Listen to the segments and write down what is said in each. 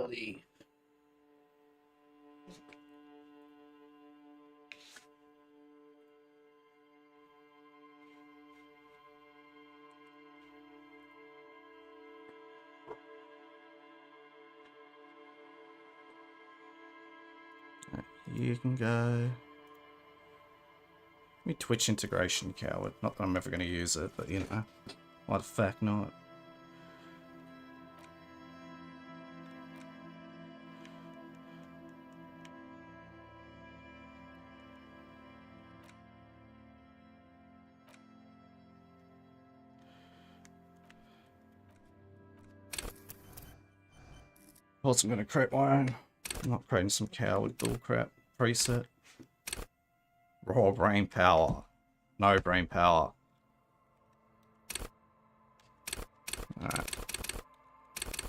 reality. You can go. Me Twitch integration, coward. Not that I'm ever going to use it, but you know, why the fuck not? Also, I'm going to create my own. I'm not creating some coward bullcrap preset. Raw brain power. No brain power. Alright.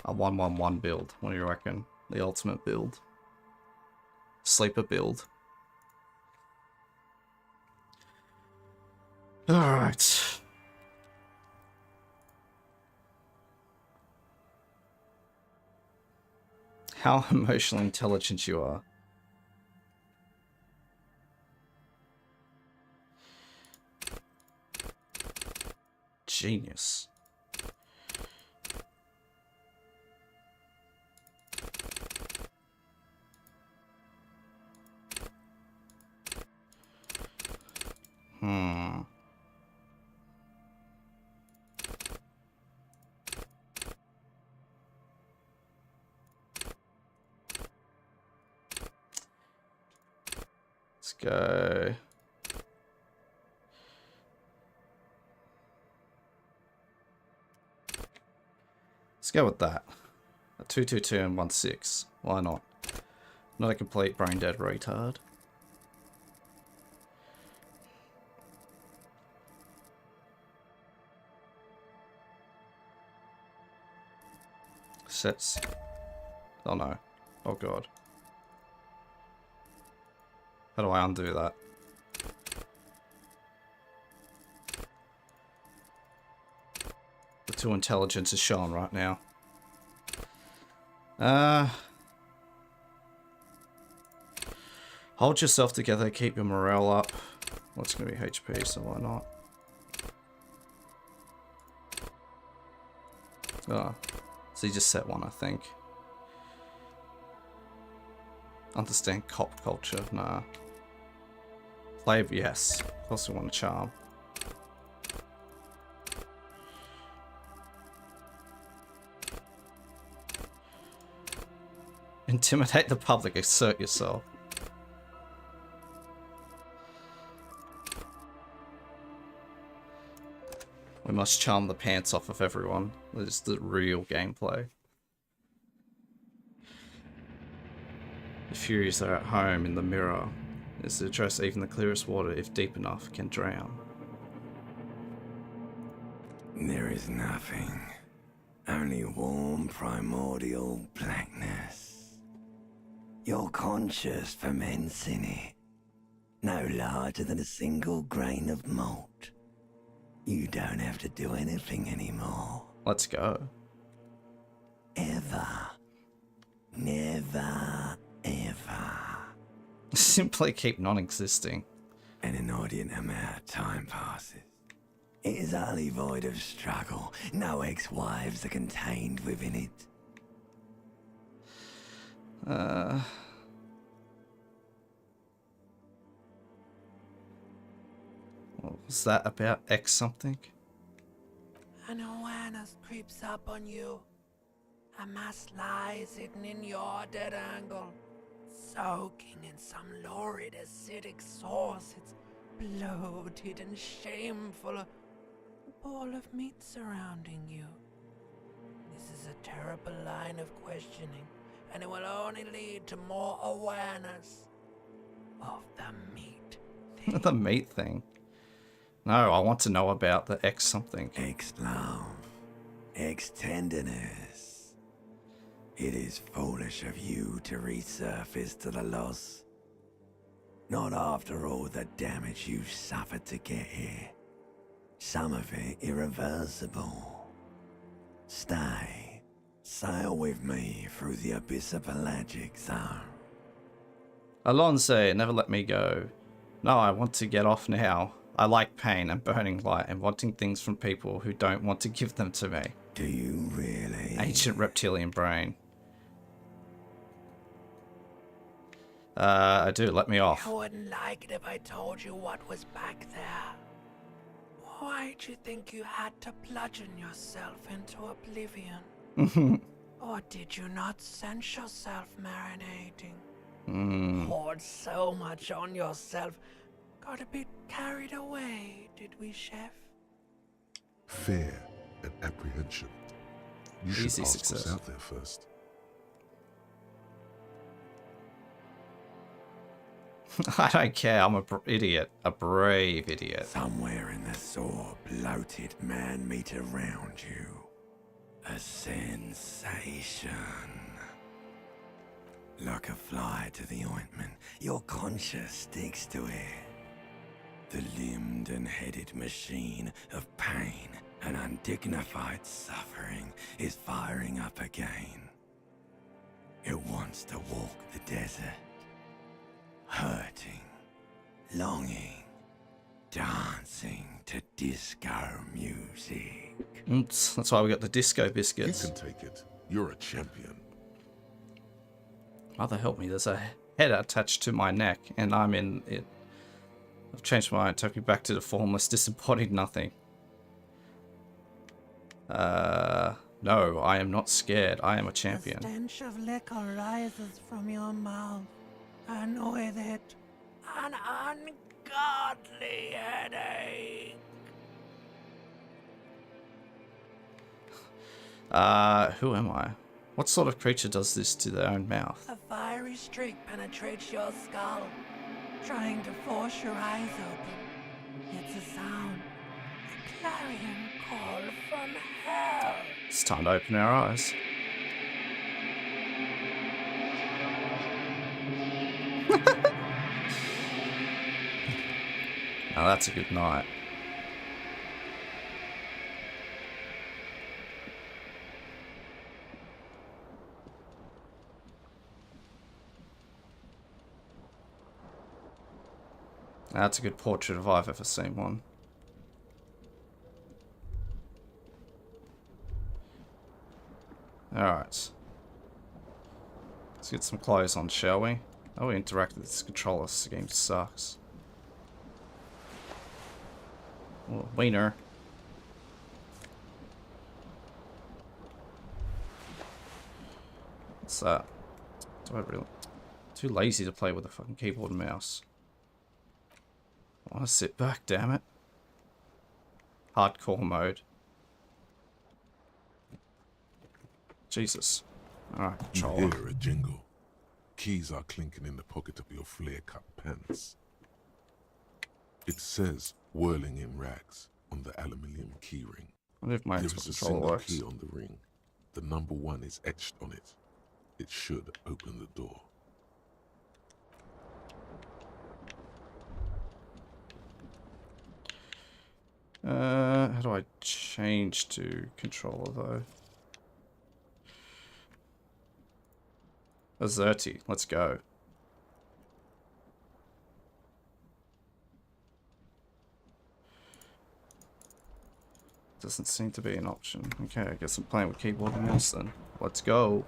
A 1-1-1 build. What do you reckon? The ultimate build. Sleeper build. Alright. How emotionally intelligent you are. Genius. Let's go. Let's go with that. A 2-2-2 and 1-6. Why not? Not a complete brain dead retard. Sets. Oh no. Oh god. How do I undo that? The 2 intelligence is shown right now. Hold yourself together, keep your morale up. What's gonna be HP, so why not? Oh. So you just set one, I think. Understand cop culture? Nah. Flavor, yes. Also want a charm. Intimidate the public, assert yourself. We must charm the pants off of everyone. That is the real gameplay. The Furies are at home in the mirror. Is to address even the clearest water, if deep enough, can drown. There is nothing. Only warm primordial blackness. Your conscious ferments in it. No larger than a single grain of malt. You don't have to do anything anymore. Let's go. Ever. Never, ever. Simply keep non-existing. An inordinate amount of time passes. It is utterly void of struggle. No ex-wives are contained within it. What was that about X something? An awareness creeps up on you. A mass lies hidden in your dead angle, soaking in some lurid acidic sauce. It's bloated and shameful, a ball of meat surrounding you. This is a terrible line of questioning, and it will only lead to more awareness of the meat thing. The meat thing. No, I want to know about the X something. Ex-love. Ex-tenderness. It is foolish of you to resurface to the loss. Not after all the damage you've suffered to get here. Some of it irreversible. Stay. Sail with me through the abyss of pelagic zone. Alonso, never let me go. No, I want to get off now. I like pain and burning light and wanting things from people who don't want to give them to me. Do you really? Ancient reptilian brain. I do, let me off. You wouldn't like it if I told you what was back there. Why'd you think you had to bludgeon yourself into oblivion? Or did you not sense yourself marinating? Poured so much on yourself. Got a bit carried away, did we, Chef? Fear and apprehension. You should Easy ask success. what's out there first. I don't care, I'm a idiot. A brave idiot. Somewhere in the sore, bloated man-meat around you. A sensation. Like a fly to the ointment, your conscience sticks to it. The limbed and headed machine of pain and undignified suffering is firing up again. It wants to walk the desert. Hurting, longing, dancing to disco music. Oops, that's why we got the disco You biscuits. can take it. You're a champion. Mother help me, there's a head attached to my neck and I'm in it. I've changed my mind, took me back to the formless, disembodied nothing. No, I am not scared. I am a champion. The stench of liquor rises from your mouth, and with it, an ungodly headache. Who am I? What sort of creature does this to their own mouth? A fiery streak penetrates your skull, trying to force your eyes open. It's a sound, a clarion call from hell. It's time to open our eyes. Now that's a good night. That's a good portrait if I've ever seen one. Alright. Let's get some clothes on, shall we? Oh, we interact with this controller. This game sucks. Oh, wiener. What's that? Do I really... Too lazy to play with a fucking keyboard and mouse. I want to sit back, damn it. Hardcore mode. Jesus. Alright, You controller. hear a jingle. Keys are clinking in the pocket of your flare-cut pants. It says, whirling in rags, on the aluminium keyring. I wonder if my There Xbox is a controller single works. key on the ring. The number 1 is etched on it. It should open the door. How do I change to controller though? Azerty, let's go. Doesn't seem to be an option. Okay, I guess I'm playing with keyboard and mouse then. Let's go.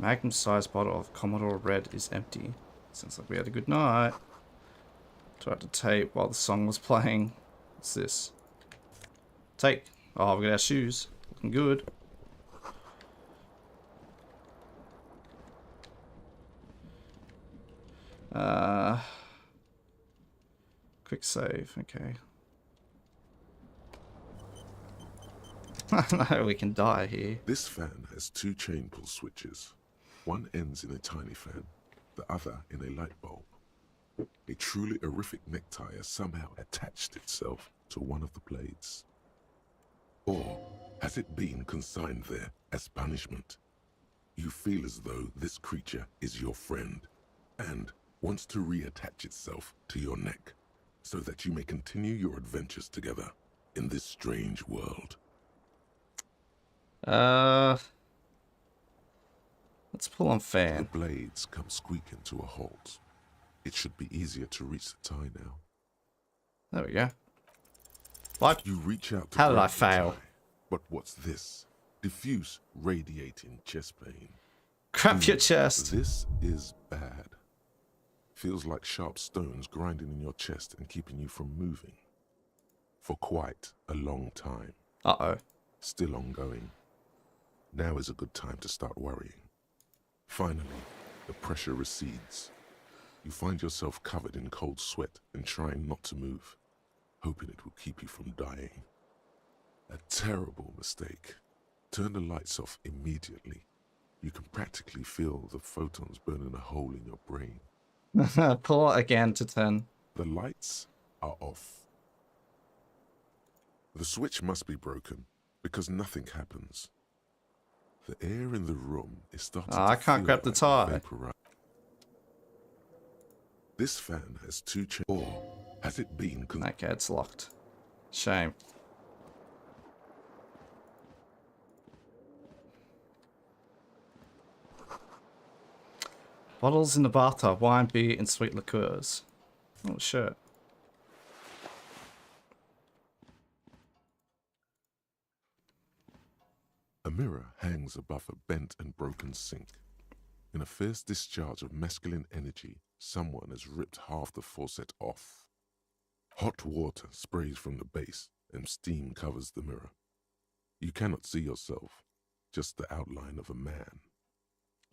Magnum-sized bottle of Commodore Red is empty. Sounds like we had a good night. Tried to tape while the song was playing. What's this? Take. Oh, we got our shoes. Looking good. Quick save. Okay. No, we can die here. This fan has 2 chain pull switches. One ends in a tiny fan, the other in a light bulb. A truly horrific necktie has somehow attached itself to one of the blades. Or has it been consigned there as punishment? You feel as though this creature is your friend and wants to reattach itself to your neck. so that you may continue your adventures together in this strange world. Let's pull on The fan. blades come squeaking to a halt. It should be easier to reach the tie now. There we go. What? You reach out to How did grab I the fail? tie, but what's this? Diffuse, radiating chest pain. Crap your chest. This is bad. Feels like sharp stones grinding in your chest and keeping you from moving. For quite a long time. Uh-oh. Still ongoing. Now is a good time to start worrying. Finally, the pressure recedes. You find yourself covered in cold sweat and trying not to move, hoping it will keep you from dying. A terrible mistake. Turn the lights off immediately. You can practically feel the photons burning a hole in your brain. Pull it again to 10. The lights are off. The switch must be broken because nothing happens. The air in the room is starting to I can't feel grab the like tie. vapori- This fan has two or has it been Okay, it's locked. Shame. Bottles in the bathtub, wine, beer, and sweet liqueurs. Oh, shit. A mirror hangs above a bent and broken sink. In a fierce discharge of masculine energy, someone has ripped half the faucet off. Hot water sprays from the base and steam covers the mirror. You cannot see yourself, just the outline of a man.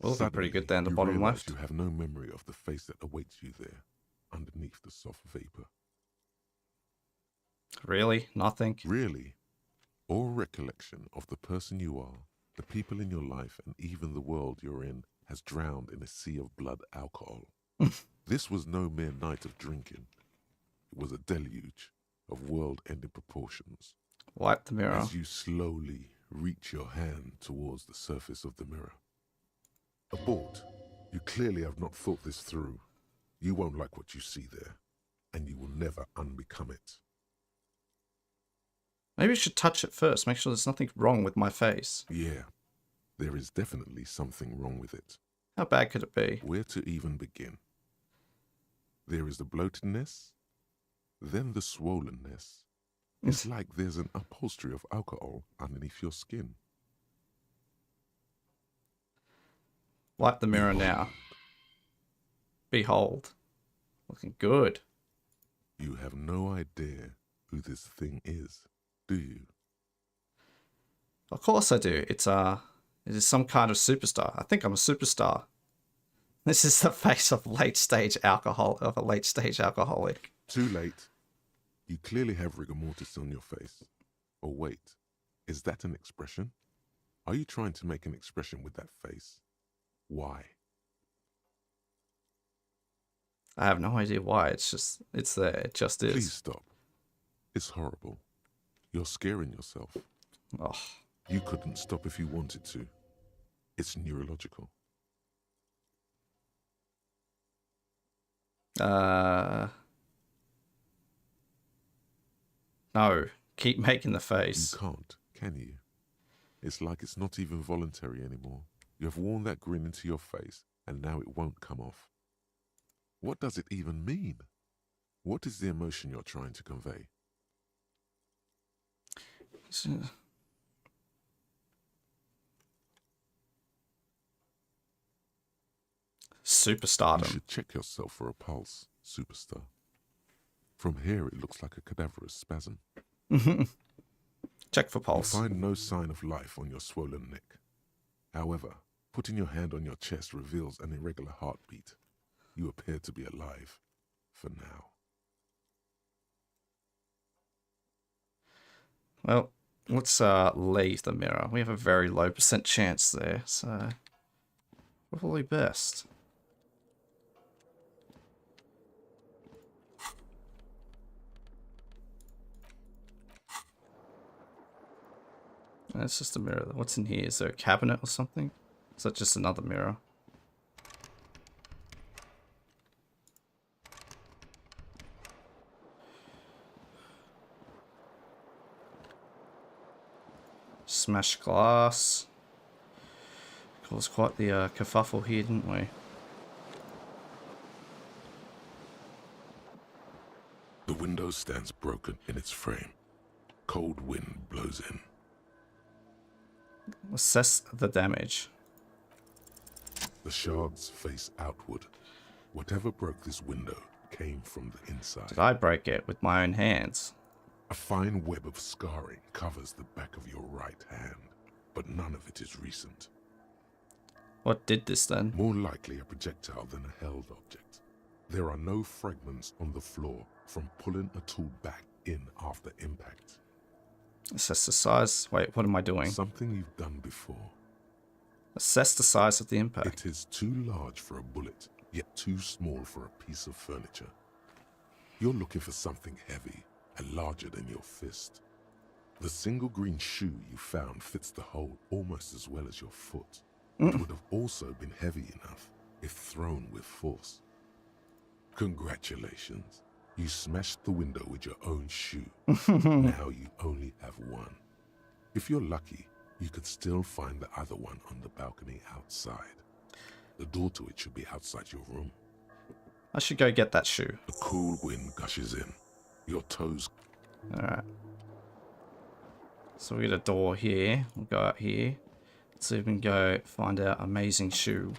Well, looking pretty good there in the you bottom realize left. You have no memory of the face that awaits you there, underneath the soft vapor. Really? Nothing? Really, all recollection of the person you are, the people in your life, and even the world you're in has drowned in a sea of blood alcohol. This was no mere night of drinking. It was a deluge of world-ending proportions. Wipe the mirror. As you slowly reach your hand towards the surface of the mirror. Abort. You clearly have not thought this through. You won't like what you see there, and you will never unbecome it. Maybe I should touch it first, make sure there's nothing wrong with my face. Yeah, there is definitely something wrong with it. How bad could it be? Where to even begin? There is the bloatedness, then the swollenness. It's like there's an upholstery of alcohol underneath your skin. Wipe the mirror now. Behold. Looking good. You have no idea who this thing is, do you? Of course I do. It is some kind of superstar. I think I'm a superstar. This is the face of a late stage alcoholic. Too late. You clearly have rigor mortis on your face. Or wait, is that an expression? Are you trying to make an expression with that face? Why? I have no idea why. It's there. It just is. Please stop. It's horrible. You're scaring yourself. Oh. You couldn't stop if you wanted to. It's neurological. No. Keep making the face. You can't, can you? It's like it's not even voluntary anymore. You have worn that grin into your face, and now it won't come off. What does it even mean? What is the emotion you're trying to convey? Superstardom. You should check yourself for a pulse, superstar. From here, it looks like a cadaverous spasm. Check for pulse. You find no sign of life on your swollen neck. However, putting your hand on your chest reveals an irregular heartbeat. You appear to be alive, for now. Well, let's leave the mirror. We have a very low % chance there, so probably best. It's just a mirror. What's in here? Is there a cabinet or something? Is that just another mirror? smashed glass. Caused quite the kerfuffle here, didn't we? The window stands broken in its frame. Cold wind blows in. Assess the damage. The shards face outward. Whatever broke this window came from the inside. Did I break it with my own hands? A fine web of scarring covers the back of your right hand, but none of it is recent. What did this then? More likely a projectile than a held object. There are no fragments on the floor from pulling a tool back in after impact. Assess the size. Wait, what am I doing? Something you've done before. Assess the size of the impact. It is too large for a bullet, yet too small for a piece of furniture. You're looking for something heavy and larger than your fist. The single green shoe you found fits the hole almost as well as your foot. It would have also been heavy enough if thrown with force. Congratulations. You smashed the window with your own shoe. Now you only have one. If you're lucky, you could still find the other one on the balcony outside. The door to it should be outside your room. I should go get that shoe. The cool wind gushes in. Your toes. Alright. So we get a door here. We'll go out here. Let's see if we can go find our amazing shoe.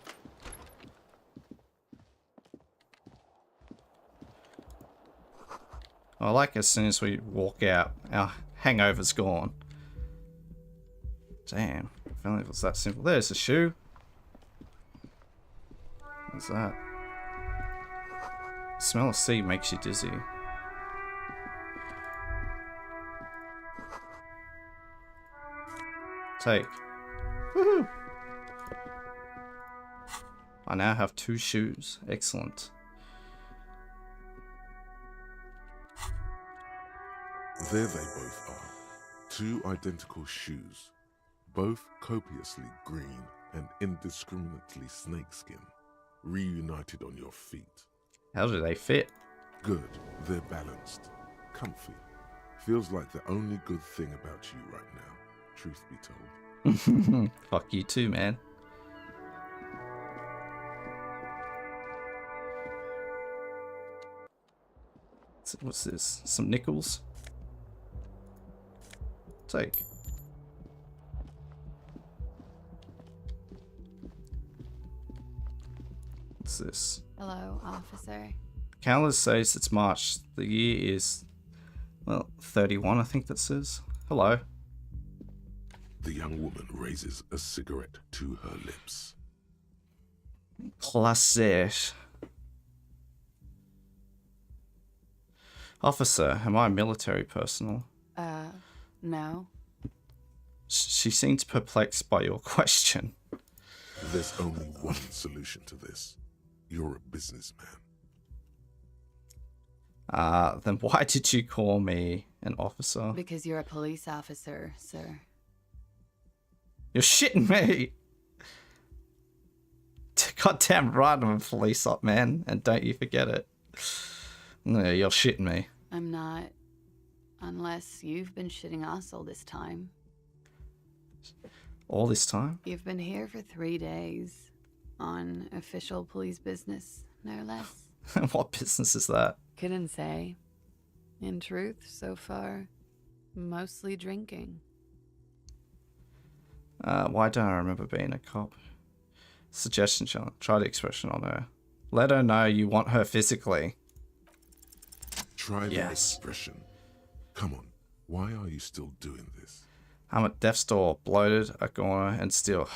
I like as soon as we walk out, our hangover's gone. Damn, if only it was that simple. There's the shoe. What's that? Smell of sea makes you dizzy. Take. Woohoo! I now have 2 shoes. Excellent. There they both are. 2 identical shoes. Both copiously green and indiscriminately snakeskin. Reunited on your feet. How do they fit? Good. They're balanced. Comfy. Feels like the only good thing about you right now, truth be told. Fuck you too, man. So what's this? Some nickels? Take. What's this? Hello, officer. Calendar says it's March. The year is, well, 31, I think that says. Hello. The young woman raises a cigarette to her lips. Classic. Officer, am I military personnel? No. She seems perplexed by your question. There's only one solution to this. You're a businessman. Then why did you call me an officer? Because you're a police officer, sir. You're shitting me! Goddamn right I'm a police op, man, and don't you forget it. No, you're shitting me. I'm not. Unless you've been shitting us all this time. All this time? You've been here for 3 days. On official police business, no less. What business is that? Couldn't say. In truth, so far, mostly drinking. Why don't I remember being a cop? Suggestion challenge. Try the expression on her. Let her know you want her physically. Try the Yes. expression. Come on, why are you still doing this? I'm at death's door, bloated, a goner, and still.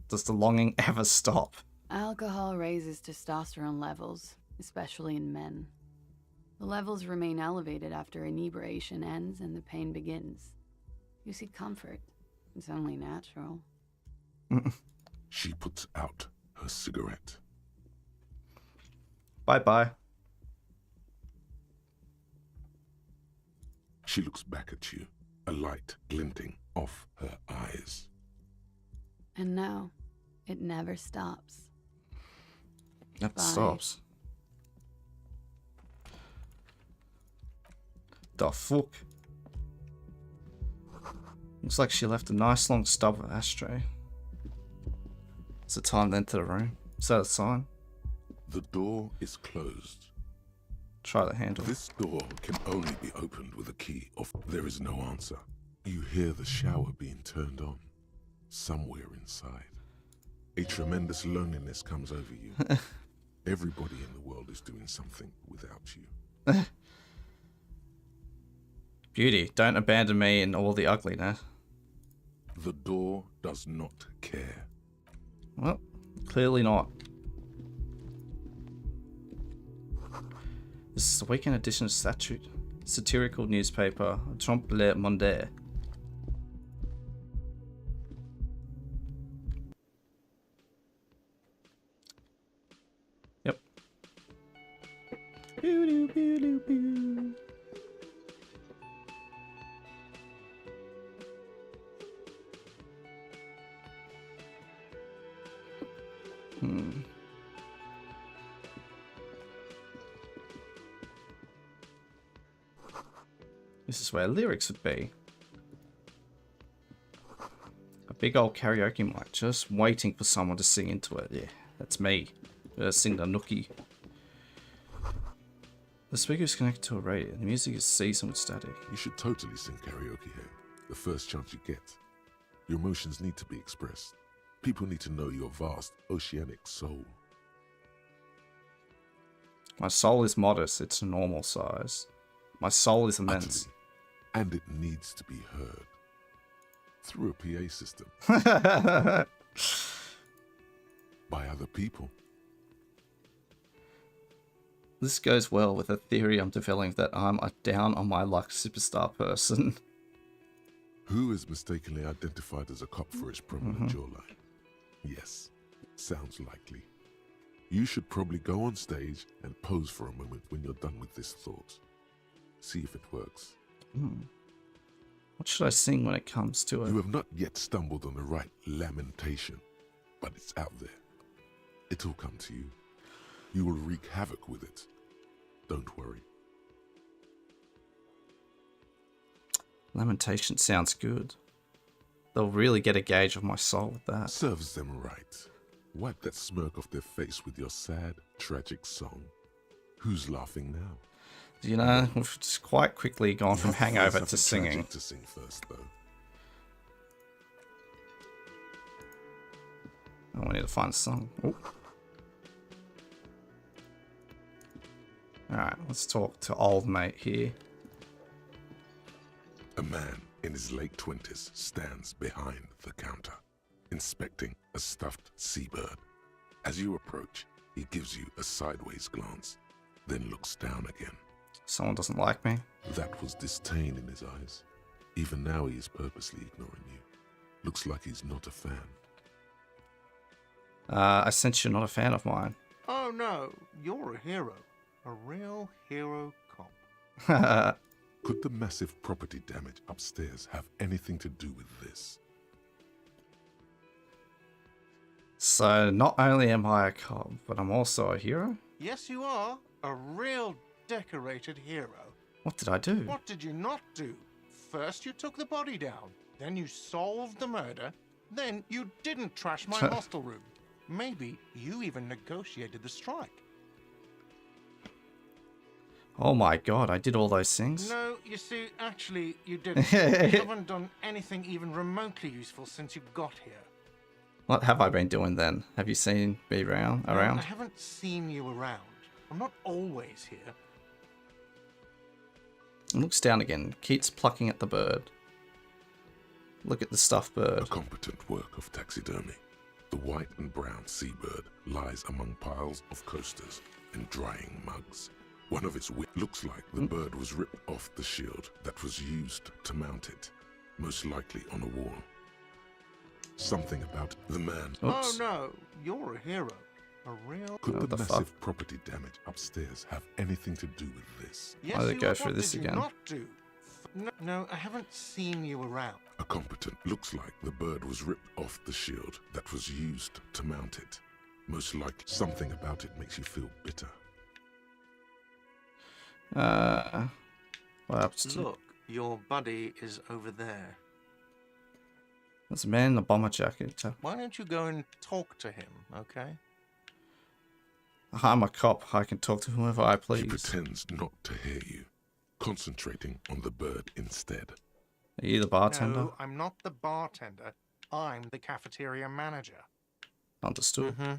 Does the longing ever stop? Alcohol raises testosterone levels, especially in men. The levels remain elevated after inebriation ends and the pain begins. You seek comfort. It's only natural. She puts out her cigarette. Bye-bye. She looks back at you, a light glinting off her eyes. And now, it never stops. That Bye. stops. The fuck? Looks like she left a nice long stub of ashtray. It's the time to enter the room. Is that a sign? The door is closed. Try the handle. This door can only be opened with a key, or there is no answer. You hear the shower being turned on, somewhere inside. A tremendous loneliness comes over you. Everybody in the world is doing something without you. Beauty, don't abandon me in all the ugliness. The door does not care. Well, clearly not. This is the weekend edition of satirical newspaper, Trompe le Monde. Yep. This is where lyrics would be. A big old karaoke mic, just waiting for someone to sing into it. Yeah, that's me. Sing the nookie. The speaker is connected to a radio. The music is seasoned with static. You should totally sing karaoke here, the first chance you get. Your emotions need to be expressed. People need to know your vast, oceanic soul. My soul is modest, it's normal size. My soul is immense. Utterly. And it needs to be heard. Through a PA system. By other people. This goes well with a theory I'm developing that I'm a down on my luck superstar person. Who is mistakenly identified as a cop for his prominent jawline? Yes, sounds likely. You should probably go on stage and pose for a moment when you're done with this thought. See if it works. What should I sing when it comes to it? You have not yet stumbled on the right lamentation, but it's out there. It'll come to you. You will wreak havoc with it. Don't worry. Lamentation sounds good. They'll really get a gauge of my soul with that. Serves them right. Wipe that smirk off their face with your sad, tragic song. Who's laughing now? You know, we've just quite quickly gone from hangover to singing. To sing first, though. Oh, we need to find a song. Ooh. Alright, let's talk to old mate here. A man in his late 20s stands behind the counter, inspecting a stuffed seabird. As you approach, he gives you a sideways glance, then looks down again. Someone doesn't like me. That was disdain in his eyes. Even now he is purposely ignoring you. Looks like he's not a fan. I sense you're not a fan of mine. Oh no, you're a hero. A real hero cop. Could the massive property damage upstairs have anything to do with this? So, not only am I a cop, but I'm also a hero? Yes, you are. A real decorated hero. What did I do? What did you not do? First you took the body down, then you solved the murder, then you didn't trash my hostel room. Maybe you even negotiated the strike. Oh my god, I did all those things? No, you see, actually, you didn't. You haven't done anything even remotely useful since you got here. What have I been doing then? Have you seen me around? No, I haven't seen you around. I'm not always here. And looks down again, keeps plucking at the bird. Look at the stuffed bird. A competent work of taxidermy. The white and brown seabird lies among piles of coasters and drying mugs. One of its wings looks like the bird was ripped off the shield that was used to mount it, most likely on a wall. Something about the man. Oops. Oh no, you're a hero. A real... Could What the the massive property damage upstairs have anything to do with this? Yes, Why did it you go are. through What this did again? You not do? No, I haven't seen you around. A competent looks like the bird was ripped off the shield that was used to mount it. Most likely something about it makes you feel bitter. What happens to... Look, your buddy is over there. There's a man in a bomber jacket. Why don't you go and talk to him, okay? I'm a cop. I can talk to whoever I He please. pretends not to hear you, concentrating on the bird instead. Are you the bartender? No, I'm not the bartender. I'm the cafeteria manager. Understood. Mm-hmm.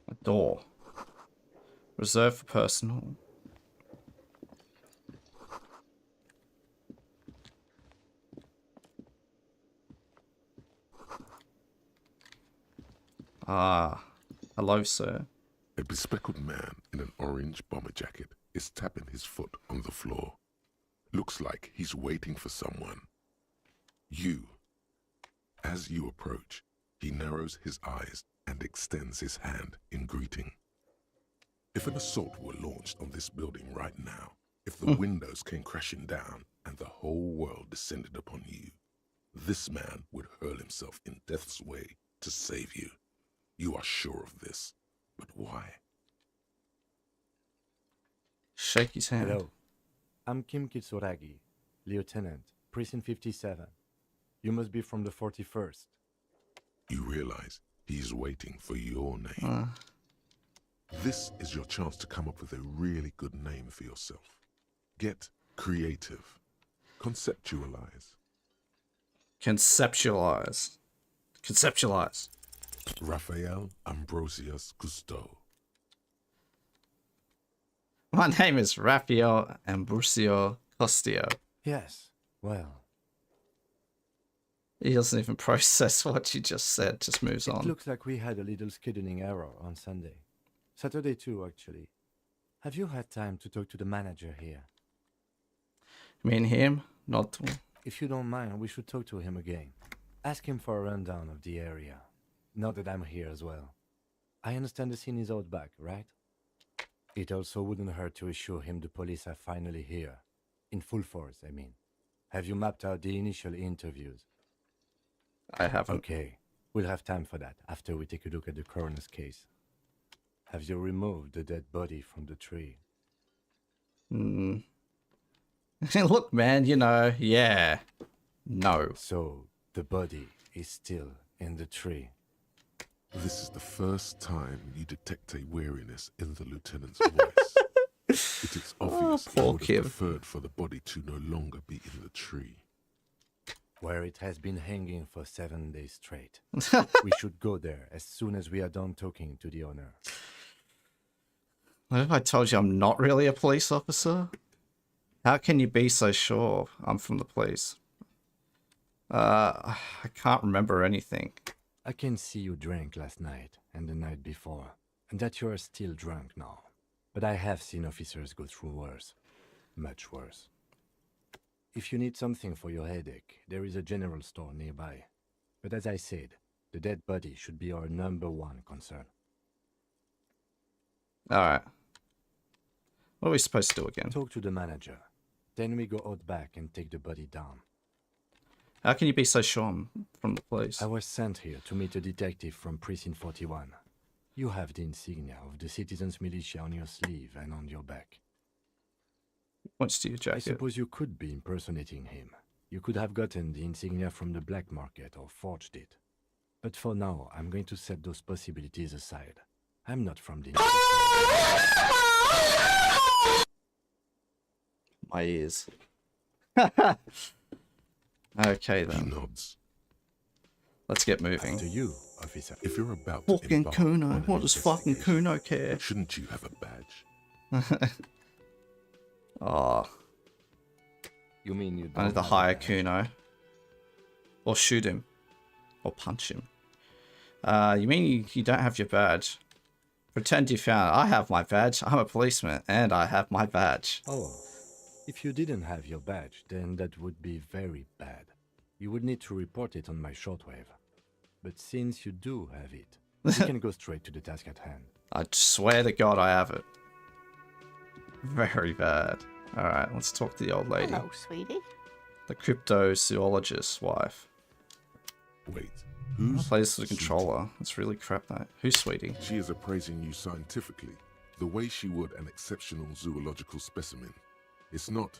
A door. Reserved for personal. Ah. Hello, sir. A bespectacled man in an orange bomber jacket is tapping his foot on the floor. Looks like he's waiting for someone. You. As you approach, he narrows his eyes and extends his hand in greeting. If an assault were launched on this building right now, if the windows came crashing down and the whole world descended upon you, this man would hurl himself in death's way to save you. You are sure of this, but why? Shake his hand. Hello, I'm Kim Kitsuragi, Lieutenant, Precinct 57. You must be from the 41st. You realize he's waiting for your name. This is your chance to come up with a really good name for yourself. Get creative. Conceptualize. Conceptualize. Conceptualize. Raphael Ambrosius Cousteau. My name is Raphael Ambrosio Costio. Yes, well, He doesn't even process what you just said, just moves it on. looks like we had a little scheduling error on Sunday. Saturday too, actually. Have you had time to talk to the manager here? Me and him? Not. If you don't mind, we should talk to him again. Ask him for a rundown of the area. Now that I'm here as well. I understand the scene is out back, right? It also wouldn't hurt to assure him the police are finally here. In full force, I mean. Have you mapped out the initial interviews? I haven't. Okay, we'll have time for that after we take a look at the coroner's case. Have you removed the dead body from the tree? Look, man, you know, yeah. No. So, the body is still in the tree. This is the first time you detect a weariness in the lieutenant's voice. It is obvious he poor would have kid. preferred for the body to no longer be in the tree. Where it has been hanging for 7 days straight. We should go there as soon as we are done talking to the owner. What if I told you I'm not really a police officer? How can you be so sure I'm from the police? I can't remember anything. I can see you drank last night and the night before, and that you are still drunk now. But I have seen officers go through worse. Much worse. If you need something for your headache, there is a general store nearby. But as I said, the dead body should be our #1 concern. Alright. What are we supposed to do again? Talk to the manager. Then we go out back and take the body down. How can you be so sure I'm from the police? I was sent here to meet a detective from Precinct 41. You have the insignia of the Citizens Militia on your sleeve and on your back. Points to your I jacket. suppose you could be impersonating him. You could have gotten the insignia from the black market or forged it. But for now, I'm going to set those possibilities aside. I'm not from the... My ears. Okay He then. nods. Let's get moving. To you, officer. If you're about to Fucking embark on Kuno. an What does fucking investigation, Kuno care? shouldn't you have a badge? Oh, You mean you don't I need to have a hire badge? Kuno. Or shoot him. Or punch him. You mean you don't have your badge? Pretend you found it. I have my badge. I'm a policeman, and I have my badge. Oh, if you didn't have your badge, then that would be very bad. You would need to report it on my shortwave. But since you do have it, we can go straight to the task at hand. I swear to God I have it. Very bad. Alright, let's talk to the old lady. Hello, sweetie. The cryptozoologist's wife. Wait, I who's play this with a Sweetie? controller. It's really crap, mate. Who's Sweetie? She is appraising you scientifically, the way she would an exceptional zoological specimen. It's not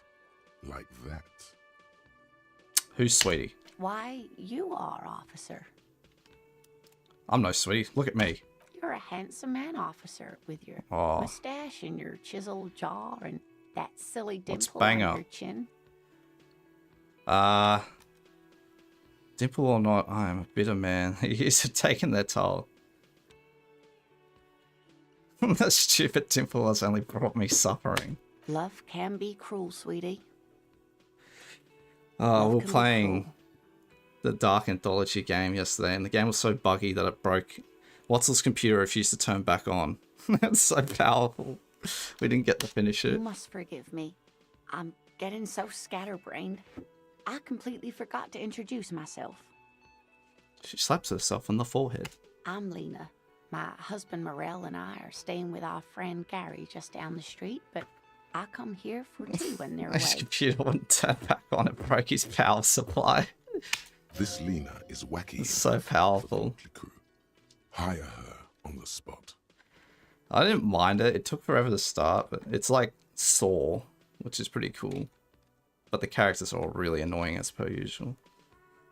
like that. Who's Sweetie? Why, you are, officer. I'm no Sweetie. Look at me. You're a handsome man, officer, with your Aw. mustache and your chiseled jaw and that silly What's dimple on banger? your chin. Dimple or not, I am a bitter man. Years have taken their toll. That stupid dimple has only brought me suffering. Love can be cruel, sweetie. Oh, Love we were can be playing cruel. the Dark Anthology game yesterday, and the game was so buggy that it broke. Watsel's computer refused to turn back on. It's so powerful. We didn't get to finish You it. must forgive me. I'm getting so scatterbrained. I completely forgot to introduce myself. She slaps herself on the forehead. I'm Lena. My husband Morel and I are staying with our friend Gary just down the street, but I come here for tea when they're His away. computer wouldn't turn back on. It broke his power supply. This Lena is wacky. It's so enough for the powerful. Motley Crew. Hire her on the spot. I didn't mind it. It took forever to start, but it's like Saw, which is pretty cool. But the characters are all really annoying as per usual.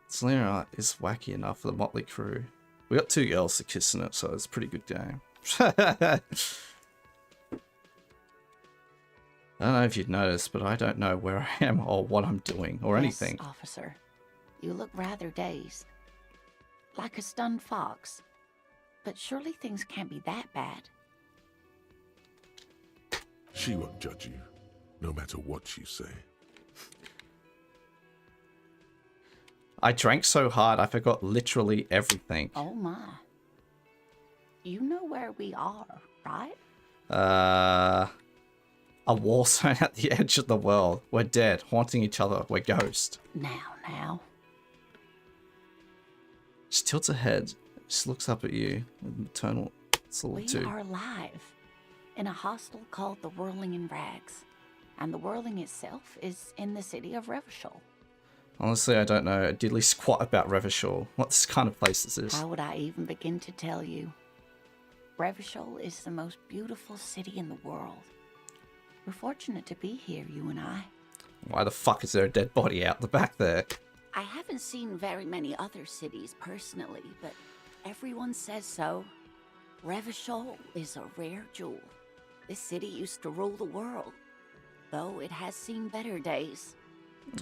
Selena is wacky enough for the Motley Crew. We got 2 girls to kiss in it, so it's a pretty good game. I don't know if you'd noticed, but I don't know where I am or what I'm doing or anything. Yes, officer. You look rather dazed. Like a stunned fox. But surely things can't be that bad. She won't judge you, no matter what you say. I drank so hard I forgot literally everything. Oh my. You know where we are, right? A war zone at the edge of the world. We're dead, haunting each other. We're ghosts. Now. She tilts her head. She looks up at you with maternal We solicitude. are alive. In a hostel called the Whirling in Rags. And the Whirling itself is in the city of Revachol. Honestly, I don't know a diddly squat about Revachol. What kind of place is this? How would I even begin to tell you? Revachol is the most beautiful city in the world. We're fortunate to be here, you and I. Why the fuck is there a dead body out the back there? I haven't seen very many other cities personally, but everyone says so. Revachol is a rare jewel. This city used to rule the world, though it has seen better days.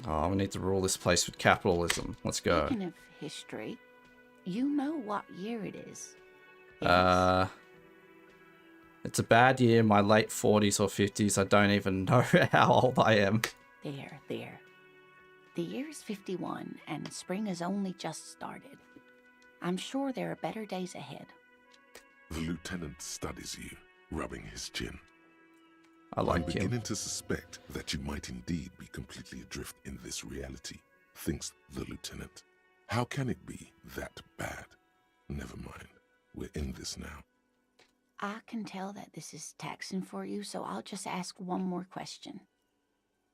Oh, we need to rule this place with capitalism. Let's go. Speaking of history, you know what year it is. It's a bad year, my late 40s or 50s. I don't even know how old I am. There. The year is 51, and spring has only just started. I'm sure there are better days ahead. The lieutenant studies you, rubbing his chin. I I'm like beginning him. to suspect that you might indeed be completely adrift in this reality, thinks the lieutenant. How can it be that bad? Never mind. We're in this now. I can tell that this is taxing for you, so I'll just ask one more question.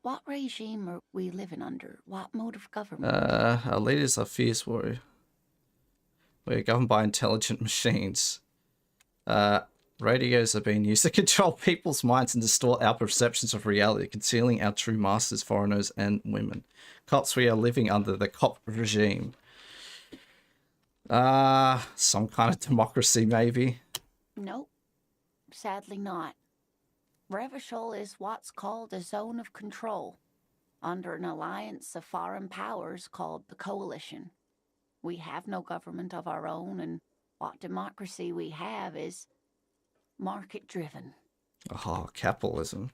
What regime are we living under? What mode of government? Our leaders are fierce warrior. We're governed by intelligent machines. Radios are being used to control people's minds and distort our perceptions of reality, concealing our true masters, foreigners, and women. Cops, we are living under the cop regime. Some kind of democracy, maybe. Nope. Sadly not. Revachol is what's called a zone of control, under an alliance of foreign powers called the Coalition. We have no government of our own, and what democracy we have is market-driven. Oh, capitalism.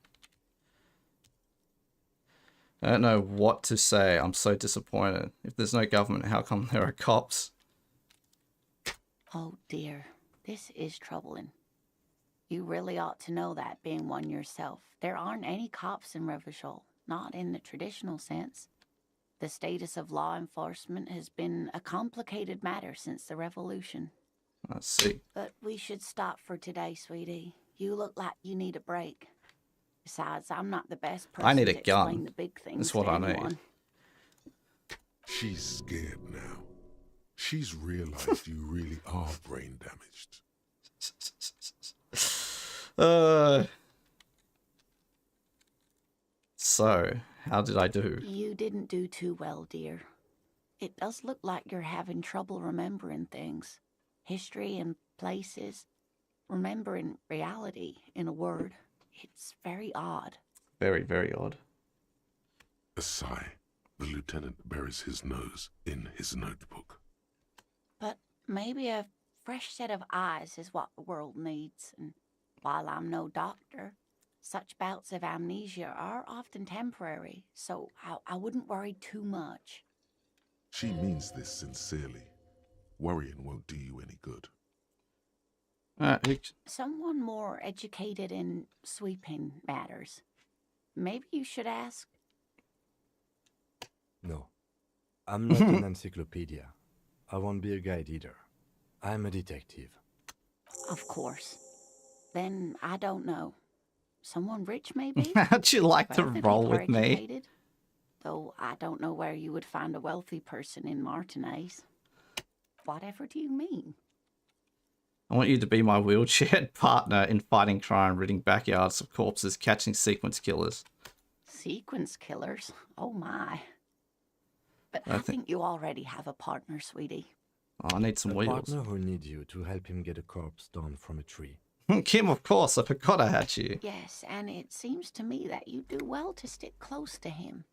I don't know what to say. I'm so disappointed. If there's no government, how come there are cops? Oh dear, this is troubling. You really ought to know that, being one yourself. There aren't any cops in Revachol, not in the traditional sense. The status of law enforcement has been a complicated matter since the revolution. I see. But we should stop for today, sweetie. You look like you need a break. Besides, I'm not the best person I need a to explain gun. the big things That's what to I need. anyone. She's scared now. She's realized you really are brain damaged. So, how did I do? You didn't do too well, dear. It does look like you're having trouble remembering things. History and places. Remembering reality, in a word. It's very odd. Very, very odd. A sigh. The lieutenant buries his nose in his notebook. But maybe a fresh set of eyes is what the world needs. And while I'm no doctor, such bouts of amnesia are often temporary, so I wouldn't worry too much. She means this sincerely. Worrying won't do you any good. Someone more educated in sweeping matters. Maybe you should ask. No. I'm not an encyclopedia. I won't be a guide either. I'm a detective. Of course. Then I don't know. Someone rich, maybe? How'd you like to Preferably roll with me? educated. Though I don't know where you would find a wealthy person in Martinez. Whatever do you mean? I want you to be my wheelchair partner in fighting crime, ridding backyards of corpses, catching sequence killers. Sequence killers? Oh my. But I think you already have a partner, sweetie. Oh, I need some A wheels. partner who needs you to help him get a corpse down from a tree. Kim, of course, I forgot I had you. Yes, and it seems to me that you do well to stick close to him.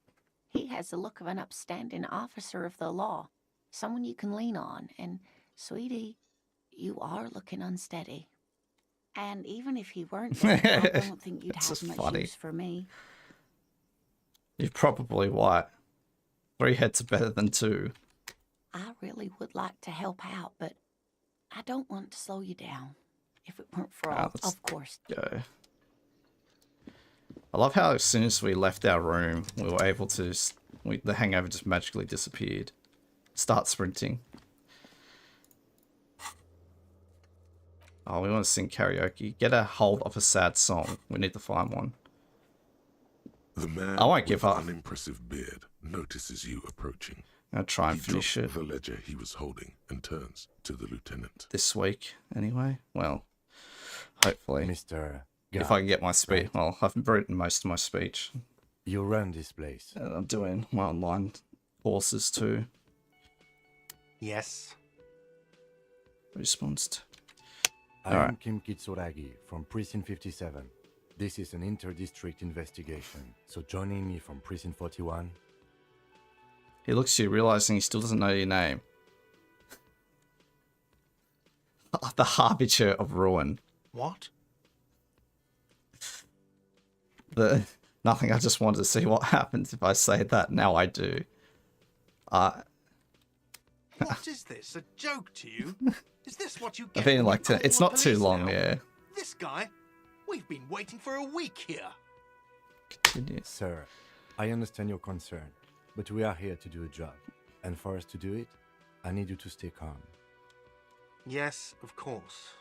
He has the look of an upstanding officer of the law, someone you can lean on, and, sweetie, you are looking unsteady. And even if he weren't there, I don't think you'd That's have just much funny. use for me. You're probably right. 3 heads are better than 2. I really would like to help out, but I don't want to slow you down. If it weren't for all, let's of course. go. I love how as soon as we left our room, we were able to... the hangover just magically disappeared. Start sprinting. Oh, we want to sing karaoke. Get a hold of a sad song. We need to find one. The man I won't give with up. unimpressive beard notices you approaching. I'll try and He finish drops it the ledger he was holding and turns to the lieutenant. this week, anyway. Well, hopefully. Mr. If I can get my speech. Well, I've written most of my speech. You run this place. And I'm doing my online courses too. Yes. Response to... I'm Alright. Kim Kitsuragi from Precinct 57. This is an inter-district investigation, so joining me from Precinct 41. He looks at you, realizing he still doesn't know your name. The harbinger of ruin. What? Nothing, I just wanted to see what happens if I say that. Now I do. What is this? A joke to you? Is this what you get? I've been when like, you call it's the not too police long, now? yeah. This guy? We've been waiting for a week here. Continue. Sir, I understand your concern, but we are here to do a job. And for us to do it, I need you to stay calm. Yes, of course.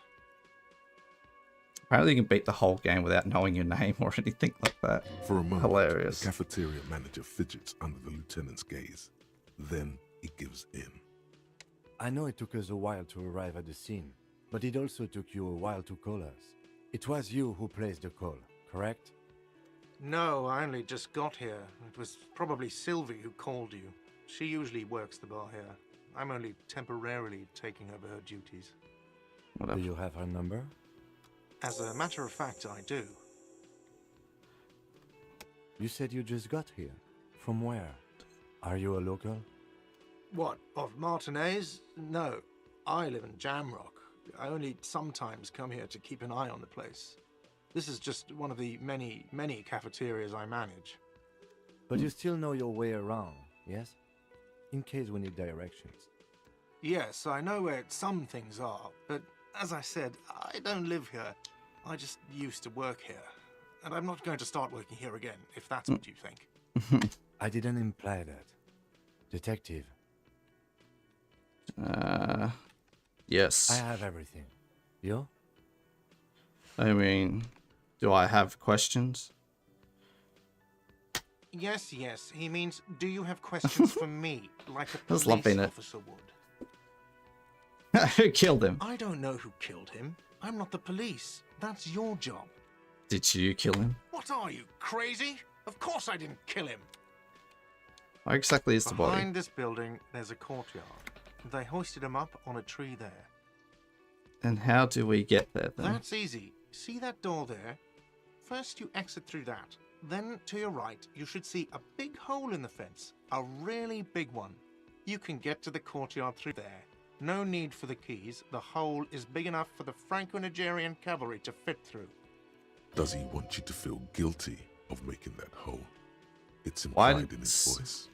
Apparently you can beat the whole game without knowing your name or anything like that. For a moment, Hilarious. the cafeteria manager fidgets under the lieutenant's gaze. Then he gives in. I know it took us a while to arrive at the scene, but it also took you a while to call us. It was you who placed the call, correct? No, I only just got here. It was probably Sylvie who called you. She usually works the bar here. I'm only temporarily taking over her duties. Whatever. Do you have her number? As a matter of fact, I do. You said you just got here. From where? Are you a local? What, of Martinez? No, I live in Jamrock. I only sometimes come here to keep an eye on the place. This is just one of the many, many cafeterias I manage. But you still know your way around, yes? In case we need directions. Yes, I know where some things are, but as I said, I don't live here. I just used to work here. And I'm not going to start working here again, if that's what you think. I didn't imply that. Detective, Yes. I have everything. You? I mean, do I have questions? Yes, yes. He means, do you have questions for me, like a Just police loving it. officer would? Who killed him? I don't know who killed him. I'm not the police. That's your job. Did you kill him? What are you, crazy? Of course I didn't kill him. Where exactly is the body? Behind this building, there's a courtyard. They hoisted him up on a tree there. And how do we get there then? That's easy. See that door there? First you exit through that. Then to your right, you should see a big hole in the fence. A really big one. You can get to the courtyard through there. No need for the keys. The hole is big enough for the Franco-Nigerian cavalry to fit through. Does he want you to feel guilty of making that hole? It's Why implied did in his voice.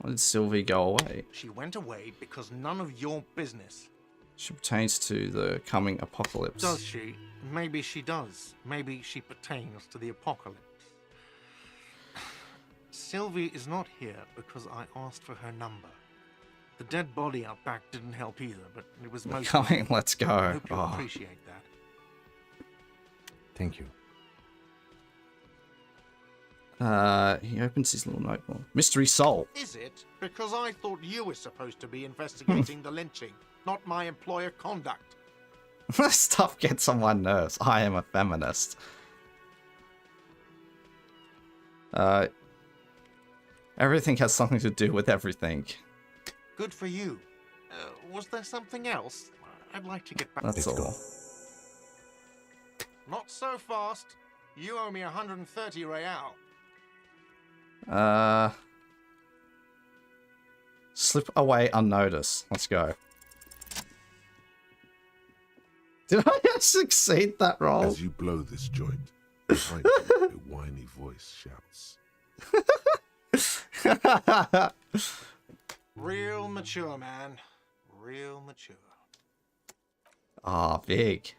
Why did Sylvie go away? She went away because none of your business. She pertains to the coming apocalypse. Does she? Maybe she does. Maybe she pertains to the apocalypse. Sylvie is not here because I asked for her number. The dead body out back didn't help either, but it was We're most. coming, let's I go. hope you Oh. appreciate that. Thank you. He opens his little notebook. Mystery Soul. Is it? Because I thought you were supposed to be investigating the lynching, not my employer conduct. This stuff gets on my nerves. I am a feminist. Everything has something to do with everything. Good for you. Was there something else? I'd like to get back. That's Let's all. go. Not so fast. You owe me 130 real. Slip away unnoticed. Let's go. Did I succeed that roll? As you blow this joint, behind you, a whiny voice shouts. Real mature, man. Real mature. Ah, big.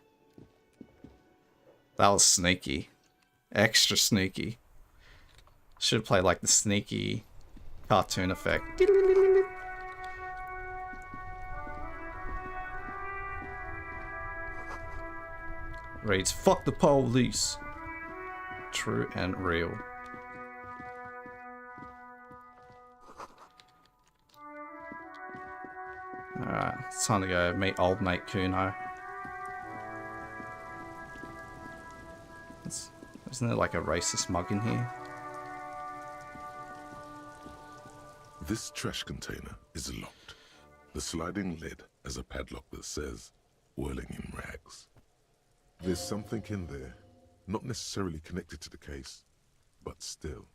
That was sneaky. Extra sneaky. Should play like the sneaky cartoon effect. Reads, fuck the police. True and real. Alright, it's time to go meet old mate Kuno. Isn't there like a racist mug in here? This trash container is locked. The sliding lid has a padlock that says, whirling in rags. There's something in there, not necessarily connected to the case, but still.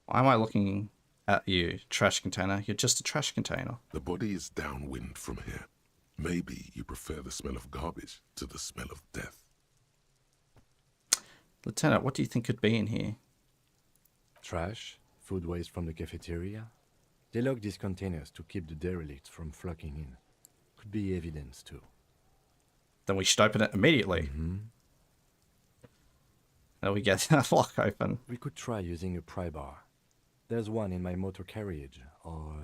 Why am I looking at you, trash container? You're just a trash container. The body is downwind from here. Maybe you prefer the smell of garbage to the smell of death. Lieutenant, what do you think could be in here? Trash, food waste from the cafeteria. They lock these containers to keep the derelicts from flocking in. Could be evidence too. Then we should open it immediately. Then we get that lock open. We could try using a pry bar. There's one in my motor carriage, or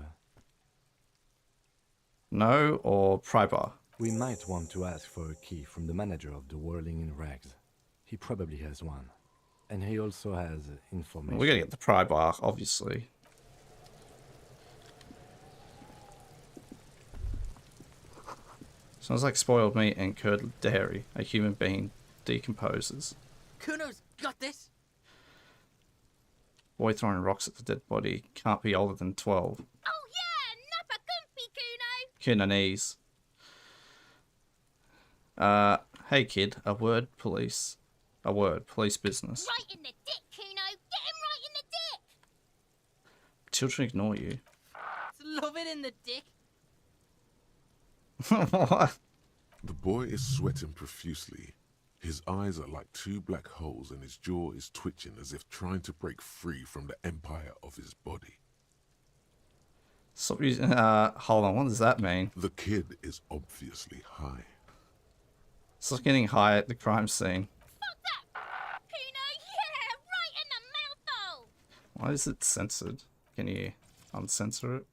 No or pry bar? we might want to ask for a key from the manager of the Whirling in Rags. He probably has one. And he also has information. We're gonna get the pry bar, obviously. Sounds like spoiled meat and curdled dairy. A human being decomposes. Kuno's got this. Boy throwing rocks at the dead body. Can't be older than 12. Oh yeah, nappa comfy, Kuno. Kunanese. Hey kid, a word, police. A word, police business. Right in the dick, Kuno. Get him right in the dick. Children ignore you. Love it in the dick. What? The boy is sweating profusely. His eyes are like two black holes and his jaw is twitching as if trying to break free from the empire of his body. Stop using, hold on, what does that mean? The kid is obviously high. Stop getting high at the crime scene. Fuck that. Kuno, yeah, right in the mouthful. Why is it censored? Can you uncensor it?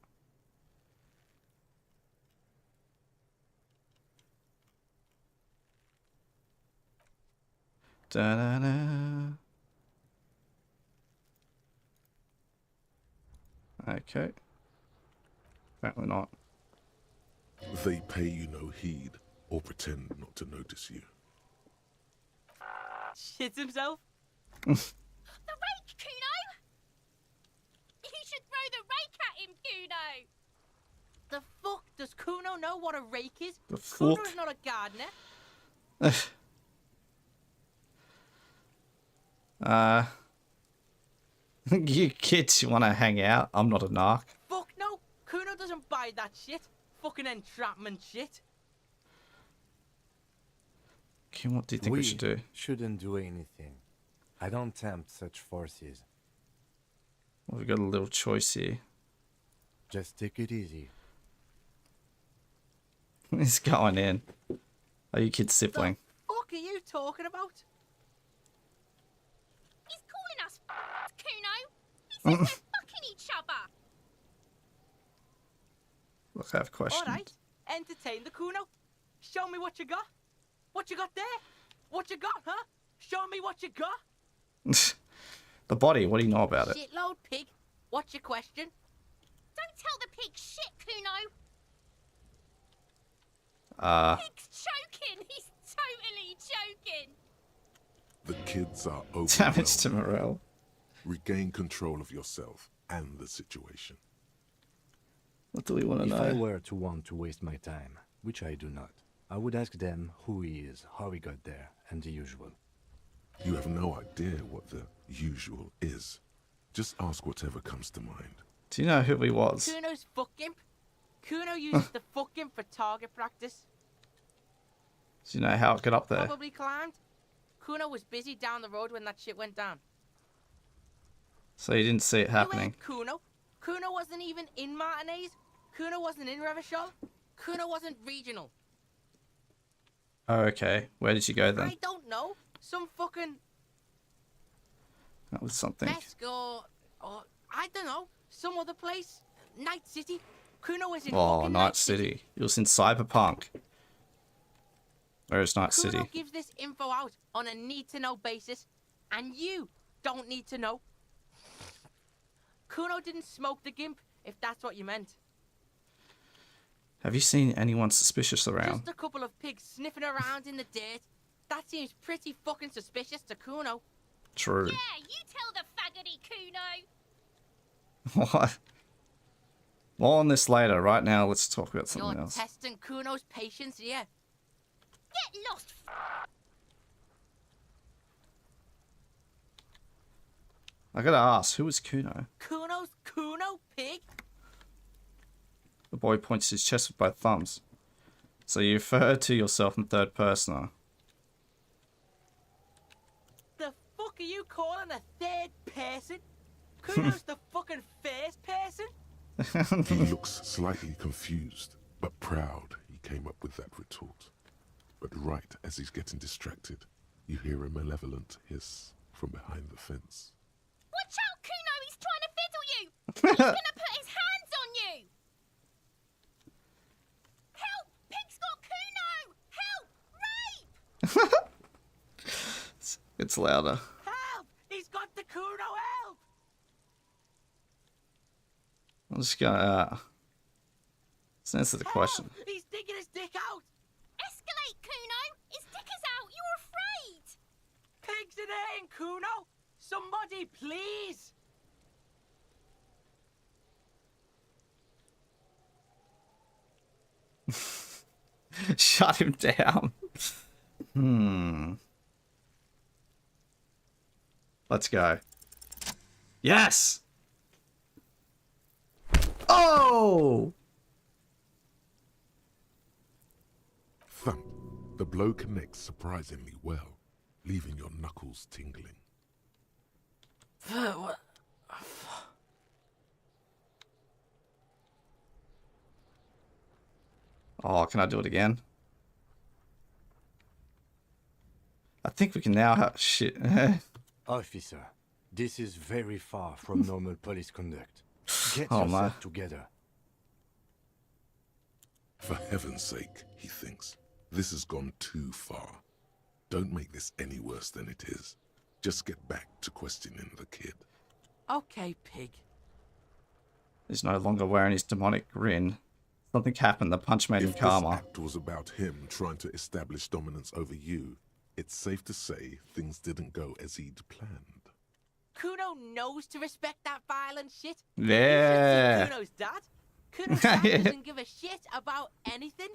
Da-da-da. Okay. Apparently not. They pay you no heed or pretend not to notice you. Shits himself. The rake, Kuno! You should throw the rake at him, Kuno! The fuck does Kuno know what a rake is? The fuck? Kuno's not a gardener. You kids want to hang out? I'm not a narc. Fuck no. Kuno doesn't buy that shit. Fucking entrapment shit. Okay, what do you think we should do? Shouldn't do anything. I don't tempt such forces. Well, we've got a little choice here. Just take it easy. He's going in. Are you kids sibling? The fuck are you talking about? He's calling us Kuno! He says we're fucking each other! Look, I have questions. Alright, entertain the Kuno. Show me what you got. What you got there? What you got, huh? Show me what you got. The body, what do you know about it? Shitload pig. What's your question? Don't tell the pig shit, Kuno! Pig's choking! He's totally choking! The kids are Damage to overwhelmed. morale. Regain control of yourself and the situation. What do we want to If I know? were to want to waste my time, which I do not, I would ask them who he is, how he got there, and the usual. You have no idea what the usual is. Just ask whatever comes to mind. Do you know who he was? Kuno's fuck imp. Kuno uses the fuck imp for target practice. Do you know how it got up there? Probably climbed. Kuno was busy down the road when that shit went down. So you didn't see it You happening. ain't Kuno. Kuno wasn't even in Martinez. Kuno wasn't in Revachol. Kuno wasn't regional. Oh, okay. Where did you go then? I don't know. Some fucking That was something. desk or I don't know. Some other place. Night City. Kuno was in Oh, fucking Night City. It was in Cyberpunk. Where is Night Kuno City? gives this info out on a need-to-know basis, and you don't need to know. Kuno didn't smoke the gimp, if that's what you meant. Have you seen anyone suspicious around? Just a couple of pigs sniffing around in the dirt. That seems pretty fucking suspicious to Kuno. True. Yeah, you tell the faggoty, Kuno! What? More on this later. Right now, let's talk about something You're else. testing Kuno's patience here. Get lost, I gotta ask, who is Kuno? Kuno's Kuno, pig? The boy points his chest with both thumbs. So you refer to yourself in third person, huh? The fuck are you calling a third person? Kuno's the fucking first person? He looks slightly confused, but proud he came up with that retort. But right as he's getting distracted, you hear a malevolent hiss from behind the fence. Watch out, Kuno! He's trying to fiddle you! He's gonna put his hands on you! Help! Pig's got Kuno! Help! Rape! It's louder. Help! He's got the Kuno, help! I'm just gonna, let's answer the question. Help! He's digging his dick out! Escalate, Kuno! His dick is out! You're afraid! Pigs in here, Kuno! Somebody, please! Shut him down. Let's go. Yes! Oh! Thump! The blow connects surprisingly well, leaving your knuckles tingling. Oh, can I do it again? I think we can now have shit. Officer, this is very far from normal police conduct. Get Oh, yourself my. together. For heaven's sake, he thinks, this has gone too far. Don't make this any worse than it is. Just get back to questioning the kid. Okay, pig. He's no longer wearing his demonic grin. Something happened. The punch made him If this calmer. act was about him trying to establish dominance over you, it's safe to say things didn't go as he'd planned. Kuno knows to respect that violent shit. Yeah. You should see Kuno's dad. Kuno's dad doesn't give a shit about anything.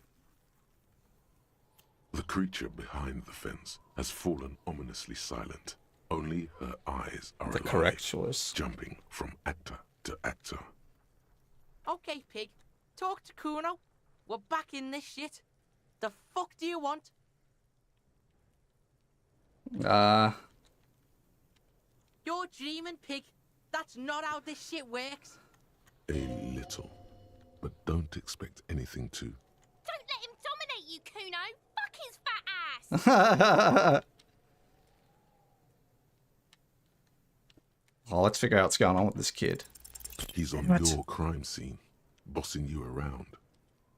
The creature behind the fence has fallen ominously silent. Only her eyes are The alive, correct choice. jumping from actor to actor. Okay, pig. Talk to Kuno. We're back in this shit. The fuck do you want? You're dreaming, pig. That's not how this shit works. A little. But don't expect anything to. Don't let him dominate you, Kuno. Fuck his fat ass. Oh, let's figure out what's going on with this kid. He's on What? your crime scene, bossing you around.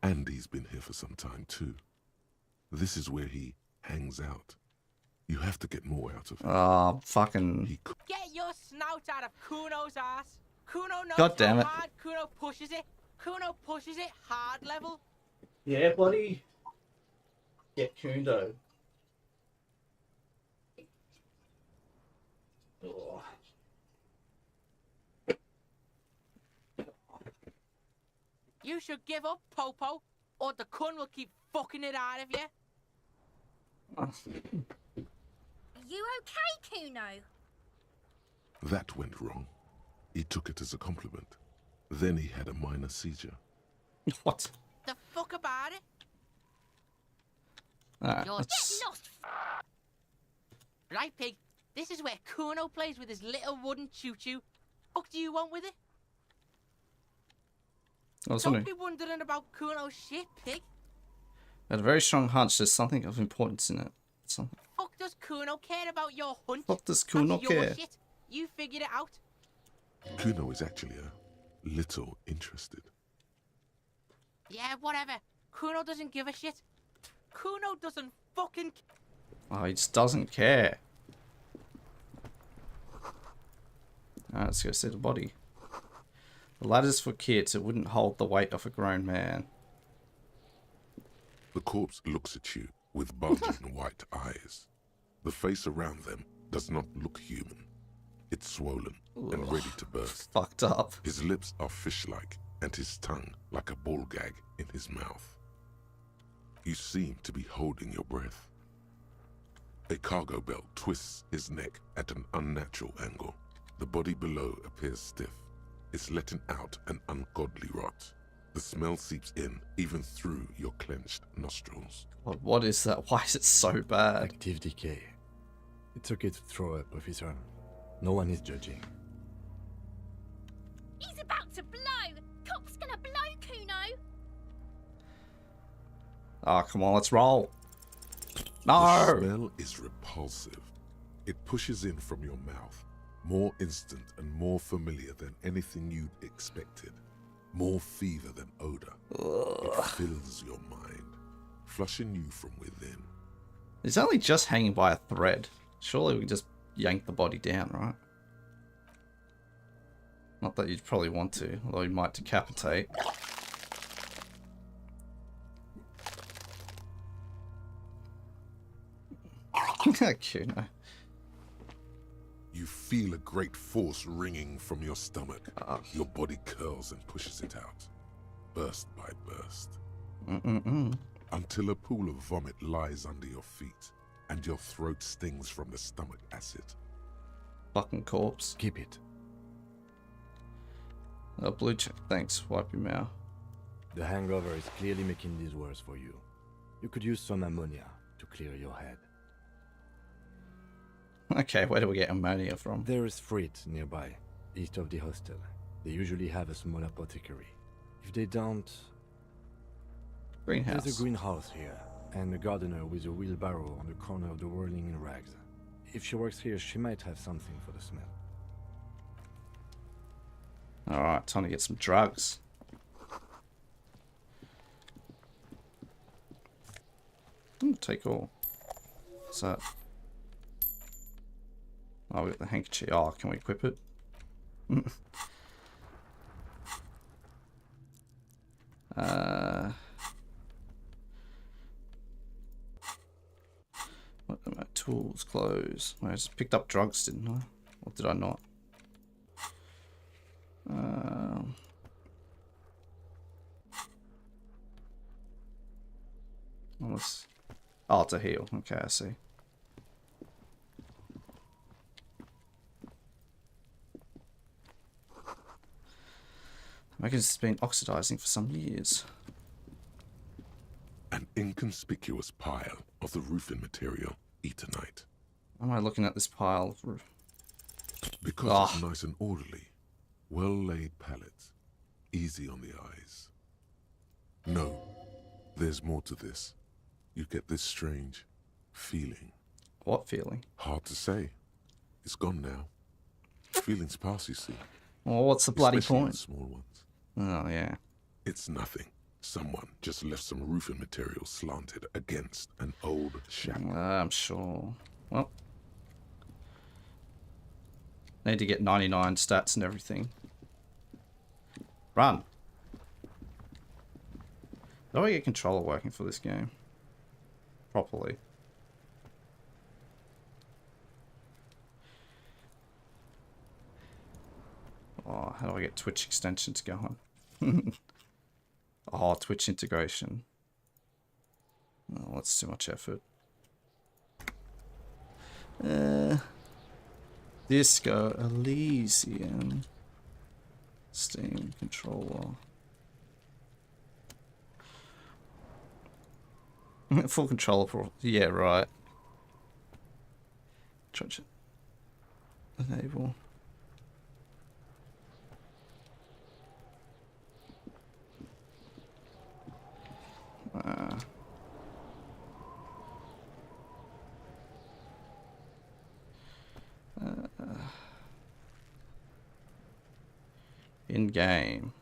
And he's been here for some time too. This is where he hangs out. You have to get more out of him. Oh, fucking... He could Get your snout out of Kuno's ass. Kuno knows God damn how it. hard Kuno pushes it. Kuno pushes it hard level. Yeah, buddy. Get Kundo. Oh. You should give up, Popo, or the kun will keep fucking it out of you. Are you okay, Kuno? That went wrong. He took it as a compliment. Then he had a minor seizure. What? The fuck about it? Alright, You're let's... Get lost. Right, pig. This is where Kuno plays with his little wooden choo-choo. Fuck do you want with it? I was Don't wondering. be wondering about Kuno's shit, pig. I had a very strong hunch there's something of importance in it. Something. Fuck does Kuno care about your hunch? Fuck does Kuno That's your care? shit. You figured it out. Kuno is actually a little interested. Yeah, whatever. Kuno doesn't give a shit. Kuno doesn't fucking... Oh, he just doesn't care. Alright, let's go see the body. The ladder's for kids. It wouldn't hold the weight of a grown man. The corpse looks at you with bulging white eyes. The face around them does not look human. It's swollen and ready to burst. Fucked up. His lips are fish-like and his tongue like a ball gag in his mouth. You seem to be holding your breath. A cargo belt twists his neck at an unnatural angle. The body below appears stiff. It's letting out an ungodly rot. The smell seeps in, even through your clenched nostrils. What is that? Why is it so bad? Active decay. It's okay to throw up, officer. No one is judging. He's about to blow. Cop's gonna blow, Kuno. Oh, come on, let's roll. The No! smell is repulsive. It pushes in from your mouth, more instant and more familiar than anything you'd expected. More fever than odor. It fills your mind, flushing you from within. It's only just hanging by a thread. Surely we can just yank the body down, right? Not that you'd probably want to, although you might decapitate. Kuno. You feel a great force ringing from your stomach. Your body curls and pushes it out, burst by burst. Until a pool of vomit lies under your feet, and your throat stings from the stomach acid. Fucking corpse. Keep it. A blue check. Thanks. Wipe your mouth. The hangover is clearly making this worse for you. You could use some ammonia to clear your head. Okay, where do we get ammonia from? There is Frit nearby, east of the hostel. They usually have a small apothecary. If they don't, Greenhouse. there's a greenhouse here, and a gardener with a wheelbarrow on the corner of the whirling in rags. If she works here, she might have something for the smell. Alright, time to get some drugs. Take all. What's that? Oh, we got the handkerchief. Oh, can we equip it? What are my tools? Clothes. I just picked up drugs, didn't I? Or did I not? Unless... Oh, to heal. Okay, I see. I guess it's been oxidizing for some years. An inconspicuous pile of the roofing material, Eternite. Why am I looking at this pile of... Because it's nice and orderly. Well-laid pallets. Easy on the eyes. No, there's more to this. You get this strange feeling. What feeling? Hard to say. It's gone now. Feelings pass, you see. Well, what's the bloody Especially in point? small ones. Oh, yeah. It's nothing. Someone just left some roofing material slanted against an old shack. I'm sure. Well. Need to get 99 stats and everything. Run. How do I get controller working for this game? Properly. Oh, how do I get Twitch extensions going? Oh, Twitch integration. Oh, that's too much effort. Disco Elysium. Steam controller. Full controller for... Yeah, right. Try to enable. In game.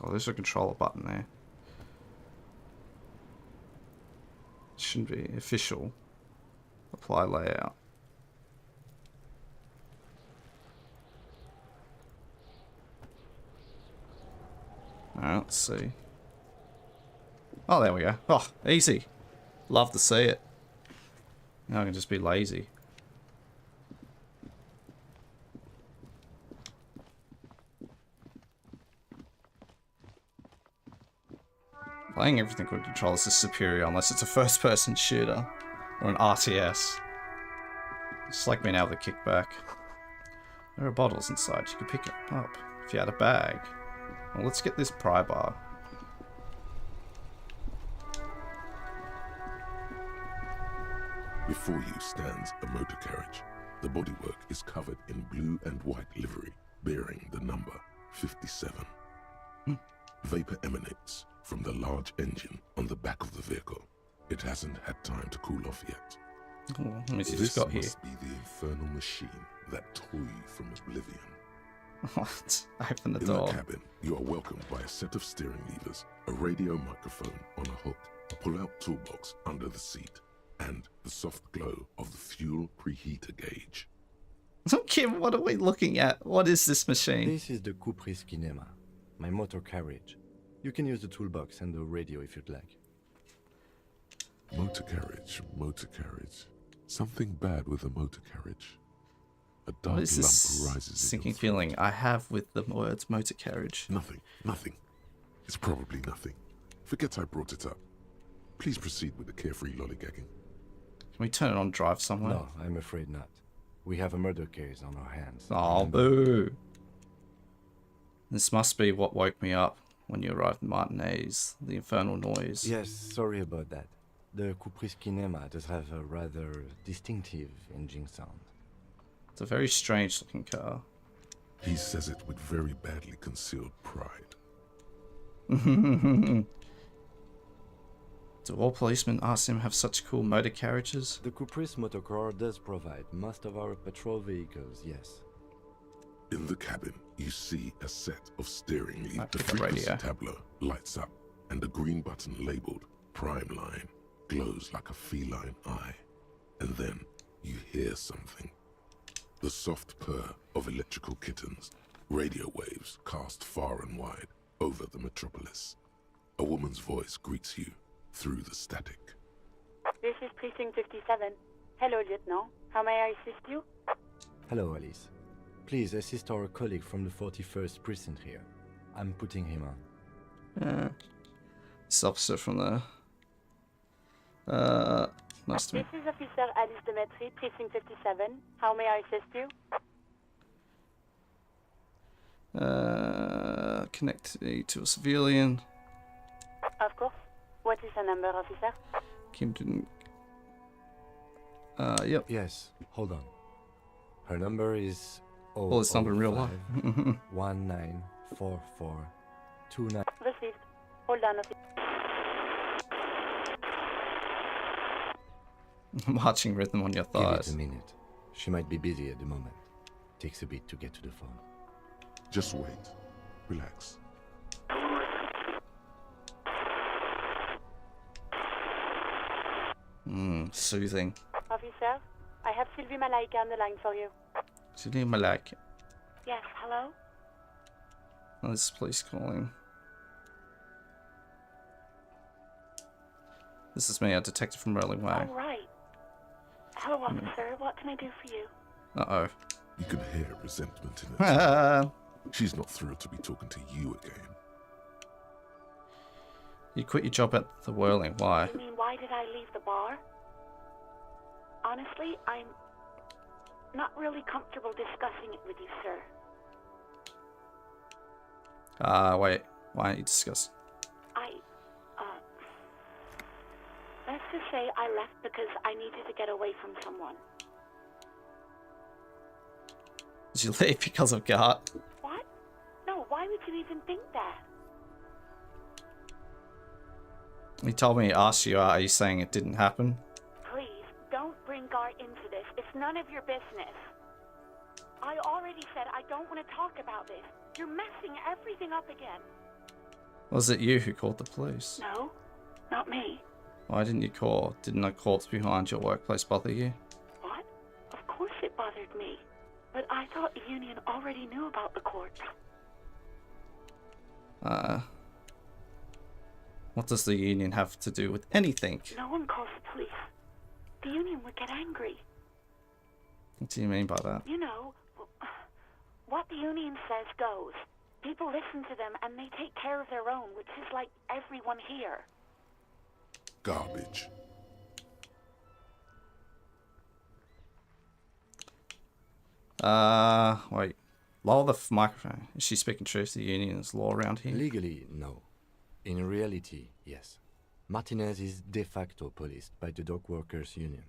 Oh, there's a controller button there. Shouldn't be official. Apply layout. Alright, let's see. Oh, there we go. Oh, easy. Love to see it. Now I can just be lazy. Playing everything with controllers is superior unless it's a first-person shooter or an RTS. It's like being able to kick back. There are bottles inside you can pick it up if you had a bag. Well, let's get this pry bar. Before you stands a motor carriage. The bodywork is covered in blue and white livery, bearing the number 57. Vapor emanates from the large engine on the back of the vehicle. It hasn't had time to cool off yet. Oh, let me see This what it's must got be the infernal machine that tore you from oblivion. here. What? Open the In door. the cabin, you are welcomed by a set of steering levers, a radio microphone on a hook, a pull-out toolbox under the seat, and the soft glow of the fuel preheater gauge. Kim, what are we looking at? What is this machine? This is the Kupris Kinema, my motor carriage. You can use the toolbox and the radio if you'd like. Motor carriage, motor carriage. Something bad with the motor carriage. A dark What is this lump rises in sinking your throat. feeling I have with the words motor carriage? Nothing, nothing. It's probably nothing. Forget I brought it up. Please proceed with the carefree lollygagging. Can we turn it on drive somewhere? No, I'm afraid not. We have a murder case on our hands. Oh, boo. This must be what woke me up when you arrived in Martinez. The infernal noise. Yes, sorry about that. The Kupris Kinema does have a rather distinctive engine sound. It's a very strange looking car. He says it with very badly concealed pride. Do all policemen ask him have such cool motor carriages? The Caprice motorcar does provide most of our patrol vehicles, yes. In the cabin, you see a set of steering leads. Might The pick up frequency radio. tableau lights up, and a green button labeled Prime Line glows like a feline eye. And then you hear something. The soft purr of electrical kittens, radio waves cast far and wide over the metropolis. A woman's voice greets you through the static. This is Precinct 57. Hello, Lieutenant. How may I assist you? Hello, Alice. Please assist our colleague from the 41st precinct here. I'm putting him on. This officer from the... nice to meet This is Officer Alice Demetri, Precinct 57. How may I assist you? connectivity to a civilian. Of course. What is the number, officer? Kim didn't... yep. Yes, hold on. Her number is... Well, it's not in real life. 194429. Received. Hold on, officer. Marching rhythm on your Give it thighs. a minute. She might be busy at the moment. Takes a bit to get to the phone. Just wait. Relax. Soothing. Officer, I have Sylvie Malaika on the line for you. Sylvie Malak. Yes, hello? Oh, this is police calling. This is me, a detective from Rolling Way. All right. Hello, officer. What can I do for you? Uh-oh. You can hear resentment in her tone. You She's not thrilled to be talking to you again. quit your job at the Whirling. Why? You mean, why did I leave the bar? Honestly, I'm not really comfortable discussing it with you, sir. Wait. Why don't you discuss? Let's just say I left because I needed to get away from someone. Did you leave because of Gart? What? No, why would you even think that? He told me he asked you, are you saying it didn't happen? Please, don't bring Gart into this. It's none of your business. I already said I don't want to talk about this. You're messing everything up again. Was it you who called the police? No, not me. Why didn't you call? Didn't a corpse behind your workplace bother you? What? Of course it bothered me. But I thought the union already knew about the corpse. What does the union have to do with anything? No one calls the police. The union would get angry. What do you mean by that? You know, what the union says goes. People listen to them and they take care of their own, which is like everyone here. Garbage. Wait. Lower the microphone. Is she speaking truth? The union's law around here? Legally, no. In reality, yes. Martinez is de facto policed by the Dock Workers Union.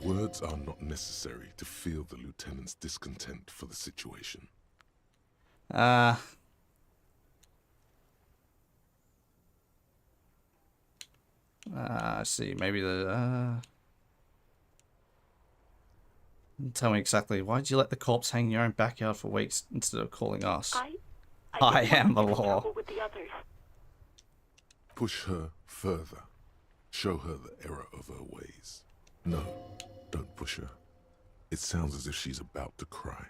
Words are not necessary to feel the lieutenant's discontent for the situation. I see. Maybe the, Tell me exactly, why did you let the corpse hang in your own backyard for weeks instead of calling us? I am the law. With the others. Push her further. Show her the error of her ways. No, don't push her. It sounds as if she's about to cry.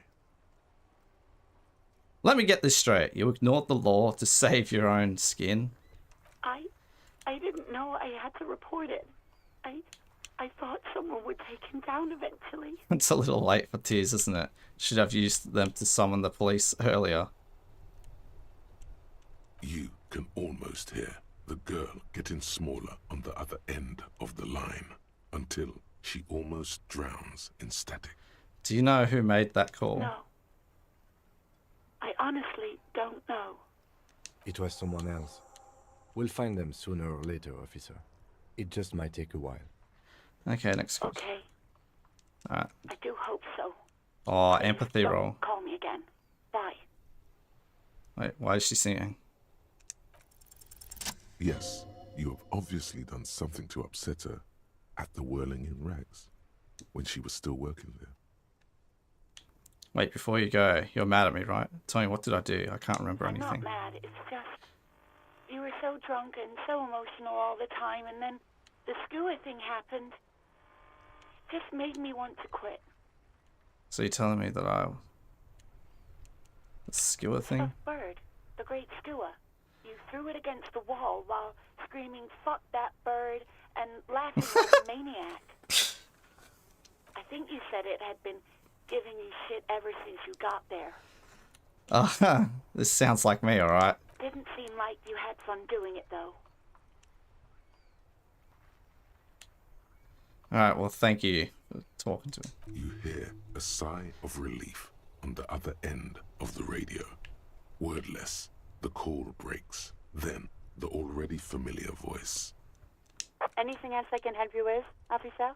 Let me get this straight. You ignored the law to save your own skin. I didn't know I had to report it. I thought someone would take him down eventually. It's a little late for tears, isn't it? Should have used them to summon the police earlier. You can almost hear the girl getting smaller on the other end of the line until she almost drowns in static. Do you know who made that call? No. I honestly don't know. It was someone else. We'll find them sooner or later, officer. It just might take a while. Okay, next question. Okay. Alright. I do hope so. Oh, Please empathy don't roll. Call me again. Bye. Wait, why is she singing? Yes, You have obviously done something to upset her at the Whirling in Rags when she was still working there. Wait, before you go, you're mad at me, right? Tell me, what did I do? I can't remember I'm anything. not mad. It's just you were so drunk and so emotional all the time, and then the skua thing happened. It just made me want to quit. So you're telling me that I... The skewer thing? The bird, the great skua. You threw it against the wall while screaming, "Fuck that bird," and laughing like a maniac. I think you said it had been giving you shit ever since you got there. This sounds like me, alright? Didn't seem like you had fun doing it, though. Alright, well, thank you for talking to me. You hear a sigh of relief on the other end of the radio. Wordless, the call breaks. Then, the already familiar voice. Anything else I can help you with, officer?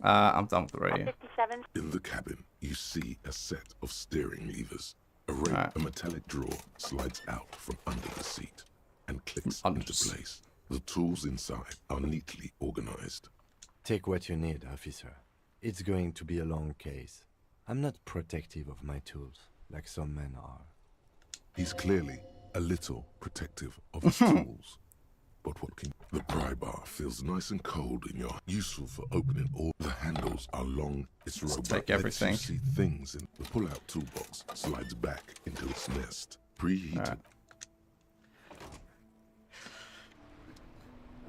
I'm done with the radio. 57. In the cabin, you see a set of steering levers. A metallic drawer slides out from under the seat and clicks into place. The tools inside are neatly organized. Take what you need, officer. It's going to be a long case. I'm not protective of my tools, like some men are. He's clearly a little protective of his tools. But what can... The pry bar feels nice and cold in your... Useful for opening all... The handles are long, it's robust. Take everything. Lets you see things in... The pull-out toolbox slides back into its nest. Preheated.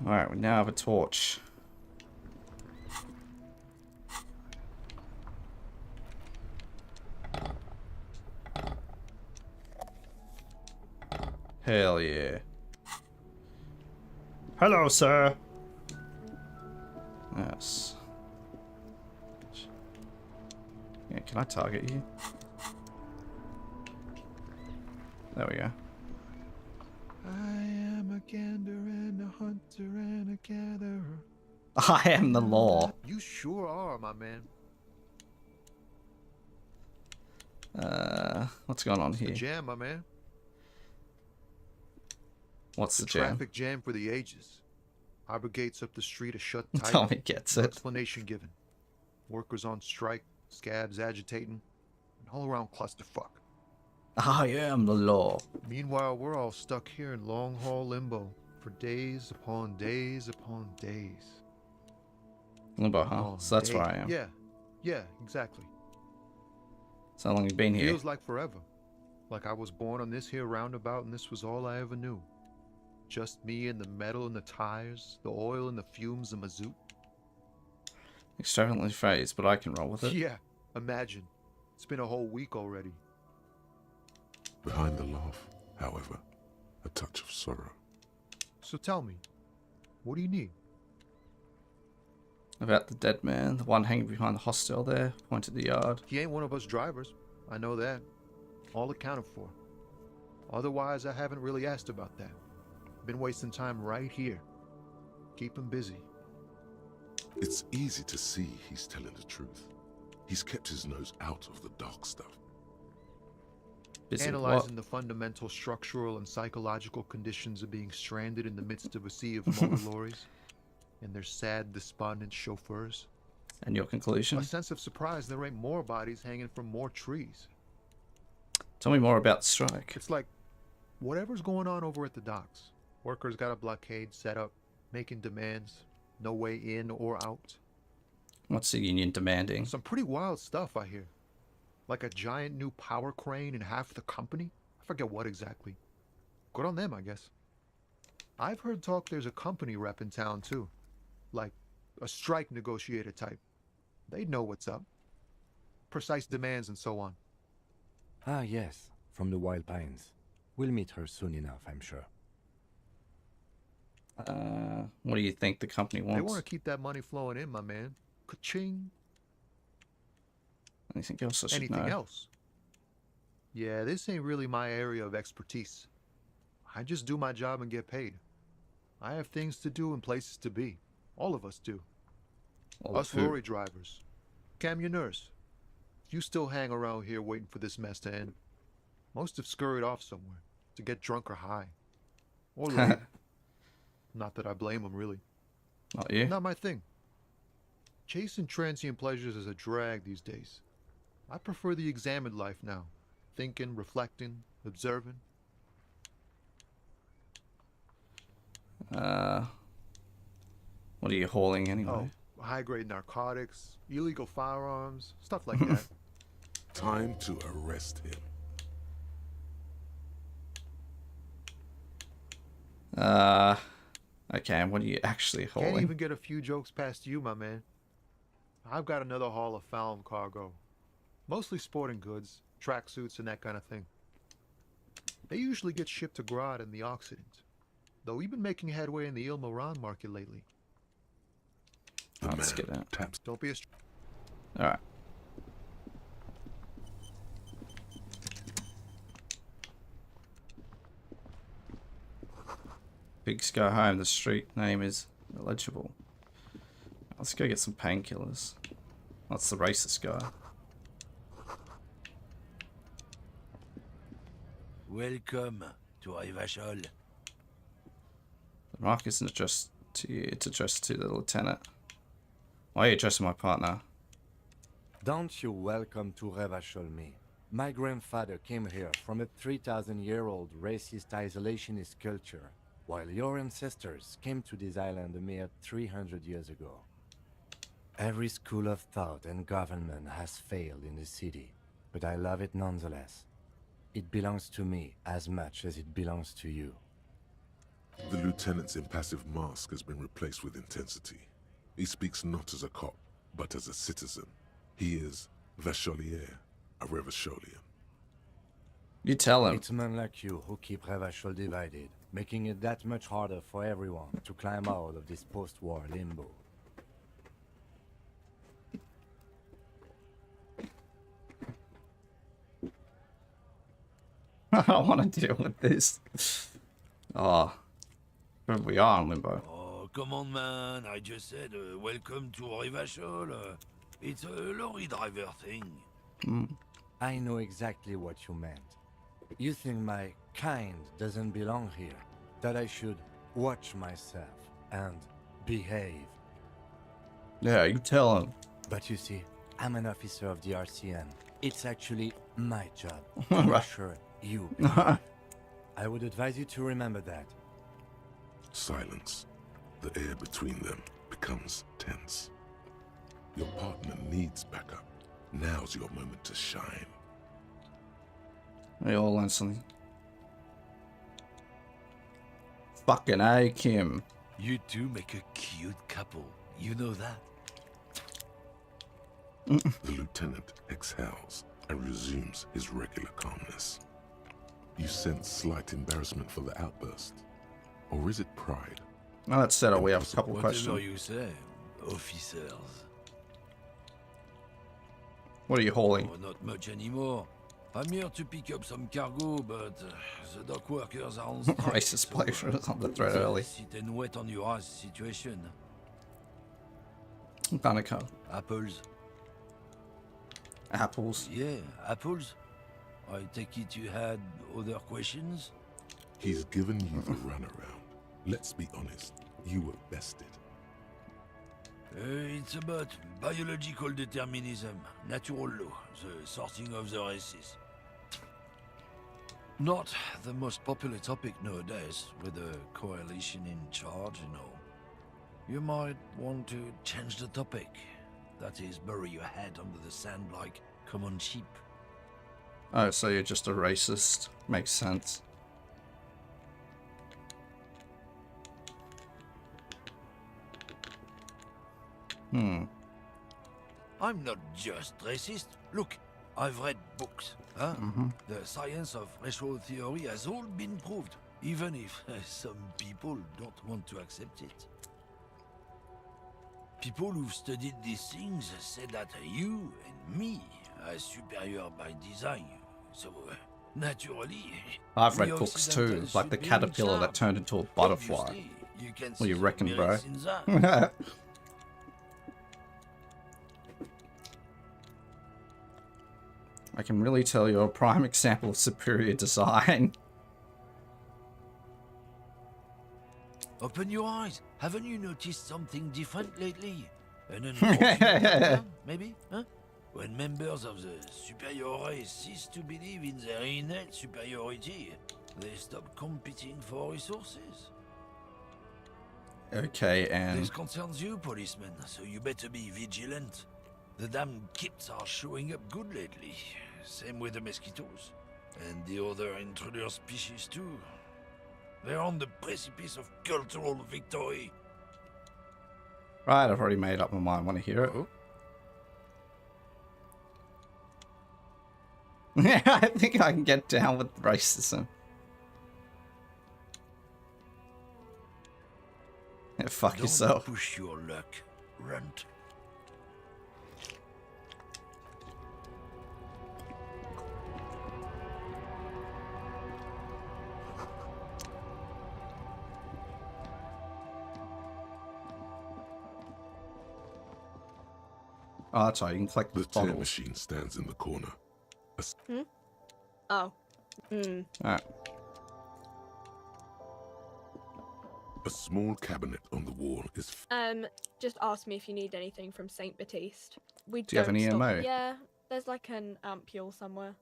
Alright, we now have a torch. Hell yeah. Hello, sir. Yes. Yeah, can I target you? There we go. I am a gander and a hunter and a gatherer. I am the law. You sure are, my man. What's going on here? The jam, my man. What's the jam? Traffic jam for the ages. Arbor gates up the street are shut tight. Tommy gets No it. explanation given. Workers on strike, scabs agitating, an all-around clusterfuck. I am the law. Meanwhile, we're all stuck here in long-haul limbo for days upon days upon days. Limbo, huh? Oh, So that's days. where I am. Yeah, exactly. So how long you been here? Feels like forever. Like I was born on this here roundabout and this was all I ever knew. Just me and the metal and the tires, the oil and the fumes of mazout. Extravagantly phrased, but I can roll with it. Yeah, imagine. It's been a whole week already. Behind the laugh, however, a touch of sorrow. So tell me, what do you need? About the dead man, the one hanging behind the hostel there, pointed the yard. He ain't one of us drivers. I know that. All accounted for. Otherwise, I haven't really asked about that. Been wasting time right here. Keep him busy. It's easy to see he's telling the truth. He's kept his nose out of the dark stuff. Busy Analyzing what? the fundamental structural and psychological conditions of being stranded in the midst of a sea of motor lorries and their sad, despondent chauffeurs. And your conclusion? A sense of surprise there ain't more bodies hanging from more trees. Tell me more about the strike. It's like whatever's going on over at the docks. Workers got a blockade set up, making demands, no way in or out. What's the union demanding? Some pretty wild stuff, I hear. Like a giant new power crane in half the company? I forget what exactly. Good on them, I guess. I've heard talk there's a company rep in town, too. Like a strike negotiator type. They'd know what's up. Precise demands and so on. Ah, yes, from the Wild Pines. We'll meet her soon enough, I'm sure. What do you think the company wants? They want to keep that money flowing in, my man. Ka-ching. Anything else I should Anything know? else? Yeah, this ain't really my area of expertise. I just do my job and get paid. I have things to do and places to be. All of us do. Well, Us lorry drivers. Camionneurs. You still hang around here waiting for this mess to end. Most have scurried off somewhere to get drunk or high. Or late. Not that I blame him, really. Not you. Not my thing. Chasing transient pleasures is a drag these days. I prefer the examined life now. Thinking, reflecting, observing. What are you hauling anyway? Oh, high-grade narcotics, illegal firearms, stuff like that. Time to arrest him. Okay, and what are you actually hauling? Can't even get a few jokes past you, my man. I've got another haul of found cargo. Mostly sporting goods, tracksuits, and that kind of thing. They usually get shipped to Grodd in the Occident, though we've been making headway in the Il Moran market lately. Let's get out. Taps. Don't be a... Alright. Pigs go home. The street name is illegible. Let's go get some painkillers. That's the racist guy. Welcome to Rivachol. The mark isn't addressed to you, it's addressed to the lieutenant. Why are you addressing my partner? Don't you welcome to Revachol me. My grandfather came here from a 3,000-year-old racist isolationist culture, while your ancestors came to this island a mere 300 years ago. Every school of thought and government has failed in the city, but I love it nonetheless. It belongs to me as much as it belongs to you. The lieutenant's impassive mask has been replaced with intensity. He speaks not as a cop, but as a citizen. He is Vacholier, a Revacholian. You tell him. It's men like you who keep Revachol divided, making it that much harder for everyone to climb out of this post-war limbo. I don't want to deal with this. Oh. But we are in limbo. Oh, come on, man. I just said welcome to Rivachol. It's a lorry driver thing. I know exactly what you meant. You think my kind doesn't belong here, that I should watch myself and behave. Yeah, you tell him. But you see, I'm an officer of the RCN. It's actually my job to make sure you behave. I would advise you to remember that. Silence. The air between them becomes tense. Your partner needs backup. Now's your moment to shine. We all learn something. Fucking A, Kim. You two make a cute couple. You know that? The lieutenant exhales and resumes his regular calmness. You sense slight embarrassment for the outburst. Or is it pride? Now let's settle. We have a couple Whatever questions. you say, officers. What are you hauling? Oh, not much anymore. I'm here to pick up some cargo, but the dock workers are on strike. Racist pleasures on the thread early. Sit and wait on your ass situation. Danica. Apples. Apples. Yeah, apples. I take it you had other questions? He's given you the runaround. Let's be honest, you were bested. It's about biological determinism, natural law, the sorting of the races. Not the most popular topic nowadays, with the coalition in charge and all. You might want to change the topic. That is, bury your head under the sand like common sheep. Oh, so you're just a racist. Makes sense. I'm not just racist. Look, I've read books. Huh? The science of racial theory has all been proved, even if some people don't want to accept it. People who've studied these things say that you and me are superior by design. So, naturally... I've read we books too, Occidentals like the should be in caterpillar that charge. turned into a butterfly. Obviously, you can What do you see reckon, bro? merits in that. I can really tell you're a prime example of superior design. Open your eyes. Haven't you noticed something different lately? An unfortunate pattern, maybe? Huh? When members of the superior race cease to believe in their innate superiority, they stop competing for resources. Okay, and This concerns you, policeman, so you better be vigilant. The damn kips are showing up good lately. Same with the mosquitoes. And the other intruder species too. They're on the precipice of cultural victory. right, I've already made up my mind. Want to hear it? Yeah, I think I can get down with racism. Yeah, fuck Don't yourself. push your luck, runt. Oh, that's right, you can collect The the tear bottles. machine stands in the corner. Oh. Hmm. Alright. A small cabinet on the wall is Just ask me if you need anything from Saint Baptiste. We Do you have don't an stock- EMO? Yeah, there's like an ampule somewhere.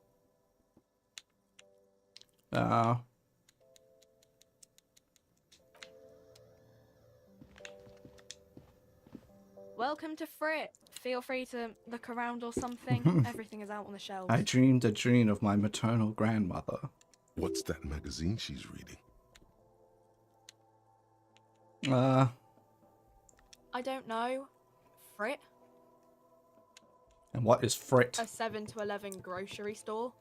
Welcome to Frit. Feel free to look around or something. Everything is out on the shelves. I dreamed a dream of my maternal grandmother. What's that magazine she's reading? I don't know. Frit? And what is Frit? A 7 to 11 grocery store.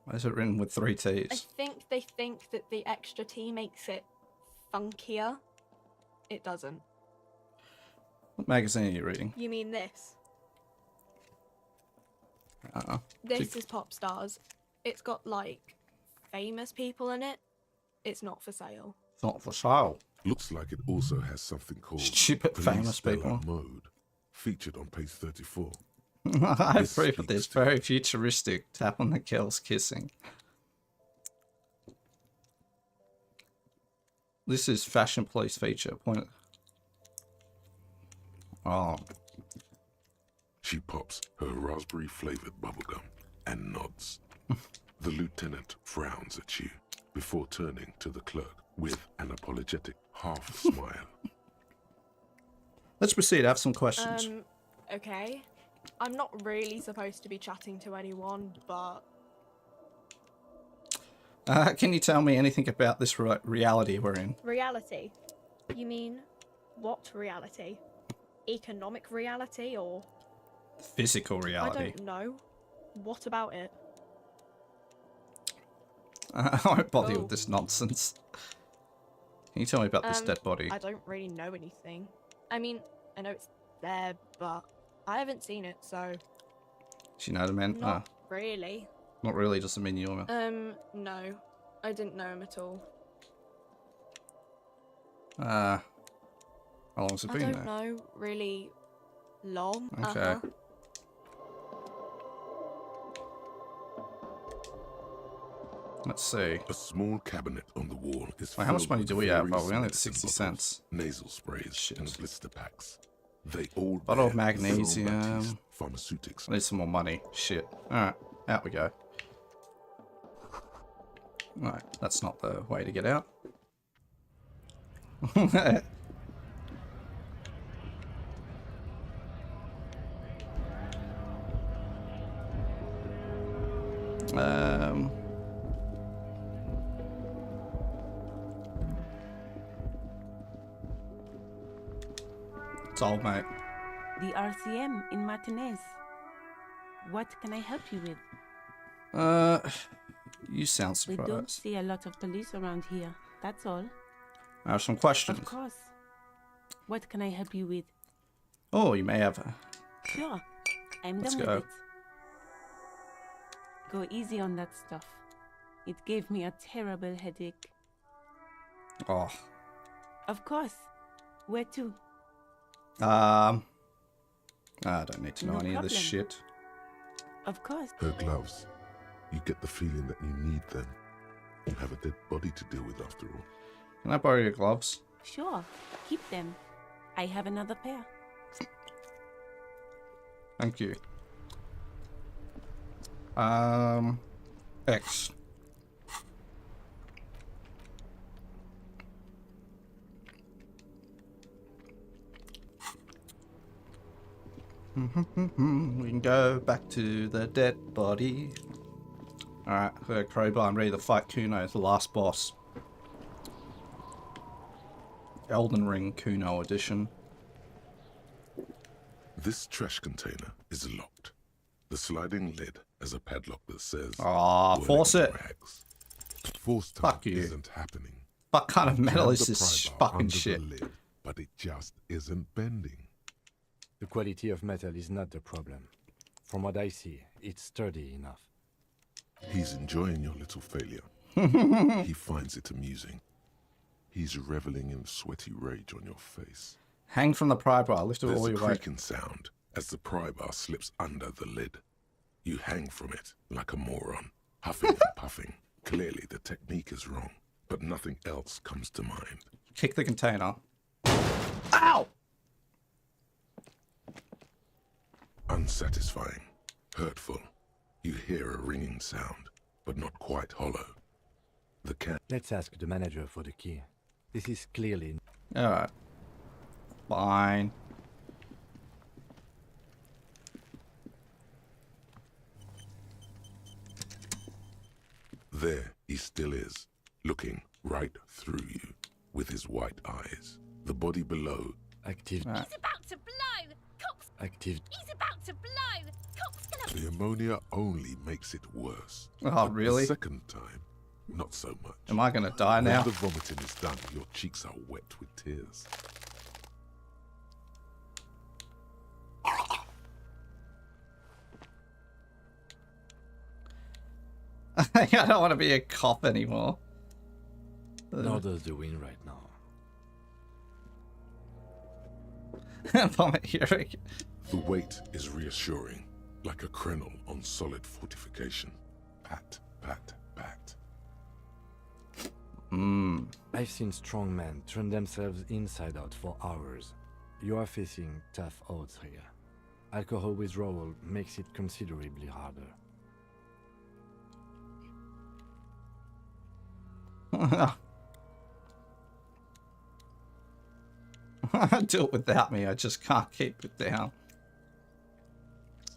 Why is it written with 3 T's? I think they think that the extra T makes it funkier. It doesn't. What magazine are you reading? You mean this? Uh-uh. This is Pop Stars. It's got, like, famous people in it. It's not for sale. It's not for sale. Looks like it also has something called Stupid Police famous Stellar people. Mode, featured on page 34. I This agree with this. speaks to- Very futuristic. Tap on the girls kissing. This is Fashion Police feature. Point. Oh. She pops her raspberry-flavored bubblegum and nods. The lieutenant frowns at you before turning to the clerk with an apologetic half smile. Let's proceed. I have some questions. Okay. I'm not really supposed to be chatting to anyone, but... Can you tell me anything about this reality we're in? Reality? You mean, what reality? Economic reality, or... Physical I reality. don't know. What about it? I won't bother you Oh. with this nonsense. Can you tell me about this dead body? I don't really know anything. I mean, I know it's there, but I haven't seen it, so... Do you know the man? Not really. Not really, doesn't mean you know him. No. I didn't know him at all. How long's it I been don't there? know, really long. Okay. Let's see. A small cabinet on the wall is Wait, how much filled money with do we have? various Oh, we only had medicine 60 bottles, cents. nasal sprays, Shit. and blister packs. They all Bottle of bear the Cyril magnesium. Baptiste Pharmaceutics. I need some more money. Shit. Alright, out we go. Right, that's not the way to get out. It's old, mate. The RCM in Martinez. What can I help you with? You sound We don't surprised. see a lot of police around here. That's all. I have some questions. Of course. What can I help you with? Oh, you may have. Sure. I'm Let's done go. with it. Go easy on that stuff. It gave me a terrible headache. Oh. Of course. Where to? I don't need to know No any of this problem. shit. Of course. Her gloves. You get the feeling that you need them. You have a dead body to deal with after all. Can I borrow your gloves? Sure, keep them. I have another pair. Thank you. X. We can go back to the dead body. Alright, the crowbar. I'm ready to fight Kuno, the last boss. Elden Ring Kuno edition. This trash container is locked. The sliding lid has a padlock that says, force it. Rags. Force time Fuck you. isn't happening. What kind of metal is Jammed the this pry bar fucking under shit? the lid, but it just isn't bending. The quality of metal is not the problem. From what I see, it's sturdy enough. He's enjoying your little failure. He finds it amusing. He's reveling in sweaty rage on your face. Hang from the pry bar, lift it There's all a your weight. creaking sound as the pry bar slips under the lid. You hang from it like a moron, huffing and puffing. Clearly the technique is wrong, but nothing else comes to mind. Kick the container. Ow! Unsatisfying, hurtful. You hear a ringing sound, but not quite hollow. The cat. Let's ask the manager for the key. This is clearly... Alright. Fine. There he still is, looking right through you with his white eyes. The body below. Active. Right. He's about to blow! Cops! Active. He's about to blow! Cops gonna... The ammonia only makes it worse. Oh, But really? The second time, not so much. Am I gonna die now? When the vomiting is done, your cheeks are wet with tears. I don't want to be a cop anymore. Nor does the wind right now. Vomit hearing. The weight is reassuring, like a crenel on solid fortification. Pat, pat, pat. I've seen strong men turn themselves inside out for hours. You are facing tough odds here. Alcohol withdrawal makes it considerably harder. Do it without me. I just can't keep it down.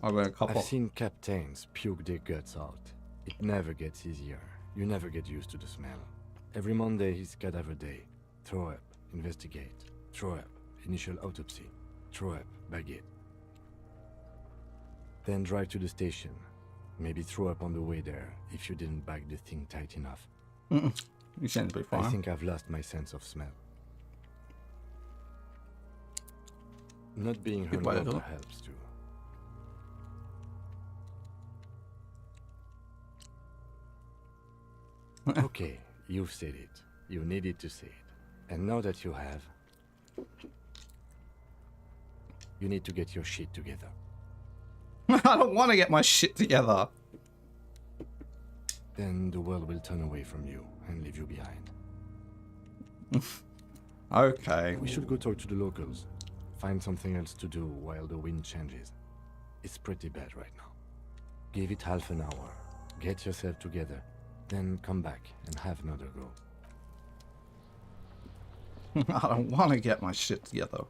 I'll go a couple. I've seen captains puke their guts out. It never gets easier. You never get used to the smell. Every Monday is cadaver day. Throw up, investigate. Throw up, initial autopsy. Throw up, baguette. Then drive to the station. Maybe throw up on the way there if you didn't bag the thing tight enough. You seem to be fine. I think I've lost my sense of smell. Not being Good way to do hungover it. helps too. Okay, you've said it. You needed to say it. And now that you have, you need to get your shit together. I don't want to get my shit together. Then the world will turn away from you and leave you behind. Okay. We should go talk to the locals. Find something else to do while the wind changes. It's pretty bad right now. Give it half an hour. Get yourself together. Then come back and have another go. I don't want to get my shit together.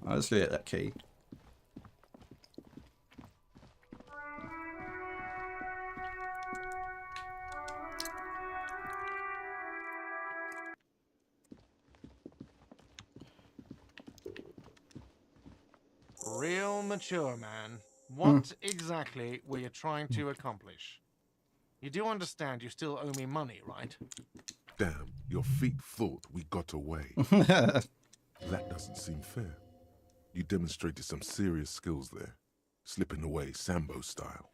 I'll just get that key. Real mature, man. What exactly were you trying to accomplish? You do understand you still owe me money, right? Damn, your feet thought we got away. That doesn't seem fair. You demonstrated some serious skills there, slipping away Sambo style.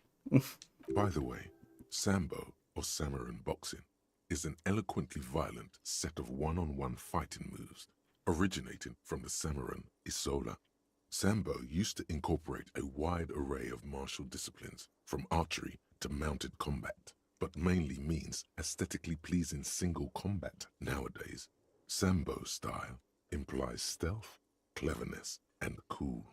By the way, Sambo, or Samuran boxing, is an eloquently violent set of one-on-one fighting moves, originating from the Samuran Isola. Sambo used to incorporate a wide array of martial disciplines, from archery to mounted combat, but mainly means aesthetically pleasing single combat nowadays. Sambo style implies stealth, cleverness, and cool.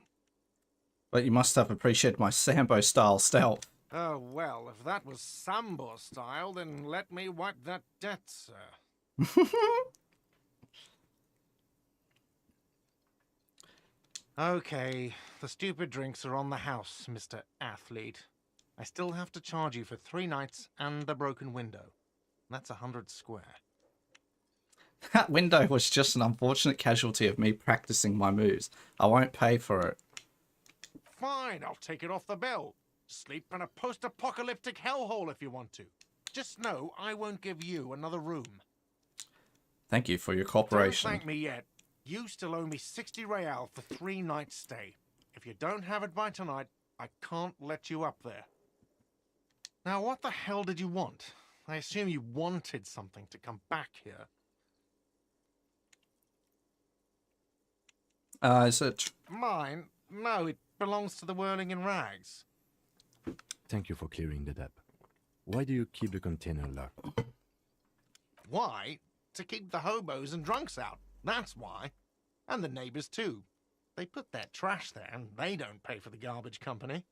But you must have appreciated my Sambo style stealth. Oh, well, if that was Sambo style, then let me wipe that debt, sir. Okay, the stupid drinks are on the house, Mr. Athlete. I still have to charge you for 3 nights and the broken window. That's 100 square. That window was just an unfortunate casualty of me practicing my moves. I won't pay for it. Fine, I'll take it off the bill. Sleep in a post-apocalyptic hellhole if you want to. Just know I won't give you another room. Thank you for your cooperation. Don't thank me yet. You still owe me 60 real for 3 nights stay. If you don't have it by tonight, I can't let you up there. Now, what the hell did you want? I assume you wanted something to come back here. Is it... Mine? No, it belongs to the Whirling in Rags. Thank you for clearing that up. Why do you keep the container locked? Why? To keep the hobos and drunks out. That's why. And the neighbors, too. They put their trash there, and they don't pay for the garbage company.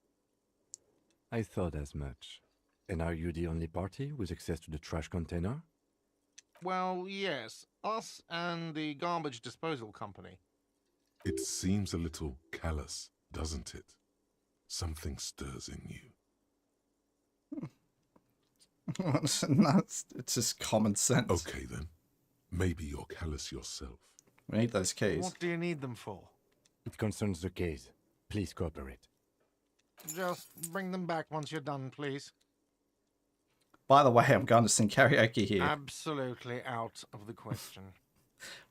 I thought as much. And are you the only party with access to the trash container? Well, yes. Us and the garbage disposal company. It seems a little callous, doesn't it? Something stirs in you. It's just common sense. Okay then. Maybe you're callous yourself. We need those keys. What do you need them for? It concerns the case. Please cooperate. Just bring them back once you're done, please. By the way, I'm going to sing karaoke here. Absolutely out of the question.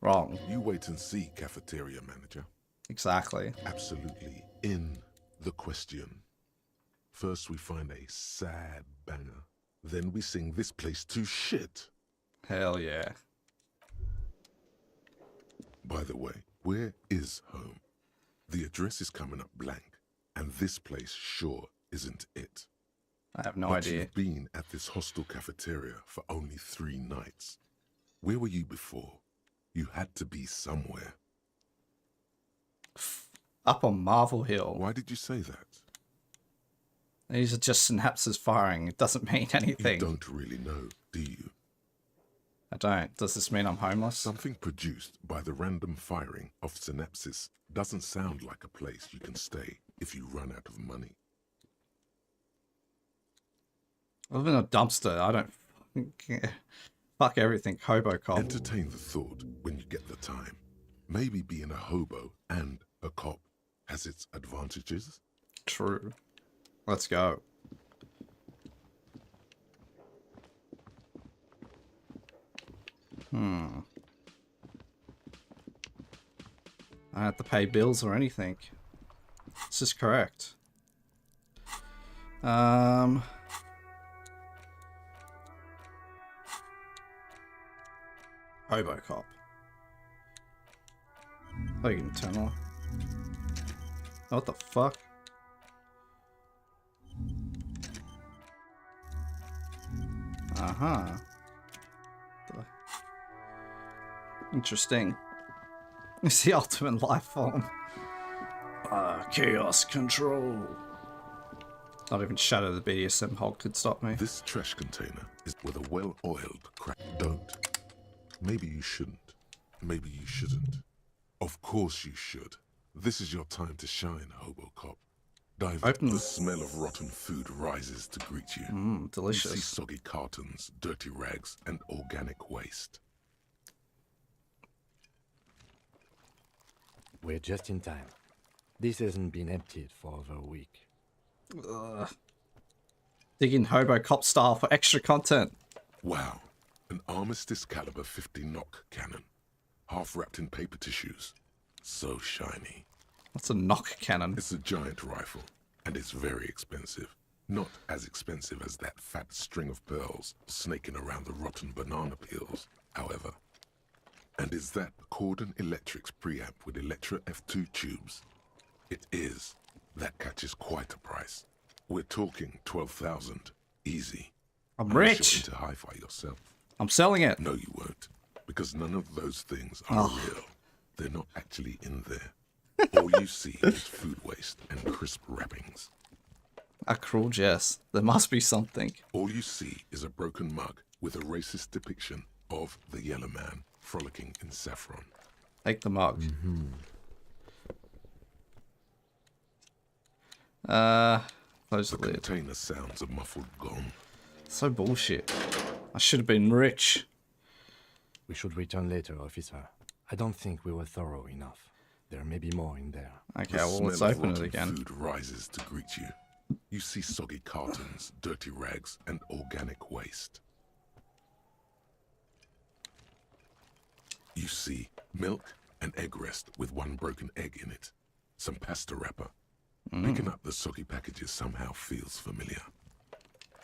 Wrong. You wait and see, cafeteria manager. Exactly. Absolutely in the question. First we find a sad banger. Then we sing this place to shit. Hell yeah. By the way, where is home? The address is coming up blank, and this place sure isn't it. I have no But idea. You've been at this hostel cafeteria for only 3 nights. Where were you before? You had to be somewhere. Up on Marvel Hill. Why did you say that? These are just synapses firing. It doesn't mean anything. You don't really know, do you? I don't. Does this mean I'm homeless? Something produced by the random firing of synapses doesn't sound like a place you can stay if you run out of money. I live in a dumpster. I don't fucking care. Fuck everything. Hobo cop. Entertain the thought when you get the time. Maybe being a hobo and a cop has its advantages. True. Let's go. I don't have to pay bills or anything. This is correct. Hobocop. Oh, you can turn off. What the fuck? Uh-huh. Interesting. It's the ultimate life form. Chaos control. Not even Shadow the BDSM Hulk could stop me. This trash container is with a well-oiled crack. Don't. Maybe you shouldn't. Maybe you shouldn't. Of course you should. This is your time to shine, Hobocop. Dive in. The smell of rotten food rises to greet you. Delicious. You see soggy cartons, dirty rags, and organic waste. We're just in time. This hasn't been emptied for over a week. Ugh. Dig in Hobocop style for extra content. Wow. An Armistice caliber 50 knock cannon. Half wrapped in paper tissues. So shiny. What's a knock cannon? It's a giant rifle, and it's very expensive. Not as expensive as that fat string of pearls snaking around the rotten banana peels, however. And is that Cordon Electric's preamp with Electra F2 tubes? It is. That catches quite a price. We're talking 12,000. Easy. I'm Unless rich. You're into hi-fi yourself. I'm selling it. No, you won't. Because none of those things are real. They're not actually in there. All you see is food waste and crisp wrappings. A cruel jest. There must be something. All you see is a broken mug with a racist depiction of the yellow man frolicking in saffron. Take the mug. Close the The lid. container sounds a muffled gong. So bullshit. I should have been rich. We should return later, officer. I don't think we were thorough enough. There may be more in there. Okay, The well, let's smell of open it rotten again. Food rises to greet you. You see soggy cartons, dirty rags, and organic waste. You see milk and egg rest with one broken egg in it. Some pasta wrapper. Picking up the soggy packages somehow feels familiar.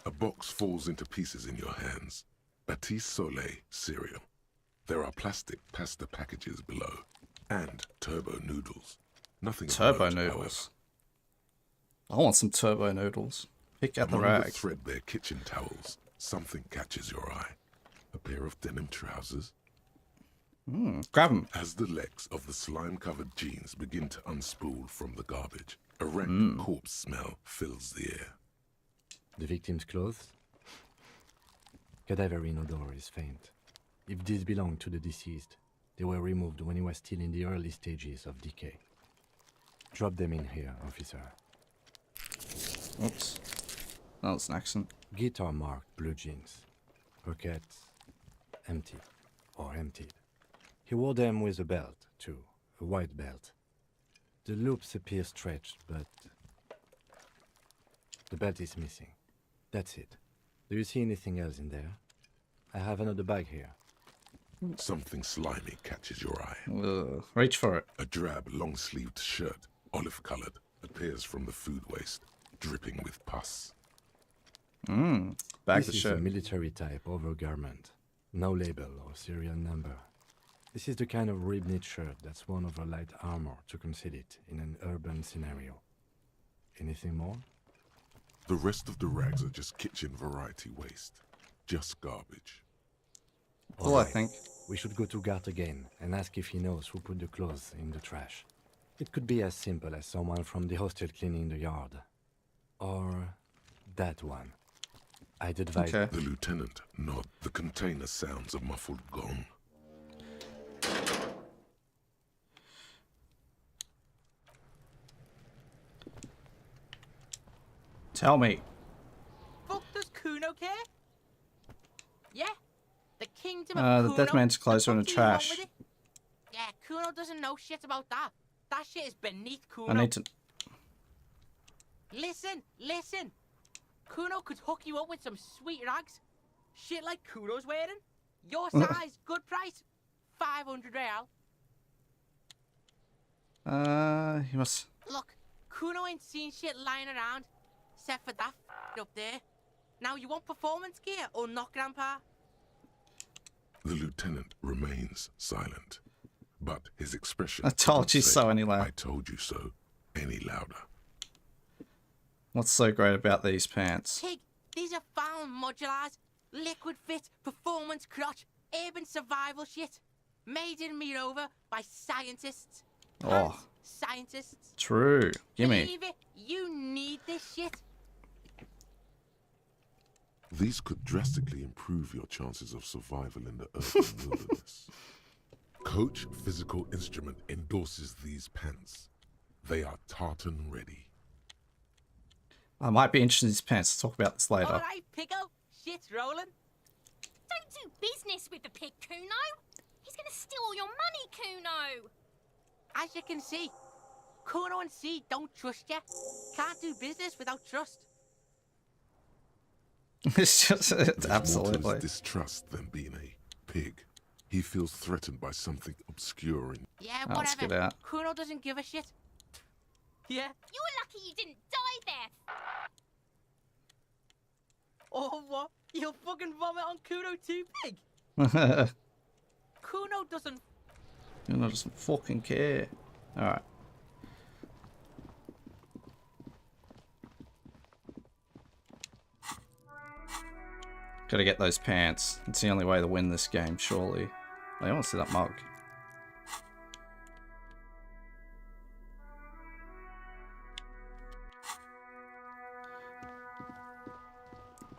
A box falls into pieces in your hands. Batiste Soleil cereal. There are plastic pasta packages below. And turbo noodles. Nothing of Turbo note, noodles. I want some turbo noodles. Pick out the Among the rag. threadbare kitchen towels, something catches your eye. A pair of denim trousers. Grab them. As the legs of the slime-covered jeans begin to unspool from the garbage, a rank corpse smell fills the air. The victim's clothes? Cadaverine odor is faint. If these belong to the deceased, they were removed when he was still in the early stages of decay. Drop them in here, officer. Oops. That was an accent. Guitar-marked blue jeans. Pockets empty or emptied. He wore them with a belt, too. A white belt. The loops appear stretched, but the belt is missing. That's it. Do you see anything else in there? I have another bag here. Something slimy catches your eye. Reach for it. A drab, long-sleeved shirt, olive-colored, appears from the food waste, dripping with pus. Bag This the is shirt. a military-type overgarment. No label or serial number. This is the kind of rib-knit shirt that's worn over light armor to conceal it in an urban scenario. Anything more? The rest of the rags are just kitchen variety waste. Just garbage. All I think. We should go to Gart again and ask if he knows who put the clothes in the trash. It could be as simple as someone from the hostel cleaning the yard. Or that one. I'd advise... Okay. The lieutenant nods. The container sounds a muffled gong. Tell me. Fuck does Kuno care? Yeah? The kingdom of The Kuno? dead man's clothes are in the fuck do you want trash. with it? Yeah, Kuno doesn't know shit about that. That shit is beneath Kuno. I need to... Listen! Kuno could hook you up with some sweet rags. Shit like Kuno's wearing. Your size, good price. 500 real. He must... Look, Kuno ain't seen shit lying around. Except for that up there. Now you want performance gear or not, Grandpa? The lieutenant remains silent, but his expression... I told doesn't you say, so any louder. I told you so any louder. What's so great about these pants? Tig, these are found modulars. Liquid fit, performance crotch, urban survival shit. Made in Mirova by scientists. Oh. Pants scientists. True. Gimme. Believe it, you need this shit. These could drastically improve your chances of survival in the urban wilderness. Coach Physical Instrument endorses these pants. They are tartan ready. I might be interested in these pants. Let's talk about this later. Alright, Pico, shit's rolling. Don't do business with the pig, Kuno. He's gonna steal all your money, Kuno. As you can see, Kuno and C don't trust you. Can't do business without trust. It's just... There's absolutely. more to his distrust than being a pig. He feels threatened by something obscure in... Yeah, Oh, let's whatever. get out. Kuno doesn't give a shit. Yeah. You're lucky you didn't die there. Oh, what? You'll fucking vomit on Kuno too, pig? Kuno doesn't... Kuno doesn't fucking care. Alright. Gotta get those pants. It's the only way to win this game, surely. I want to see that mug.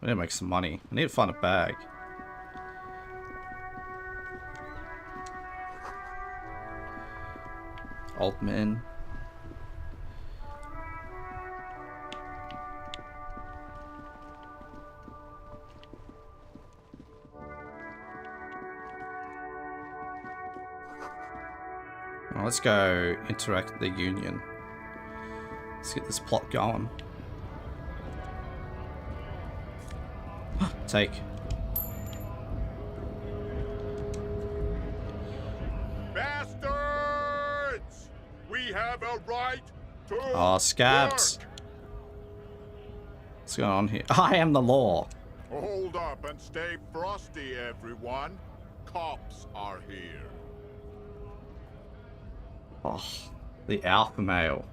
I need to make some money. I need to find a bag. Old man. Well, let's go interact with the union. Let's get this plot going. Take. Bastards! We have a right to Oh, scabs. What's going on here? I am the law. Hold up and stay frosty, everyone. Cops are here. Oh, the alpha male.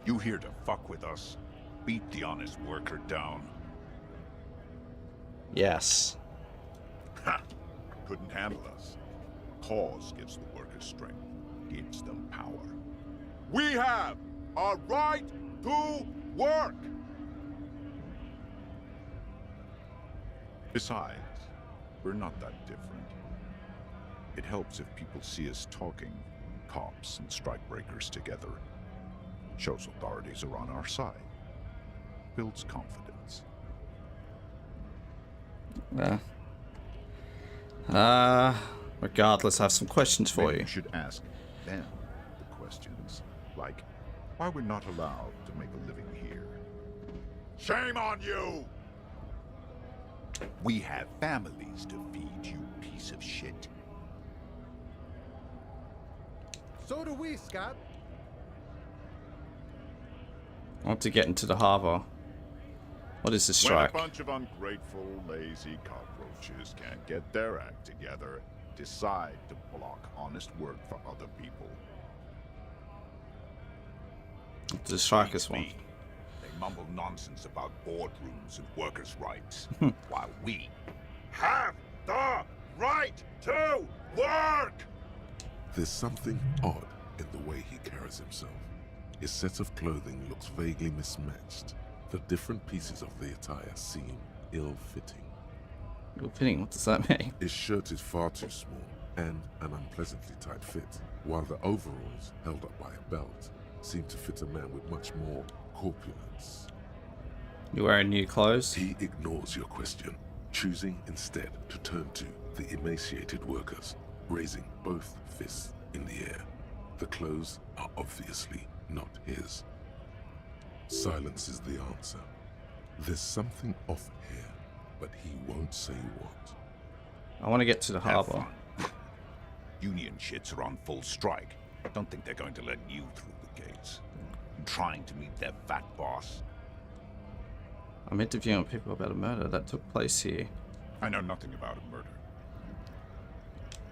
You here to fuck with us? Beat the honest worker down. Yes. Ha! Couldn't handle us. Cause gives the workers strength, gives them power. We have a right to work! Besides, we're not that different. It helps if people see us talking, cops and strikebreakers together. Shows authorities are on our side. Builds confidence. Regardless, I have some questions for Maybe you. You should ask them the questions, like why we're not allowed to make a living here. Shame on you! We have families to feed, you piece of shit. So do we, Scott. I want to get into the harbor. What is this strike? When a bunch of ungrateful, lazy cockroaches can't get their act together, decide to block honest work for other people. The strike is one. They mumble nonsense about boardrooms and workers' rights, while we have the right to work! There's something odd in the way he carries himself. His set of clothing looks vaguely mismatched. The different pieces of the attire seem ill-fitting. Ill-fitting? What does that mean? His shirt is far too small and an unpleasantly tight fit, while the overalls, held up by a belt, seem to fit a man with much more corpulence. You wearing new clothes? He ignores your question, choosing instead to turn to the emaciated workers, raising both fists in the air. The clothes are obviously not his. Silence is the answer. There's something off here, but he won't say what. I want to get to the Have harbor. fun. Union shits are on full strike. Don't think they're going to let you through the gates. I'm trying to meet their fat boss. I'm interviewing people about a murder that took place here. I know nothing about a murder.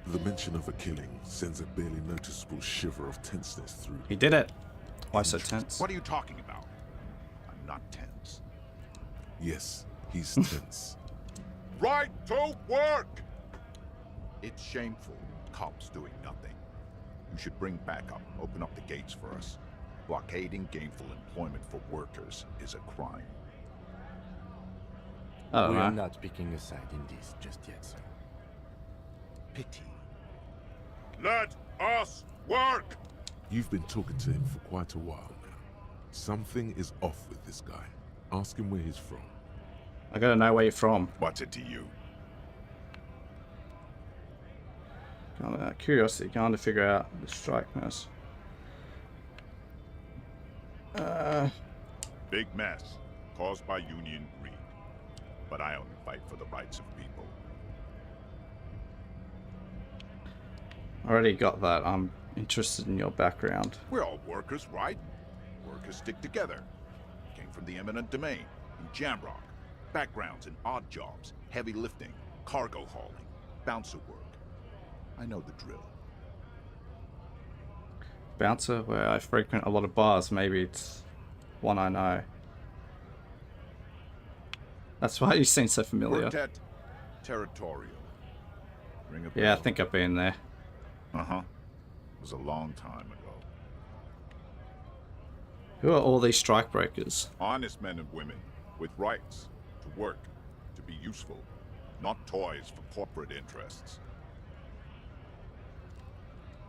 The mention of a killing sends a barely noticeable shiver of tenseness through. He did it. Why so tense? What are you talking about? I'm not tense. Yes, he's tense. Right to work! It's shameful. Cops doing nothing. You should bring backup. Open up the gates for us. Blockading gainful employment for workers is a crime. I don't We know. are not picking a side in this just yet, sir. Pity. Let us work! You've been talking to him for quite a while now. Something is off with this guy. Ask him where he's from. I gotta know where you're from. What's it to you? Curiosity, going to figure out the strike mess. Big mess, caused by union greed. But I only fight for the rights of people. Already got that. I'm interested in your background. We're all workers, right? Workers stick together. Came from the eminent domain, in Jamrock. Backgrounds in odd jobs, heavy lifting, cargo hauling, bouncer work. I know the drill. Bouncer, where I frequent a lot of bars. Maybe it's one I know. That's why you seem so familiar. Quartet Territorial. Ring a Yeah, I bell? think I've been there. Uh-huh. It was a long time ago. Who are all these strikebreakers? Honest men and women with rights to work, to be useful, not toys for corporate interests.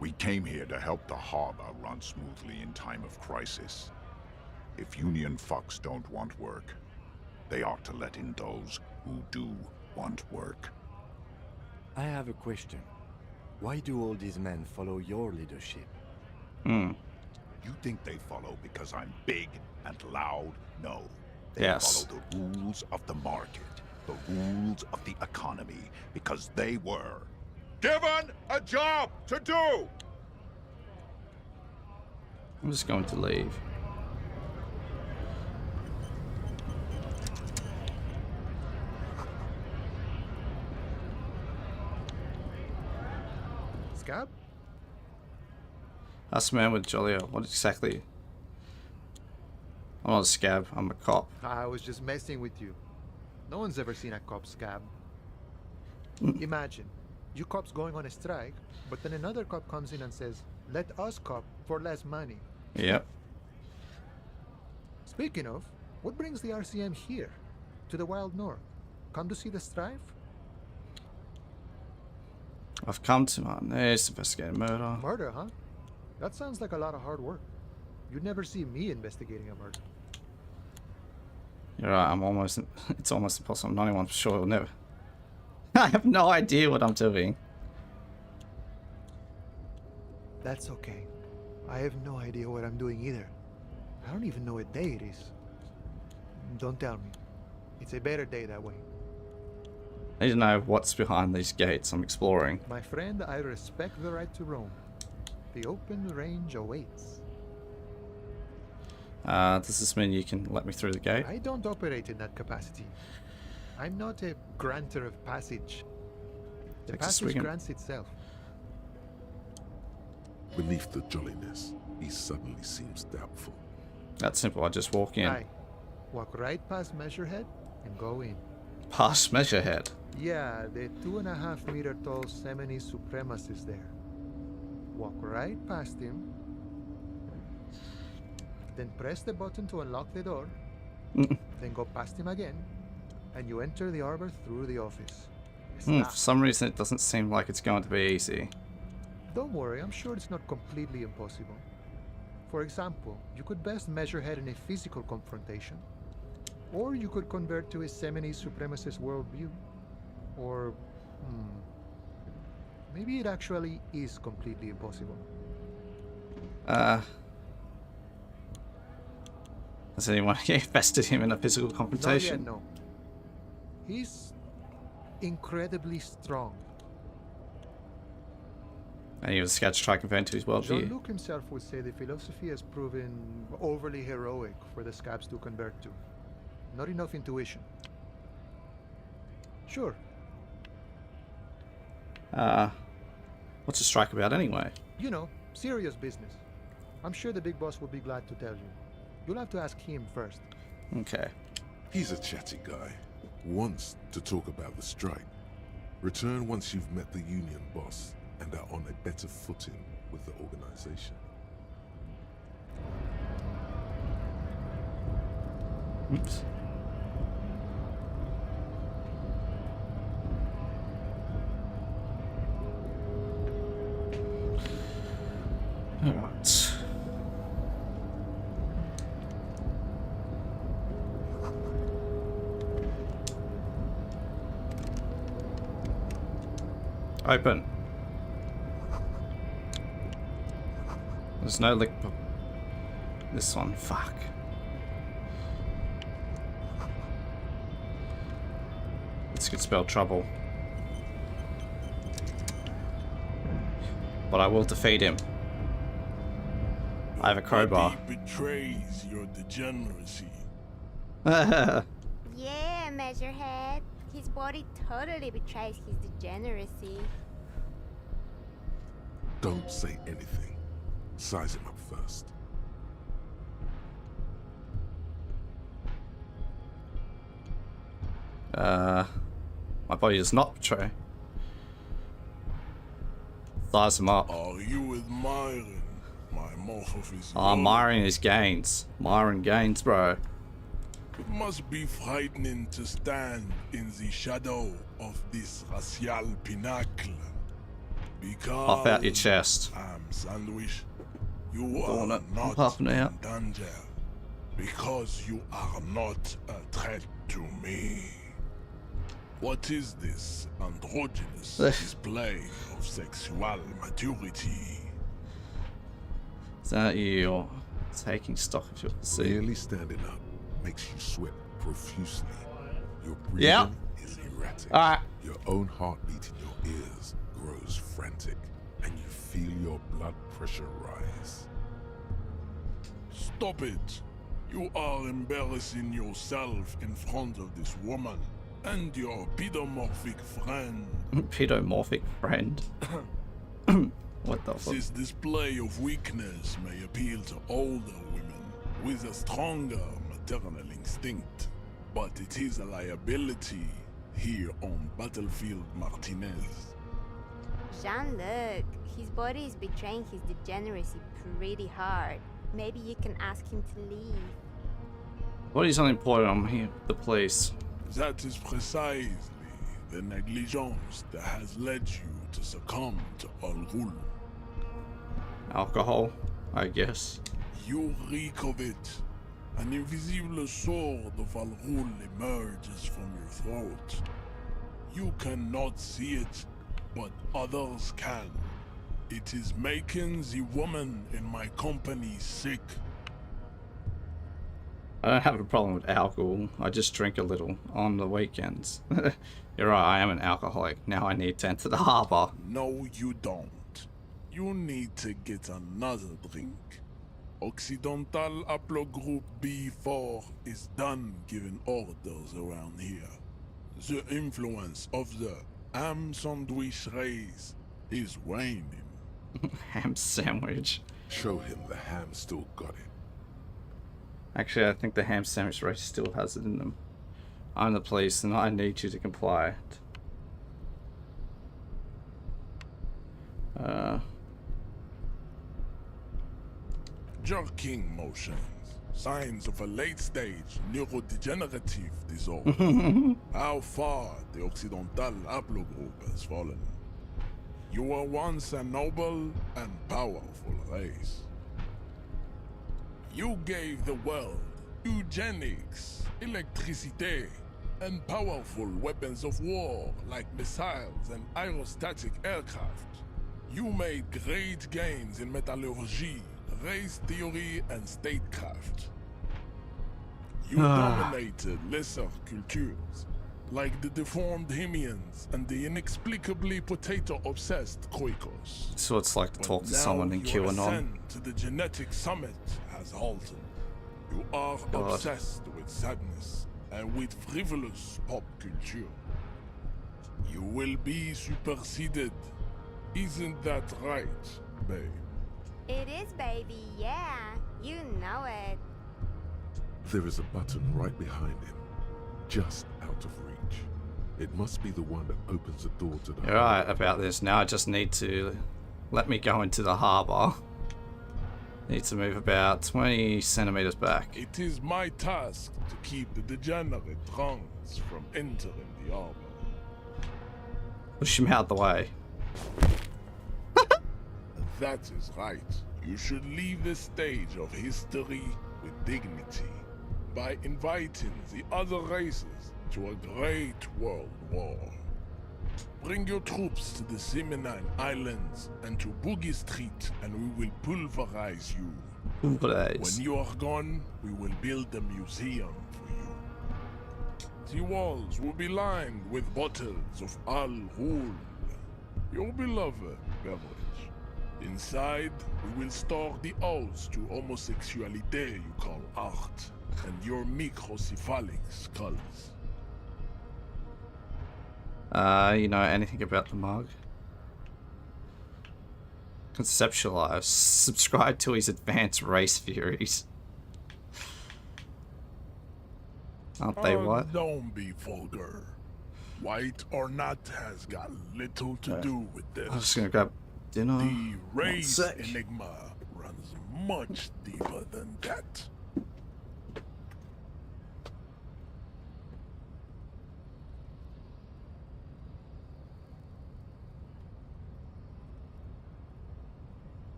We came here to help the harbor run smoothly in time of crisis. If union fucks don't want work, they ought to let in those who do want work. I have a question. Why do all these men follow your leadership? Hmm. You think they follow because I'm big and loud? No. They Yes. follow the rules of the market, the rules of the economy, because they were given a job to do! I'm just going to leave. Scab? That's the man with Jolly. What exactly? I'm not a scab, I'm a cop. I was just messing with you. No one's ever seen a cop scab. Imagine, you cops going on a strike, but then another cop comes in and says, let us cop for less money. Yep. Speaking of, what brings the RCM here? To the Wild North? Come to see the strife? I've come to investigate murder. Murder, huh? That sounds like a lot of hard work. You'd never see me investigating a murder. You're right, it's almost impossible. I'm 91 for sure it'll never. I have no idea what I'm doing. That's okay. I have no idea what I'm doing either. I don't even know what day it is. Don't tell me. It's a better day that way. I need to know what's behind these gates I'm exploring. My friend, I respect the right to roam. The open range awaits. Does this mean you can let me through the gate? I don't operate in that capacity. I'm not a granter of passage. The Take a passage swig. grants itself. Beneath the jolliness, he suddenly seems doubtful. That's simple, I just walk in. Aye. Walk right past Measurehead and go in. Past Measurehead. Yeah, the 2.5 meter tall Semini supremacist there. Walk right past him. Then press the button to unlock the door. Then go past him again. And you enter the arbor through the office. For some reason it doesn't seem like it's going to be easy. Don't worry, I'm sure it's not completely impossible. For example, you could best Measurehead in a physical confrontation. Or you could convert to a Semini supremacist worldview. Or, maybe it actually is completely impossible. Has anyone invested him in a physical confrontation? Not yet, no. He's incredibly strong. And he was scared to try to convert to his worldview. Jean-Luc himself would say the philosophy has proven overly heroic for the scabs to convert to. Not enough intuition. Sure. What's a strike about anyway? You know, serious business. I'm sure the big boss will be glad to tell you. You'll have to ask him first. Okay. He's a chatty guy. Wants to talk about the strike. Return once you've met the union boss and are on a better footing with the organization. Oops. Alright. Open. There's no lick. This one, fuck. This could spell trouble. But I will defeat him. I have a crowbar. He betrays your degeneracy. Yeah, Measurehead. His body totally betrays his degeneracy. Don't say anything. Size him up first. My body does not betray. Thighs him up. Are you admiring my morphophysicality? I'm admiring his gains. Myron Gaines, bro. It must be frightening to stand in the shadow of this racial pinnacle. Because Puff out your chest. I'm Sandwich. You Doing are it. not Puffing in out. danger. Because you are not a threat to me. What is this androgynous display of sexual maturity? Is that you taking stock of your physique? Merely standing up makes you sweat profusely. Your breathing is erratic. Alright. Your own heartbeat in your ears grows frantic, and you feel your blood pressure rise. Stop it. You are embarrassing yourself in front of this woman and your pedomorphic friend. Pedomorphic friend. What the fuck? This display of weakness may appeal to older women with a stronger maternal instinct, but it is a liability here on Battlefield Martinez. Jean-Luc, his body is betraying his degeneracy pretty hard. Maybe you can ask him to leave. What is unimportant? I'm here, the police. That is precisely the negligence that has led you to succumb to Al Ghul. Alcohol, I guess. You reek of it. An invisible sword of Al Ghul emerges from your throat. You cannot see it, but others can. It is making the woman in my company sick. I don't have a problem with alcohol. I just drink a little on the weekends. You're right, I am an alcoholic. Now I need to enter the harbor. No, you don't. You need to get another drink. Occidental Haplogroup B4 is done giving orders around here. The influence of the ham sandwich race is waning. Ham sandwich. Show him the ham still got it. Actually, I think the ham sandwich race still has it in them. I'm the police and I need you to comply. Jerking motions. Signs of a late-stage neurodegenerative disorder. How far the Occidental Haplogroup has fallen. You were once a noble and powerful race. You gave the world eugenics, electricity, and powerful weapons of war like missiles and aerostatic aircraft. You made great gains in metallurgy, race theory, and statecraft. You dominated lesser cultures, like the deformed Hemians and the inexplicably potato-obsessed Khoikos. So it's like to talk to someone in Your QAnon. ascent to the genetic summit has halted. You are obsessed with sadness and with frivolous pop culture. You will be superseded. Isn't that right, babe? It is, baby, yeah. You know it. There is a button right behind him, just out of reach. It must be the one that opens the door to the You're right about this. Now I just need to let me go into the harbor. Need to move about 20 centimeters back. It is my task to keep the degenerate drunks from entering the harbor. Push him out the way. That is right. You should leave the stage of history with dignity by inviting the other races to a great world war. Bring your troops to the Seminine Islands and to Boogie Street, and we will pulverize you. Pulverize. When you are gone, we will build a museum for you. The walls will be lined with bottles of Al Ghul, your beloved beverage. Inside, we will store the odes to homosexuality you call art, and your microcephalic skulls. You know anything about the mug? Conceptualize. Subscribe to his advanced race theories. Aren't they white? Don't be vulgar. White or not has got little to do with this. I'm just gonna grab dinner. The One race sec. enigma runs much deeper than that.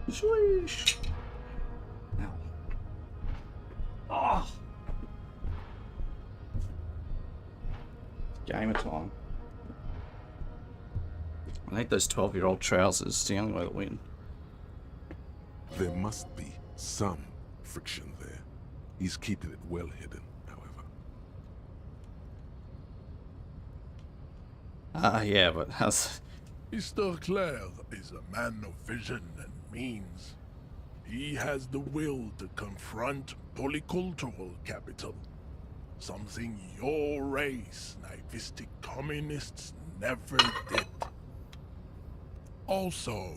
Swish. Ow. Oh. Gamer time. I think those 12-year-old trousers. It's the only way to win. There must be some friction there. He's keeping it well hidden, however. Yeah, but how's... Mr. Clare is a man of vision and means. He has the will to confront polycultural capital. Something your race, naivistic communists, never did. Also,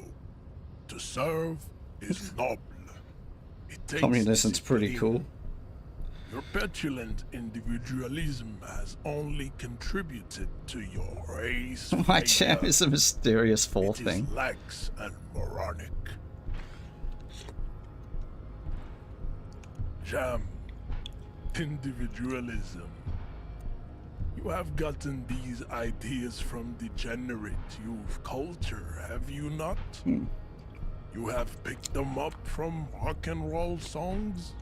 to serve is noble. It takes Communism's pretty discipline. cool. Your petulant individualism has only contributed to your race. My champ is a mysterious It thing. is lax and moronic. Jam. Individualism. You have gotten these ideas from degenerate youth culture, have you not? You have picked them up from rock and roll songs?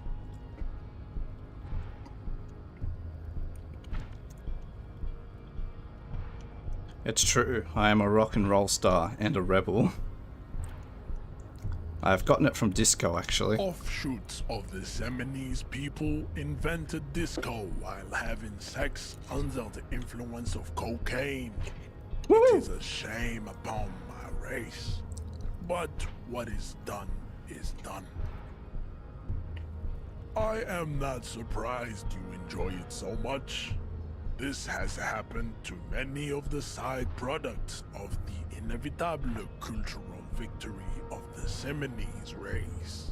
It's true. I am a rock and roll star and a rebel. I've gotten it from disco, actually. Offshoots of the Seminoles people invented disco while having sex under the influence of cocaine. It is a shame upon my race. But what is done is done. I am not surprised you enjoy it so much. This has happened to many of the side products of the inevitable cultural victory of the Seminoles race.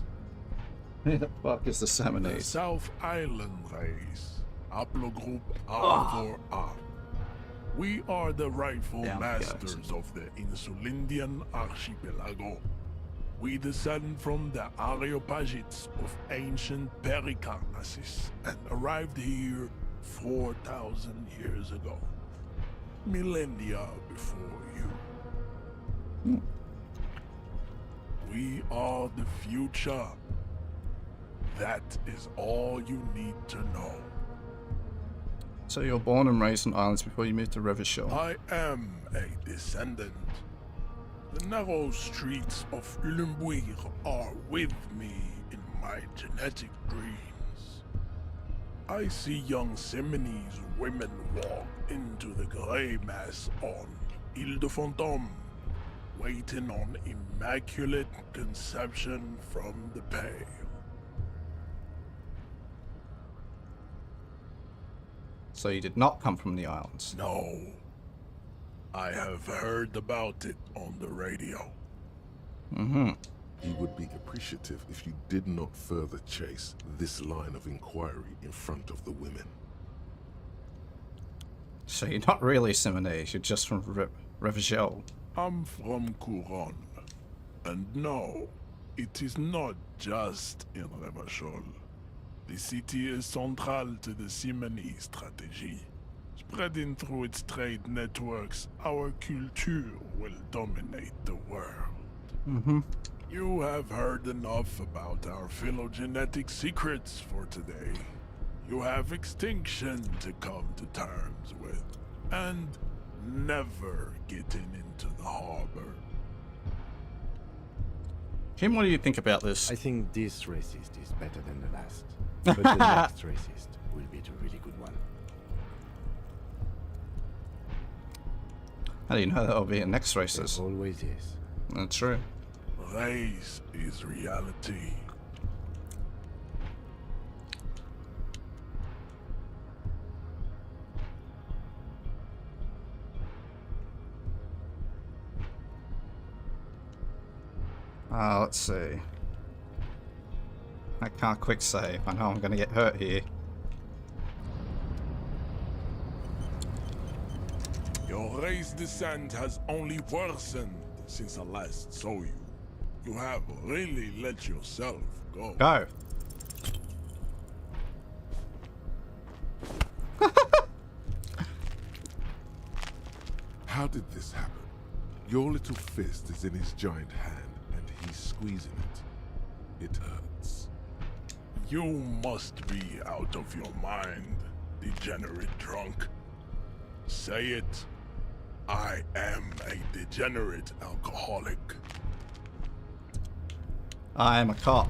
Who the fuck is the The Seminoles? South Island race, haplogroup R4R. We are the rightful Down masters of the Insulindian archipelago. We descend from the Areopagites of ancient Pericarnassus and arrived here 4,000 years ago. Millennia before you. We are the future. That is all you need to know. So you were born and raised on islands before you moved to Revachol. I am a descendant. The narrow streets of Elysium are with me in my genetic dreams. I see young Simonese women walk into the grey mass on Ile de Fantôme, waiting on immaculate conception from the pale. So you did not come from the islands? No. I have heard about it on the radio. Mm-hmm. He would be appreciative if you did not further chase this line of inquiry in front of the women. So you're not really Simonese, you're just from Revachol. I'm from Couronne. And no, it is not just in Revachol. The city is central to the Simonese strategy. Spreading through its trade networks, our culture will dominate the world. Mm-hmm. You have heard enough about our phylogenetic secrets for today. You have extinction to come to terms with, and never getting into the harbor. Kim, what do you think about this? I think this racist is better than the last. But the next racist will be the really good one. How do you know that'll be a next racist? There always is. That's true. Race is reality. Let's see. I can't quick save. I know I'm gonna get hurt here. Your race descent has only worsened since I last saw you. You have really let yourself go. Go. How did this happen? Your little fist is in his giant hand, and he's squeezing it. It hurts. You must be out of your mind, degenerate drunk. Say it. I am a degenerate alcoholic. I am a cop.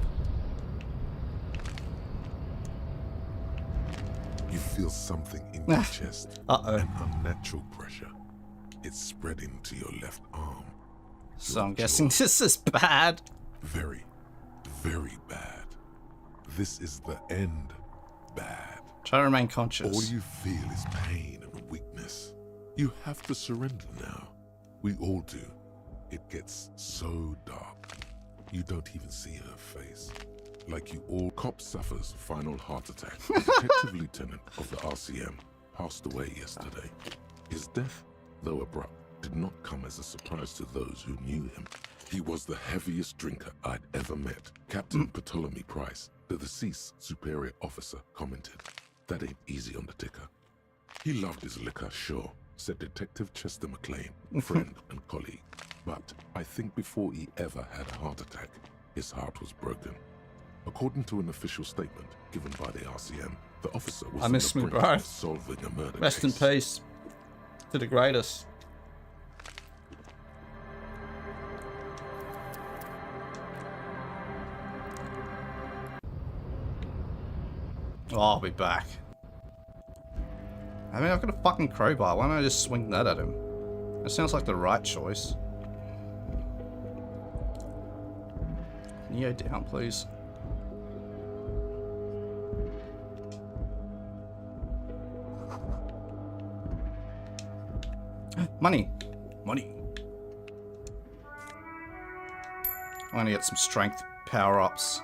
You feel something in your chest. Uh-oh. An unnatural pressure. It's spreading to your left arm. So I'm guessing this is bad. Very, very bad. This is the end bad. Try to remain conscious. All you feel is pain and weakness. You have to surrender now. We all do. It gets so dark. You don't even see her face. Like you all, cop suffers final heart attack. The detective lieutenant of the RCM passed away yesterday. His death, though abrupt, did not come as a surprise to those who knew him. He was the heaviest drinker I'd ever met. Captain Ptolemy Price, the deceased superior officer, commented, "That ain't easy on the ticker." He loved his liquor, sure, said Detective Chester McLean, friend and colleague. But I think before he ever had a heart attack, his heart was broken. According to an official statement given by the RCM, the officer was I miss on me, the brink bro. of solving a murder Rest in case. peace to the greatest. Oh, I'll be back. I mean, I've got a fucking crowbar. Why don't I just swing that at him? That sounds like the right choice. Can you go down, please? Money! Money! I'm gonna get some strength power-ups.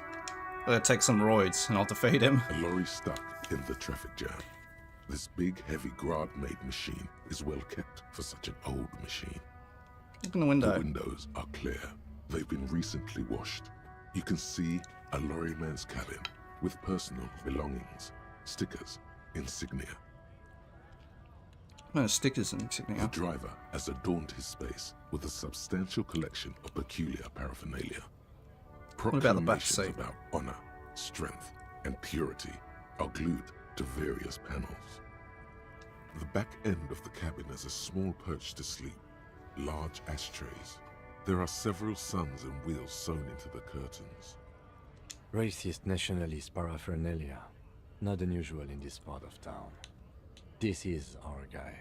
I'm gonna take some roids and I'll defeat him. A lorry stuck in the traffic jam. This big, heavy Grad-made machine is well kept for such an old machine. Look in the window. The windows are clear. They've been recently washed. You can see a lorryman's cabin with personal belongings, stickers, insignia. No stickers and insignia. The driver has adorned his space with a substantial collection of peculiar paraphernalia. What about the back Proclamations seat? about honor, strength, and purity are glued to various panels. The back end of the cabin is a small perch to sleep, large ashtrays. There are several suns and wheels sewn into the curtains. Racist nationalist paraphernalia. Not unusual in this part of town. This is our guy.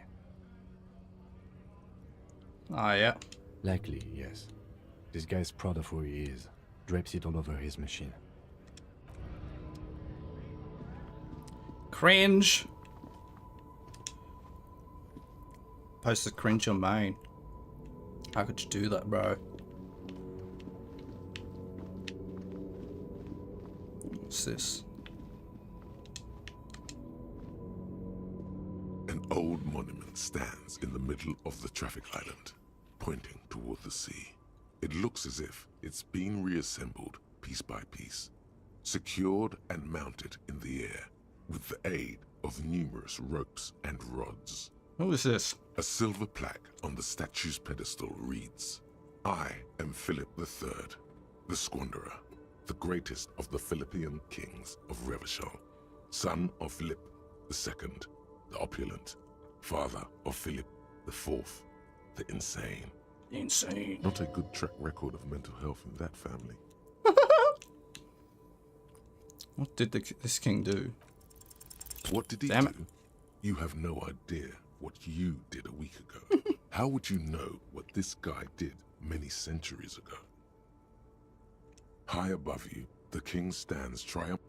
Ah, yeah. Likely, yes. This guy's proud of who he is. Drapes it all over his machine. Cringe. Posted cringe on main. How could you do that, bro? What's this? An old monument stands in the middle of the traffic island, pointing toward the sea. It looks as if it's been reassembled piece by piece, secured and mounted in the air with the aid of numerous ropes and rods. What is this? A silver plaque on the statue's pedestal reads, "I am Philip III, the Squanderer, the greatest of the Philippian kings of Revachol, son of Philip II, the opulent, father of Philip IV, the insane." Insane. Not a good track record of mental health in that family. What did this king do? What did he Damn do? You have no idea what you did a week ago. How would you know what this guy did many centuries ago? High above you, the king stands triumphant.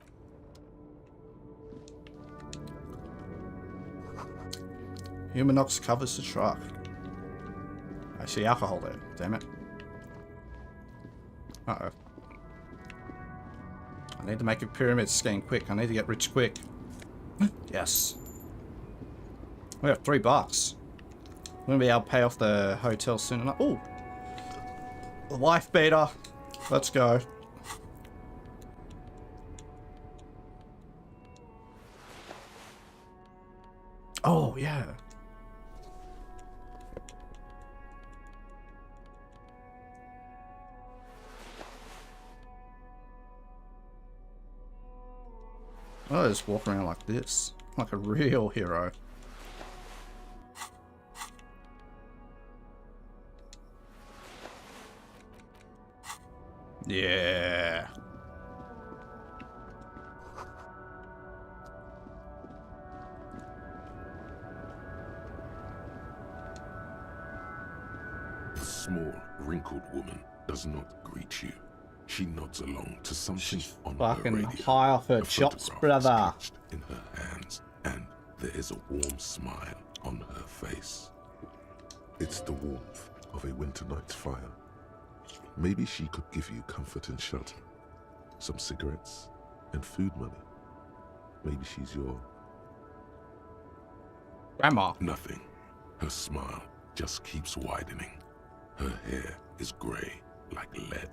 Humanox covers the truck. I see alcohol there. Damn it. Uh-oh. I need to make a pyramid scheme quick. I need to get rich quick. Yes. We have $3. We're gonna be able to pay off the hotel soon enough. Oh! The wife beater. Let's go. Oh, yeah. I just walk around like this. Like a real hero. Yeah. The small, wrinkled woman does not greet you. She nods along to something on her Fucking radio. high off her A chops, photograph is brother. sketched in her hands, and there is a warm smile on her face. It's the warmth of a winter night's fire. Maybe she could give you comfort and shelter, some cigarettes and food money. Maybe she's your grandma. Nothing. Her smile just keeps widening. Her hair is grey like lead.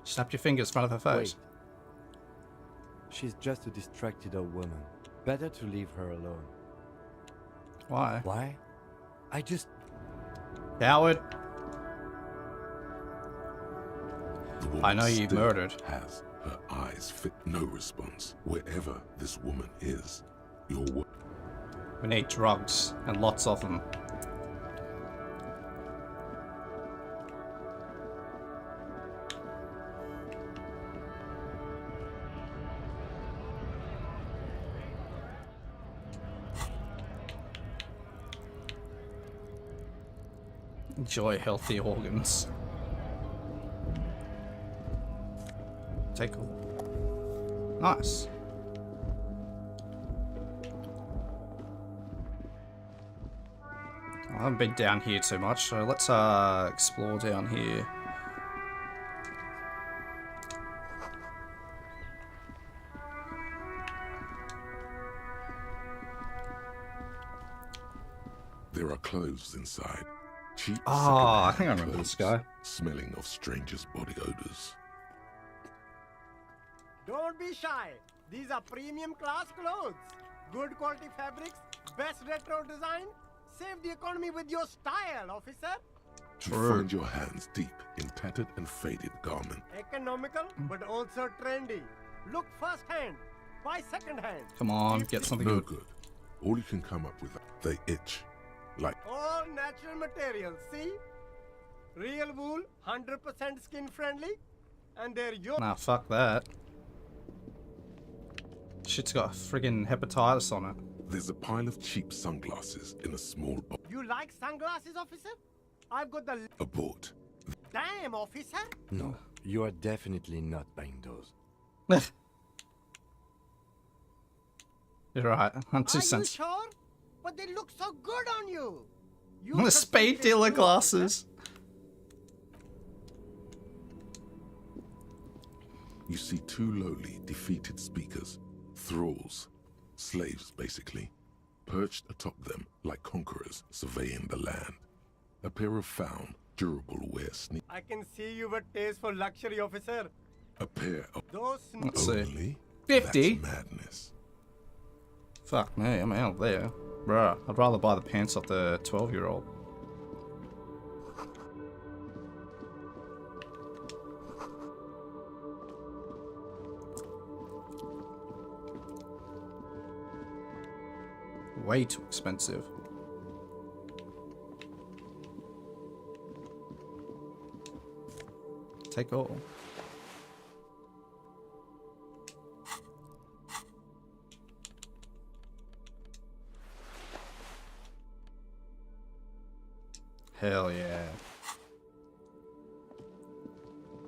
Snap your fingers in front of her face. Wait. She's just a distracted old woman. Better to leave her alone. Why? Why? I just... Coward. The woman I know you still murdered. Has her eyes fit no response. Wherever this woman is, your We need drugs, and lots of them. Enjoy healthy organs. Take all. Nice. I haven't been down here too much, so let's explore down here. There are clothes inside. Cheap Ah, I second-hand think I remember this clothes, guy. Smelling of strangers' body odors. Don't be shy. These are premium class clothes. Good quality fabrics, best retro design. Save the economy with your style, officer. You True. find your hands deep in tattered and faded garment. Economical, but also trendy. Look first hand, buy second hand. Come on, get something No good. good. All you can come up with, they itch. Like All natural materials, see? Real wool, 100% skin friendly, and they're your. Nah, fuck that. Shit's got friggin' hepatitis on it. there's a pile of cheap sunglasses in a small box. You like sunglasses, officer? I've got the. Abort. Damn, officer! No, you are definitely not buying those. You're right. I'm Are 2 you cents. sure? But they look so good on you. You The should speed keep it dealer too, glasses. You see two lowly, defeated speakers, thralls, slaves basically, perched atop them like conquerors surveying the land. A pair of found, durable wear sneakers. I can see you have a taste for luxury, officer. A pair of Those Let's see. only? 50? That's madness. Fuck me, I'm out there. Bruh, I'd rather buy the pants off the 12-year-old. Way too expensive. Take all. Hell yeah.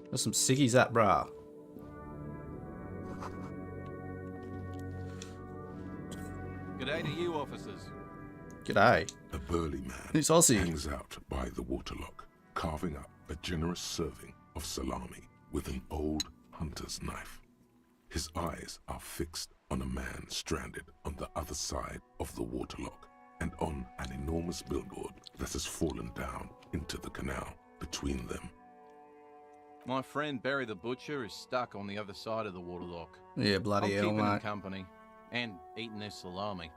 There's some ciggies at, brah. G'day to you, officers. G'day. A burly man Who's Aussie? hangs out by the waterlock, carving up a generous serving of salami with an old hunter's knife. His eyes are fixed on a man stranded on the other side of the waterlock and on an enormous billboard that has fallen down into the canal between them. My friend Barry the Butcher is stuck on the other side of the waterlock. Yeah, I'm bloody hell, keeping him mate. company and eating their salami.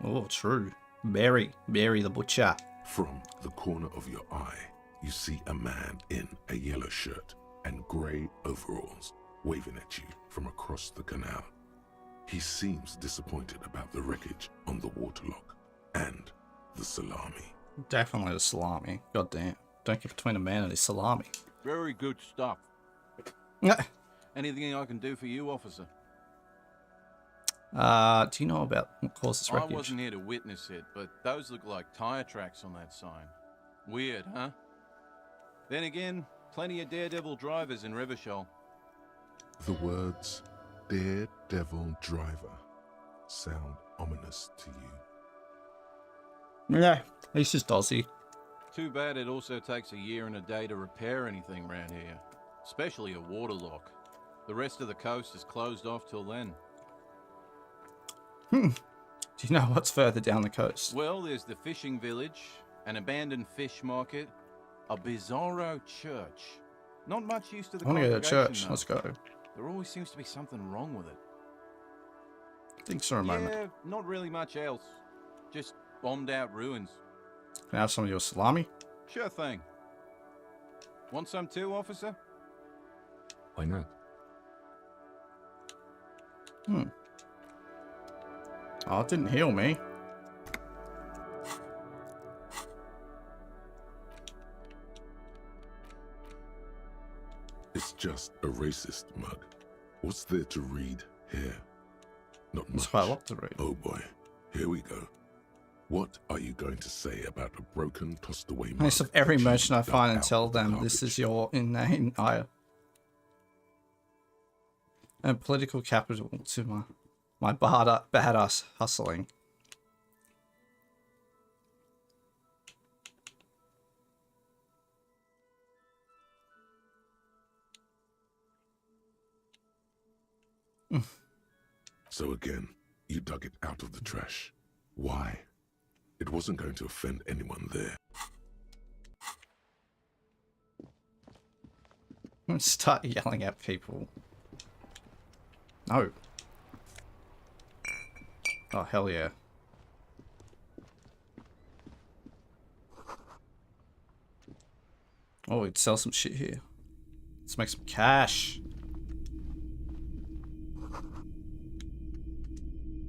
Oh, true. Barry the Butcher. From the corner of your eye, you see a man in a yellow shirt and grey overalls waving at you from across the canal. He seems disappointed about the wreckage on the waterlock and the salami. Definitely the salami. God damn. Don't get between a man and his salami. Very good stuff. Yeah. Anything I can do for you, officer? Do you know about what caused this I wreckage? wasn't here to witness it, but those look like tire tracks on that sign. Weird, huh? Then again, plenty of daredevil drivers in Revachol. The words Daredevil Driver sound ominous to you. Yeah, he's just Aussie. Too bad it also takes a year and a day to repair anything around here, especially a waterlock. The rest of the coast is closed off till then. Do you know what's further down the coast? Well, there's the fishing village, an abandoned fish market, a bizarro church. Not much use to the I want to go to congregation, church. though. Let's go. There always seems to be something wrong with it. Thanks for a moment. Yeah, not really much else. Just bombed out ruins. Can I have some of your salami? Sure thing. Want some too, officer? Why not? Oh, it didn't heal me. It's just a racist mug. What's there to read here? Not much. There's quite a lot to read. Oh boy, here we go. What are you going to say about a broken, tossed away mug? Place of every that you merchant I dug find and out tell of the them this garbage? is your inane ire. And political capital to my badass hustling. So again, you dug it out of the trash. Why? It wasn't going to offend anyone there. Start yelling at people. No. Oh, hell yeah. Oh, we could sell some shit here. Let's make some cash.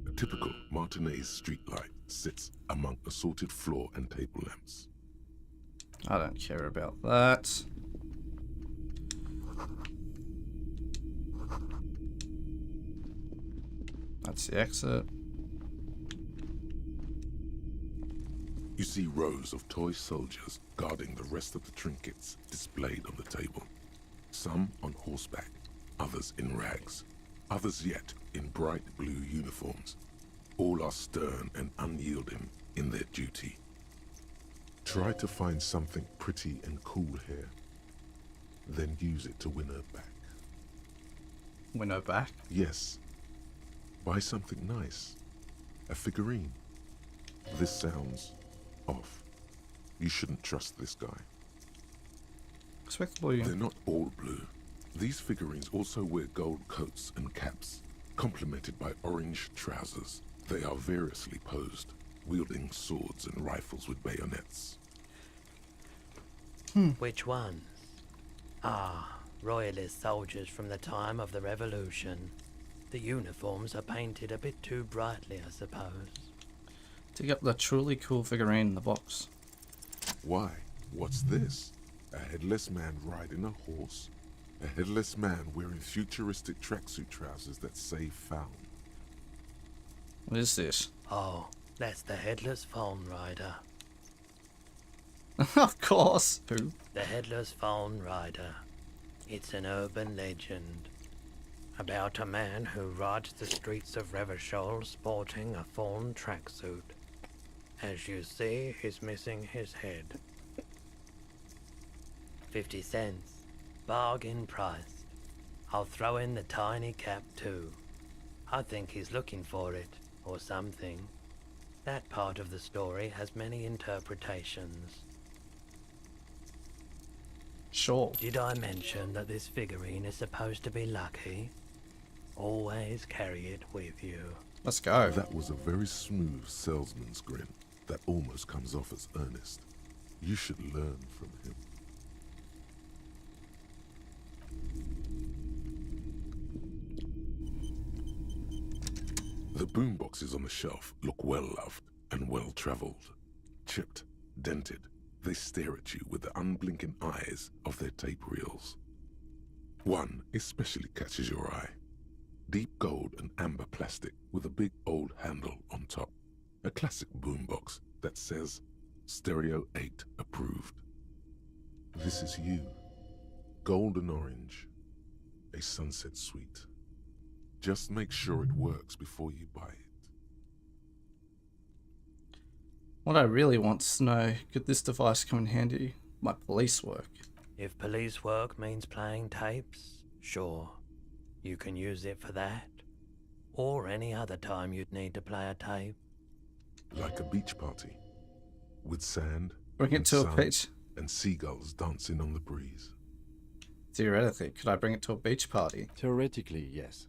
A typical Martinez streetlight sits among assorted floor and table lamps. I don't care about that. That's the exit. You see rows of toy soldiers guarding the rest of the trinkets displayed on the table. Some on horseback, others in rags, others yet in bright blue uniforms. All are stern and unyielding in their duty. Try to find something pretty and cool here, then use it to win her back. Win her back? Yes. Buy something nice. A figurine. This sounds off. You shouldn't trust this guy. Respectable, yeah. They're not all blue. These figurines also wear gold coats and caps, complemented by orange trousers. They are variously posed, wielding swords and rifles with bayonets. Which ones? Ah, royalist soldiers from the time of the Revolution. The uniforms are painted a bit too brightly, I suppose. Dig up the truly cool figurine in the box. Why? What's this? A headless man riding a horse? A headless man wearing futuristic tracksuit trousers that say found. What is this? Oh, that's the Headless Phone Rider. Of course. Who? The Headless Phone Rider. It's an urban legend about a man who rides the streets of Revachol sporting a fawn tracksuit. As you see, he's missing his head. 50 cents. Bargain price. I'll throw in the tiny cap too. I think he's looking for it, or something. That part of the story has many interpretations. Sure. Did I mention that this figurine is supposed to be lucky? Always carry it with you. Let's go. That was a very smooth salesman's grin that almost comes off as earnest. You should learn from him. The boomboxes on the shelf look well-loved and well-traveled. Chipped, dented, they stare at you with the unblinking eyes of their tape reels. One especially catches your eye. Deep gold and amber plastic with a big old handle on top. A classic boombox that says Stereo 8 approved. This is you. Golden orange. A sunset suite. Just make sure it works before you buy it. What I really want to know, could this device come in handy? My police work. If police work means playing tapes, sure. You can use it for that. Or any other time you'd need to play a tape. Like a beach party. With sand, Bring it and to a sun, beach. and seagulls dancing on the breeze. Theoretically, could I bring it to a beach party? Theoretically, yes.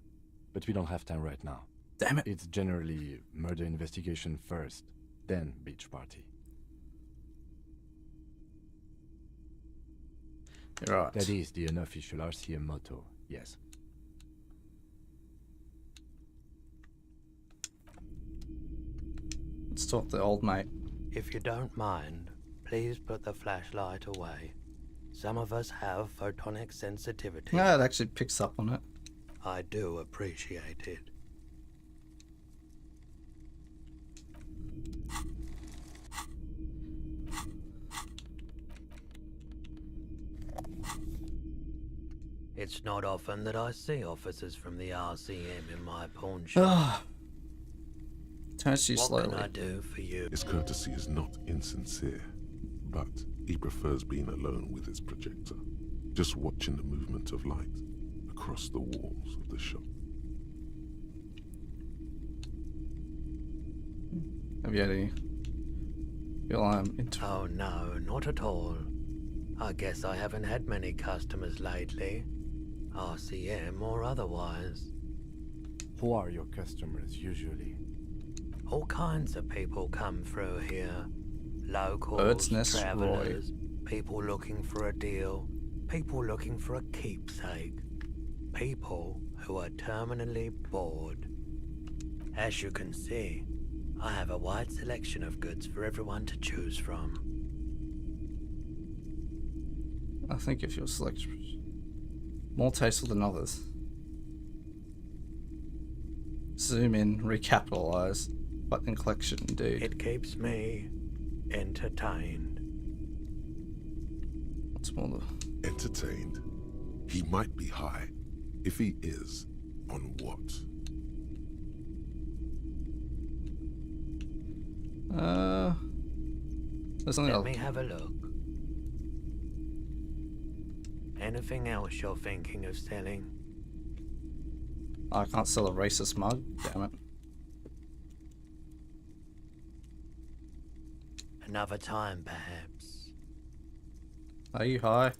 But we don't have time right now. Damn it. It's generally murder investigation first, then beach party. You're right. That is the unofficial RCM motto, yes. Let's talk to the old mate. If you don't mind, please put the flashlight away. Some of us have photonic sensitivity. No, it actually picks up on it. I do appreciate it. It's not often that I see officers from the RCM in my pawn shop. Turns you What slowly. can I do for you? His courtesy is not insincere, but he prefers being alone with his projector, just watching the movement of light across the walls of the shop. Have you had any? Feel I'm into. Oh no, not at all. I guess I haven't had many customers lately. RCM or otherwise. Who are your customers usually? All kinds of people come through here. Locals, Bird's Nest travelers, People looking for a deal. People looking for a keepsake. People who are terminally bored. As you can see, I have a wide selection of goods for everyone to choose from. I think if you're selected more tasteful than others. Zoom in, recapitalize. Button collection, indeed. It keeps me entertained. What's more the... Entertained? He might be high. If he is, on what? There's something Let else. me have a look. Anything else you're thinking of selling? I can't sell a racist mug, damn it. Another time, perhaps. Are you high?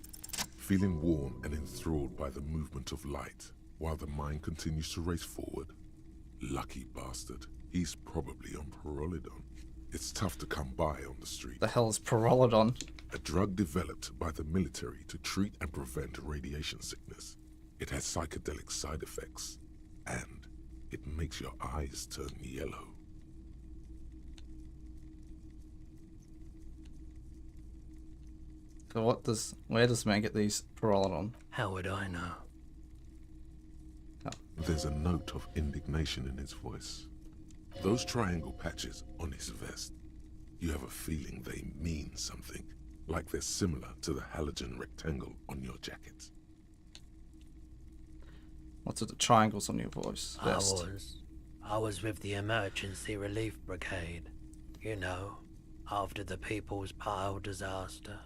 Feeling warm and enthralled by the movement of light, while the mind continues to race forward. Lucky bastard. He's probably on Pyrrolidon. It's tough to come by on the street. The hell is Pyrrolidon? A drug developed by the military to treat and prevent radiation sickness. It has psychedelic side effects, and it makes your eyes turn yellow. So where does man get these Pyrrolidon? How would I know? Oh. There's a note of indignation in his voice. Those triangle patches on his vest, you have a feeling they mean something, like they're similar to the halogen rectangle on your jacket. What's with the triangles on your voice? Vest? I was with the Emergency Relief Brigade. You know, after the People's Pile disaster.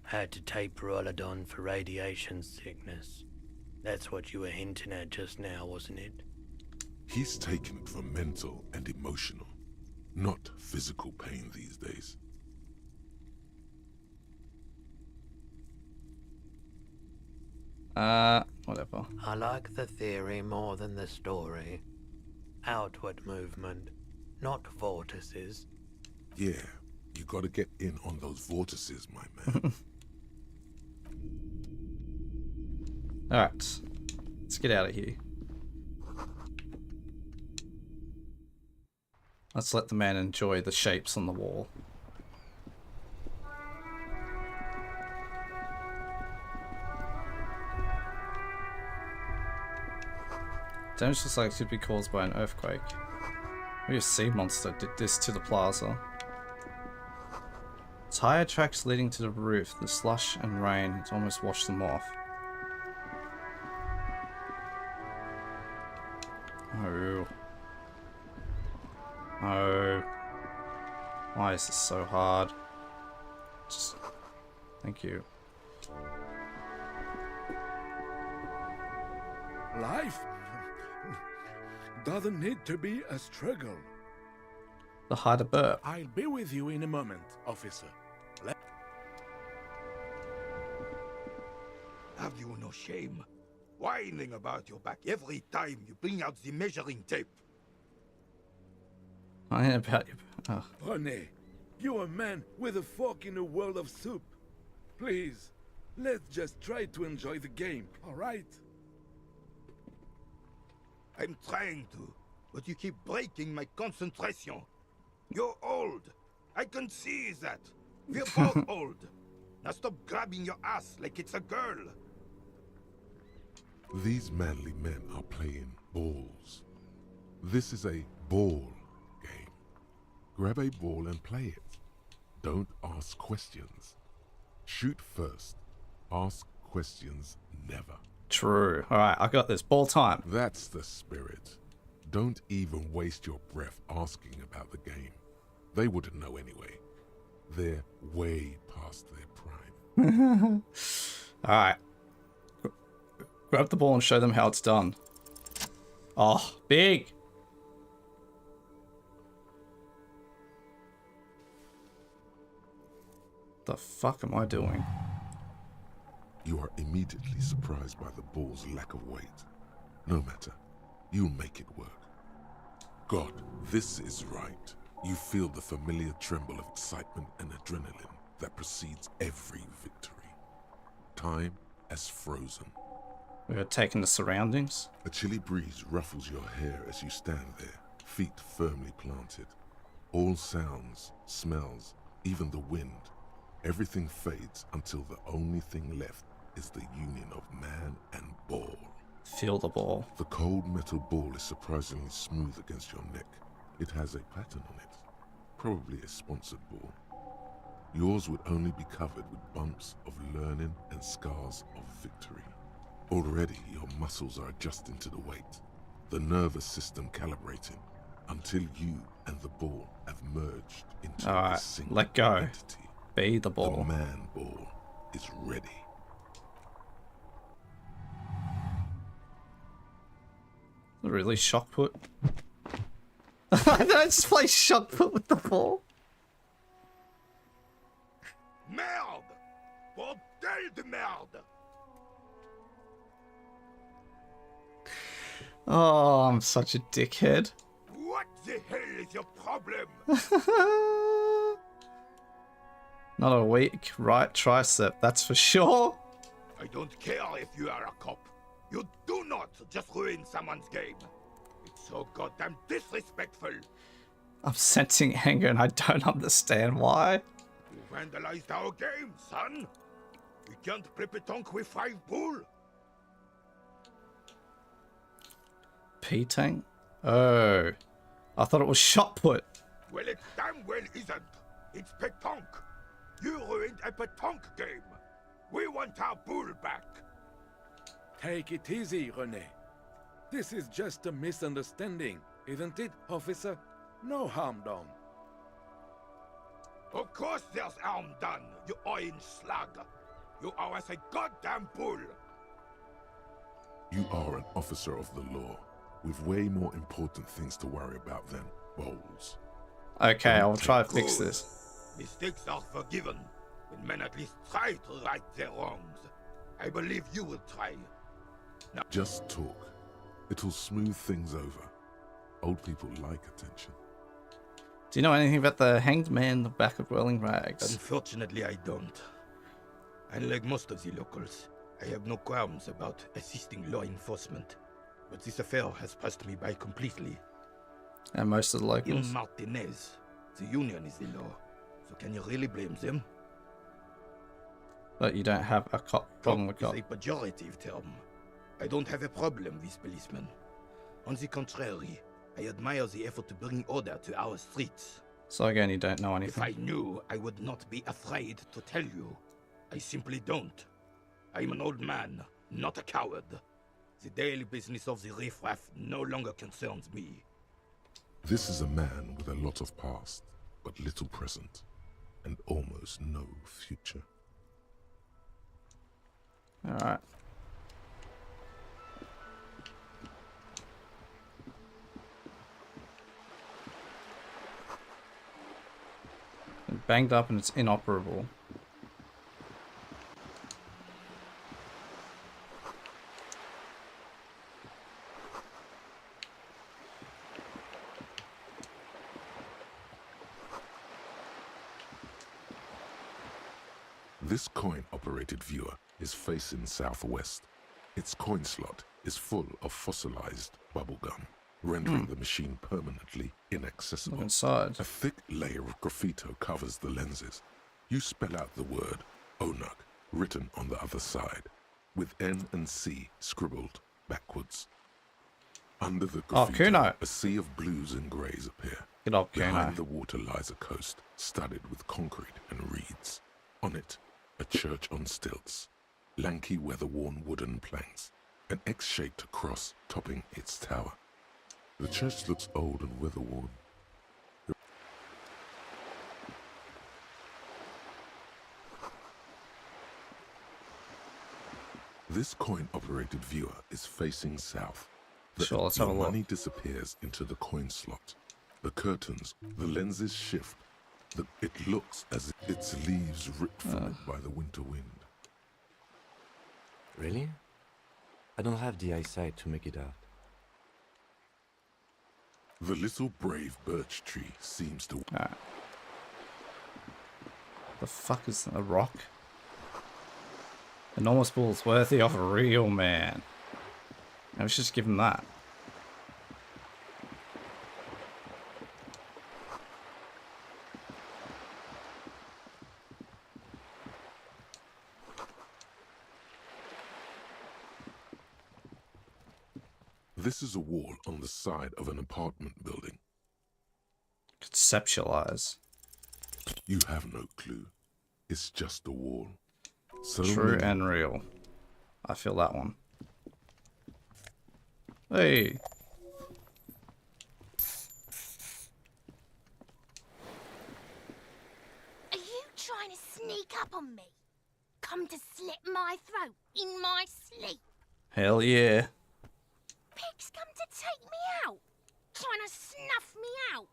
Had to take Pyrrolidon for radiation sickness. That's what you were hinting at just now, wasn't it? He's taking it for mental and emotional, not physical pain these days. Whatever. I like the theory more than the story. Outward movement, not vortices. Yeah, you gotta get in on those vortices, my man. Alright. Let's get out of here. Let's let the man enjoy the shapes on the wall. Damage looks like it could be caused by an earthquake. Maybe a sea monster did this to the plaza. Tire tracks leading to the roof. The slush and rain has almost washed them off. Oh. Oh. Why is this so hard? Just... Thank you. Life doesn't need to be a struggle. The harder burp. I'll be with you in a moment, officer. Have you no shame? Whining about your back every time you bring out the measuring tape. I ain't about you. Oh. Honey, you're a man with a fork in a world of soup. Please, let's just try to enjoy the game, alright? I'm trying to, but you keep breaking my concentration. You're old. I can see that. We're both old. Now stop grabbing your ass like it's a girl. These manly men are playing balls. This is a ball game. Grab a ball and play it. Don't ask questions. Shoot first. Ask questions never. True. Alright, I got this. Ball time. That's the spirit. Don't even waste your breath asking about the game. They wouldn't know anyway. They're way past their prime. Alright. Grab the ball and show them how it's done. Oh, big! The fuck am I doing? You are immediately surprised by the ball's lack of weight. No matter. You'll make it work. God, this is right. You feel the familiar tremble of excitement and adrenaline that precedes every victory. Time has frozen. We are taking the surroundings. A chilly breeze ruffles your hair as you stand there, feet firmly planted. All sounds, smells, even the wind, everything fades until the only thing left is the union of man and ball. Feel the ball. The cold metal ball is surprisingly smooth against your neck. It has a pattern on it, probably a sponsored ball. Yours would only be covered with bumps of learning and scars of victory. Already your muscles are adjusting to the weight, the nervous system calibrating, until you and the ball have merged into a single let go. entity. Be the ball. The man ball is ready. Really shock put. I just play shock put with the ball. Merde! Bordel de merde! Oh, I'm such a dickhead. What the hell is your problem? Not a weak right tricep, that's for sure. I don't care if you are a cop. You do not just ruin someone's game. It's so goddamn disrespectful. I'm sensing anger and I don't understand why. You vandalized our game, son. We can't play petanque with 5 bull. P-Tank? Oh. I thought it was shot put. Well, it damn well isn't. It's petanque. You ruined a petanque game. We want our bull back. Take it easy, René. This is just a misunderstanding, isn't it, officer? No harm done. Of course there's harm done, you orange slug. You owe us a goddamn bull. You are an officer of the law, with way more important things to worry about than bowls. Okay, I'll try to fix this. Mistakes are forgiven when men at least try to right their wrongs. I believe you will try. Now, just talk. It'll smooth things over. Old people like attention. Do you know anything about the hanged man in the back of Whirling Rags? Unfortunately, I don't. Unlike most of the locals, I have no qualms about assisting law enforcement. But this affair has passed me by completely. And most of the locals? In Martinez, the union is the law. So can you really blame them? But you don't have a problem with cop. It's a pejorative term. I don't have a problem with policemen. On the contrary, I admire the effort to bring order to our streets. So again, you don't know anything. If I knew, I would not be afraid to tell you. I simply don't. I'm an old man, not a coward. The daily business of the riffraff no longer concerns me. This is a man with a lot of past, but little present, and almost no future. Alright. It's banged up and it's inoperable. This coin-operated viewer is facing southwest. Its coin slot is full of fossilized bubblegum, rendering the machine permanently inaccessible. Look inside. A thick layer of graffito covers the lenses. You spell out the word Onug, written on the other side, with N and C scribbled backwards. Under the graffito, Kuno. a sea of blues and greys appear. Good old Behind Kuno. the water lies a coast studded with concrete and reeds. On it, a church on stilts, lanky weather-worn wooden planks, an X-shaped cross topping its tower. The church looks old and weather-worn. This coin-operated viewer is facing south. Sure, let's have a your look. money disappears into the coin slot. The curtains, the lenses shift. It looks as if its leaves ripped from it by the winter wind. Really? I don't have the eyesight to make it out. The little brave birch tree seems to... Alright. The fuck is a rock? Enormous balls worthy of a real man. Maybe we should just give him that. This is a wall on the side of an apartment building. Conceptualize. You have no clue. It's just a wall. So True many- and real. I feel that one. Hey. Are you trying to sneak up on me? Come to slit my throat in my sleep? Hell yeah. Pigs come to take me out? Trying to snuff me out?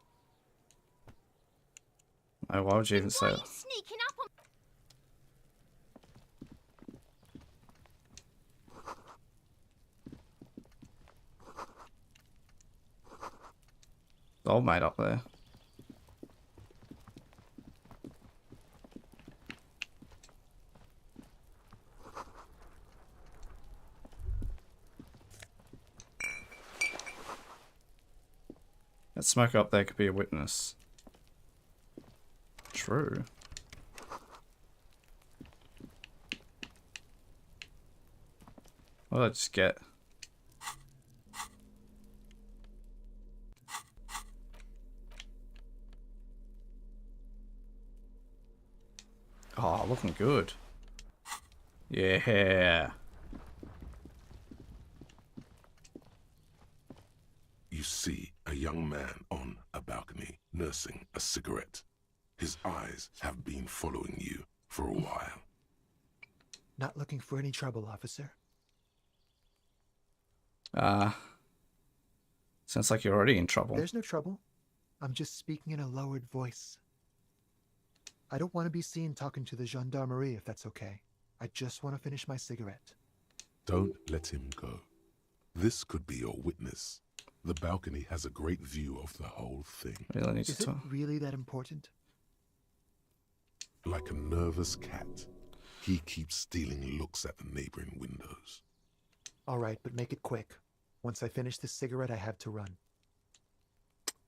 Oh, why would you even say Why are that? you sneaking up on Old mate up there. That smoker up there could be a witness. True. What did I just get? Oh, looking good. Yeah. You see a young man on a balcony nursing a cigarette. His eyes have been following you for a while. Not looking for any trouble, officer. Sounds like you're already in trouble. There's no trouble. I'm just speaking in a lowered voice. I don't want to be seen talking to the gendarmerie, if that's okay. I just want to finish my cigarette. Don't let him go. This could be your witness. The balcony has a great view of the whole thing. Really need Is to it talk. really that important? Like a nervous cat, he keeps stealing looks at the neighboring windows. All right, but make it quick. Once I finish this cigarette, I have to run.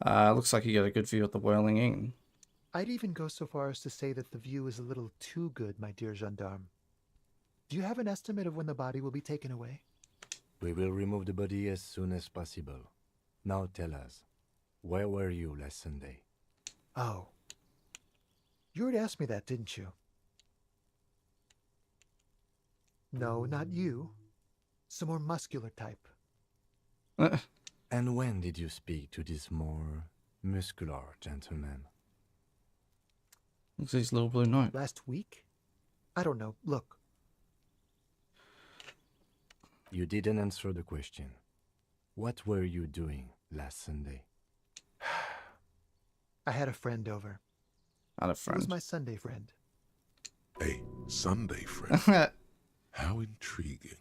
Looks like you got a good view of the Whirling Inn. I'd even go so far as to say that the view is a little too good, my dear gendarme. Do you have an estimate of when the body will be taken away? We will remove the body as soon as possible. Now tell us, where were you last Sunday? Oh. You already asked me that, didn't you? No, not you. Some more muscular type. And when did you speak to this more muscular gentleman? Looks like his little blue note. Last week? I don't know. Look. You didn't answer the question. What were you doing last Sunday? I had a friend over. Had a It friend. was my Sunday friend. A Sunday friend. How intriguing.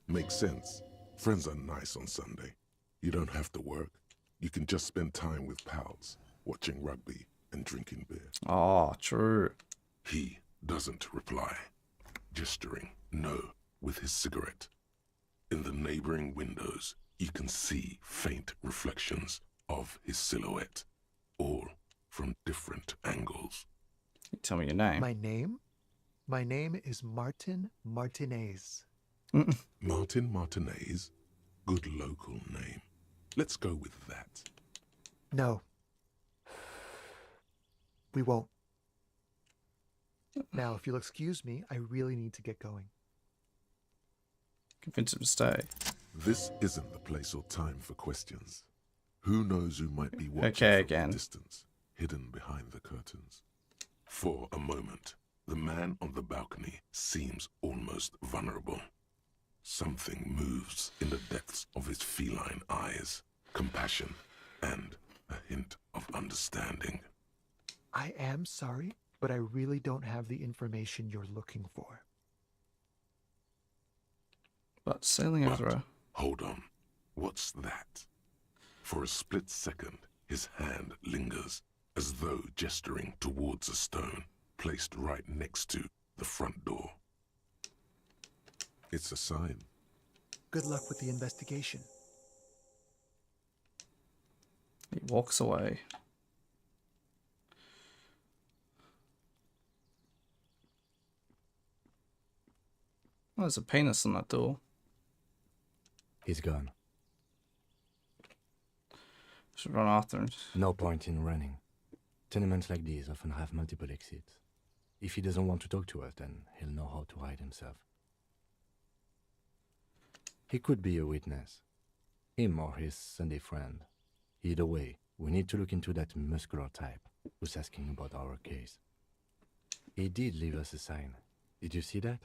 Makes sense. Friends are nice on Sunday. You don't have to work. You can just spend time with pals, watching rugby and drinking beer. Oh, true. He doesn't reply, gesturing no with his cigarette. In the neighboring windows, you can see faint reflections of his silhouette, all from different angles. Tell me your name. My name? My name is Martin Martinez. Martin Martinez? Good local name. Let's go with that. No. We won't. Now, if you'll excuse me, I really need to get going. Convince him to stay. This isn't the place or time for questions. Who knows who might be watching Okay, from again. a distance, hidden behind the curtains. For a moment, the man on the balcony seems almost vulnerable. Something moves in the depths of his feline eyes, compassion and a hint of understanding. I am sorry, but I really don't have the information you're looking for. But sailing over a... Hold on. What's that? For a split second, his hand lingers, as though gesturing towards a stone placed right next to the front door. It's a sign. Good luck with the investigation. He walks away. Oh, there's a penis on that door. He's gone. Should run after him. No point in running. Tenements like these often have multiple exits. If he doesn't want to talk to us, then he'll know how to hide himself. He could be a witness. Him or his Sunday friend. Either way, we need to look into that muscular type who's asking about our case. He did leave us a sign. Did you see that?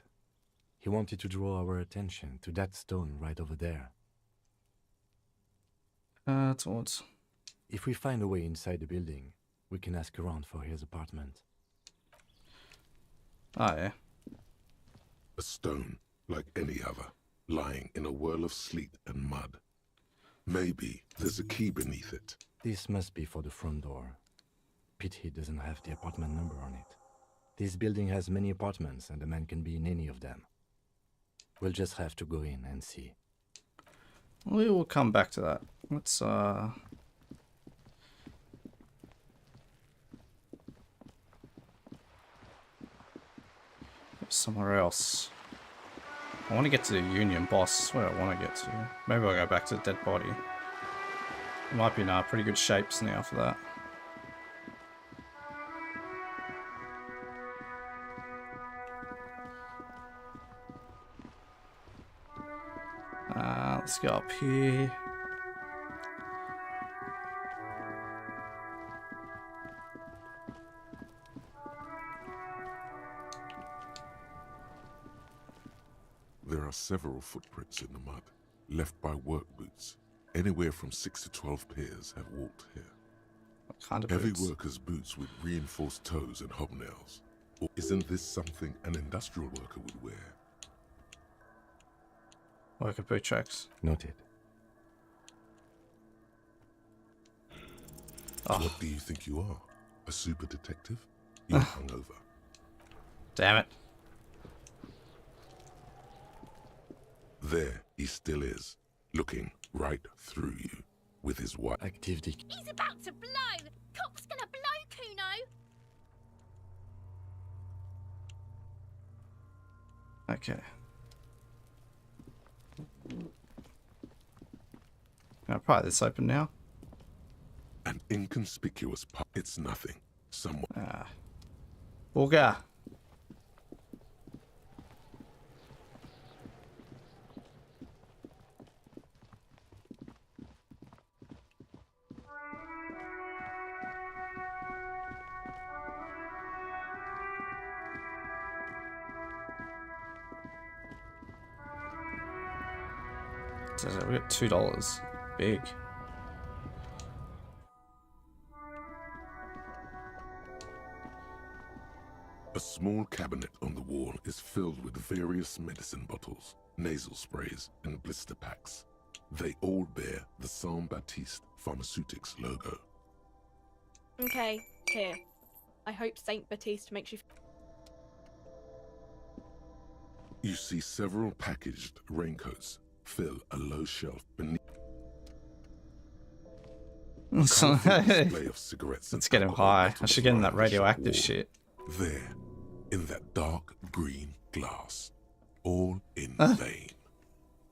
He wanted to draw our attention to that stone right over there. Towards. If we find a way inside the building, we can ask around for his apartment. Oh, yeah. A stone, like any other, lying in a whirl of sleet and mud. Maybe there's a key beneath it. This must be for the front door. Pity he doesn't have the apartment number on it. This building has many apartments, and the man can be in any of them. We'll just have to go in and see. We will come back to that. Let's somewhere else. I want to get to the Union boss. That's where I want to get to. Maybe I'll go back to the dead body. It might be in pretty good shapes now for that. Let's go up here. There are several footprints in the mud, left by work boots. Anywhere from 6 to 12 pairs have walked here. What kind of Heavy boots? workers' boots with reinforced toes and hobnails. Or isn't this something an industrial worker would wear? Worker boot tracks. Noted. Oh. What do you think you are? A super detective? You're hungover. Damn it. There he still is, looking right through you with his white activity. He's about to blow! Cop's gonna blow, Kuno! Okay. Can I pry this open now? An inconspicuous part. It's nothing. Someone. Booger. We got $2. Big. A small cabinet on the wall is filled with various medicine bottles, nasal sprays, and blister packs. They all bear the Saint Baptiste Pharmaceutics logo. Okay, here. I hope Saint Baptiste makes you. You see several packaged raincoats fill a low shelf beneath. Display of cigarettes. Let's get him high. I should get him that radioactive shit. There, in that dark green glass, all in vain.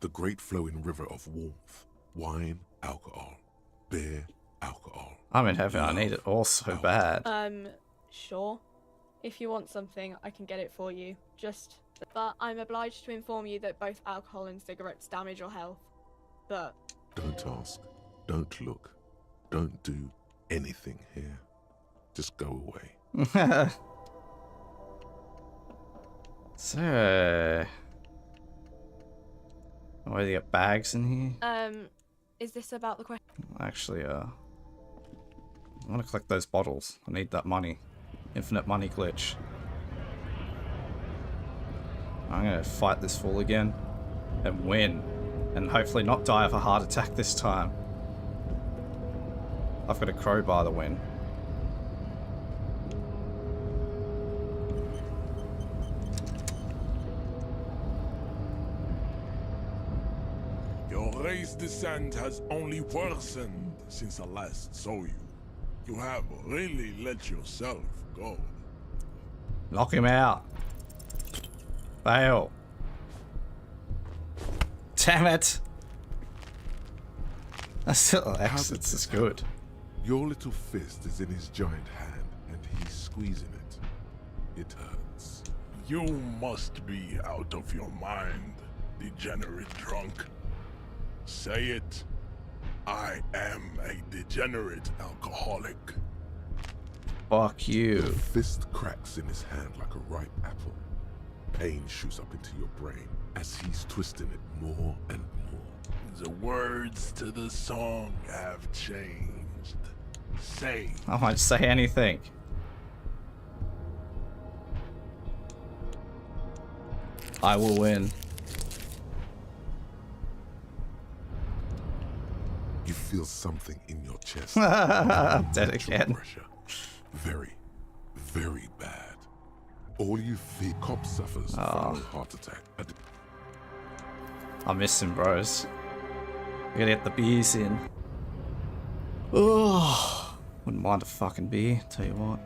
The great flowing river of warmth, wine, alcohol, beer, alcohol. I'm in heaven. I need it all so bad. Sure. If you want something, I can get it for you. But I'm obliged to inform you that both alcohol and cigarettes damage your health. But... Don't ask. Don't look. Don't do anything here. Just go away. So... Oh, they got bags in here? Is this about the question? Actually, I want to collect those bottles. I need that money. Infinite money glitch. I'm going to fight this fool again and win. And hopefully not die of a heart attack this time. I've got a crowbar to win. Your race descent has only worsened since I last saw you. You have really let yourself go. Knock him out. Fail. Damn it. That's still X. It's as good. Your little fist is in his giant hand, and he's squeezing it. It hurts. You must be out of your mind, degenerate drunk. Say it. I am a degenerate alcoholic. Fuck you. The fist cracks in his hand like a ripe apple. Pain shoots up into your brain as he's twisting it more and more. The words to the song have changed. Say. I won't say anything. I will win. You feel something in your chest. I'm dead again. Pressure. Very, very bad. All you feel, cop suffers from a heart attack. I miss him, bros. I gotta get the beers in. Oh, wouldn't mind a fucking beer, tell you what.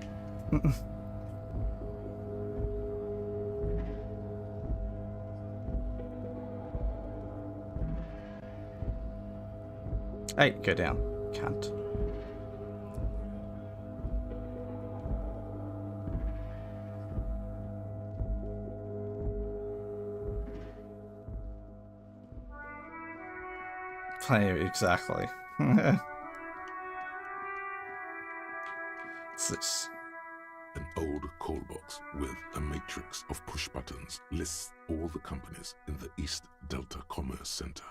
Hey, go down, cunt. Play exactly. What's this? An old call box with a matrix of push buttons lists all the companies in the East Delta Commerce Center.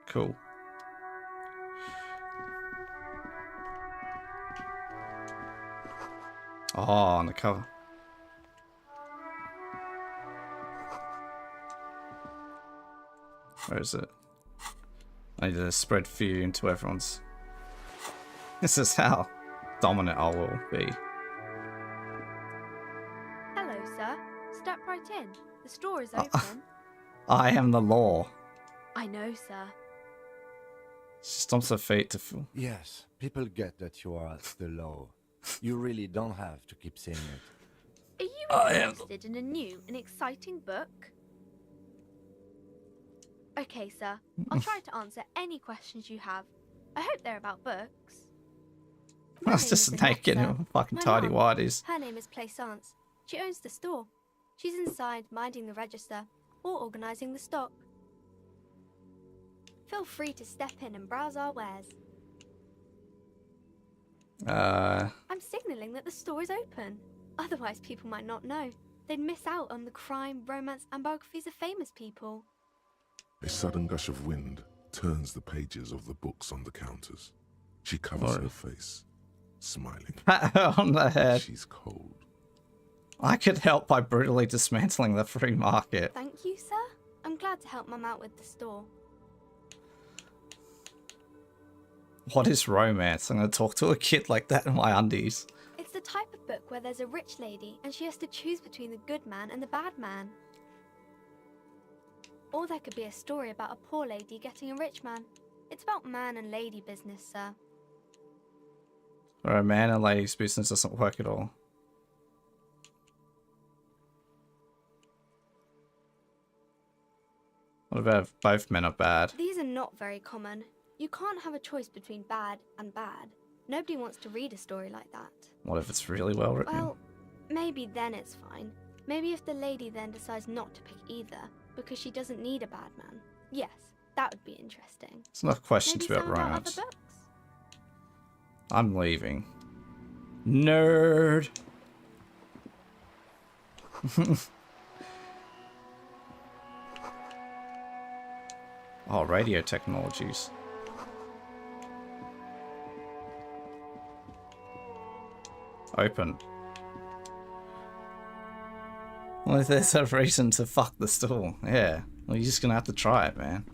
Cool. Oh, on the cover. Where is it? I need to spread fear into everyone's. This is how dominant I will be. Hello, sir. Step right in. The store is open. I am the law. I know, sir. She stomps her feet to feel. Yes, people get that you are the law. You really don't have to keep saying it. Are you interested in a new and exciting book? Okay, sir. I'll try to answer any questions you have. I hope they're about books. That's just naked and fucking tidy whities. Her name is Plaisance. She owns the store. She's inside minding the register or organising the stock. Feel free to step in and browse our wares. I'm signalling that the store is open. Otherwise, people might not know. They'd miss out on the crime, romance, and biographies of famous people. A sudden gush of wind turns the pages of the books on the counters. She covers her face, smiling. Pat her on the head. She's cold. I could help by brutally dismantling the free market. Thank you, sir. I'm glad to help Mum out with the store. What is romance? I'm gonna talk to a kid like that in my undies. It's the type of book where there's a rich lady and she has to choose between the good man and the bad man. Or there could be a story about a poor lady getting a rich man. It's about man and lady business, sir. Where a man and lady's business doesn't work at all. What about if both men are bad? These are not very common. You can't have a choice between bad and bad. Nobody wants to read a story like that. What if it's really well written? Well, maybe then it's fine. Maybe if the lady then decides not to pick either, because she doesn't need a bad man. Yes, that would be interesting. It's not questions Maybe about some romance. other books. I'm leaving. Nerd. Oh, radio technologies. Open. Well, if there's a reason to fuck the store, yeah. Well, you're just gonna have to try it, man.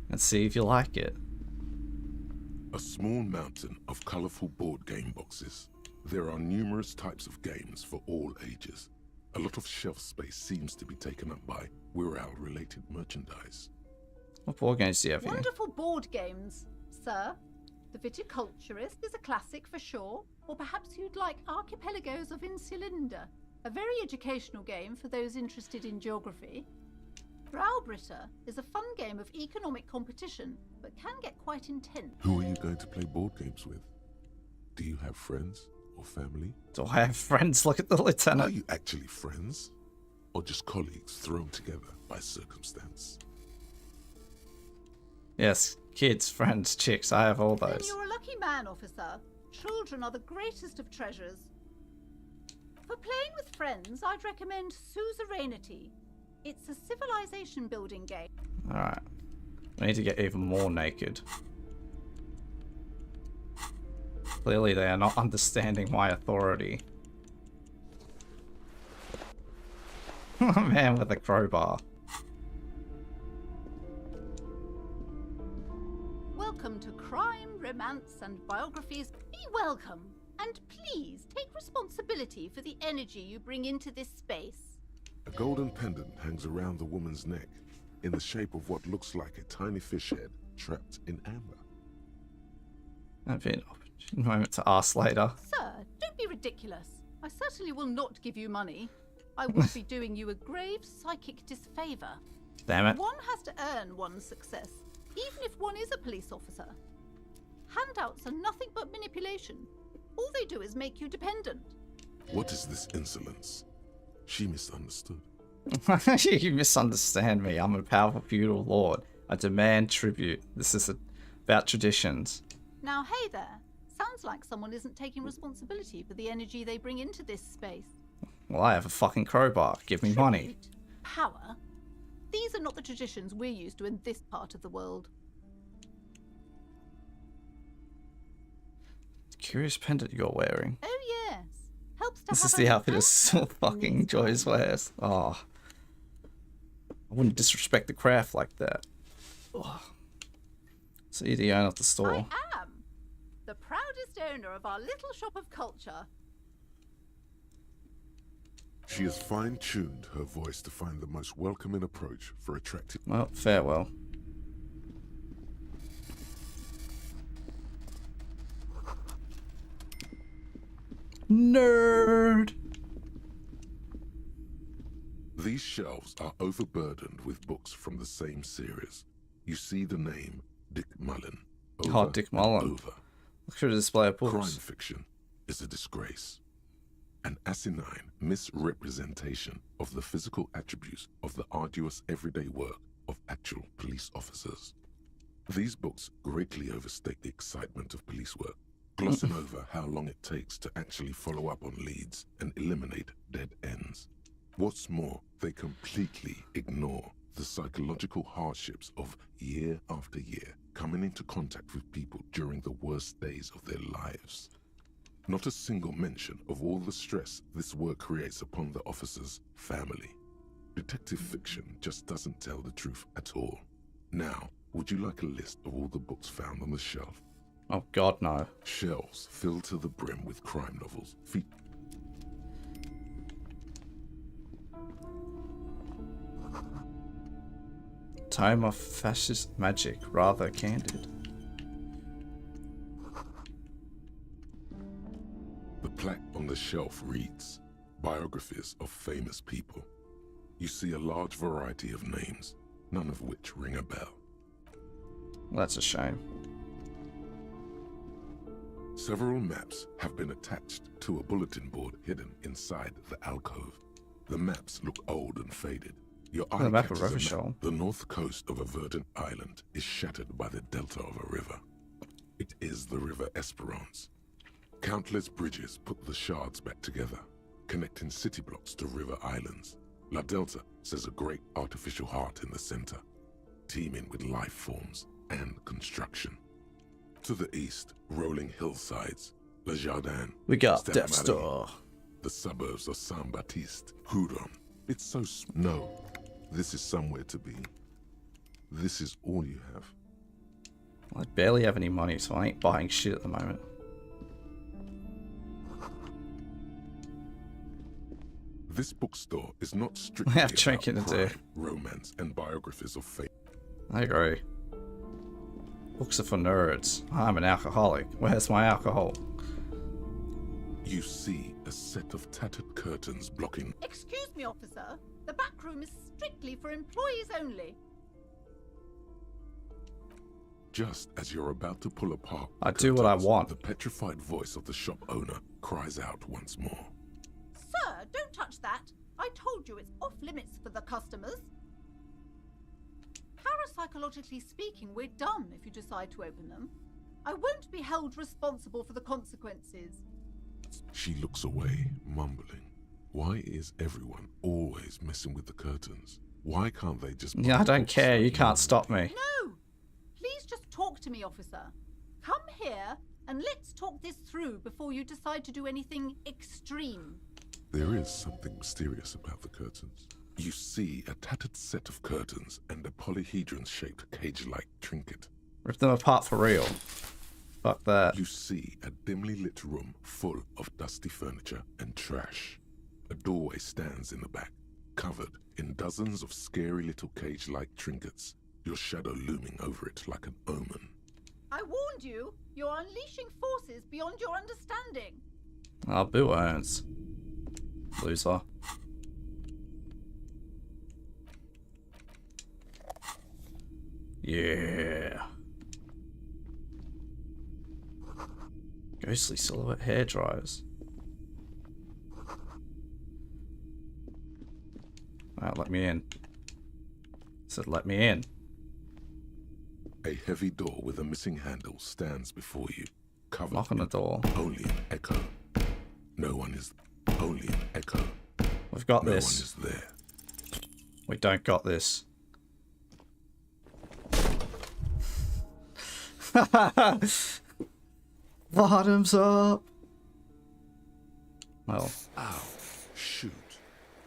And see if you like it. A small mountain of colorful board game boxes. There are numerous types of games for all ages. A lot of shelf space seems to be taken up by Wirral-related merchandise. What board games do you have here? Wonderful board games, sir. The Viticulturist is a classic for sure, or perhaps you'd like Archipelagos of Insulinda, a very educational game for those interested in geography. Browbritter is a fun game of economic competition, but can get quite intense. Who are you going to play board games with? Do you have friends or family? Do I have friends? Look at the lieutenant. Are you actually friends? Or just colleagues thrown together by circumstance? Yes, kids, friends, chicks, I have all Then those. you're a lucky man, officer. Children are the greatest of treasures. For playing with friends, I'd recommend Suzerainty. It's a civilization building game. Alright. I need to get even more naked. Clearly they are not understanding my authority. Man with a crowbar. Welcome to Crime, Romance, and Biographies. Be welcome, and please take responsibility for the energy you bring into this space. A golden pendant hangs around the woman's neck in the shape of what looks like a tiny fish head trapped in amber. That'd be an opportune moment to ask later. Sir, don't be ridiculous. I certainly will not give you money. I would be doing you a grave psychic disfavor. Damn it. One has to earn one's success, even if one is a police officer. Handouts are nothing but manipulation. All they do is make you dependent. What is this insolence? She misunderstood. You misunderstand me. I'm a powerful feudal lord. I demand tribute. This is about traditions. Now, hey there. Sounds like someone isn't taking responsibility for the energy they bring into this space. Well, I have a fucking crowbar. Give me money. Power? These are not the traditions we're used to in this part of the world. Curious pendant you're wearing. Oh yes. Helps to This have is the an outfit that still fucking Joyce wears. Oh. I wouldn't disrespect the craft like that. Oh. So you're the owner of the store. I am the proudest owner of our little shop of culture. She has fine-tuned her voice to find the most welcoming approach for attractive... Well, farewell. Nerd! These shelves are overburdened with books from the same series. You see the name Dick Mullen. Oh, Dick Mullen. Over. Look through the display of books. Crime fiction is a disgrace. An asinine misrepresentation of the physical attributes of the arduous everyday work of actual police officers. These books greatly overstate the excitement of police work, glossing over how long it takes to actually follow up on leads and eliminate dead ends. What's more, they completely ignore the psychological hardships of year after year coming into contact with people during the worst days of their lives. Not a single mention of all the stress this work creates upon the officer's family. Detective fiction just doesn't tell the truth at all. Now, would you like a list of all the books found on the shelf? Oh god, no. Shelves filled to the brim with crime novels. Tome of fascist magic, rather candid. The plaque on the shelf reads, Biographies of Famous People. You see a large variety of names, none of which ring a bell. Well, that's a shame. Several maps have been attached to a bulletin board hidden inside the alcove. The maps look old and faded. Your eye map of catches a Revachol. map. The north coast of a verdant island is shattered by the delta of a river. It is the River Esperance. Countless bridges put the shards back together, connecting city blocks to river islands. La Delta says a great artificial heart in the center, teeming with life forms and construction. To the east, rolling hillsides, Le Jardin, We got Stade Death Marie, Star. the suburbs of Saint-Baptiste, Hudon. It's so no, this is somewhere to be. This is all you have. I barely have any money, so I ain't buying shit at the moment. This bookstore is not I strictly have about drinking to do. crime, romance, and biographies of fate. I agree. Books are for nerds. I'm an alcoholic. Where's my alcohol? You see a set of tattered curtains blocking. Excuse me, officer. The back room is strictly for employees only. Just as you're about to pull apart, I do what I want. The petrified voice of the shop owner cries out once more. Sir, don't touch that. I told you it's off limits for the customers. Parapsychologically speaking, we're done if you decide to open them. I won't be held responsible for the consequences. She looks away, mumbling. Why is everyone always messing with the curtains? Why can't they just... Yeah, I don't care. You can't stop me. No! Please just talk to me, officer. Come here and let's talk this through before you decide to do anything extreme. There is something mysterious about the curtains. You see a tattered set of curtains and a polyhedron-shaped cage-like trinket. Rip them apart for real. Fuck that. You see a dimly lit room full of dusty furniture and trash. A doorway stands in the back, covered in dozens of scary little cage-like trinkets, your shadow looming over it like an omen. I warned you. You're unleashing forces beyond your understanding. Oh, Boo earns. Loser. Yeah. Ghostly silhouette hair dryers. Alright, let me in. Said let me in. A heavy door with a missing handle stands before you, covered Knock on the door. Only an echo. No one is. Only an echo. We've got no this. No one is there. We don't got this. Bottoms up. Well. Ow. Shoot.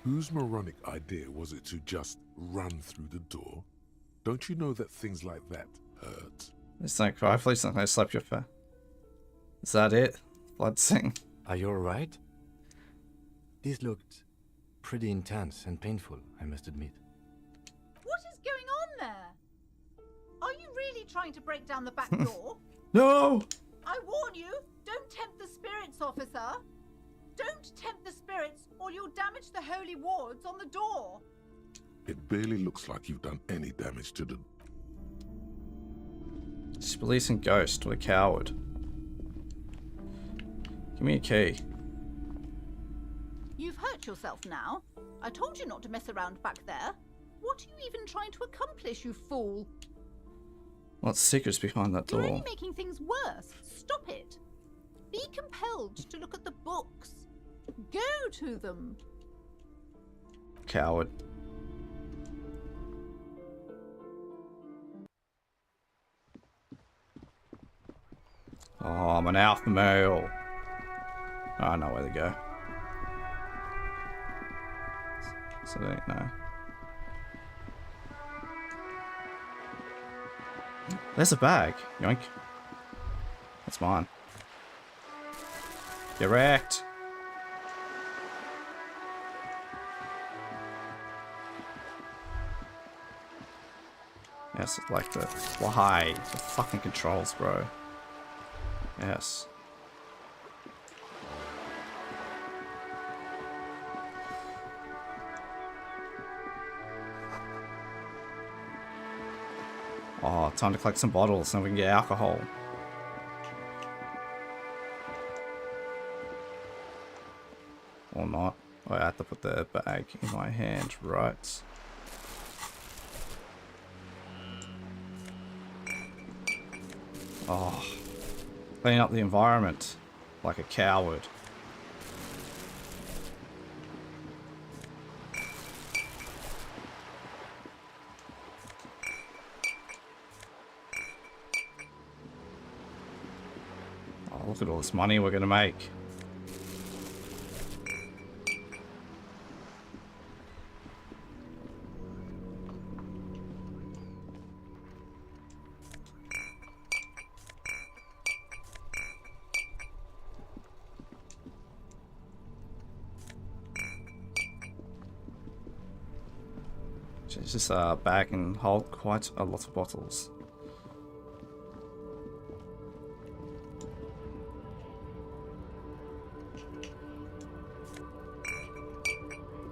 Whose moronic idea was it to just run through the door? Don't you know that things like that hurt? Please don't cry. Please don't go slap your face. Is that it? Blood sing. Are you alright? This looked pretty intense and painful, I must admit. What is going on there? Are you really trying to break down the back door? No! I warn you, don't tempt the spirits, officer. Don't tempt the spirits or you'll damage the holy wards on the door. It barely looks like you've done any damage to the... She's releasing Ghost. What a coward. Give me a key. You've hurt yourself now. I told you not to mess around back there. What are you even trying to accomplish, you fool? What's secrets behind that door? You're only making things worse. Stop it. Be compelled to look at the books. Go to them. Coward. Oh, I'm an alpha male. Oh, I know where to go. So they don't know. There's a bag. Yoink. That's mine. Get wrecked. Yes, like the why the fucking controls, bro. Yes. Oh, time to collect some bottles so we can get alcohol. Or not. I have to put the bag in my hand, right? Oh. Clean up the environment like a coward. Oh, look at all this money we're gonna make. This bag can hold quite a lot of bottles.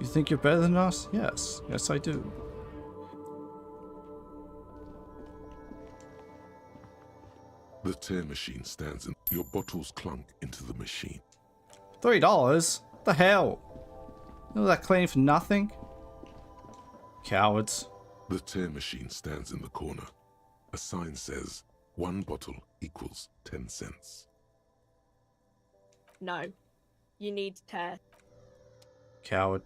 You think you're better than us? Yes. Yes, I do. The tear machine stands and your bottles clunk into the machine. $3? The hell? All that cleaning for nothing? Cowards. The tear machine stands in the corner. A sign says, 1 bottle equals 10 cents. No. You need to tear. Coward.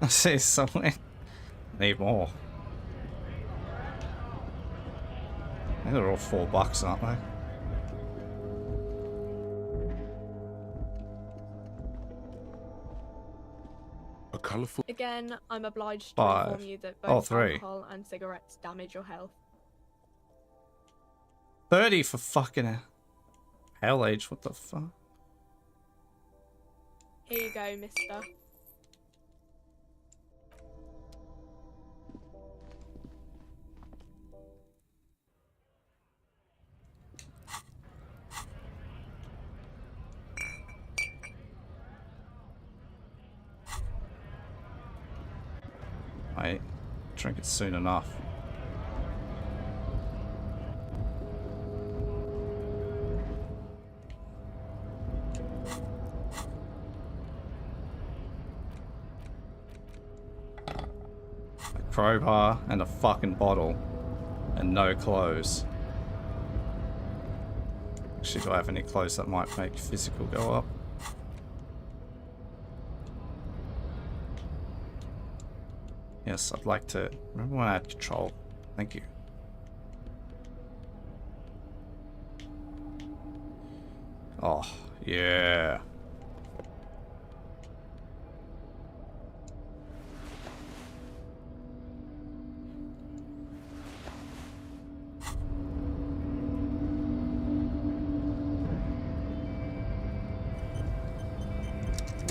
I see somewhere. Need more. I think they're all $4, aren't they? A colourful. Again, I'm obliged to 5. inform you that Oh, both 3. alcohol and cigarettes damage your health. 30 for fucking hell age. What the fuck? Here you go, mister. Wait, drink it soon enough. A crowbar and a fucking bottle. And no clothes. Actually, do I have any clothes that might make physical go up? Yes, I'd like to. Remember when I had control? Thank you. Oh, yeah.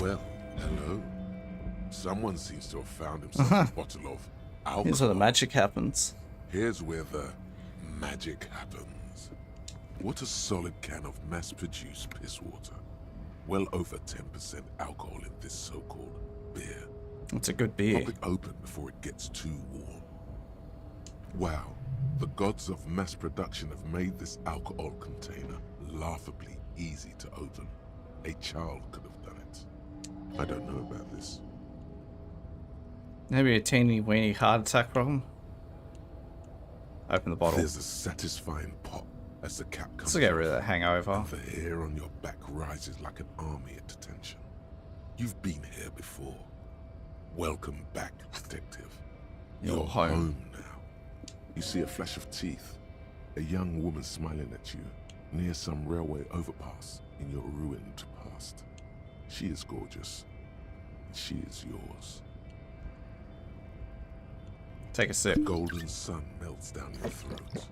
Well, hello. Someone seems to have found himself a bottle of alcohol. Here's where the magic happens. Here's where the magic happens. What a solid can of mass-produced piss water. Well over 10% alcohol in this so-called beer. It's a good beer. Pop it open before it gets too warm. Wow, the gods of mass production have made this alcohol container laughably easy to open. A child could have done it. I don't know about this. Maybe a teeny weeny heart attack problem. Open the bottle. There's a satisfying pop as the cap comes This will get rid of off, that hangover. and the hair on your back rises like an army at detention. You've been here before. Welcome back, detective. You're home now. You see a flash of teeth. A young woman smiling at you near some railway overpass in your ruined past. She is gorgeous. And she is yours. Take a sip. The golden sun melts down your throat.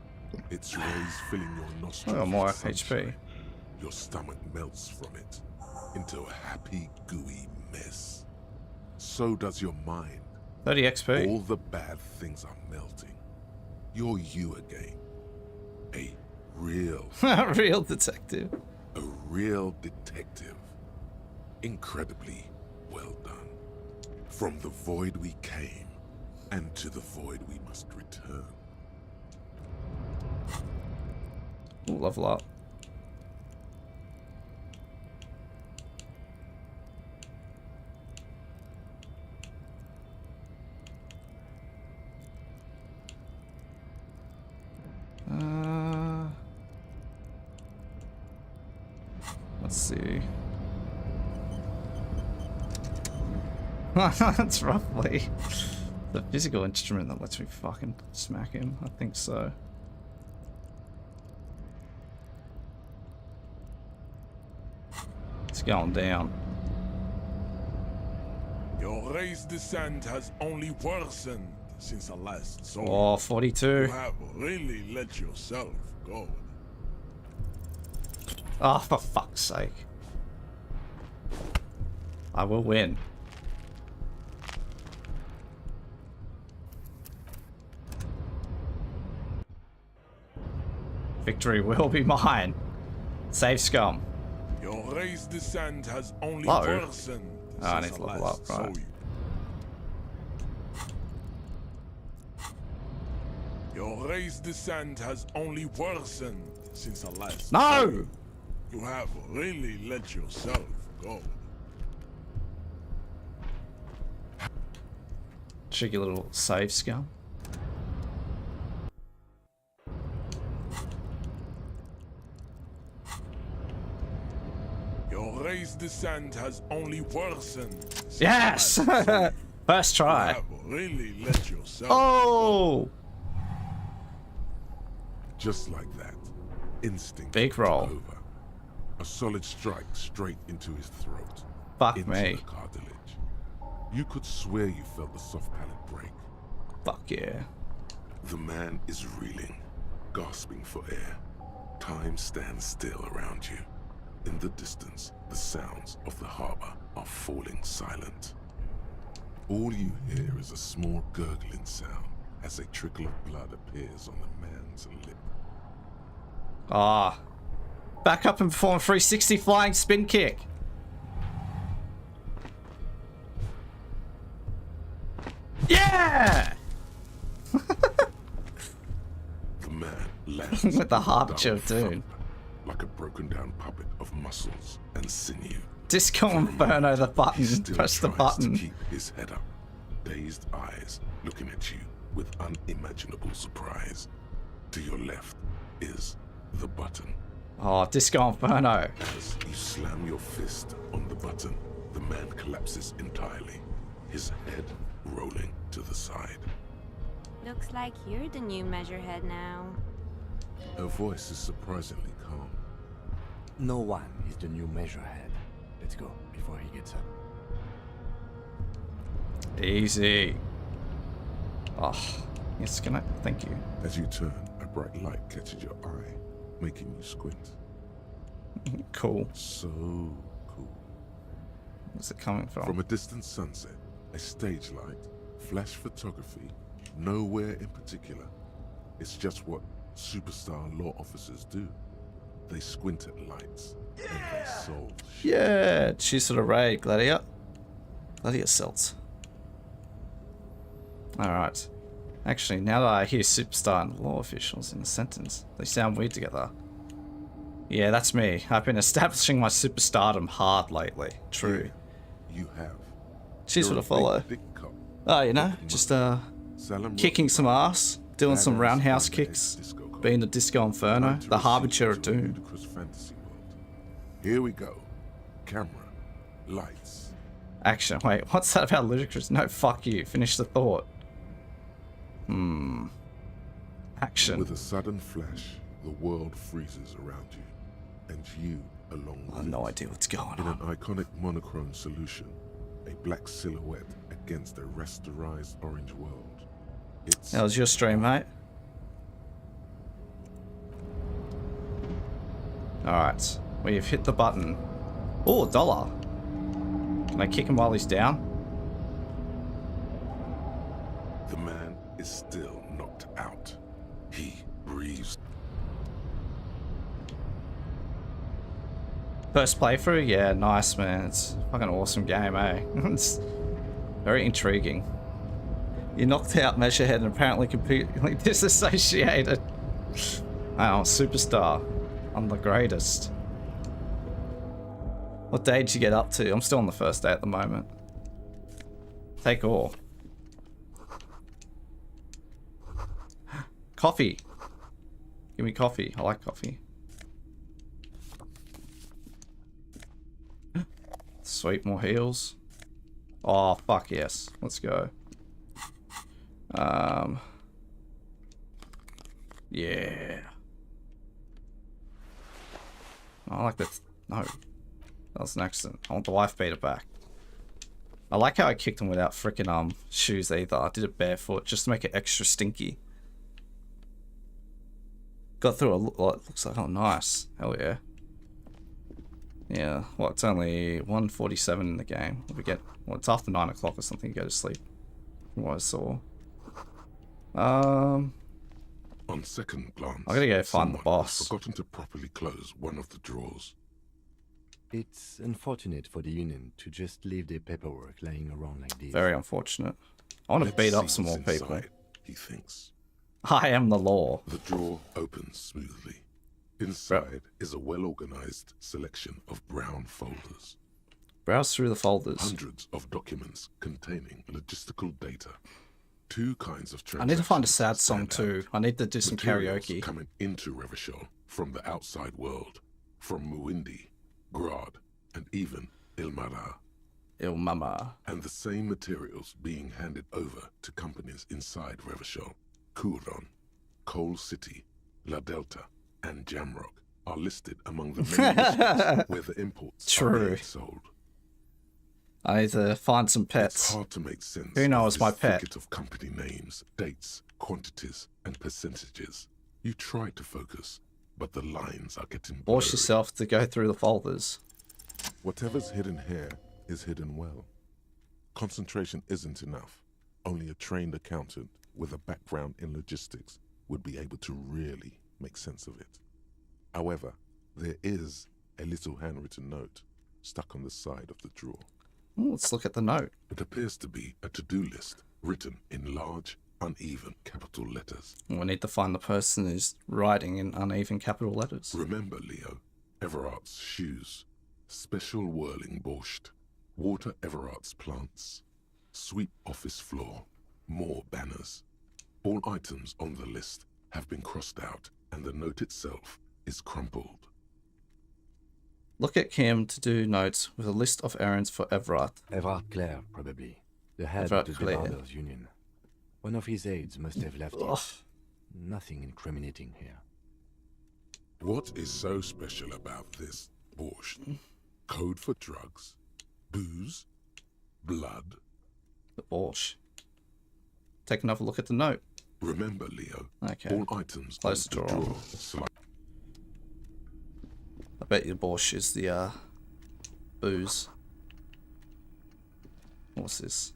Its rays filling your nostrils. I got more with sunshine. HP. Your stomach melts from it into a happy, gooey mess. So does your mind. 30 XP. All the bad things are melting. You're you again. A real... real detective. A real detective. Incredibly well done. From the void we came, and to the void we must return. Ooh, level up. Let's see. That's roughly the physical instrument that lets me fucking smack him. I think so. It's going down. Your race descent has only worsened since the last sword. Oh, 42. You have really let yourself go. Oh, for fuck's sake. I will win. Victory will be mine. Save scum. Your race descent has only Low. worsened. Oh, I need since to I level last up, saw right. you. Your race descent has only worsened since I last saw No! you. You have really let yourself go. Cheeky little save scum. Your race descent has only worsened. Since Yes! I last saw you. First try. You have really let yourself Oh! Just like that, instinct Big roll. took over. A solid strike straight into his throat. Fuck into me. the cartilage. You could swear you felt the soft palate break. Fuck yeah. The man is reeling, gasping for air. Time stands still around you. In the distance, the sounds of the harbor are falling silent. All you hear is a small gurgling sound as a trickle of blood appears on the man's lip. Ah. Back up and perform 360 flying spin kick. Yeah! The man lands With the a Harbinger dull dude. thump, like a broken down puppet of muscles and sinew. Disco For a Inferno moment, the he button. still Press the tries to button. keep his head up, dazed eyes looking at you with unimaginable surprise. To your left is the button. Oh, Disco Inferno. As you slam your fist on the button, the man collapses entirely, his head rolling to the side. Looks like you're the new measurehead now. Her voice is surprisingly calm. No one is the new measurehead. Let's go before he gets up. Easy. Oh, yes, can I? Thank you. As you turn, a bright light catches your eye, making you squint. Cool. So cool. Where's it coming from? From a distant sunset, a stage light, flash photography, nowhere in particular. It's just what superstar law officers do. They squint at lights, and their souls shake. Yeah, choose sort of raid, Gladiator. Gladiator cells. Alright. Actually, now that I hear superstar and law officials in a sentence, they sound weird together. Yeah, that's me. I've been establishing my superstardom hard lately. True. Yeah, you have. Choose what You're to follow. big cop. Oh, you know, just kicking some ass, doing some roundhouse kicks, being the Disco Inferno, the Harbinger of Doom. Ludicrous fantasy world. Here we go. Camera, lights. Action. Wait, what's that about ludicrous? No, fuck you. Finish the thought. Action. With a sudden flash, the world freezes around you, and you along with I have no idea what's going in on. an iconic monochrome solution, a black silhouette against a rasterized orange world. It's That was your stream, mate. Alright, we've hit the button. Oh, $1. Can I kick him while he's down? the man is still knocked out. He breathes. First playthrough? Yeah, nice, man. It's a fucking awesome game, eh? It's very intriguing. You knocked out Measurehead and apparently completely disassociated. Oh, superstar. I'm the greatest. What day did you get up to? I'm still on the first day at the moment. Take all. Coffee. Give me coffee. I like coffee. Sweet, more heals. Oh, fuck yes. Let's go. Yeah. I like that. No. That was an accident. I want the wife beater back. I like how I kicked him without freaking shoes either. I did it barefoot just to make it extra stinky. Got through a lot. Looks like, oh nice. Hell yeah. Yeah, well, it's only 1:47 in the game. We get, well, it's after 9 o'clock or something. You go to sleep. From what I saw. On second glance, I gotta go find the someone boss. has forgotten to properly close one of the drawers. It's unfortunate for the Union to just leave their paperwork lying around like this. Very unfortunate. I want to beat up some more people. Inside, he thinks. I am the law. The drawer opens smoothly. Inside is a well-organized selection of brown folders. Browse through the folders. Hundreds of documents containing logistical data. 2 kinds of I need to find a sad transactions song stand out. too. I need to do some Materials karaoke. coming into Revachol from the outside world, from Muindi, Grad, and even Ilmara. Ilmama. And the same materials being handed over to companies inside Revachol. Kuron, Coal City, La Delta, and Jamrock are listed among the many districts where the imports are being sold. I need to find some pets. It's hard to make sense. Who knows of my this pet? thicket of company names, dates, quantities, and percentages. You try to focus, but the lines are getting blurry. Force yourself to go through the folders. Whatever's hidden here is hidden well. Concentration isn't enough. Only a trained accountant with a background in logistics would be able to really make sense of it. However, there is a little handwritten note stuck on the side of the drawer. Let's look at the note. It appears to be a to-do list written in large, uneven capital letters. We need to find the person who's writing in uneven capital letters. Remember, Leo, Everard's shoes, special whirling borscht, water Everard's plants, sweep office floor, more banners. All items on the list have been crossed out, and the note itself is crumpled. Look at Kim to do notes with a list of errands for Everard. Everard Clare, probably. The head Everard of the Clare. Demanders Union. One of his aides must have left it. Nothing incriminating here. What is so special about this borscht? Code for drugs, booze, blood. The borscht. Take another look at the note. Remember, Leo, Okay. all items Close on the drawer. I bet your borscht is the booze. What's this?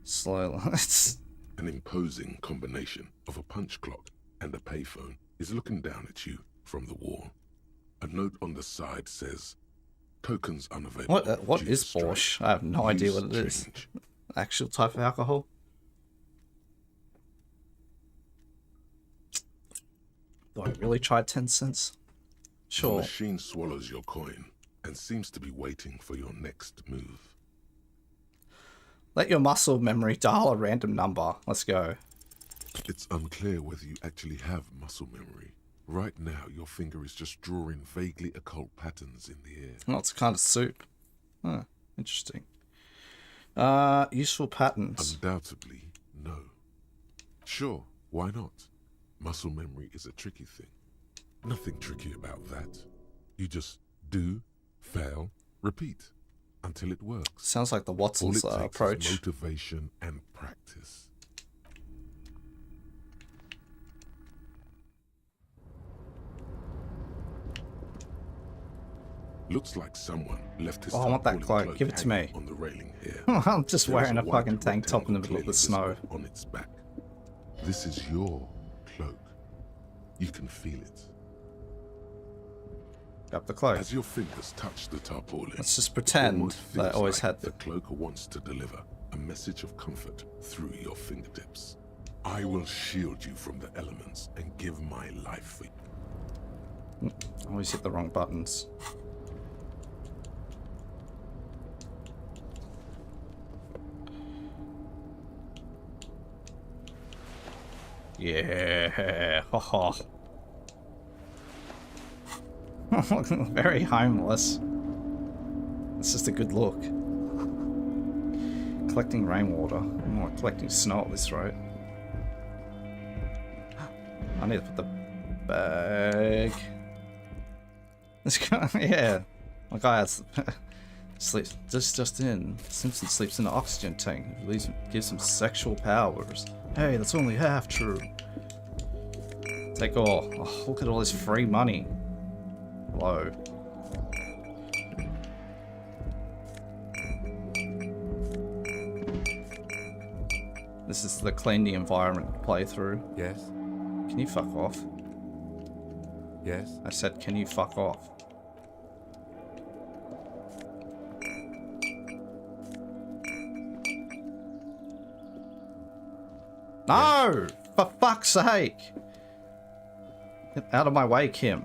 Slow. An imposing combination of a punch clock and a payphone is looking down at you from the wall. A note on the side says, tokens unavailable. What due is to strike. borscht? I have no idea Use what it is. change. Actual type of alcohol? Do I really try 10 cents? The Sure. machine swallows your coin and seems to be waiting for your next move. Let your muscle memory dial a random number. Let's go. It's unclear whether you actually have muscle memory. Right now, your finger is just drawing vaguely occult patterns in the air. Oh, it's a kind of soup. Huh, interesting. Useful patterns. Undoubtedly, no. Sure, why not? Muscle memory is a tricky thing. Nothing tricky about that. You just do, fail, repeat until it works. Sounds like the All Watson's it takes approach. is motivation and practice. Looks like someone left his Oh, I want that tarpaulin cloak. Give it to hanging me. on the railing here. I'm just There is wearing a white fucking tank top in the middle rectangle of the clearly snow. visible on its back. This is your cloak. You can feel it. Grab the cloak. As your fingers touch the tarpaulin, Let's just it pretend almost that I feels always like had the cloak wants to deliver a message of comfort through your fingertips. I will shield you from the elements and give my life for you. I always hit the wrong buttons. Yeah. Ho Very homeless. It's just a good look. Collecting rainwater. Oh, collecting snow at this rate. I need to put the bag. This guy, yeah. My guy has sleeps just in. Simpson sleeps in an oxygen tank. Gives him sexual powers. Hey, that's only half true. Take all. Oh, look at all this free money. Hello. This is the clean the environment playthrough. Yes? Can you fuck off? Yes? I said, can you fuck off? No! For fuck's sake! Get out of my way, Kim.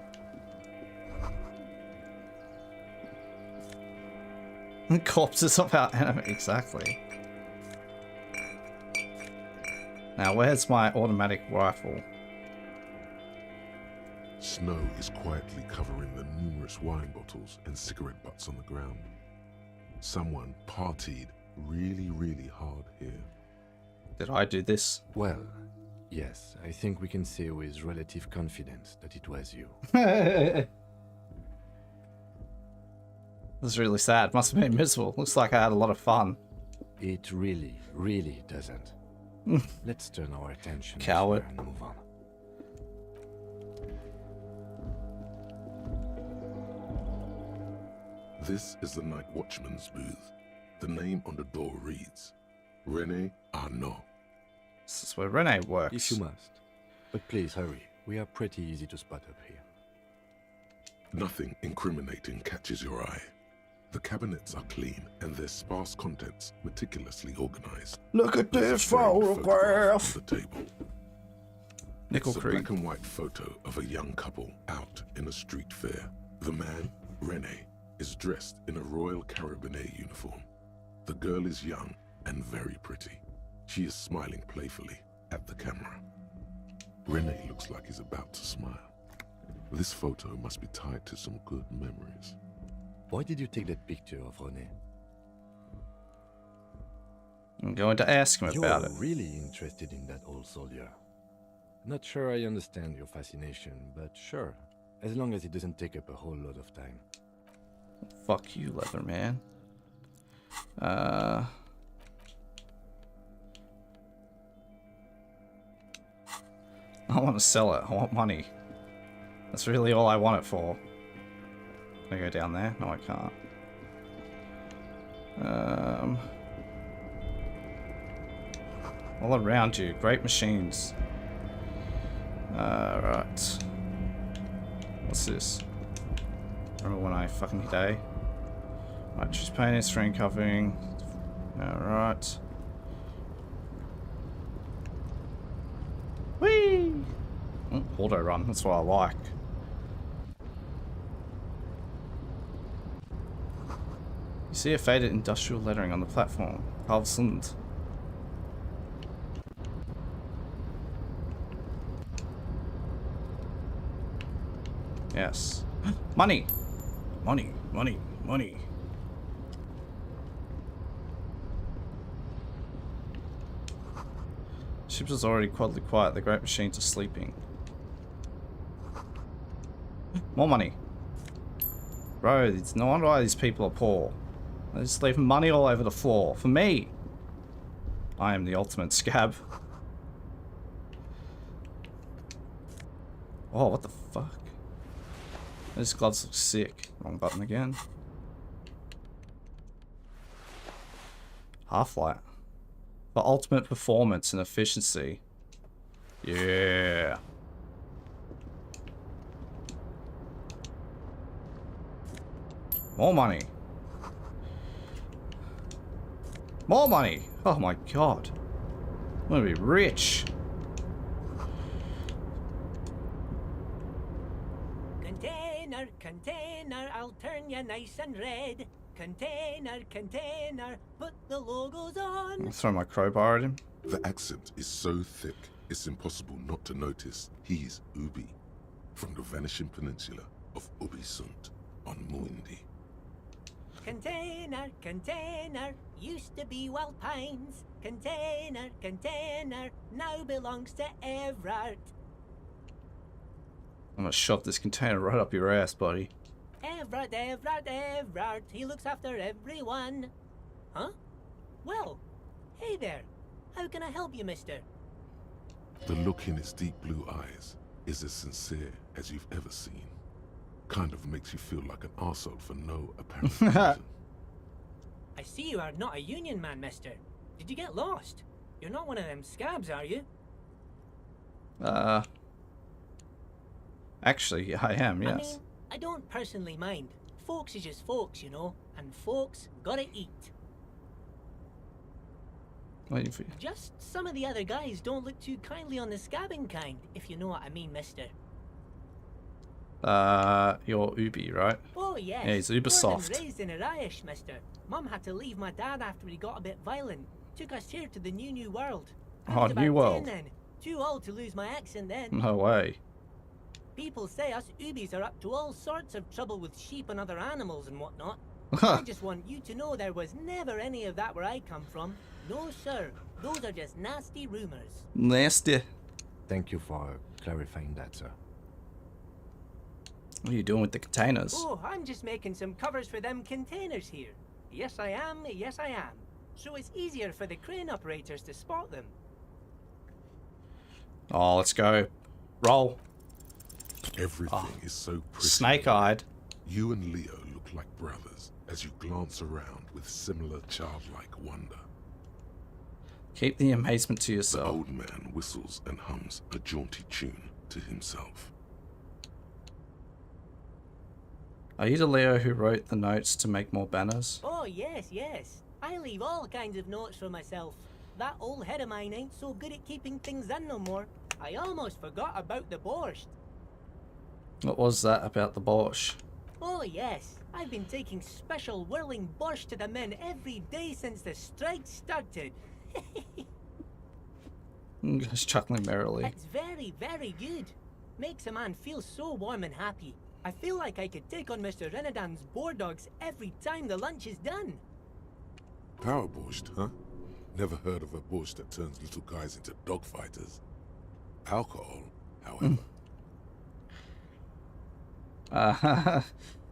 Corpses of our enemy, exactly. Now, where's my automatic rifle? Snow is quietly covering the numerous wine bottles and cigarette butts on the ground. Someone partied really, really hard here. Did I do this? Well, yes, I think we can say with relative confidence that it was you. This is really sad. Must have been miserable. Looks like I had a lot of fun. It really, really doesn't. Let's turn our attention Coward. elsewhere and move on. This is the night watchman's booth. The name on the door reads, René Arnaud. This is where René works. If you must. But please hurry. We are pretty easy to spot up here. Nothing incriminating catches your eye. The cabinets are clean and their sparse contents meticulously organized. Look at this photograph! On the table. Nickel It's a Creek. black and white photo of a young couple out in a street fair. The man, René, is dressed in a Royal Carabinier uniform. The girl is young and very pretty. She is smiling playfully at the camera. René looks like he's about to smile. This photo must be tied to some good memories. Why did you take that picture of René? I'm going to ask him about it. You're really interested in that old soldier. Not sure I understand your fascination, but sure. As long as it doesn't take up a whole lot of time. Fuck you, Leatherman. I want to sell it. I want money. That's really all I want it for. Can I go down there? No, I can't. All around you. Great machines. Right. What's this? Remember when I fucking hit A? Right, choose painting, screen covering. Alright. Whee! Auto run, that's what I like. You see a faded industrial lettering on the platform. Halvsund. Yes. Money! Money, money, money. Ship is already quite quiet. The great machines are sleeping. More money. Bro, it's no wonder why these people are poor. They're just leaving money all over the floor. For me. I am the ultimate scab. Oh, what the fuck? These gloves look sick. Wrong button again. Half-light. For ultimate performance and efficiency. Yeah. More money. More money. Oh my god. I'm gonna be rich. Container, container, I'll turn you nice and red. Container, container, put the logos on. I'll throw my crowbar at him. The accent is so thick, it's impossible not to notice he's Ubi, from the vanishing peninsula of Ubisund on Muindi. Container, container, used to be Wild Pines. Container, container, now belongs to Everard. I'm gonna shove this container right up your ass, buddy. Everard, Everard, Everard, he looks after everyone. Huh? Well, hey there. How can I help you, mister? The look in its deep blue eyes is as sincere as you've ever seen. Kind of makes you feel like an arsehole for no apparent reason. I see you are not a union man, mister. Did you get lost? You're not one of them scabs, are you? Actually, I am, yes. I mean, I don't personally mind. Folks is just folks, you know, and folks gotta eat. Waiting for you. Just some of the other guys don't look too kindly on the scabbing kind, if you know what I mean, mister. You're Ubi, right? Oh, yes. Yeah, he's uber Born soft. and raised in Arish, mister. Mum had to leave my dad after he got a bit violent. Took us here to the new world. I Oh, was about new 10 world. then. Too old to lose my accent then. No way. People say us Ubis are up to all sorts of trouble with sheep and other animals and whatnot. I just want you to know there was never any of that where I come from. No, sir. Those are just nasty rumors. Nasty. Thank you for clarifying that, sir. What are you doing with the containers? Oh, I'm just making some covers for them containers here. Yes, I am. Yes, I am. So it's easier for the crane operators to spot them. Oh, let's go. Roll. Everything is so pretty. Snake-eyed. You and Leo look like brothers as you glance around with similar childlike wonder. Keep the amazement to The yourself. old man whistles and hums a jaunty tune to himself. Are you the Leo who wrote the notes to make more banners? Oh, yes, yes. I leave all kinds of notes for myself. That old head of mine ain't so good at keeping things in no more. I almost forgot about the borscht. What was that about the borscht? Oh, yes. I've been taking special whirling borscht to the men every day since the strike started. Just chuckling merrily. It's very, very good. Makes a man feel so warm and happy. I feel like I could take on Mr. Renadan's boar dogs every time the lunch is done. Power borscht, huh? Never heard of a borscht that turns little guys into dogfighters. Alcohol, however.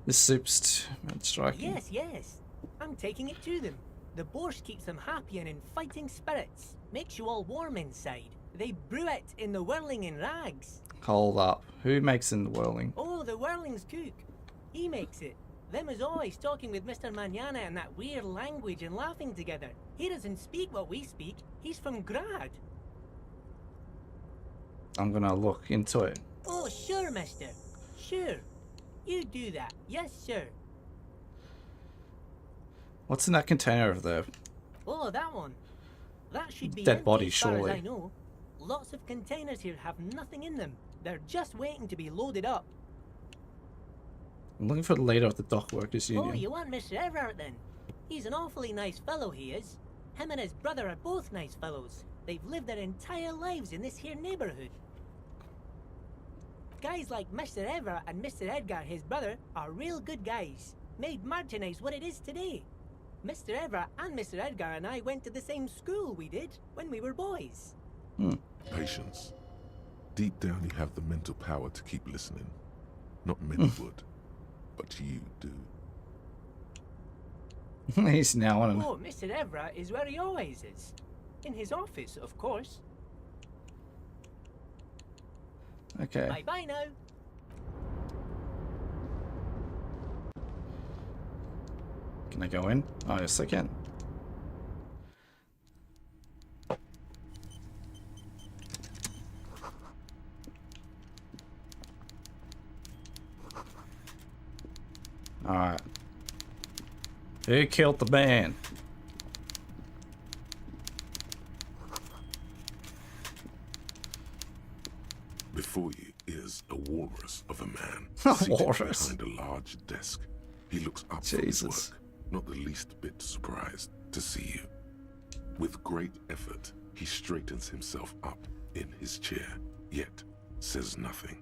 This soup's striking. Yes, yes. I'm taking it to them. The borscht keeps them happy and in fighting spirits. Makes you all warm inside. They brew it in the whirling in rags. Hold up. Who makes in the whirling? Oh, the whirling's cook. He makes it. Them is always talking with Mr. Manana in that weird language and laughing together. He doesn't speak what we speak. He's from Grad. I'm gonna look into it. Oh, sure, mister. Sure. You do that. Yes, sir. What's in that container over there? Oh, that one. That should be Dead empty body, as far as surely. I know. Lots of containers here have nothing in them. They're just waiting to be loaded up. I'm looking for the leader of the dock workers union. Oh, you want Mr. Everett then? He's an awfully nice fellow, he is. Him and his brother are both nice fellows. They've lived their entire lives in this here neighborhood. Guys like Mr. Everett and Mr. Edgar, his brother, are real good guys. Made Martinez what it is today. Mr. Everett and Mr. Edgar and I went to the same school we did when we were boys. Patience. Deep down you have the mental power to keep listening. Not many would, but you do. He's now on Oh, Mr. Everett is where he always is. In his office, of course. Okay. Bye-bye now. Can I go in? Oh, yes, I can. Alright. Who killed the man? Before you is a walrus of a man Walrus. seated behind a large desk. He looks up from his work, not the least bit surprised to see you. With great effort, he straightens himself up in his chair, yet says nothing.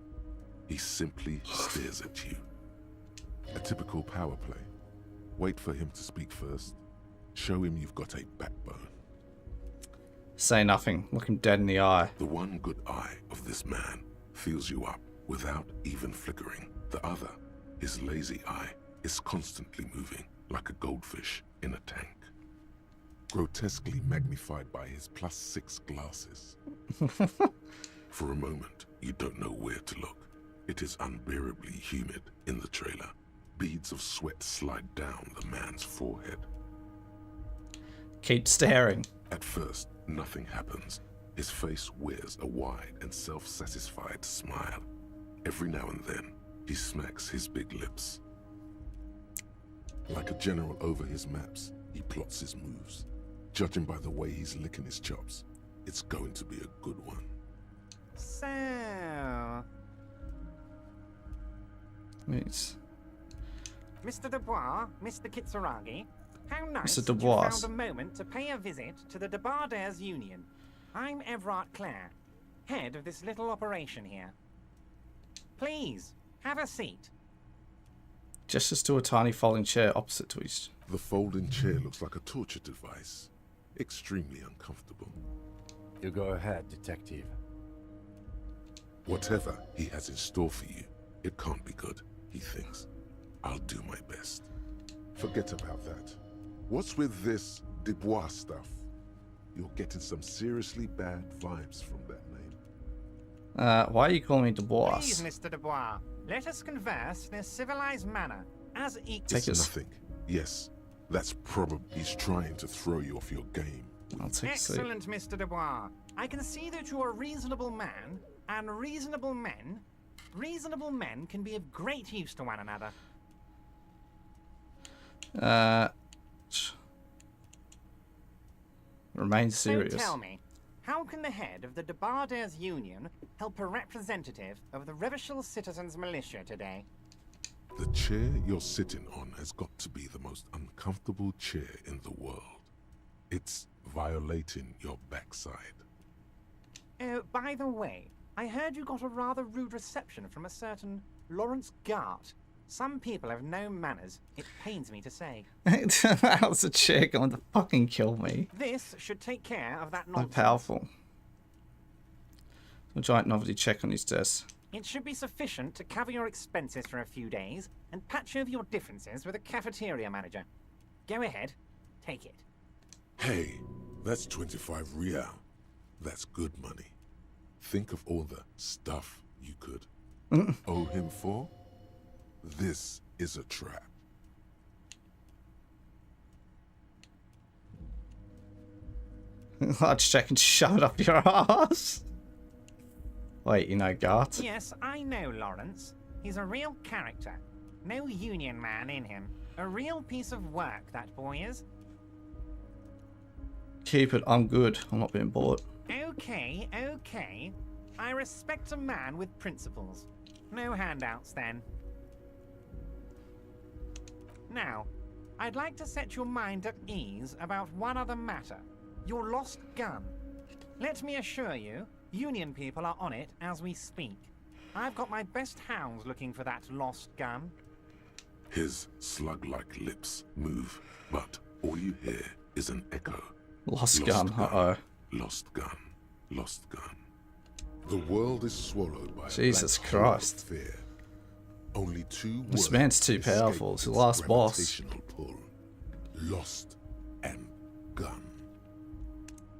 He simply stares at you. A typical power play. Wait for him to speak first. Show him you've got a backbone. Say nothing. Look him dead in the eye. The one good eye of this man fills you up without even flickering. The other, his lazy eye, is constantly moving like a goldfish in a tank. Grotesquely magnified by his +6 glasses. For a moment, you don't know where to look. It is unbearably humid in the trailer. Beads of sweat slide down the man's forehead. Keep staring. At first, Nothing happens. His face wears a wide and self-satisfied smile. Every now and then, he smacks his big lips. Like a general over his maps, he plots his moves. Judging by the way he's licking his chops, it's going to be a good one. So... Means Mr. Dubois, Mr. Kitsuragi, how nice Mr. that you Dubois. found a moment to pay a visit to the Debardairs Union. I'm Everard Clare, head of this little operation here. Please, have a seat. gestures to a tiny folding chair opposite to his. The folding chair looks like a torture device. Extremely uncomfortable. You go ahead, detective. Whatever he has in store for you, it can't be good, he thinks. I'll do my best. Forget about that. What's with this Dubois stuff? You're getting some seriously bad vibes from that name. Why are you calling me Dubois? Please, Mr. Dubois, let us converse in a civilized manner, as equals. It's nothing. Yes, that's probably he's trying to throw you off your game. I'll take a seat. Excellent, Mr. Dubois. I can see that you're a reasonable man, and reasonable men can be of great use to one another. Remain serious. So tell me, how can the head of the Debardairs Union help a representative of the Revachol Citizens Militia today? The chair you're sitting on has got to be the most uncomfortable chair in the world. It's violating your backside. Oh, by the way, I heard you got a rather rude reception from a certain Lawrence Gart. Some people have no manners, it pains me to say. How's the chair going to fucking kill me? This should take care of that I'm nonsense. powerful. A giant novelty check on his desk. It should be sufficient to cover your expenses for a few days and patch over your differences with a cafeteria manager. Go ahead, take it. Hey, that's 25 real. That's good money. Think of all the stuff you could owe him for. This is a trap. Large check and shove it up your ass. Wait, you know Gart? Yes, I know Lawrence. He's a real character. No union man in him. A real piece of work, that boy is. Keep it, I'm good. I'm not being bought. Okay, okay. I respect a man with principles. No handouts, then. Now, I'd like to set your mind at ease about one other matter. Your lost gun. Let me assure you, Union people are on it as we speak. I've got my best hounds looking for that lost gun. His slug-like lips move, but all you hear is an echo. Lost gun, uh-oh. Lost gun. Lost gun. The world is swallowed by Jesus a black hole of Christ. fear. Only two This words man's too escape powerful. It's the its last boss. gravitational pull. Lost and gun.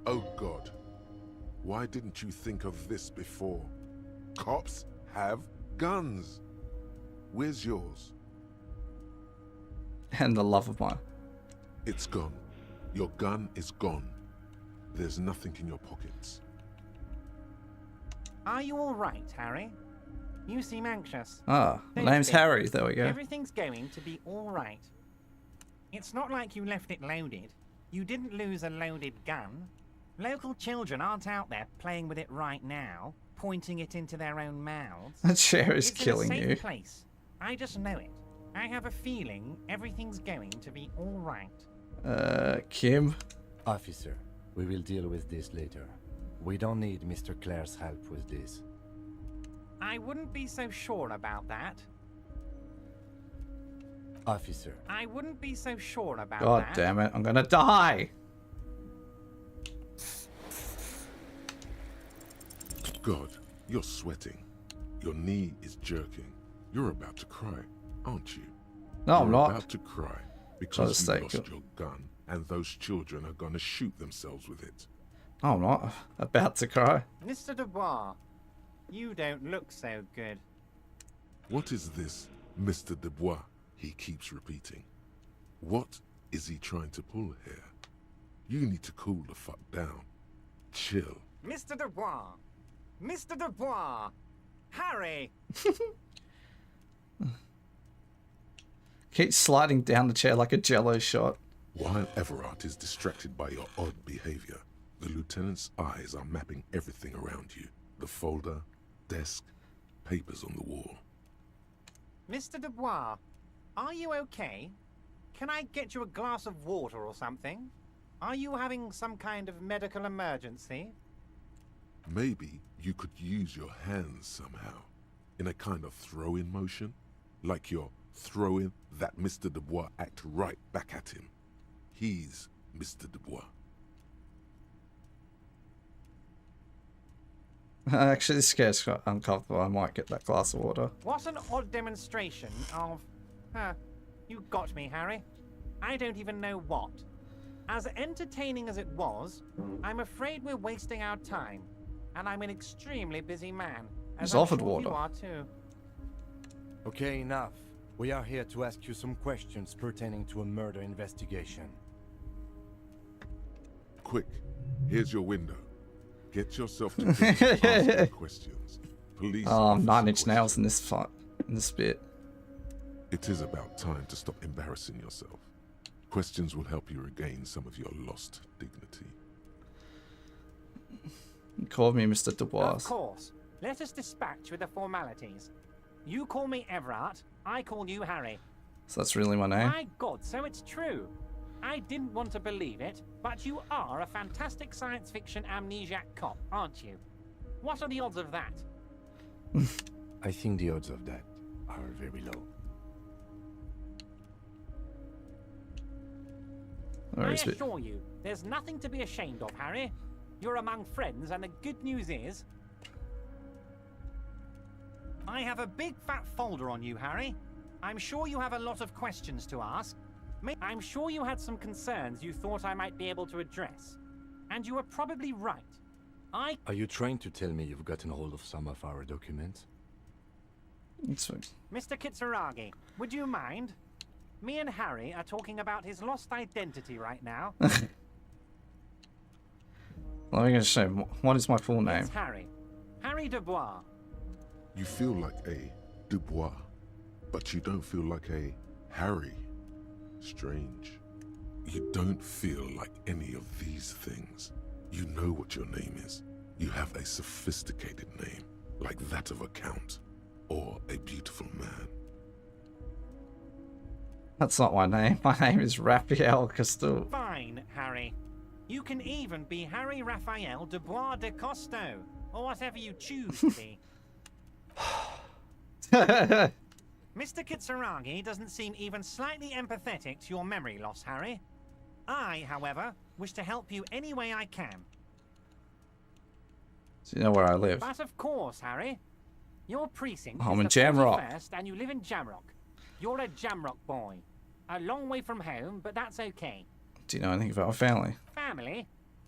Oh God, why didn't you think of this before? Cops have guns. Where's yours? And the love of mine. It's gone. Your gun is gone. There's nothing in your pockets. Are you all right, Harry? You seem anxious. Ah, my Don't name's think. Harry. There we go. Everything's going to be all right. It's not like you left it loaded. You didn't lose a loaded gun. Local children aren't out there playing with it right now, pointing it into their own mouths. That chair is It's killing in a safe you. place. I just know it. I have a feeling everything's going to be all right. Kim? Officer, we will deal with this later. We don't need Mr. Clare's help with this. I wouldn't be so sure about that. Officer. I wouldn't be so sure about God that. damn it, I'm gonna die! God, you're sweating. Your knee is jerking. You're about to cry, aren't you? No, I'm You're not. about to cry Try to because stay you lost cool. your gun and those children are gonna shoot themselves with it. No, I'm not. About to cry. Mr. Dubois, you don't look so good. What is this, Mr. Dubois? He keeps repeating. What is he trying to pull here? You need to cool the fuck down. chill. Mr. Dubois! Mr. Dubois! Harry! Keep sliding down the chair like a jello shot. While Everard is distracted by your odd behavior, the lieutenant's eyes are mapping everything around you. The folder, desk, papers on the wall. Mr. Dubois, are you okay? Can I get you a glass of water or something? Are you having some kind of medical emergency? Maybe you could use your hands somehow, in a kind of throw-in motion, like you're throwing that Mr. Dubois act right back at him. He's Mr. Dubois. Actually, this scare's quite uncomfortable. I might get that glass of water. What an odd demonstration of... you got me, Harry. I don't even know what. As entertaining as it was, I'm afraid we're wasting our time. And I'm an extremely busy man. He's I'm offered sure water. You are too. Okay, enough. We are here to ask you some questions pertaining to a murder investigation. Quick, here's your window. Get yourself to ask questions. Police. Oh, 9 Inch Nails in this fight, in this bit. It is about time to stop embarrassing yourself. Questions will help you regain some of your lost dignity. You called me Mr. Dubois. Of course. Let us dispatch with the formalities. You call me Everard, I call you Harry. So that's really my name? My God, so it's true. I didn't want to believe it, but you are a fantastic science fiction amnesiac cop, aren't you? What are the odds of that? I think the odds of that are very low. I assure you, there's nothing to be ashamed of, Harry. You're among friends, and the good news is... I have a big fat folder on you, Harry. I'm sure you have a lot of questions to ask. I'm sure you had some concerns you thought I might be able to address. And you were probably right. Are you trying to tell me you've gotten hold of some of our documents? Mr. Kitsuragi, would you mind? Me and Harry are talking about his lost identity right now. Let me just show you. What is my full name? It's Harry. Harry Dubois. You feel like a Dubois, but you don't feel like a Harry. Strange. You don't feel like any of these things. You know what your name is. You have a sophisticated name, like that of a count, or a beautiful man. That's not my name. My name is Raphael Castel. Fine, Harry. You can even be Harry Raphael Dubois de Costo, or whatever you choose to be. Mr. Kitsuragi doesn't seem even slightly empathetic to your memory loss, Harry. I, however, wish to help you any way I can. So you know where I live? But of course, Harry. Your precinct I'm in is the Jamrock. 41st, and you live in Jamrock. You're a Jamrock boy. A long way from home, but that's okay. Do you know anything about my family? Family?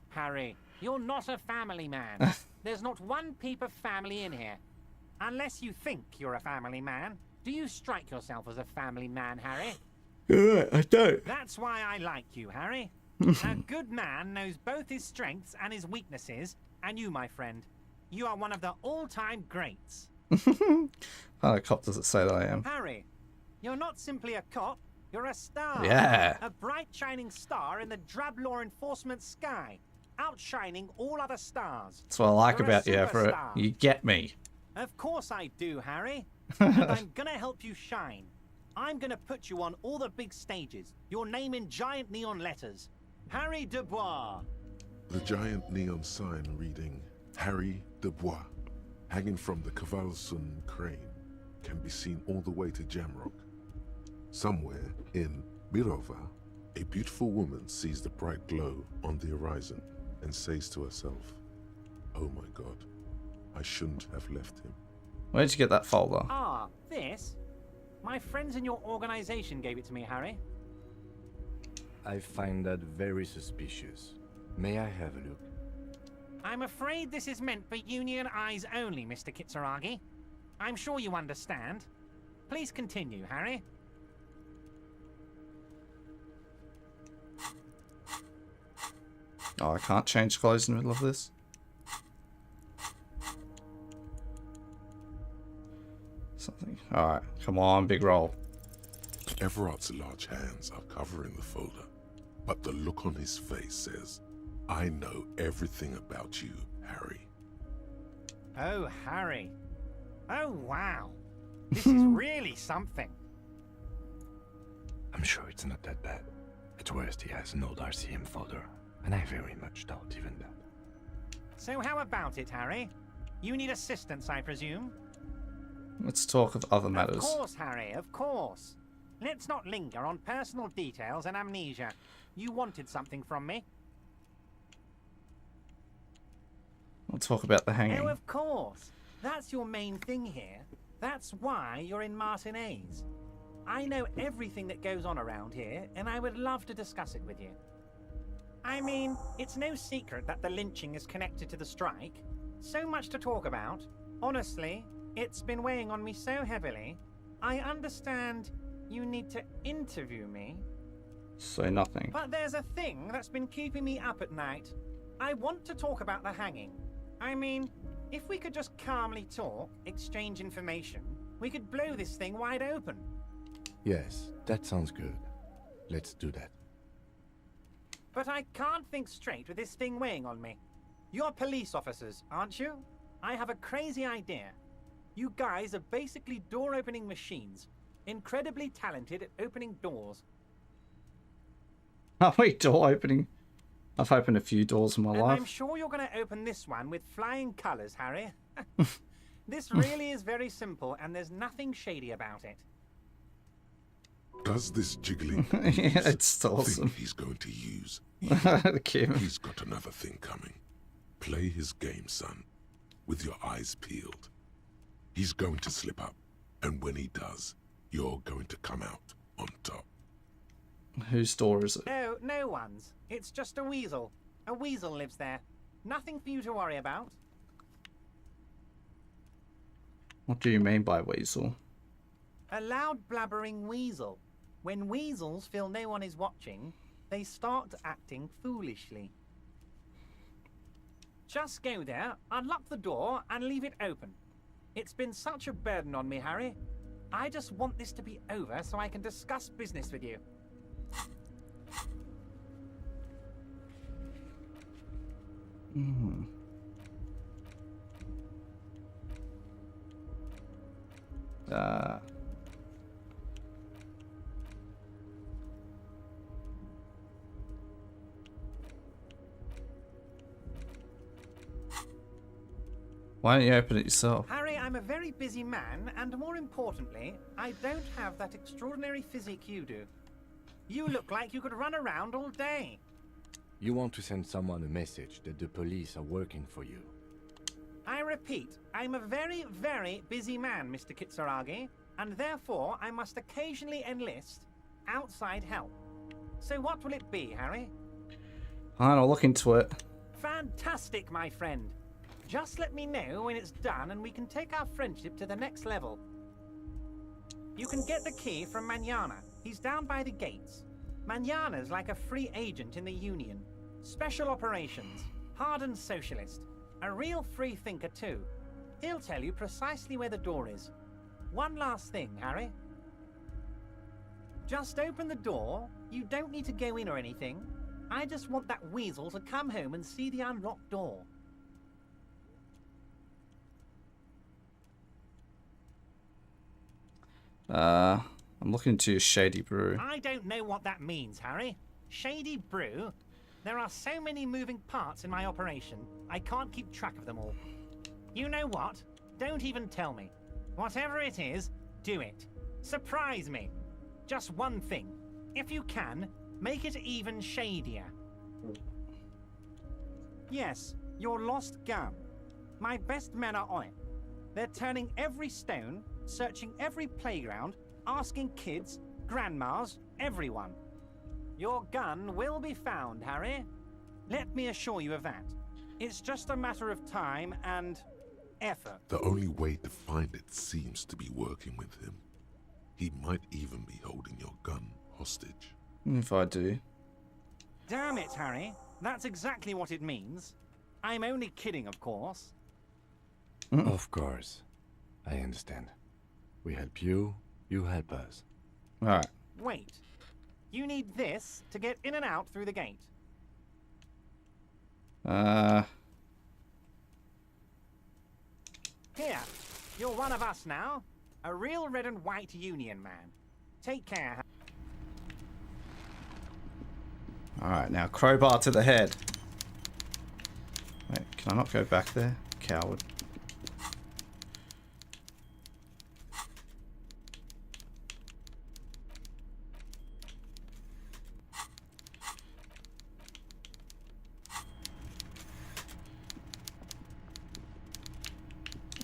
Harry, you're not a family man. There's not one peep of family in here. Unless you think you're a family man. Do you strike yourself as a family man, Harry? I don't. That's why I like you, Harry. A good man knows both his strengths and his weaknesses, and you, my friend, you are one of the all-time greats. What kind of cop does it say that I am? Harry, you're not simply a cop, you're a star. Yeah. A bright shining star in the drab law enforcement sky, outshining all other stars. That's what I like You're a about you, Everett. superstar. You get me. Of course I do, Harry. And I'm gonna help you shine. I'm gonna put you on all the big stages. Your name in giant neon letters. Harry Dubois. The giant neon sign reading Harry Dubois, hanging from the Cavalson crane, can be seen all the way to Jamrock. Somewhere in Mirova, a beautiful woman sees the bright glow on the horizon and says to herself, "Oh my God, I shouldn't have left him." Where did you get that folder? Ah, this? My friends in your organization gave it to me, Harry. I find that very suspicious. May I have a look? I'm afraid this is meant for Union eyes only, Mr. Kitsuragi. I'm sure you understand. Please continue, Harry. Oh, I can't change clothes in the middle of this. Something. Alright, come on, big roll. Everard's large hands are covering the folder, but the look on his face says, I know everything about you, Harry. Oh, Harry. Oh, wow. This is really something. I'm sure it's not that bad. At worst, he has an old RCM folder, and I very much doubt even that. So how about it, Harry? You need assistance, I presume? Let's talk of other matters. Of course, Harry, of course. Let's not linger on personal details and amnesia. You wanted something from me. We'll talk about the hanging. Oh, of course. That's your main thing here. That's why you're in Martinez. I know everything that goes on around here, and I would love to discuss it with you. I mean, it's no secret that the lynching is connected to the strike. So much to talk about. Honestly, it's been weighing on me so heavily. I understand you need to interview me. Say nothing. But there's a thing that's been keeping me up at night. I want to talk about the hanging. I mean, if we could just calmly talk, exchange information, we could blow this thing wide open. Yes, that sounds good. Let's do that. But I can't think straight with this thing weighing on me. You're police officers, aren't you? I have a crazy idea. You guys are basically door-opening machines. Incredibly talented at opening doors. Are we door opening? I've opened a few doors in my life. I'm sure you're going to open this one with flying colours, Harry. This really is very simple, and there's nothing shady about it. Does this jiggling yeah, it's awesome. think he's going to use? The camera. He's got another thing coming. Play his game, son, with your eyes peeled. He's going to slip up, and when he does, you're going to come out on top. Whose door is it? No, no one's. It's just a weasel. A weasel lives there. Nothing for you to worry about. What do you mean by weasel? A loud blabbering weasel. When weasels feel no one is watching, they start acting foolishly. Just go there, unlock the door, and leave it open. It's been such a burden on me, Harry. I just want this to be over so I can discuss business with you. Hmm. Why don't you open it yourself? Harry, I'm a very busy man, and more importantly, I don't have that extraordinary physique you do. You look like you could run around all day. You want to send someone a message that the police are working for you. I repeat, I'm a very, very busy man, Mr. Kitsuragi, and therefore I must occasionally enlist outside help. So what will it be, Harry? I'll look into it. Fantastic, my friend. Just let me know when it's done and we can take our friendship to the next level. You can get the key from Manana. He's down by the gates. Manana's like a free agent in the Union. Special operations. Hardened socialist. A real free thinker too. He'll tell you precisely where the door is. One last thing, Harry. Just open the door. You don't need to go in or anything. I just want that weasel to come home and see the unlocked door. I'm looking into Shady Brew. I don't know what that means, Harry. Shady Brew? There are so many moving parts in my operation, I can't keep track of them all. You know what? Don't even tell me. Whatever it is, do it. Surprise me. Just one thing. If you can, make it even shadier. Yes, your lost gun. My best men are on it. They're turning every stone, searching every playground, asking kids, grandmas, everyone. Your gun will be found, Harry. Let me assure you of that. It's just a matter of time and effort. The only way to find it seems to be working with him. He might even be holding your gun hostage. If I do. Damn it, Harry. That's exactly what it means. I'm only kidding, of course. Of course. I understand. We help you, you help us. Alright. Wait. You need this to get in and out through the gate. Here. You're one of us now. A real red and white union man. Take care. Alright, now crowbar to the head. Wait, can I not go back there? Coward.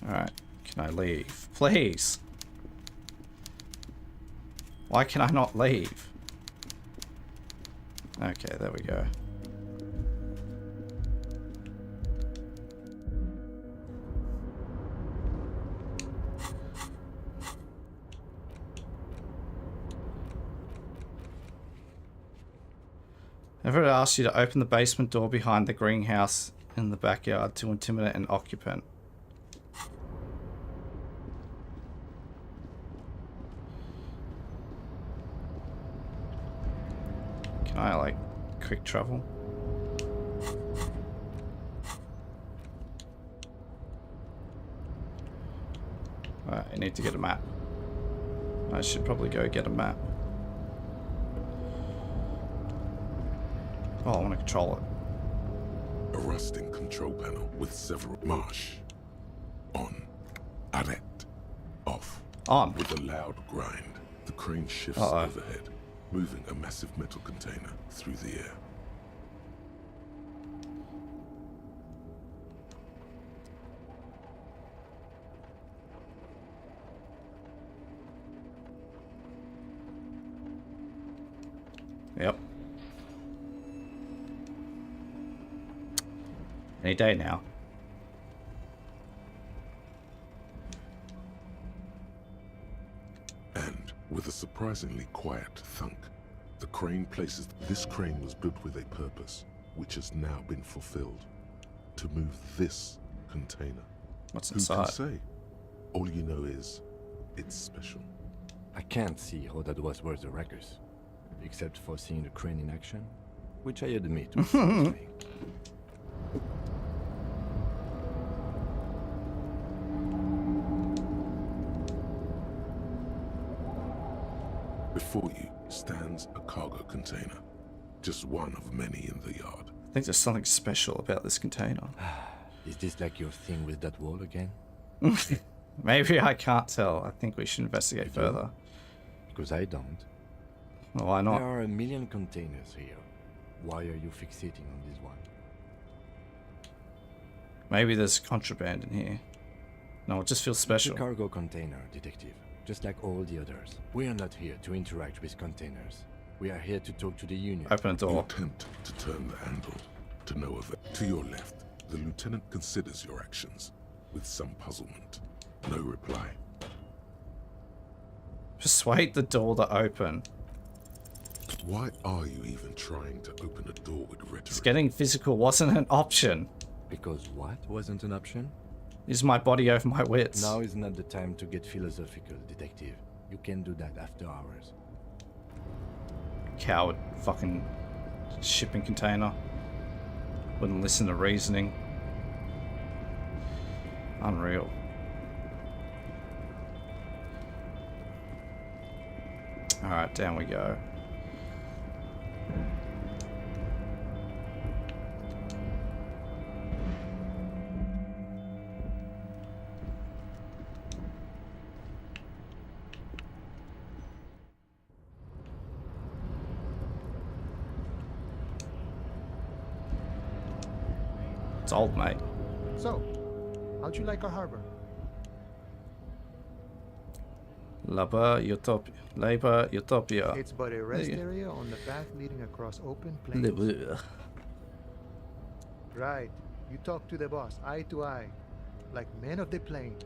Alright, can I leave? Please! Why can I not leave? Okay, there we go. Ever asked you to open the basement door behind the greenhouse in the backyard to intimidate an occupant? Can I, like, quick travel? Alright, I need to get a map. I should probably go get a map. Oh, I want to control it. A rusting control panel with several marsh. On. Arrête. Off. On. With a loud grind, the crane shifts Uh-oh. overhead, moving a massive metal container through the air. Yep. Any day now. And with a surprisingly quiet thunk, the crane places. This crane was built with a purpose, which has now been fulfilled. To move this container. What's Who inside? can say? All you know is, it's special. I can't see how that was worth the records, except for seeing the crane in action, which I admit was satisfying. Before you stands a cargo container, just one of many in the yard. I think there's something special about this container. Is this like your thing with that wall again? Maybe I can't tell. I think we should investigate further. Because I don't. Well, why not? There are a million containers here. Why are you fixating on this one? Maybe there's contraband in here. No, it just feels special. It's a cargo container, detective. Just like all the others. We are not here to interact with containers. We are here to talk to the Union. Open a door. You attempt to turn the handle, to no avail. To your left, the lieutenant considers your actions with some puzzlement. No reply. Persuade the door to open. Why are you even trying to open a door with rhetoric? Just getting physical wasn't an option. Because what wasn't an option? Is my body over my wits? Now is not the time to get philosophical, detective. You can do that after hours. Coward. Fucking shipping container. Wouldn't listen to reasoning. Unreal. Alright, down we go. It's old, mate. So, how'd you like our harbor? Labor Utopia. It's but a rest area on the path leading across open plains. Right. You talk to the boss, eye to eye, like men of the plain.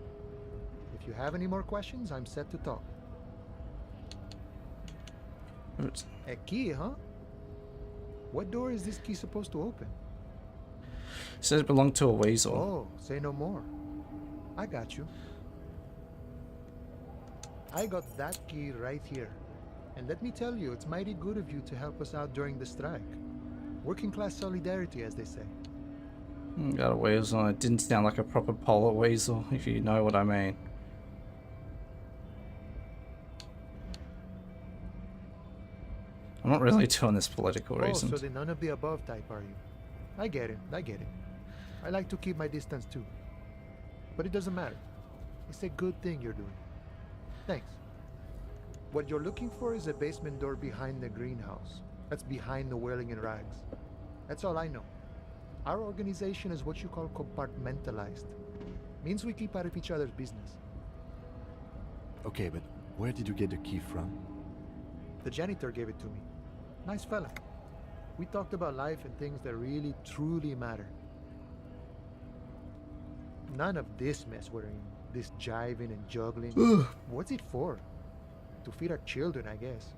If you have any more questions, I'm set to talk. A key, huh? What door is this key supposed to open? It says it belonged to a weasel. Oh, say no more. I got you. I got that key right here. And let me tell you, it's mighty good of you to help us out during the strike. Working class solidarity, as they say. Got a weasel and it didn't sound like a proper polar weasel, if you know what I mean. I'm not really doing this political reasons. Oh, so the none of the above type, are you? I get it, I get it. I like to keep my distance too. But it doesn't matter. It's a good thing you're doing. Thanks. What you're looking for is a basement door behind the greenhouse. That's behind the whirling in rags. That's all I know. Our organization is what you call compartmentalized. Means we keep out of each other's business. Okay, but where did you get the key from? The janitor gave it to me. Nice fella. We talked about life and things that really, truly matter. None of this mess we're in. This jiving and juggling. What's it for? To feed our children, I guess.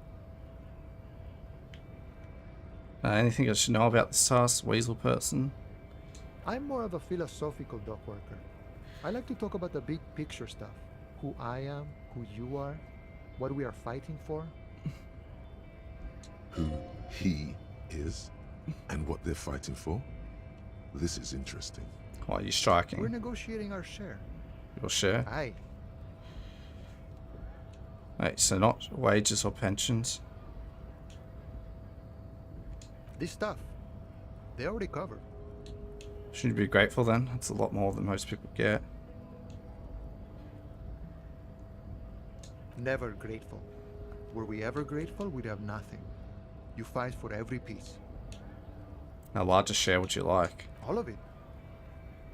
Anything I should know about this task, weasel person? I'm more of a philosophical dock worker. I like to talk about the big picture stuff. Who I am, who you are, what we are fighting for. Who he is, and what they're fighting for? This is interesting. Why are you striking? We're negotiating our share. Your share? Aye. Wait, so not wages or pensions? This stuff, they already covered. Should you be grateful then? That's a lot more than most people get. Never grateful. Were we ever grateful, we'd have nothing. You fight for every piece. How large a share would you like? All of it.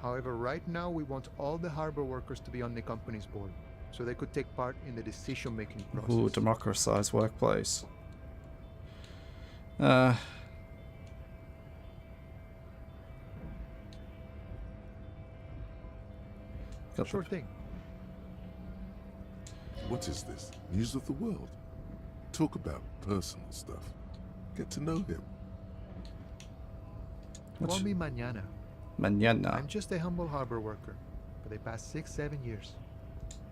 However, right now we want all the harbor workers to be on the company's board, so they could take part in the decision-making process. Ooh, democratized workplace. Sure thing. What is this? News of the world? Talk about personal stuff. Get to know him. Call me Mañana. Mañana. I'm just a humble harbor worker for the past 6-7 years.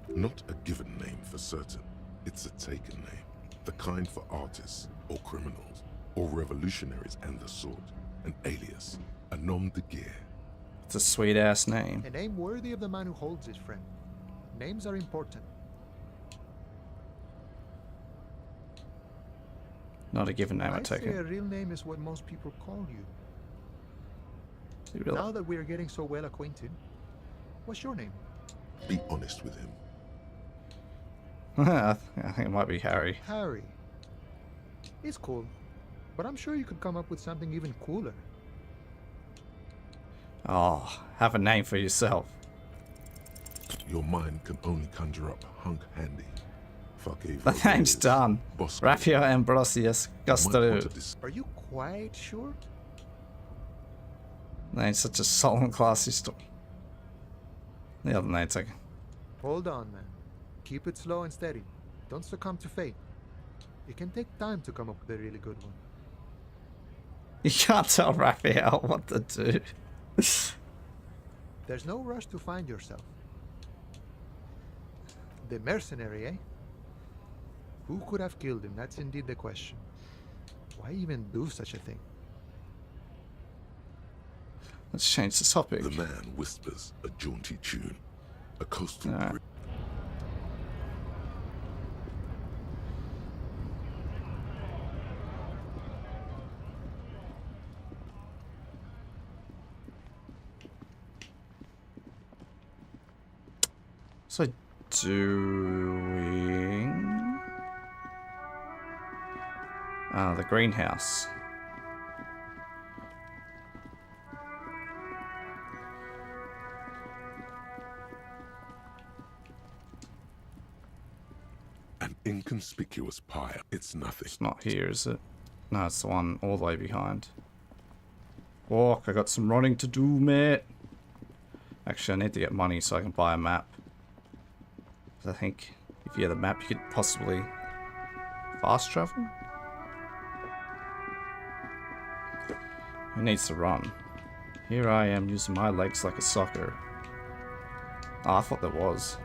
Not a given name for certain. It's a taken name. The kind for artists, or criminals, or revolutionaries and the sort. An alias. A nom de guerre. It's a sweet ass name. A name worthy of the man who holds his friend. Names are important. Not a given name, I take say it. a real name is what most people call you. Really? Now that we are getting so well acquainted, what's your name? Be honest with him. I think it might be Harry. Harry. It's cool, but I'm sure you could come up with something even cooler. Oh, have a name for yourself. Your mind can only conjure up Hunk Handy. The name's done. Raphael Ambrosius Gustaru. Are you quite sure? Name's such a solemn, classy story. The other name's like... Hold on, man. Keep it slow and steady. Don't succumb to fate. It can take time to come up with a really good one. You can't tell Raphael what to do. There's no rush to find yourself. The mercenary, eh? Who could have killed him? That's indeed the question. Why even do such a thing? Let's change the topic. The man whispers a jaunty tune. A coastal grip. So doing the greenhouse. An inconspicuous pyre. It's nothing. It's not here, is it? No, it's the one all the way behind. Walk, I got some running to do, mate. Actually, I need to get money so I can buy a map. I think if you had a map, you could possibly fast travel. Who needs to run? Here I am using my legs like a soccer. Oh, I thought there was.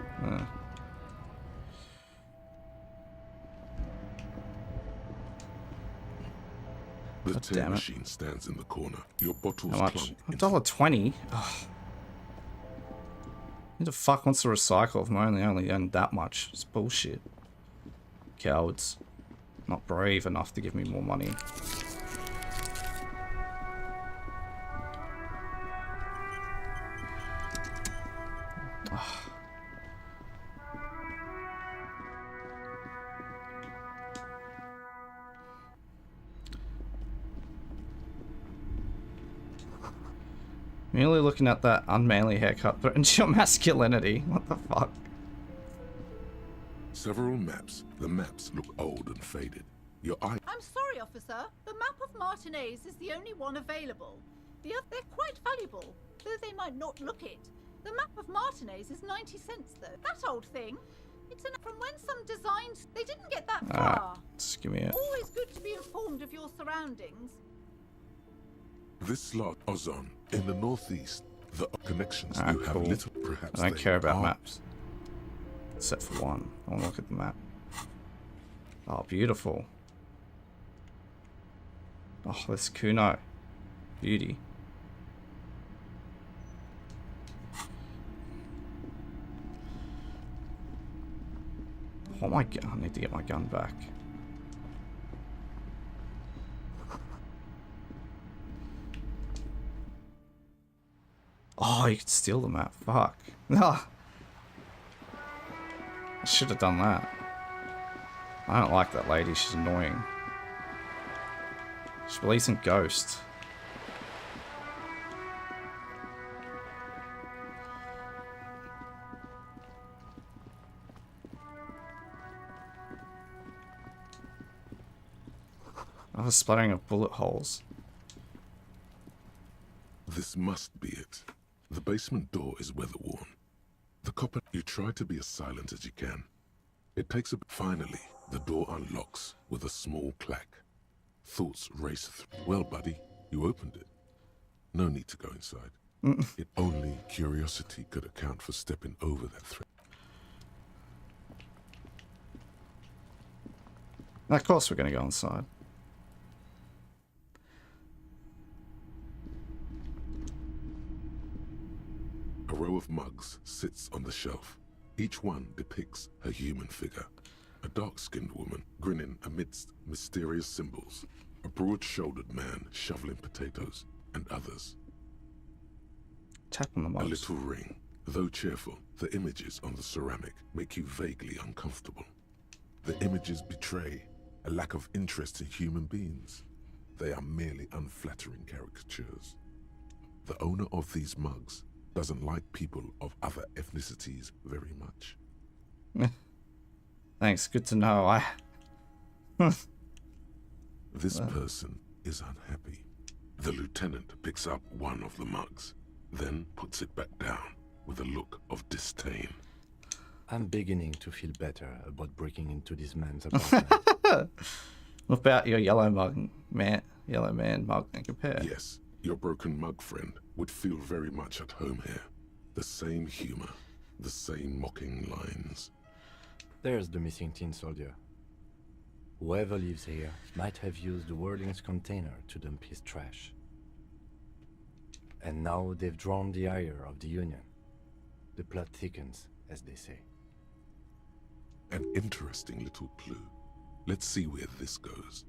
The God tear damn it. machine stands in the corner. Your bottles How much? clump. $1.20? Ugh. Who the fuck wants to recycle if I only earned that much? It's bullshit. Cowards. Not brave enough to give me more money. Merely looking at that unmanly haircut threatens your masculinity. What the fuck? Several maps. The maps look old and faded. Your eye. I'm sorry, officer. The map of Martinez is the only one available. They're quite valuable, though they might not look it. The map of Martinez is 90 cents, though. That old thing. It's from when some designs. They didn't get that far. Just give me it. Always good to be informed of your surroundings. This slot ozone in the northeast. The connections Ah, you have cool. little. Perhaps I don't they care about are. maps. Except for one. I want to look at the map. Oh, beautiful. Oh, this Kuno. Beauty. Oh my god, I need to get my gun back. Oh, you could steal the map. Fuck. Ah. I should have done that. I don't like that lady. She's annoying. She believes in ghosts. I was splattering of bullet holes. This must be it. The basement door is weather-worn. The copper. You try to be as silent as you can. It takes a. Finally, the door unlocks with a small clack. Thoughts race through. Well, buddy, you opened it. No need to go inside. It only curiosity could account for stepping over that threat. Of course we're going to go inside. A row of mugs sits on the shelf. Each one depicts a human figure. A dark-skinned woman grinning amidst mysterious symbols. A broad-shouldered man shoveling potatoes, and others. Tap on the mugs. A little ring. Though cheerful, the images on the ceramic make you vaguely uncomfortable. The images betray a lack of interest in human beings. They are merely unflattering caricatures. The owner of these mugs doesn't like people of other ethnicities very much. Thanks, good to know. This person is unhappy. The lieutenant picks up one of the mugs, then puts it back down with a look of disdain. I'm beginning to feel better about breaking into this man's apartment. What about your yellow man mug and compare? Yes, your broken mug friend would feel very much at home here. The same humor, the same mocking lines. There's the missing tin soldier. Whoever lives here might have used the Whirling's container to dump his trash. And now they've drawn the ire of the Union. The plot thickens, as they say. An interesting little clue. Let's see where this goes.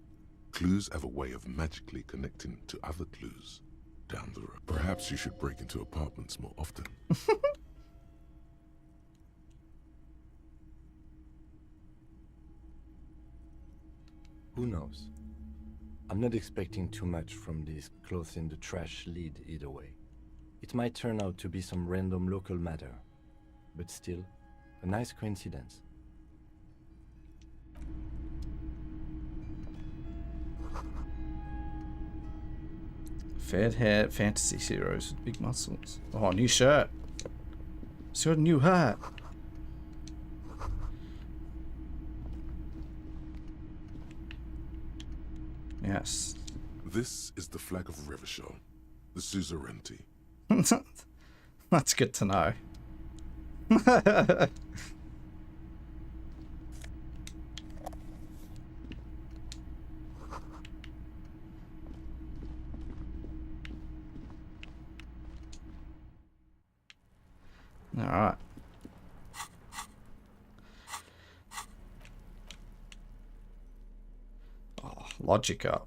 Clues have a way of magically connecting to other clues down the road. Perhaps you should break into apartments more often. Who knows? I'm not expecting too much from this clothes in the trash lead either way. It might turn out to be some random local matter, but still, a nice coincidence. Fair haired fantasy heroes with big muscles. Oh, new shirt. It's got a new hat. Yes. This is the flag of Revachol, the suzerainty. That's good to know. Alright. Oh, logic up.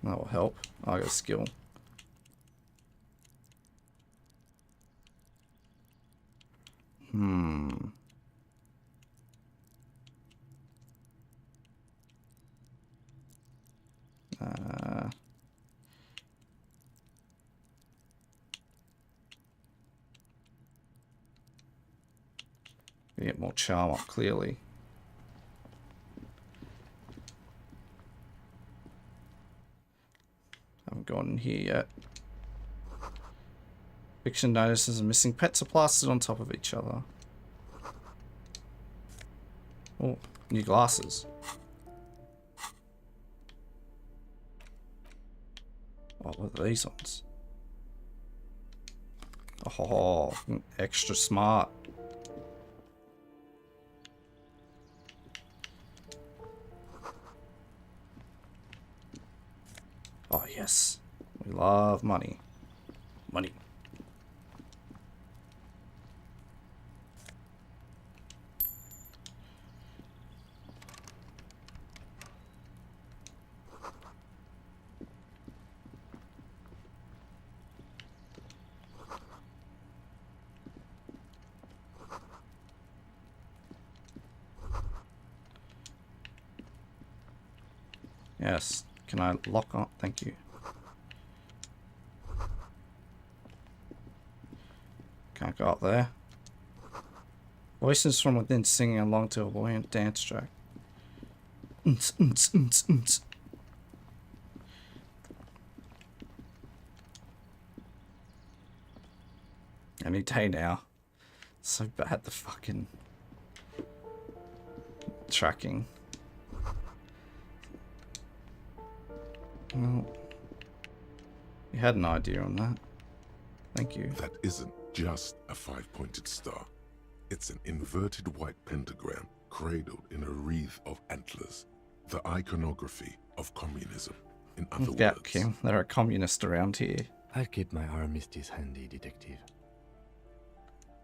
That will help. I got a skill. Get more charm up, clearly. Haven't gone in here yet. Fiction notices missing pets are plastered on top of each other. Oh, new glasses. Oh, what are these ones? Oh, extra smart. Oh, yes. We love money. Money. Yes. Can I lock on? Thank you. Can't go up there. Voices from within singing along to a buoyant dance track. Any day now. So bad, the fucking tracking. Well, you had an idea on that. Thank you. That isn't just a 5-pointed star. It's an inverted white pentagram cradled in a wreath of antlers. The iconography of communism, in other Yeah, words. Kim. There are communists around here. I'll keep my armistice handy, detective.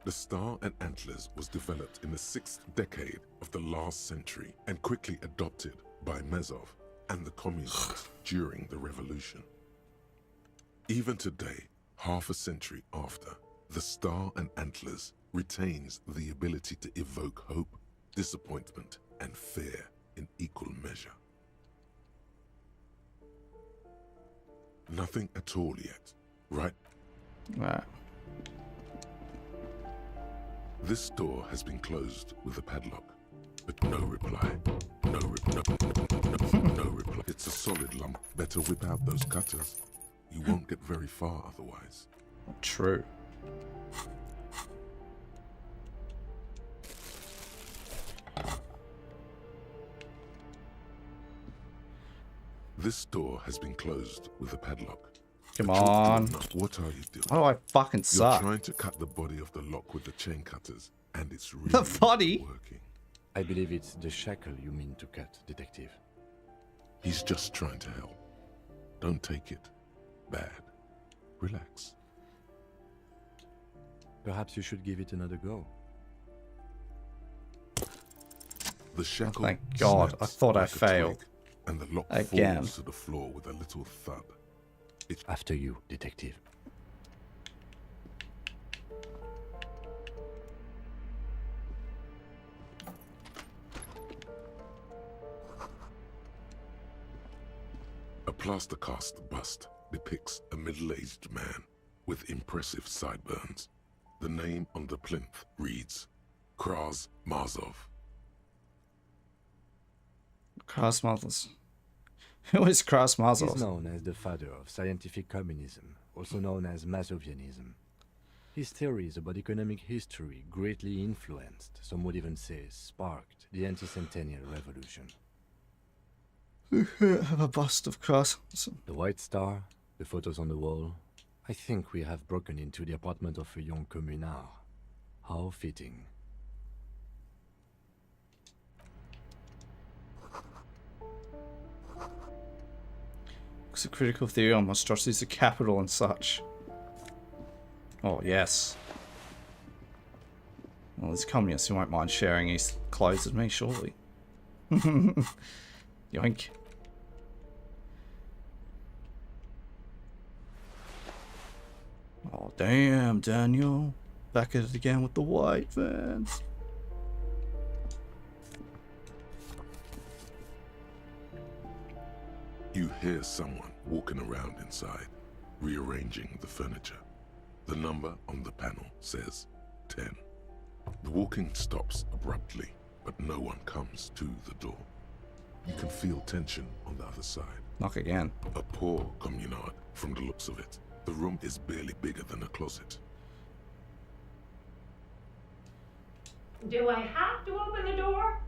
The star and antlers was developed in the 6th decade of the last century and quickly adopted by Mezov and the communists during the revolution. Even today, half a century after, the star and antlers retains the ability to evoke hope, disappointment, and fear in equal measure. Nothing at all yet, right? Right. This door has been closed with a padlock, but no reply. No reply. It's a solid lump. Better whip out those cutters. You won't get very far otherwise. True. This door has been closed with a padlock. Come But you're on. doing that. What are you doing? Why do I fucking You're suck? trying to cut the body of the lock with the chain cutters, and it's really The body? working. I believe it's the shackle you mean to cut, detective. He's just trying to help. Don't take it bad. Relax. Perhaps you should give it another go. The shackle Thank God. snaps I thought I like a failed. twig, and the lock Again. falls to the floor with a little thud. After you, detective. A plaster cast bust depicts a middle-aged man with impressive sideburns. The name on the plinth reads Kraz Marzov. Krasmazov. Who is Krasmazov? He's known as the father of scientific communism, also known as Mazovianism. His theories about economic history greatly influenced, some would even say sparked, the anti-centennial revolution. Have a bust of Kras. The White Star, the photos on the wall. I think we have broken into the apartment of a young communard. How fitting. It's a critical theory on monstrosities of capital and such. Oh, yes. Well, this communist who won't mind sharing his clothes with me, surely. Yoink. Oh, damn, Daniel. Back at it again with the white vans. You hear someone walking around inside, rearranging the furniture. The number on the panel says 10. The walking stops abruptly, but no one comes to the door. You can feel tension on the other side. Knock again. A poor communard, from the looks of it. The room is barely bigger than a closet. Do I have to open the door?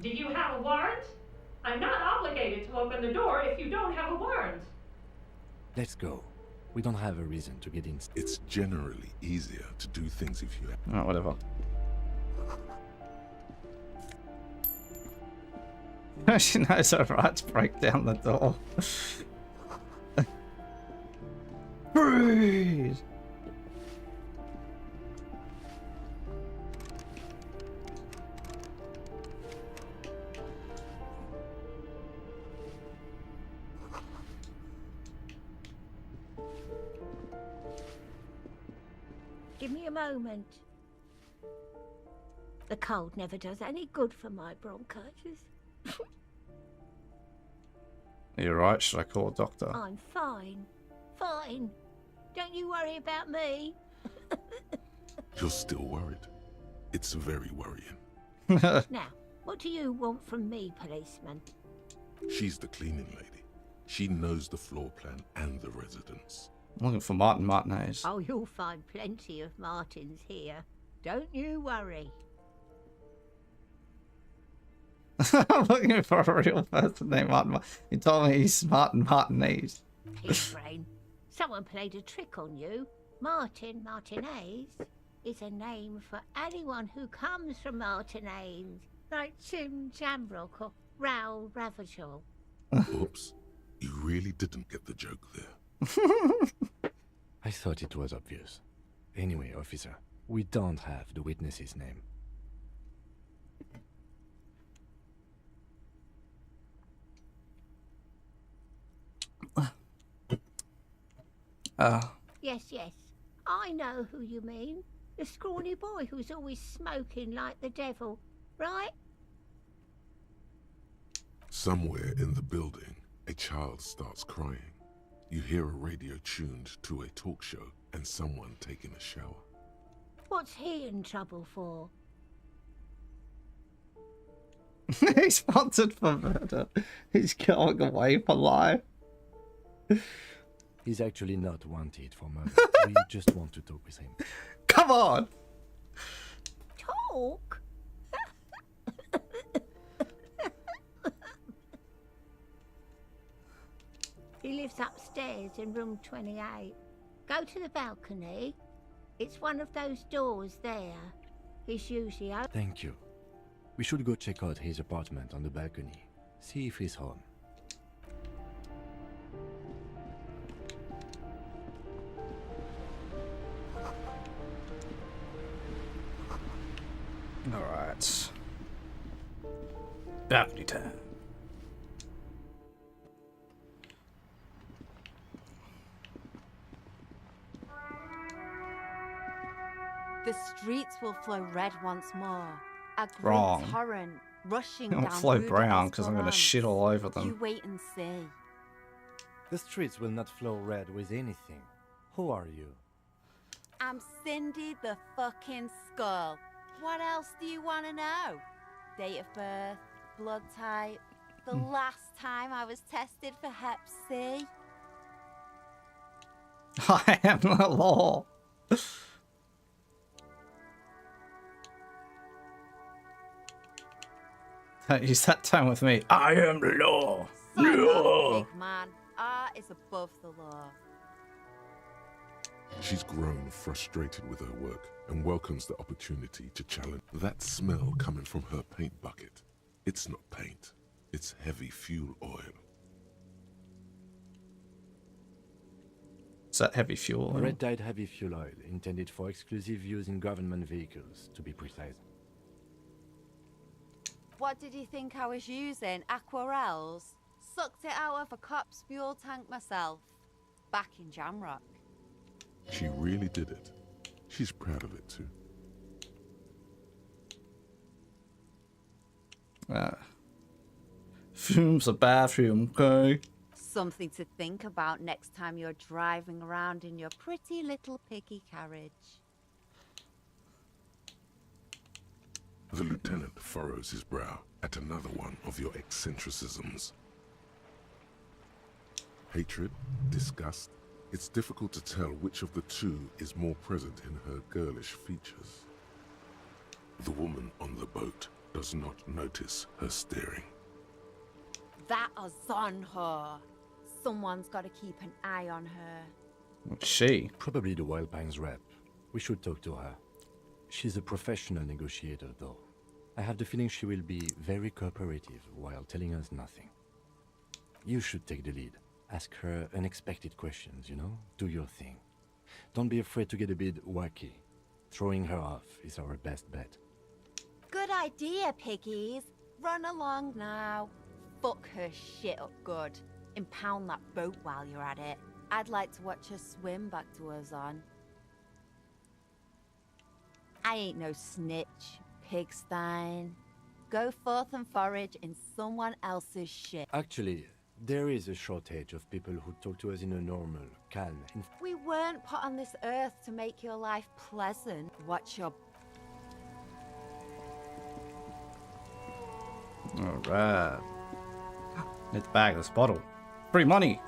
Do you have a warrant? I'm not obligated to open the door if you don't have a warrant. Let's go. We don't have a reason to get in. It's generally easier to do things if you have... Oh, whatever. She knows her right to break down the door. Breathe! Give me a moment. The cold never does any good for my bronchitis. You're right, should I call a doctor? I'm fine. Fine. Don't you worry about me. You're still worried. It's very worrying. Now, what do you want from me, policeman? She's the cleaning lady. She knows the floor plan and the residence. I'm looking for Martin Martinez. Oh, you'll find plenty of Martins here. Don't you worry. I'm looking for a real person named Martin. He told me he's Martin Martinez. His brain. Someone played a trick on you. Martin Martinez is a name for anyone who comes from Martinez, like Tim Jambrock or Raoul Ravachol. Oops. You really didn't get the joke there. I thought it was obvious. Anyway, officer, we don't have the witness's name. Yes, yes. I know who you mean. The scrawny boy who's always smoking like the devil, right? Somewhere in the building, a child starts crying. You hear a radio tuned to a talk show and someone taking a shower. What's he in trouble for? He's wanted for murder. He's going away for life. He's actually not wanted for murder. We just want to talk with him. Come on! Talk? He lives upstairs in room 28. Go to the balcony. It's one of those doors there. He's usually open. Thank you. We should go check out his apartment on the balcony. See if he's home. Alright. Balcony time. The streets will flow red once more. A great Wrong. torrent rushing It'll down flow Rue de brown because I'm going to Esperance. shit all over You them. wait and see. The streets will not flow red with anything. Who are you? I'm Cindy the fucking Skull. What else do you want to know? Date of birth, blood type, the last time I was tested for Hep C. I am the law. Don't use that tone with me. I am the law. Law. Big man, art is above the law. She's grown frustrated with her work and welcomes the opportunity to challenge that smell coming from her paint bucket. It's not paint, it's heavy fuel oil. What's that heavy fuel? oil? Red-dyed heavy fuel oil, intended for exclusive use in government vehicles, to be precise. What did you think I was using? Aquarels? Sucked it out of a cop's fuel tank myself. Back in Jamrock. She really did it. She's proud of it too. Fume's a bathroom, okay? Something to think about next time you're driving around in your pretty little piggy carriage. The lieutenant furrows his brow at another one of your eccentricisms. Hatred, disgust, it's difficult to tell which of the two is more present in her girlish features. The woman on the boat does not notice her staring. That is on her. Someone's got to keep an eye on her. What's she? Probably the Wild Pines rep. We should talk to her. She's a professional negotiator, though. I have the feeling she will be very cooperative while telling us nothing. You should take the lead. Ask her unexpected questions, you know? Do your thing. Don't be afraid to get a bit wacky. Throwing her off is our best bet. Good idea, piggies. Run along now. Fuck her shit up good. Impound that boat while you're at it. I'd like to watch her swim back to us on. I ain't no snitch, pigstein. Go forth and forage in someone else's shit. Actually, there is a shortage of people who talk to us in a normal, calm, We weren't put on this earth to make your life pleasant. Watch your... Alright. Need to bag this bottle. Free money!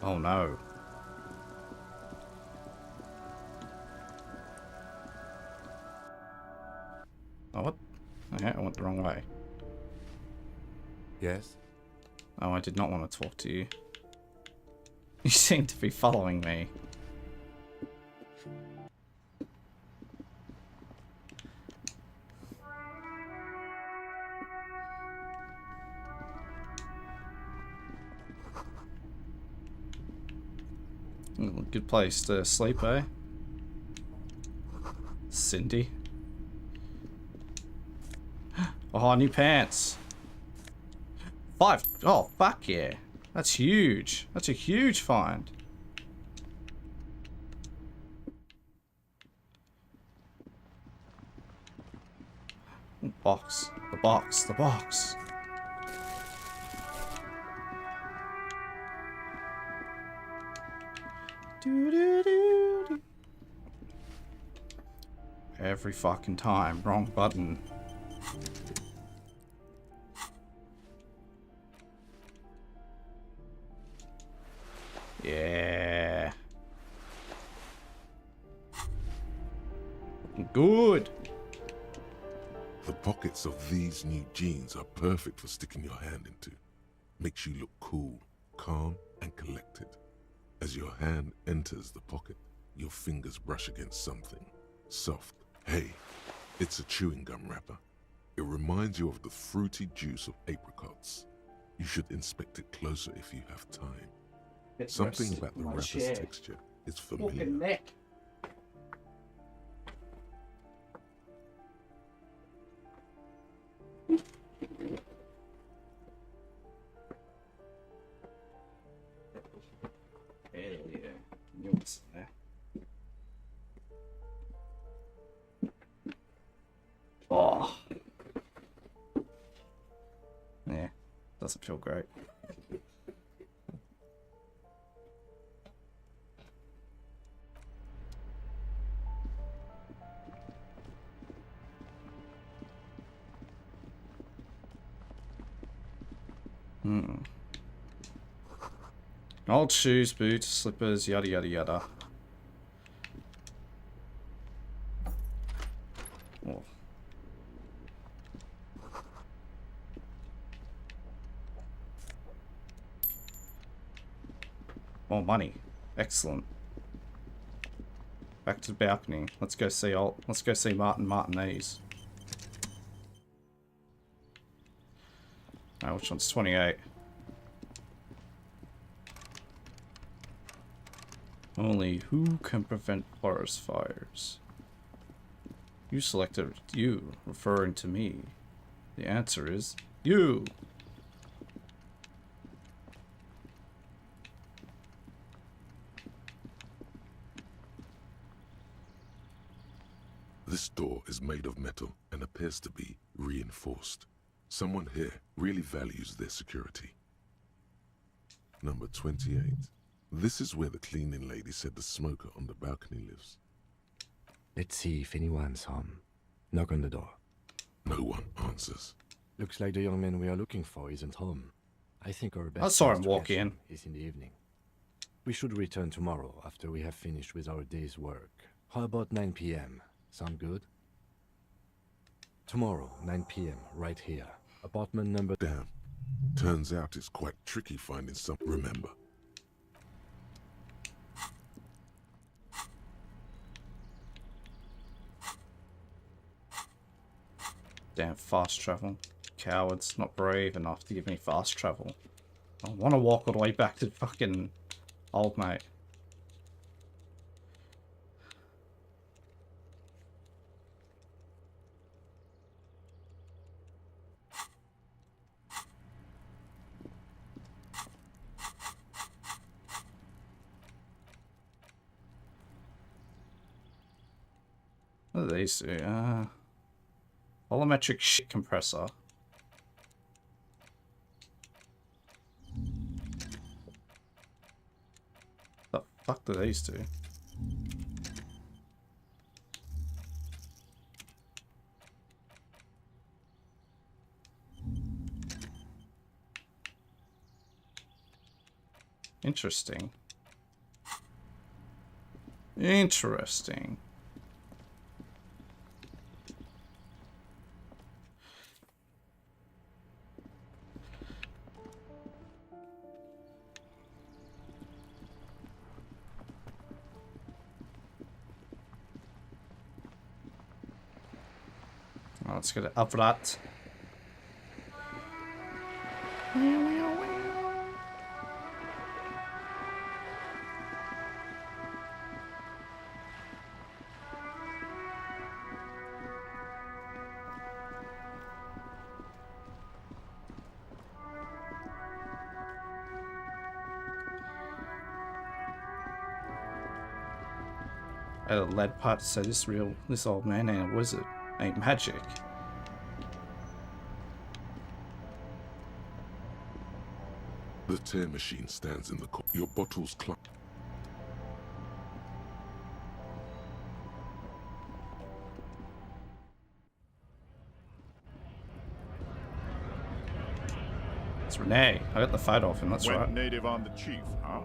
Oh no. Oh, what? Okay, I went the wrong way. Yes? Oh, I did not want to talk to you. You seem to be following me. Good place to sleep, eh? Cindy. Oh, new pants. 5. Oh, fuck yeah. That's huge. That's a huge find. Box. The box. The box. Doo-doo-doo-doo. Every fucking time. Wrong button. Yeah. Good. The pockets of these new jeans are perfect for sticking your hand into. Makes you look cool, calm, and collected. As your hand enters the pocket, your fingers brush against something soft. Hey, it's a chewing gum wrapper. It reminds you of the fruity juice of apricots. You should inspect it closer if you have time. Something about the wrapper's texture is familiar. Hell yeah. You want some there? Oh. Yeah. Doesn't feel great. Old shoes, boots, slippers, yada yada yada. Oh. More money. Excellent. Back to the balcony. Let's go see Martinez. Now, which one's 28? Only who can prevent forest fires? You selected you, referring to me. The answer is you. This door is made of metal and appears to be reinforced. Someone here really values their security. Number 28. This is where the cleaning lady said the smoker on the balcony lives. Let's see if anyone's home. Knock on the door. No one answers. Looks like the young man we are looking for isn't home. I think our best I saw chance him to walk catch in. him is in the evening. We should return tomorrow after we have finished with our day's work. How about 9 p.m.? Sound good? Tomorrow, 9 p.m., right here. Apartment number... Damn. Turns out it's quite tricky finding some... Remember. Damn, fast travel. Cowards, not brave enough to give me fast travel. I want to walk all the way back to fucking old mate. What do these do? Volumetric shit compressor. The fuck do these do? Interesting. Interesting. Let's get it up for that. At a lead pipe to say this old man ain't a wizard, ain't magic. The tear machine stands in the corner. Your bottle's clock. It's Renee. I got the photo of him, that's Went right. native on the chief, huh?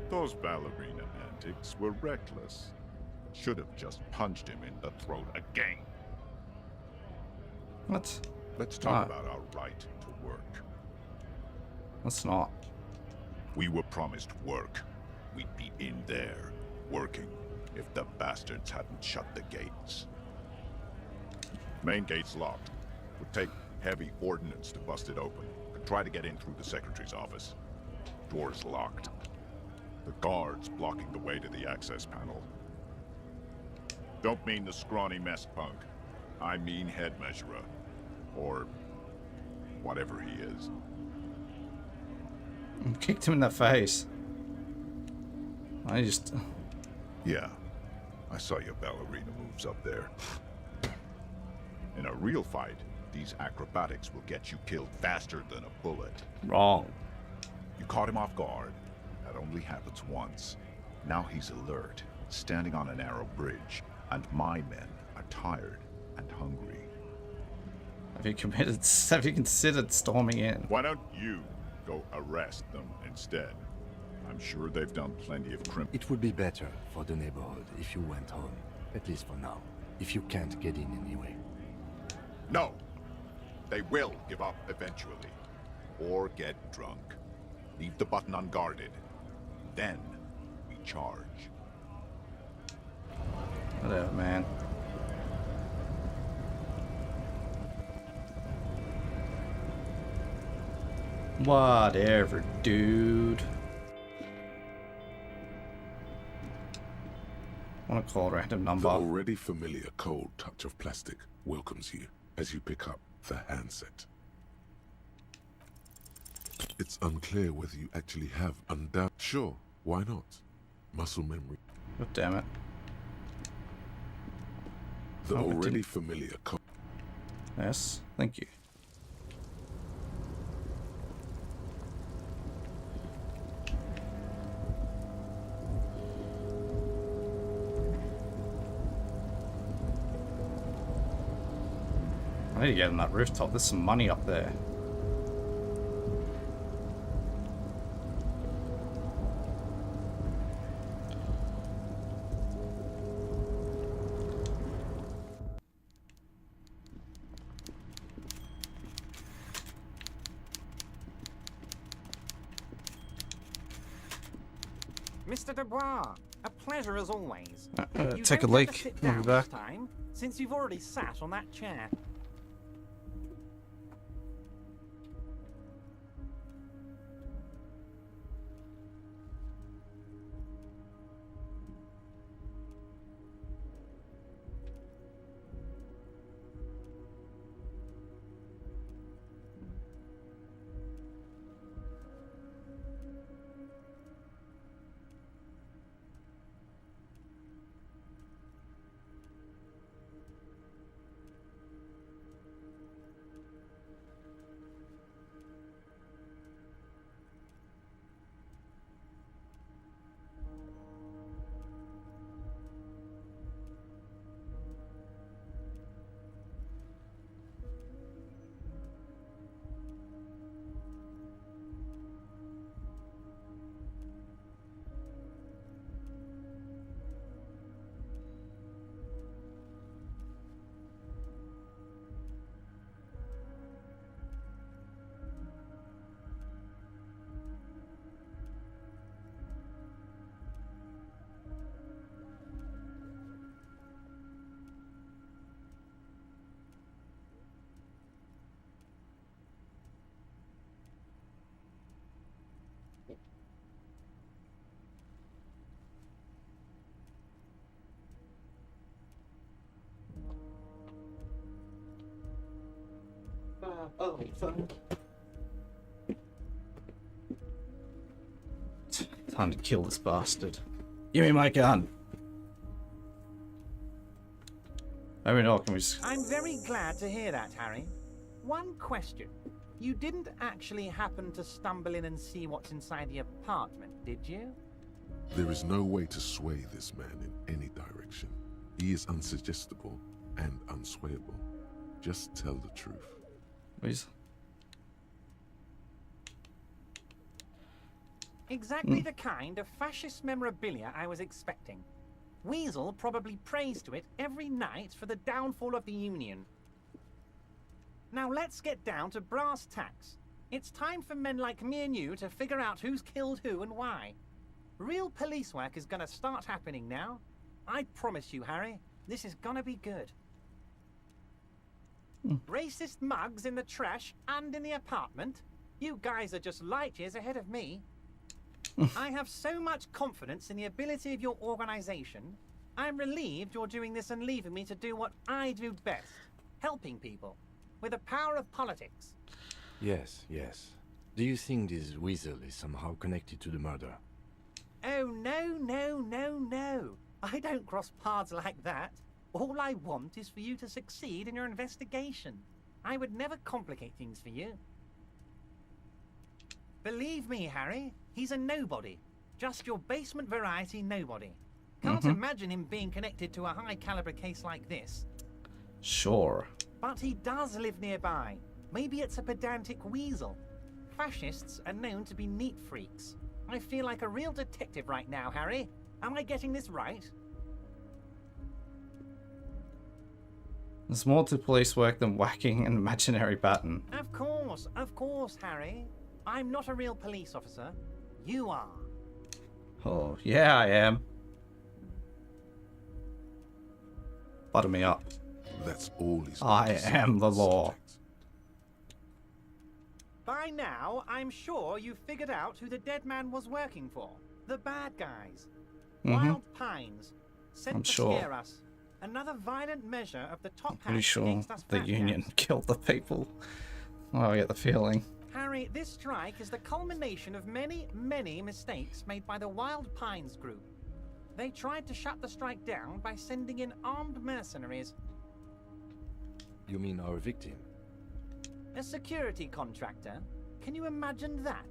Those ballerina antics were reckless. Should have just punched him in the throat again. What? Let's talk about our right to work. Let's not. We were promised work. We'd be in there, working, if the bastards hadn't shut the gates. Main gate's locked. Would take heavy ordnance to bust it open. Could try to get in through the secretary's office. Door's locked. The guards blocking the way to the access panel. Don't mean the scrawny mess punk. I mean head measurer. Or whatever he is. Kicked him in the face. I just... Yeah, I saw your ballerina moves up there. In a real fight, these acrobatics will get you killed faster than a bullet. Wrong. You caught him off guard. That only happens once. Now he's alert, standing on a narrow bridge, and my men are tired and hungry. Have you considered storming in? Why don't you go arrest them instead? I'm sure they've done plenty of crime. It would be better for the neighborhood if you went home, at least for now, if you can't get in anyway. No! They will give up eventually. Or get drunk. Leave the button unguarded. Then we charge. Whatever, man. Whatever, dude. I want to call a random number. The already familiar cold touch of plastic welcomes you as you pick up the handset. It's unclear whether you actually have undoubt. Sure, why not? Muscle memory. God damn it. The Oh, I already didn't- familiar cold. Yes, thank you. I need to get on that rooftop. There's some money up there. Mr. Dubois, a pleasure as always. You take a don't have to leak. sit I'll down be back. this time, since you've already sat on that chair. Oh, fuck. Time to kill this bastard. Give me my gun. I mean, can we just... I'm very glad to hear that, Harry. One question. You didn't actually happen to stumble in and see what's inside the apartment, did you? There is no way to sway this man in any direction. He is unsuggestible and unswayable. Just tell the truth. Please. Exactly the kind of fascist memorabilia I was expecting. Weasel probably prays to it every night for the downfall of the Union. Now let's get down to brass tacks. It's time for men like me and you to figure out who's killed who and why. Real police work is gonna start happening now. I promise you, Harry, this is gonna be good. Racist mugs in the trash and in the apartment? You guys are just light years ahead of me. I have so much confidence in the ability of your organization. I'm relieved you're doing this and leaving me to do what I do best. Helping people. With the power of politics. Yes, yes. Do you think this weasel is somehow connected to the murder? Oh, no, no, no, no. I don't cross paths like that. All I want is for you to succeed in your investigation. I would never complicate things for you. Believe me, Harry, he's a nobody. Just your basement variety nobody. Can't imagine him being connected to a high-caliber case like this. Sure. But he does live nearby. Maybe it's a pedantic weasel. Fascists are known to be neat freaks. I feel like a real detective right now, Harry. Am I getting this right? There's more to police work than whacking an imaginary baton. Of course, Harry. I'm not a real police officer. You are. Oh, yeah, I am. Butter me up. That's all he's I am the law. By now, I'm sure you've figured out who the dead man was working for. The bad guys. Wild Pines. Sent I'm to sure. scare us. Another violent measure of the top Pretty hats sure against us the fat Union cats. killed the people. Oh, I get the feeling. Harry, this strike is the culmination of many, many mistakes made by the Wild Pines group. They tried to shut the strike down by sending in armed mercenaries. You mean our victim? A security contractor? Can you imagine that?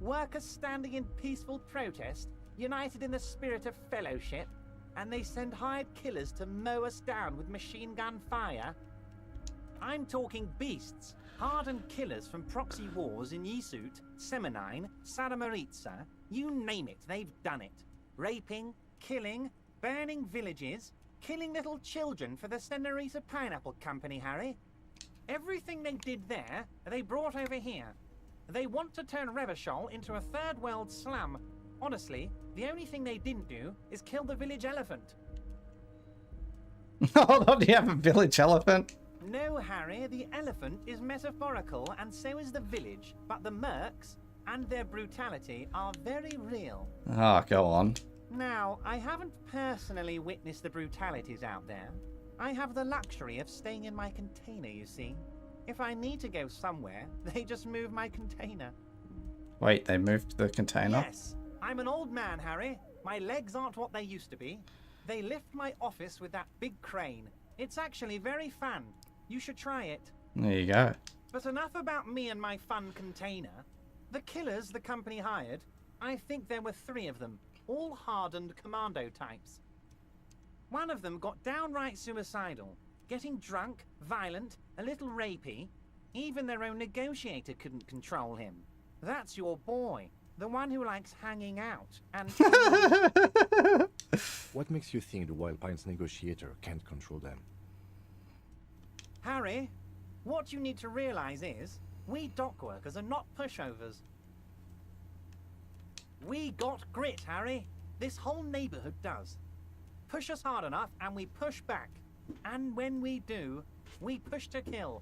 Workers standing in peaceful protest, united in the spirit of fellowship, and they send hired killers to mow us down with machine gun fire? I'm talking beasts, hardened killers from proxy wars in Yisut, Semenine, Saramaritsa, you name it, they've done it. Raping, killing, burning villages, killing little children for the Senorita Pineapple Company, Harry. Everything they did there, they brought over here. They want to turn Revachol into a third world slum. Honestly, the only thing they didn't do is kill the village elephant. Hold on, do you have a village elephant? No, Harry, the elephant is metaphorical and so is the village, but the mercs and their brutality are very real. Ah, go on. Now, I haven't personally witnessed the brutalities out there. I have the luxury of staying in my container, you see. If I need to go somewhere, they just move my container. Wait, they moved the container? Yes, I'm an old man, Harry. My legs aren't what they used to be. They lift my office with that big crane. It's actually very fun. You should try it. There you go. But enough about me and my fun container. The killers the company hired, I think there were 3 of them, all hardened commando types. One of them got downright suicidal, getting drunk, violent, a little rapey. Even their own negotiator couldn't control him. That's your boy, the one who likes hanging out and... What makes you think the Wild Pines negotiator can't control them? Harry, what you need to realize is, we dock workers are not pushovers. We got grit, Harry. This whole neighborhood does. Push us hard enough and we push back. And when we do, we push to kill.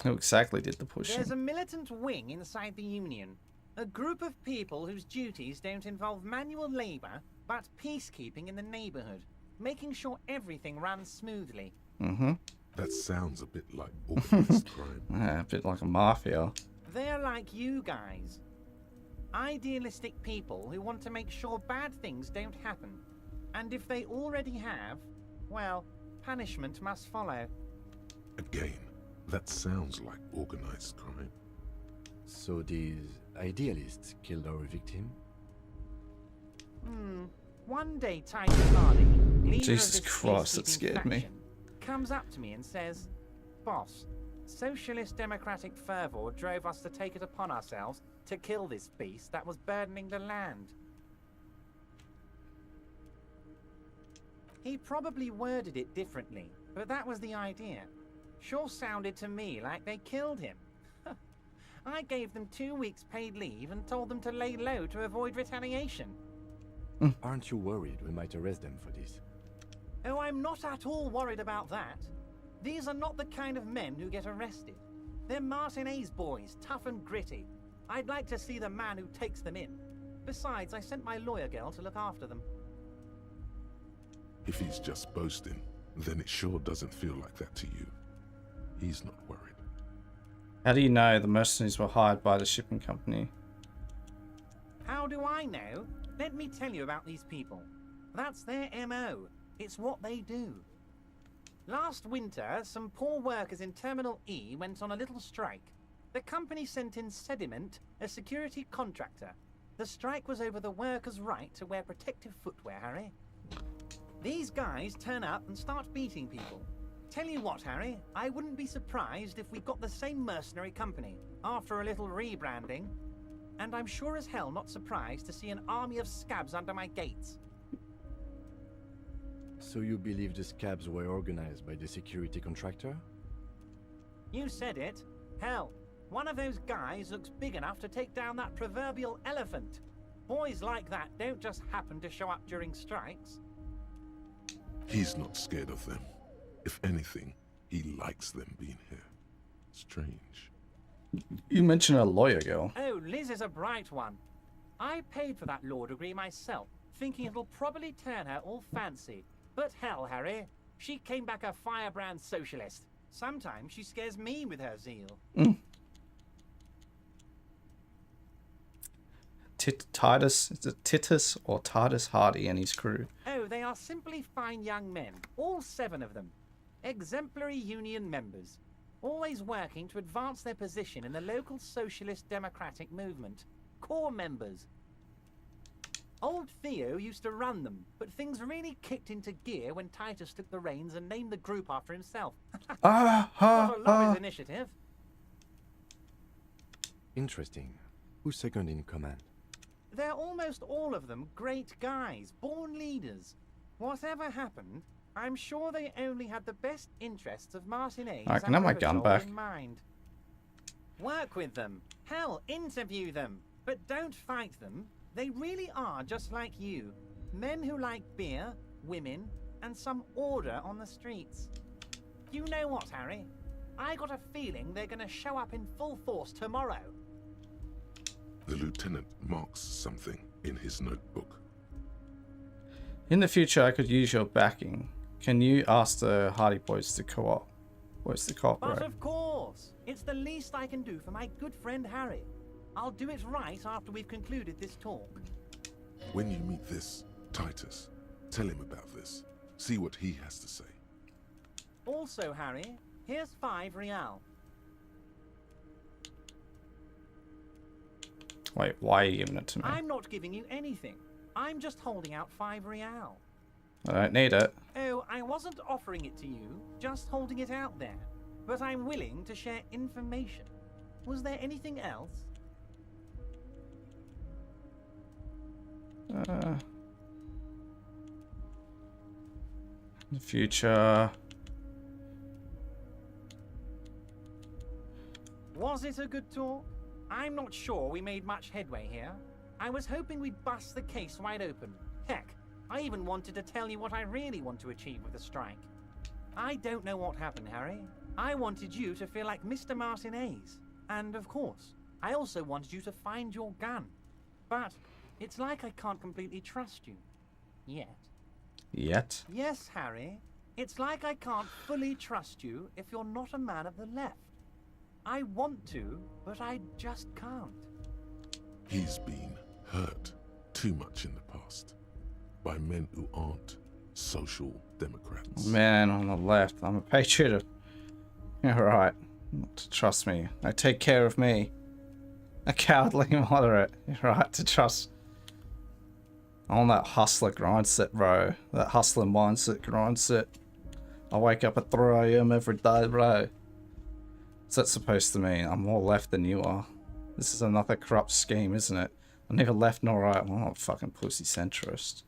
Who exactly did the pushing? There's a militant wing inside the Union. A group of people whose duties don't involve manual labor, but peacekeeping in the neighborhood. Making sure everything runs smoothly. Mm-hmm. That sounds a bit like organized crime. Yeah, a bit like a mafia. They're like you guys. Idealistic people who want to make sure bad things don't happen. And if they already have, well, punishment must follow. Again, that sounds like organized crime. So these idealists killed our victim? One day Titus Hardy, leader Jesus of this Christ, that peacekeeping scared me. faction, comes up to me and says, "Boss, socialist democratic fervor drove us to take it upon ourselves to kill this beast that was burdening the land." He probably worded it differently, but that was the idea. Sure sounded to me like they killed him. I gave them 2 weeks paid leave and told them to lay low to avoid retaliation. Aren't you worried we might arrest them for this? Oh, I'm not at all worried about that. These are not the kind of men who get arrested. They're Martinez boys, tough and gritty. I'd like to see the man who takes them in. Besides, I sent my lawyer girl to look after them. If he's just boasting, then it sure doesn't feel like that to you. He's not worried. How do you know the mercenaries were hired by the shipping company? How do I know? Let me tell you about these people. That's their MO. It's what they do. Last winter, some poor workers in Terminal E went on a little strike. The company sent in Sediment, a security contractor. The strike was over the workers' right to wear protective footwear, Harry. These guys turn up and start beating people. Tell you what, Harry, I wouldn't be surprised if we got the same mercenary company after a little rebranding. And I'm sure as hell not surprised to see an army of scabs under my gates. So you believe the scabs were organized by the security contractor? You said it. Hell, One of those guys looks big enough to take down that proverbial elephant. Boys like that don't just happen to show up during strikes. He's not scared of them. If anything, he likes them being here. Strange. You mentioned a lawyer girl. Oh, Liz is a bright one. I paid for that law degree myself, thinking it'll probably turn her all fancy. But hell, Harry, she came back a firebrand socialist. Sometimes she scares me with her zeal. Titus, is it Titus or Titus Hardy and his crew? Oh, they are simply fine young men, all 7 of them. Exemplary union members, always working to advance their position in the local socialist democratic movement. Core members. Old Theo used to run them, but things really kicked into gear when Titus took the reins and named the group after himself. What a love his initiative. Interesting. Who's second in command? They're almost all of them great guys, born leaders. Whatever happened, I'm sure they only had the best interests of Martinez I can have my gun back. in mind. Work with them. Hell, interview them. But don't fight them. They really are just like you. Men who like beer, women, and some order on the streets. You know what, Harry? I got a feeling they're gonna show up in full force tomorrow. The lieutenant marks something in his notebook. In the future, I could use your backing. Can you ask the Hardy Boys to co-op? Boys to cooperate? But of course, it's the least I can do for my good friend Harry. I'll do it right after we've concluded this talk. When you meet this Titus, tell him about this. See what he has to say. Also, Harry, here's 5 real. Wait, why are you giving it to me? I'm not giving you anything. I'm just holding out 5 real. I don't need it. Oh, I wasn't offering it to you, just holding it out there. But I'm willing to share information. Was there anything else? In the future. Was it a good talk? I'm not sure we made much headway here. I was hoping we'd bust the case wide open. Heck, I even wanted to tell you what I really want to achieve with the strike. I don't know what happened, Harry. I wanted you to feel like Mr. Martinez. And of course, I also wanted you to find your gun. But it's like I can't completely trust you. Yet. Yet? Yes, Harry. It's like I can't fully trust you if you're not a man of the left. I want to, but I just can't. He's been hurt too much in the past by men who aren't social democrats. Man on the left. I'm a patriot. Yeah, right. Not to trust me. They take care of me. A cowardly moderate. You're right to trust. On that hustler grind set, bro. That hustler mindset grind set. I wake up at 3 AM every day, bro. What's that supposed to mean? I'm more left than you are. This is another corrupt scheme, isn't it? I'm neither left nor right. Well, I'm not fucking pussy centrist.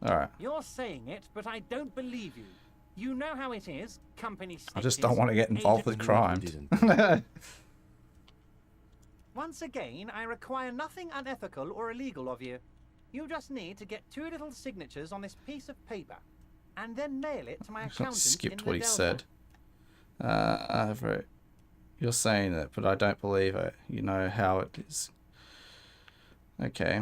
Alright. You're saying it, but I don't believe you. You know how it is. Company I just don't want to get involved with crime. Once again, I require nothing unethical or illegal of you. You just need to get 2 little signatures on this piece of paper, and then mail it to my accountant. Skipped what he said. You're saying it, but I don't believe it. You know how it is. Okay.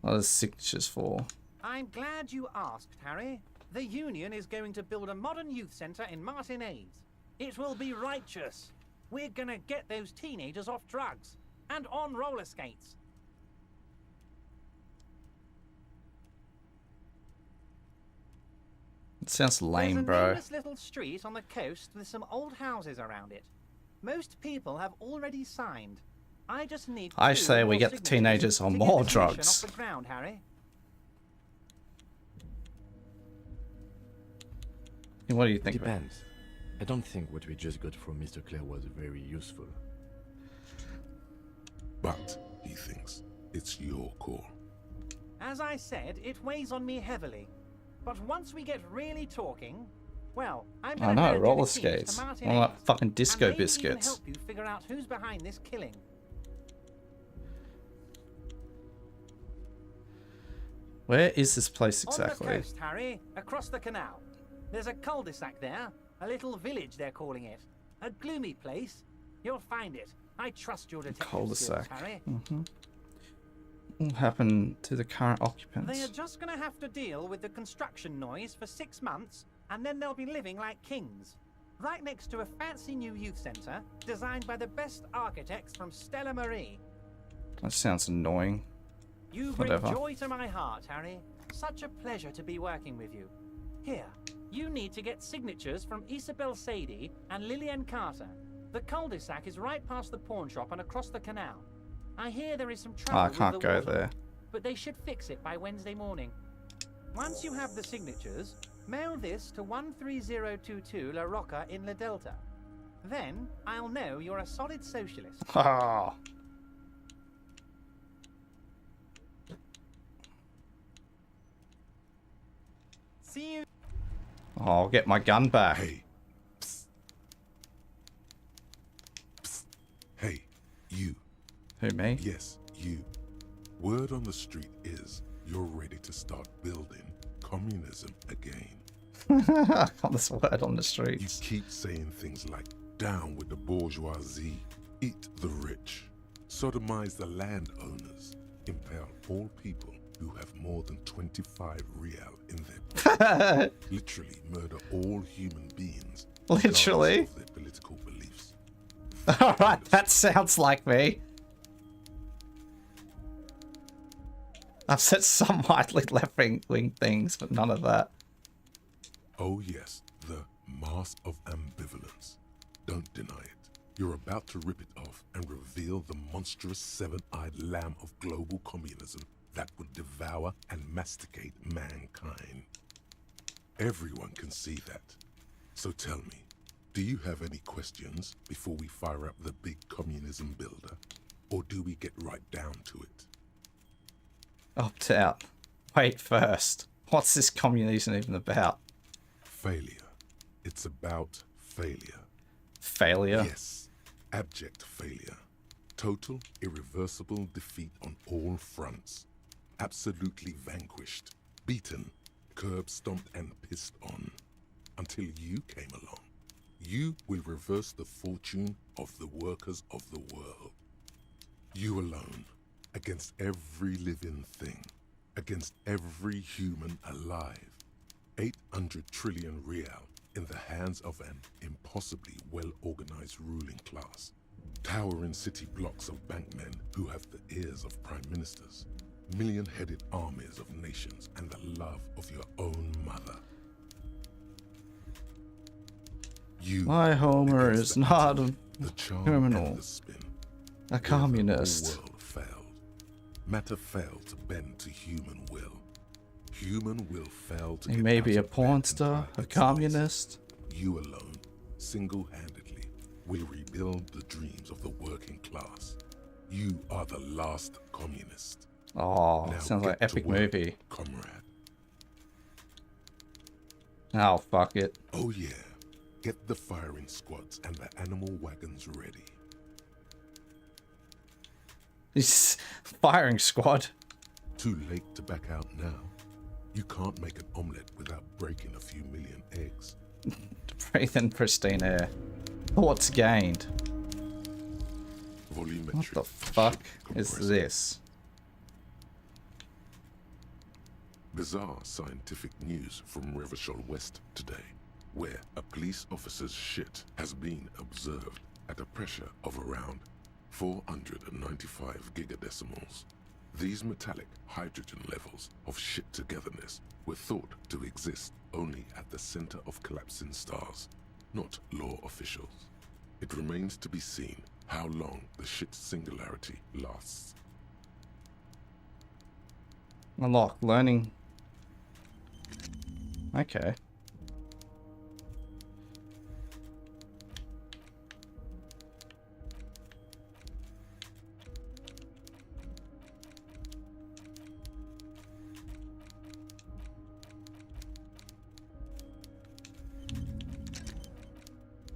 What are the signatures for? I'm glad you asked, Harry. The Union is going to build a modern youth centre in Martinez. It will be righteous. We're gonna get those teenagers off drugs and on roller skates. It sounds lame, There's a bro. nameless little street on the coast with some old houses around it. Most people have already signed. I just need. I 2 say we more get the signatures teenagers on to get more the commission drugs. Off the ground, Harry. What do you think? Depends. I don't think what we just got from Mr. Clare was very useful. But he thinks it's your call. As I said, it weighs on me heavily. But once we get really talking, Well, I'm I gonna know, hand you the roller keys to skates. Martin More like Ames, fucking and disco maybe he can biscuits. help you figure out who's behind this killing. Where is this place On the exactly? coast, Harry, across the canal. There's a cul-de-sac there, a little village they're calling it. A gloomy place. You'll find it. I trust your detective skills, Cul-de-sac. Harry. What happened to the current They occupants? are just going to have to deal with the construction noise for 6 months, and then they'll be living like kings. Right next to a fancy new youth centre, designed by the best architects from Stella Marie. That sounds annoying. You bring Whatever. joy to my heart, Harry. Such a pleasure to be working with you. Here, you need to get signatures from Isabel Sadie and Lillian Carter. The cul-de-sac is right past the pawn shop and across the canal. I hear there is some trouble I with can't the go water, there. but they should fix it by Wednesday morning. Once you have the signatures, mail this to 13022 La Rocca in La Delta. Then I'll know you're a solid socialist. Ah. See you. Oh, I'll get my gun back. Hey. Psst. Psst. Hey, you. Who, me? Yes, you. Word on the street is you're ready to start building communism again. I got this word on the You streets. keep saying things like, down with the bourgeoisie, eat the rich, sodomize the landowners, impale all people who have more than 25 real in their pocket, literally murder all human beings, Literally? regardless of their political beliefs. Alright, that sounds like me. I've said some widely left-wing things, but none of that. Oh yes, the mask of ambivalence. Don't deny it. You're about to rip it off and reveal the monstrous seven-eyed lamb of global communism that would devour and masticate mankind. Everyone can see that. So tell me, do you have any questions before we fire up the big communism builder? Or do we get right down to it? Opt out. Wait first. What's this communism even about? Failure. It's about failure. Failure? Yes. Abject failure. Total, irreversible defeat on all fronts. Absolutely vanquished. Beaten. Curb-stomped and pissed on. Until you came along. You will reverse the fortune of the workers of the world. You alone. Against every living thing. Against every human alive. 800 trillion real in the hands of an impossibly well-organized ruling class. Towering city blocks of bankmen who have the ears of prime ministers. Million-headed armies of nations and the love of your own mother. You, My Homer against is the not a attitude, the charm criminal. and the spin. A communist. The world failed. Matter failed to bend to human will. Human will fail to He get may out be a of porn bed star, and a communist. you alone, single-handedly, will rebuild the dreams of the working class. You are the last communist. Oh, Now sounds like get to epic work, movie. comrade. Oh, fuck it. Oh yeah, get the firing squads and the animal wagons ready. This firing squad. Too late to back out now. You can't make an omelette without breaking a few million eggs. Breathe in pristine air. Thoughts gained. Volumetric. What the fuck is compressor. this? Bizarre scientific news from Revachol West today, where a police officer's shit has been observed at a pressure of around 495 gigadecimals. These metallic hydrogen levels of shit togetherness were thought to exist only at the center of collapsing stars, not law officials. It remains to be seen how long the shit singularity lasts. Unlock. Learning. Okay.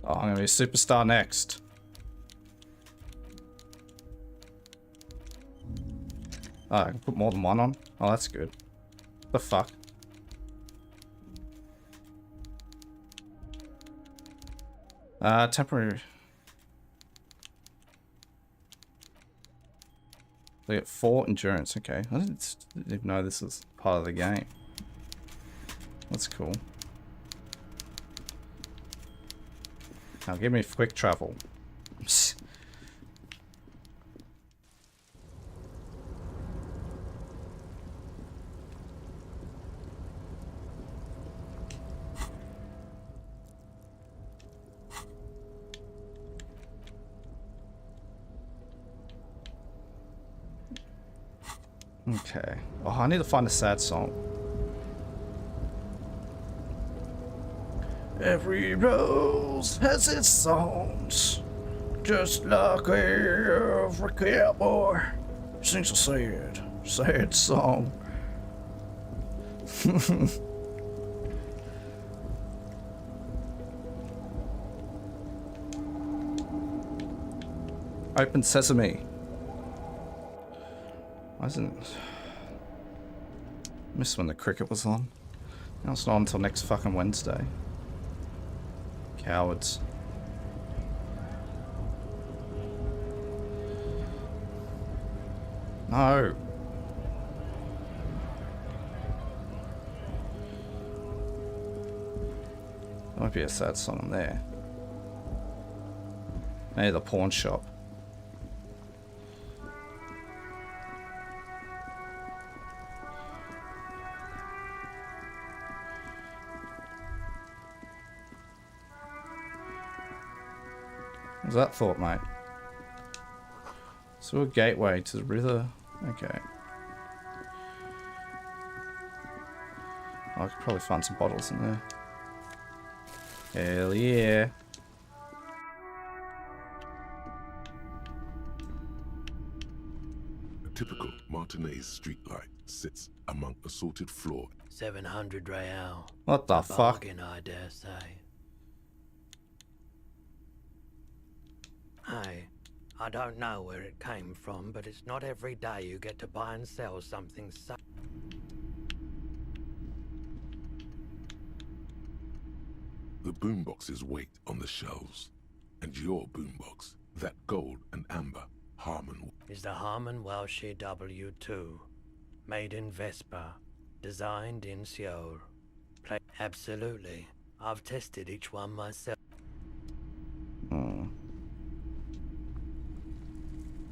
Oh, I'm gonna be a superstar next. Oh, I can put more than one on? Oh, that's good. The fuck? Temporary. They get 4 endurance, okay. I didn't even know this was part of the game. That's cool. Now give me quick travel. Okay. Oh, I need to find a sad song. Every rose has its songs, just like every cowboy sings a sad, sad song. Open sesame. Why isn't it? Missed when the cricket was on. Now it's not until next fucking Wednesday. Cowards. No. There might be a sad song in there. Maybe the pawn shop. What's that thought, mate? So a gateway to the river. Okay. I could probably find some bottles in there. Hell yeah. A typical Martinez streetlight sits among assorted floor. 700 real. What the A fuck? bargain, I dare say. Hey, I don't know where it came from, but it's not every day you get to buy and sell something so... The boomboxes wait on the shelves. And your boombox, that gold and amber Harmon... is the Harmon Welshie W2. Made in Vespa. Designed in Seoul. Absolutely. I've tested each one myself.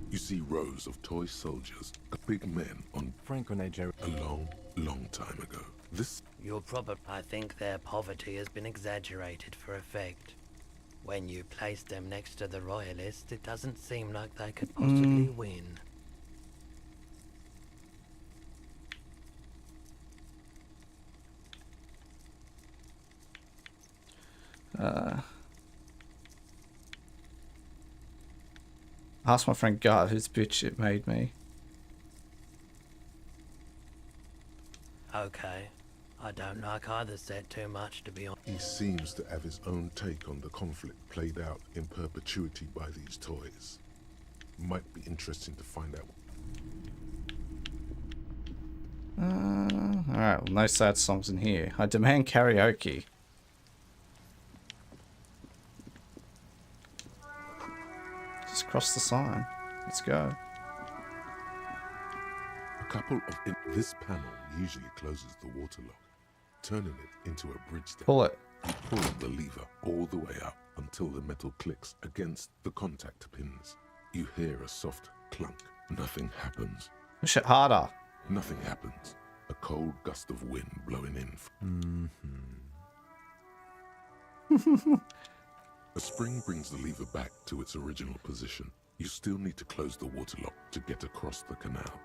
You see rows of toy soldiers, big men on Franco-Nigeria a long, long time ago. This... You're probably... I think their poverty has been exaggerated for effect. When you place them next to the royalists, it doesn't seem like they could possibly win. Ask my friend God whose bitch it made me. Okay. I don't like either set too much, to be honest. He seems to have his own take on the conflict played out in perpetuity by these toys. Might be interesting to find out. Alright, well, no sad songs in here. I demand karaoke. Just cross the sign. Let's go. A couple of... This panel usually closes the water lock, turning it into a bridge step. Pull it. You pull the lever all the way up until the metal clicks against the contact pins. You hear a soft clunk. Nothing happens. Push it harder. Nothing happens. A cold gust of wind blowing in. A spring brings the lever back to its original position. You still need to close the water lock to get across the canal.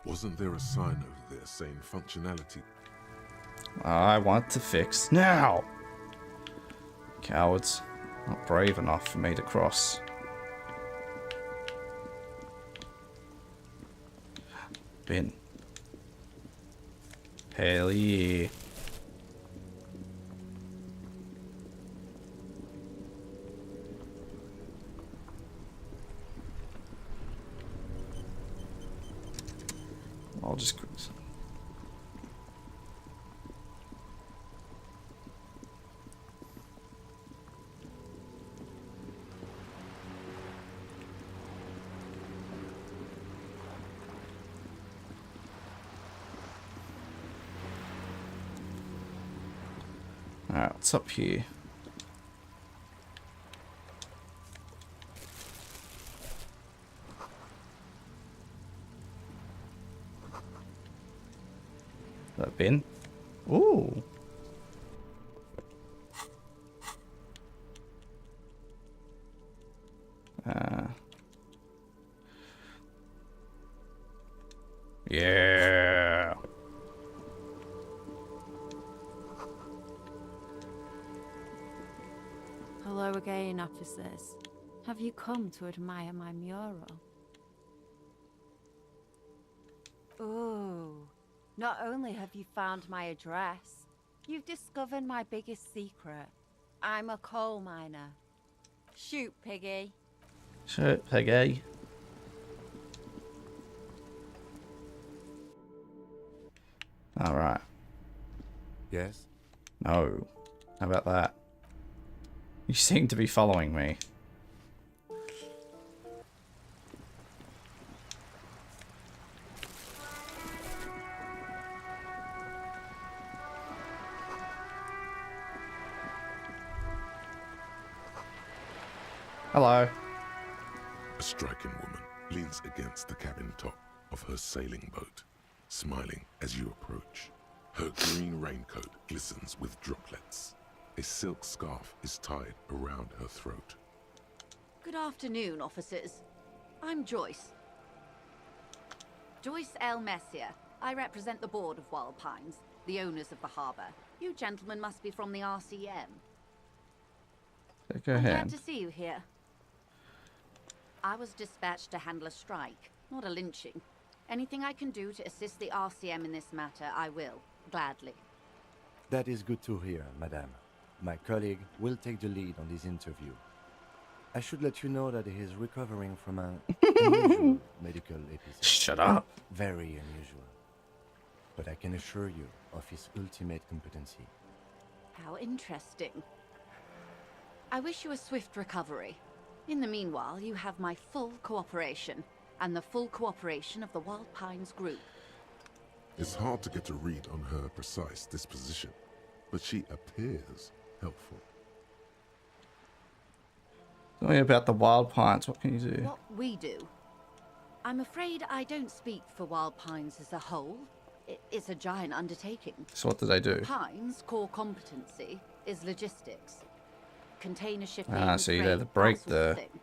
Wasn't there a sign over there saying functionality? I want to fix now. Cowards. Not brave enough for me to cross. Bin. Hell yeah. I'll just. Alright, what's up here? That bin? Ooh. Yeah. Hello again, officers. Have you come to admire my mural? Oh, not only have you found my address, you've discovered my biggest secret. I'm a coal miner. Shoot, Piggy. Shoot, Peggy. Alright. Yes? No. How about that? You seem to be following me. Hello. A striking woman leans against the cabin top of her sailing boat, smiling as you approach. Her green raincoat glistens with droplets. A silk scarf is tied around her throat. Good afternoon, officers. I'm Joyce. Joyce L. Messier. I represent the board of Wild Pines, the owners of the harbour. You gentlemen must be from the RCM. Go I'm ahead. glad to see you here. I was dispatched to handle a strike, not a lynching. Anything I can do to assist the RCM in this matter, I will, gladly. That is good to hear, madame. My colleague will take the lead on this interview. I should let you know that he is recovering from an unusual medical episode. Shut up. Very unusual. But I can assure you of his ultimate competency. How interesting. I wish you a swift recovery. In the meanwhile, you have my full cooperation, and the full cooperation of the Wild Pines group. It's hard to get a read on her precise disposition, but she appears helpful. Tell me about the Wild Pines. What can you do? What we do? I'm afraid I don't speak for Wild Pines as a whole. It's a giant undertaking. So what do they do? Pines' core competency is logistics. Container shipping, Ah, so you're there to freight, break that sort of the... thing.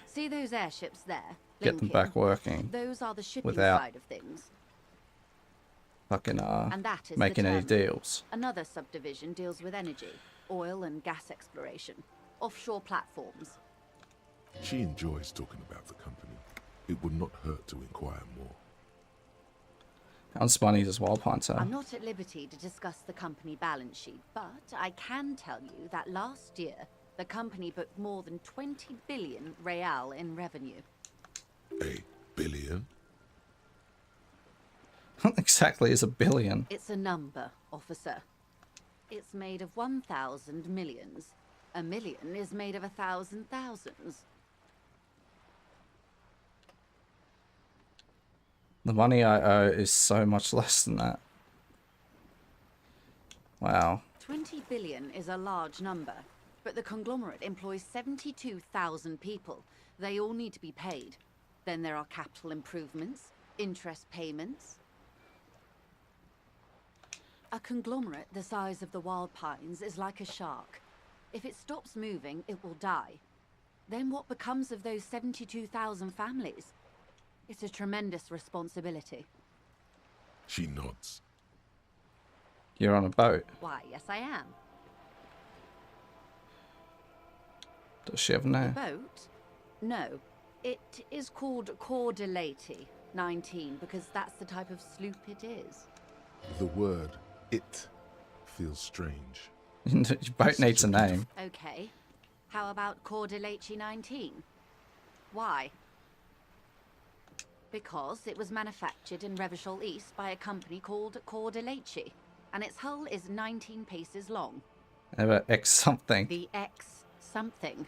See those airships there? Get them blinking? back working. Those are the shipping without side of things. fucking And that is making the any terminal. deals. Another subdivision deals with energy, oil and gas exploration, offshore platforms. She enjoys talking about the company. It would not hurt to inquire more. How spawny does Wild Pines have? I'm not at liberty to discuss the company balance sheet, but I can tell you that last year, the company booked more than 20 billion real in revenue. A billion? What exactly is a billion? It's a number, officer. It's made of 1,000 millions. A million is made of 1,000 thousands. The money I owe is so much less than that. Wow. 20 billion is a large number, but the conglomerate employs 72,000 people. They all need to be paid. Then there are capital improvements, interest payments. A conglomerate the size of the Wild Pines is like a shark. If it stops moving, it will die. Then what becomes of those 72,000 families? It's a tremendous responsibility. She nods. You're on a boat. Why, yes I am. Does she have a The name? boat? No. It is called Cordelati 19 because that's the type of sloop it is. The word "it" feels strange. Your boat needs a name. Okay. How about Cordelati 19? Why? Because it was manufactured in Revachol East by a company called Cordeleche, and its hull is 19 paces long. About X something. The X something.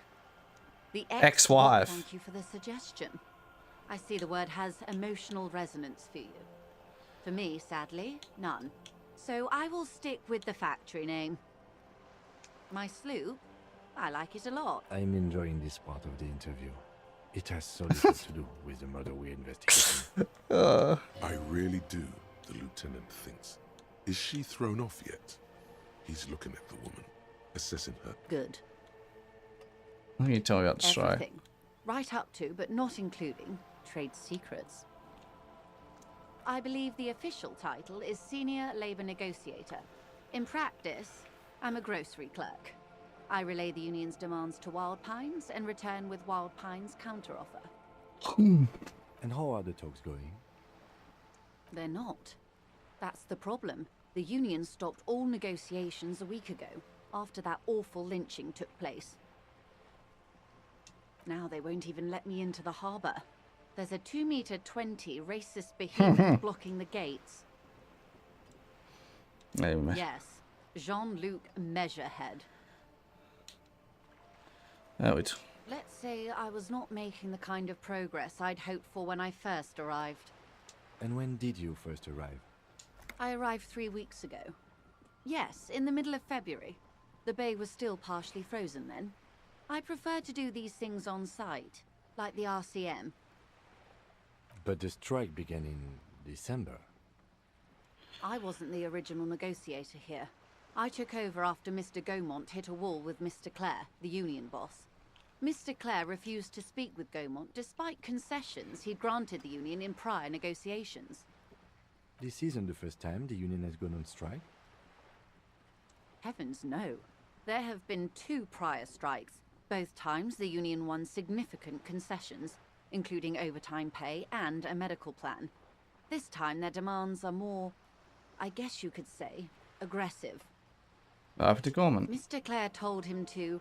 The Ex-wife. Thank you for the suggestion. I see the word has emotional resonance for you. For me, sadly, none. So I will stick with the factory name. My sloop, I like it a lot. I'm enjoying this part of the interview. It has so little to do with the murder we're investigating. I really do, the lieutenant thinks. Is she thrown off yet? He's looking at the woman, assessing her. Good. What can you tell me about the strike? Everything. Right up to, but not including, trade secrets. I believe the official title is Senior Labor Negotiator. In practice, I'm a grocery clerk. I relay the union's demands to Wild Pines and return with Wild Pines' counteroffer. And how are the talks going? They're not. That's the problem. The union stopped all negotiations a week ago, after that awful lynching took place. Now they won't even let me into the harbour. There's a 2-meter-20 racist behemoth blocking the gates. Yes, Jean-Luc Measurehead. Let's say I was not making the kind of progress I'd hoped for when I first arrived. And when did you first arrive? I arrived 3 weeks ago. Yes, in the middle of February. The bay was still partially frozen then. I prefer to do these things on site, like the RCM. But the strike began in December. I wasn't the original negotiator here. I took over after Mr. Gaumont hit a wall with Mr. Clare, the union boss. Mr. Clare refused to speak with Gaumont despite concessions he'd granted the union in prior negotiations. This isn't the first time the union has gone on strike? Heavens no. There have been 2 prior strikes. Both times the union won significant concessions, including overtime pay and a medical plan. This time their demands are more, I guess you could say, aggressive. After Gorman. Mr. Clare told him to...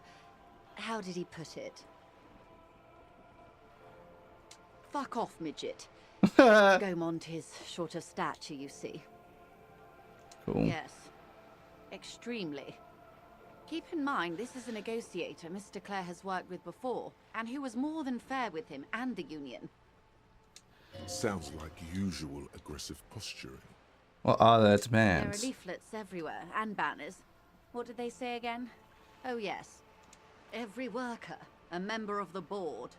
how did he put it? Fuck off, midget. Gaumont is short of stature, you see. Cool. Yes. Extremely. Keep in mind, this is a negotiator Mr. Clare has worked with before, and who was more than fair with him and the union. Sounds like usual aggressive posturing. What are their There demands? are leaflets everywhere, and banners. What did they say again? Oh yes. Every worker, a member of the board.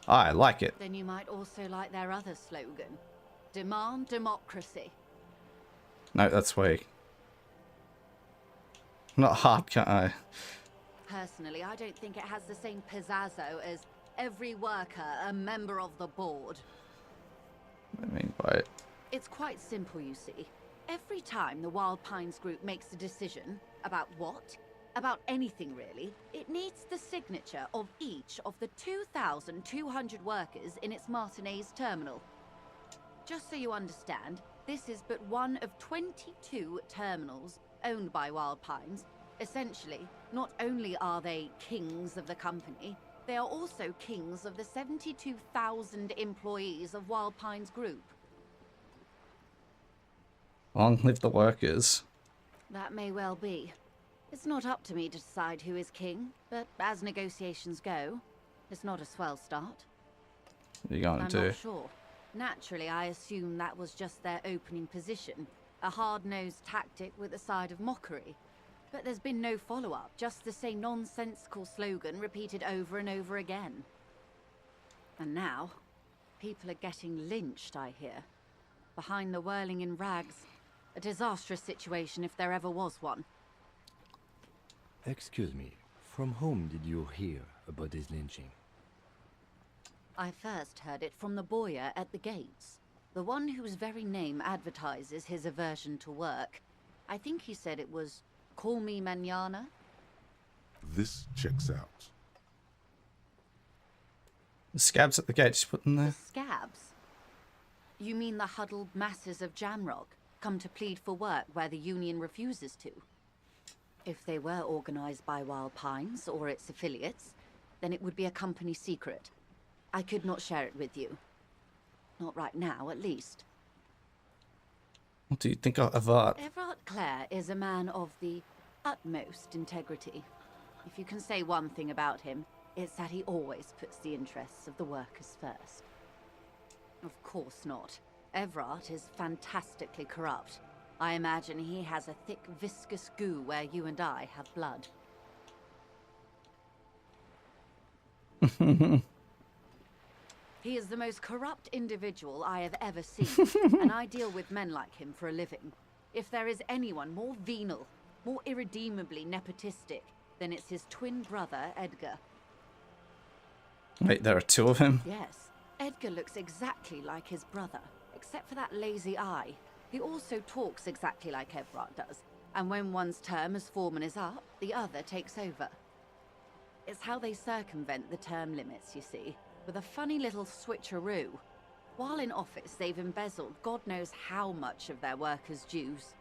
I like it. Then you might also like their other slogan. Demand democracy. No, that's weak. Not hard, can't I? Personally, I don't think it has the same pizzazzo as every worker, a member of the board. What do I mean by it? It's quite simple, you see. Every time the Wild Pines group makes a decision about what, about anything really, it needs the signature of each of the 2,200 workers in its Martinez terminal. Just so you understand, this is but one of 22 terminals owned by Wild Pines. Essentially, not only are they kings of the company, they are also kings of the 72,000 employees of Wild Pines Group. Long live the workers. That may well be. It's not up to me to decide who is king, but as negotiations go, it's not a swell start. What are you going I'm to do? not sure. Naturally, I assume that was just their opening position, a hard-nosed tactic with a side of mockery. But there's been no follow-up, just the same nonsensical slogan repeated over and over again. And now, people are getting lynched, I hear. Behind the whirling in rags. A disastrous situation if there ever was one. Excuse me, from whom did you hear about this lynching? I first heard it from the bowyer at the gates. The one whose very name advertises his aversion to work. I think he said it was, "Call me mañana." This checks out. The scabs at the gates, put them there. Scabs? You mean the huddled masses of Jamrock, come to plead for work where the union refuses to? If they were organized by Wild Pines or its affiliates, then it would be a company secret. I could not share it with you. Not right now, at least. What do you think of that? Everard Clare is a man of the utmost integrity. If you can say one thing about him, it's that he always puts the interests of the workers first. Of course not. Everard is fantastically corrupt. I imagine he has a thick, viscous goo where you and I have blood. He is the most corrupt individual I have ever seen, and I deal with men like him for a living. If there is anyone more venal, more irredeemably nepotistic, then it's his twin brother, Edgar. Wait, there are two of him? Yes, Edgar looks exactly like his brother, except for that lazy eye. He also talks exactly like Everard does, and when one's term as foreman is up, the other takes over. It's how they circumvent the term limits, you see, with a funny little switcheroo. While in office, they've embezzled God knows how much of their workers' dues.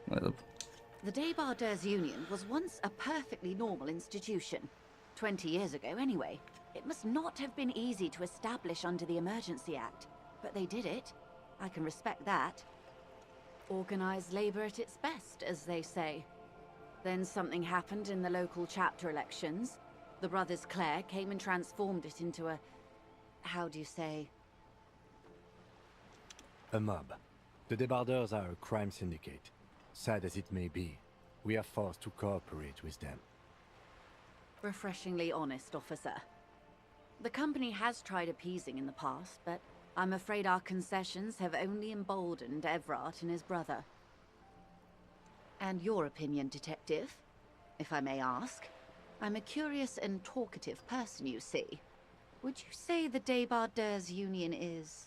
The Débardeurs Union was once a perfectly normal institution. 20 years ago, anyway. It must not have been easy to establish under the Emergency Act, but they did it. I can respect that. Organised labour at its best, as they say. Then something happened in the local chapter elections. The brothers Clare came and transformed it into a... how do you say? A mob. The Débardeurs are a crime syndicate. Sad as it may be, we are forced to cooperate with them. Refreshingly honest, officer. The company has tried appeasing in the past, but I'm afraid our concessions have only emboldened Everard and his brother. And your opinion, Detective, if I may ask? I'm a curious and talkative person, you see. Would you say the Débardeurs Union is...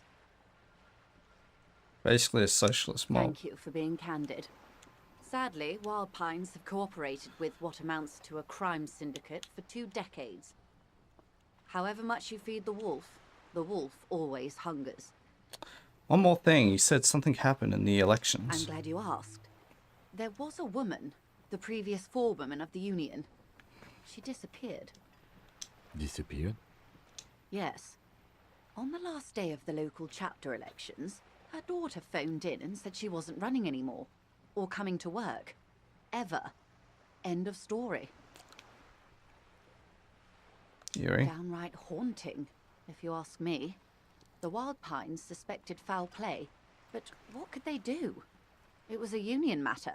Basically a socialist mob. Thank you for being candid. Sadly, Wild Pines have cooperated with what amounts to a crime syndicate for 2 decades. However much you feed the wolf always hungers. One more thing, you said something happened in the elections. I'm glad you asked. There was a woman, the previous forewoman of the Union. She disappeared. Disappeared? Yes. On the last day of the local chapter elections, her daughter phoned in and said she wasn't running anymore. Or coming to work. Ever. End of story. Eerie. Downright haunting, if you ask me. The Wild Pines suspected foul play, but what could they do? It was a union matter.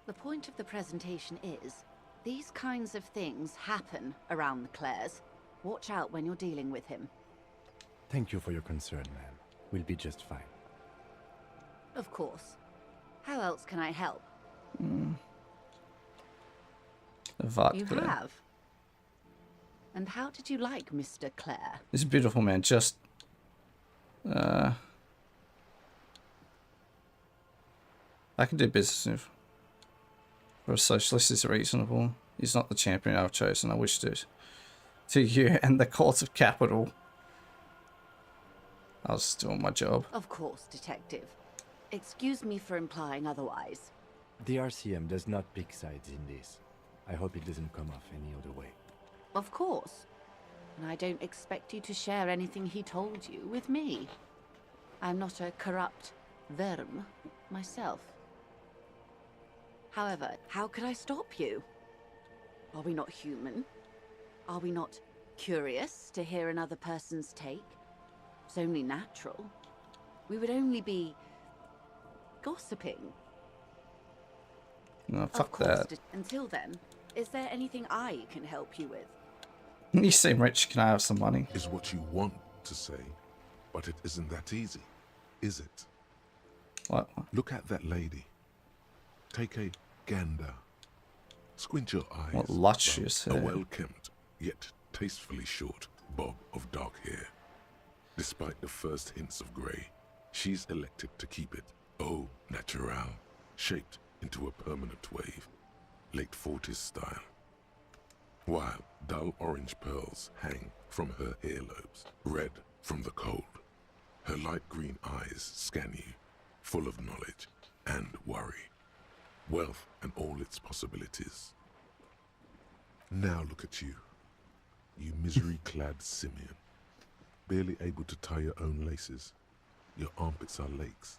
The point of the presentation is, these kinds of things happen around the Clares. Watch out when you're dealing with him. Thank you for your concern, ma'am. We'll be just fine. Of course. How else can I help? You have. And how did you like Mr. Clare? He's a beautiful man, just... I can do business with. For a socialist is reasonable. He's not the champion I've chosen. I wish to you and the courts of capital. I was just doing my job. Of course, Detective. Excuse me for implying otherwise. The RCM does not pick sides in this. I hope it doesn't come off any other way. Of course. And I don't expect you to share anything he told you with me. I'm not a corrupt verm myself. However, how could I stop you? Are we not human? Are we not curious to hear another person's take? It's only natural. We would only be gossiping. No, fuck that. Until then, is there anything I can help you with? You seem rich. Can I have some money? Is what you want to say, but it isn't that easy, is it? What? Look at that lady. Take a gander. Squint your eyes. What luscious A hair. well-kempt, yet tastefully short bob of dark hair. Despite the first hints of grey, she's elected to keep it au naturel, shaped into a permanent wave, late 40s style. While dull orange pearls hang from her earlobes, red from the cold. Her light green eyes scan you, full of knowledge and worry. wealth and all its possibilities. Now look at you, you misery-clad simian, barely able to tie your own laces. Your armpits are lakes.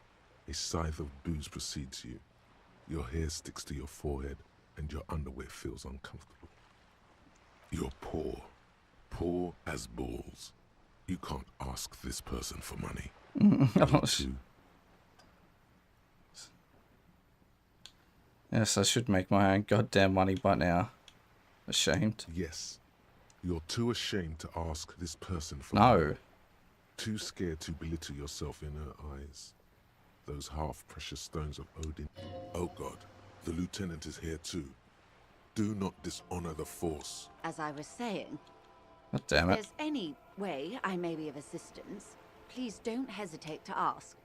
A scythe of booze precedes you. Your hair sticks to your forehead, and your underwear feels uncomfortable. You're poor. Poor as balls. You can't ask this person for money. Yes, I should make my own goddamn money by now. Ashamed. Yes. You're too ashamed to ask this person for No. money. Too scared to belittle yourself in her eyes. Those half-precious stones of Odin. Oh God, the lieutenant is here too. Do not dishonor the force. As I was saying, God damn if it. there's any way I may be of assistance, please don't hesitate to ask.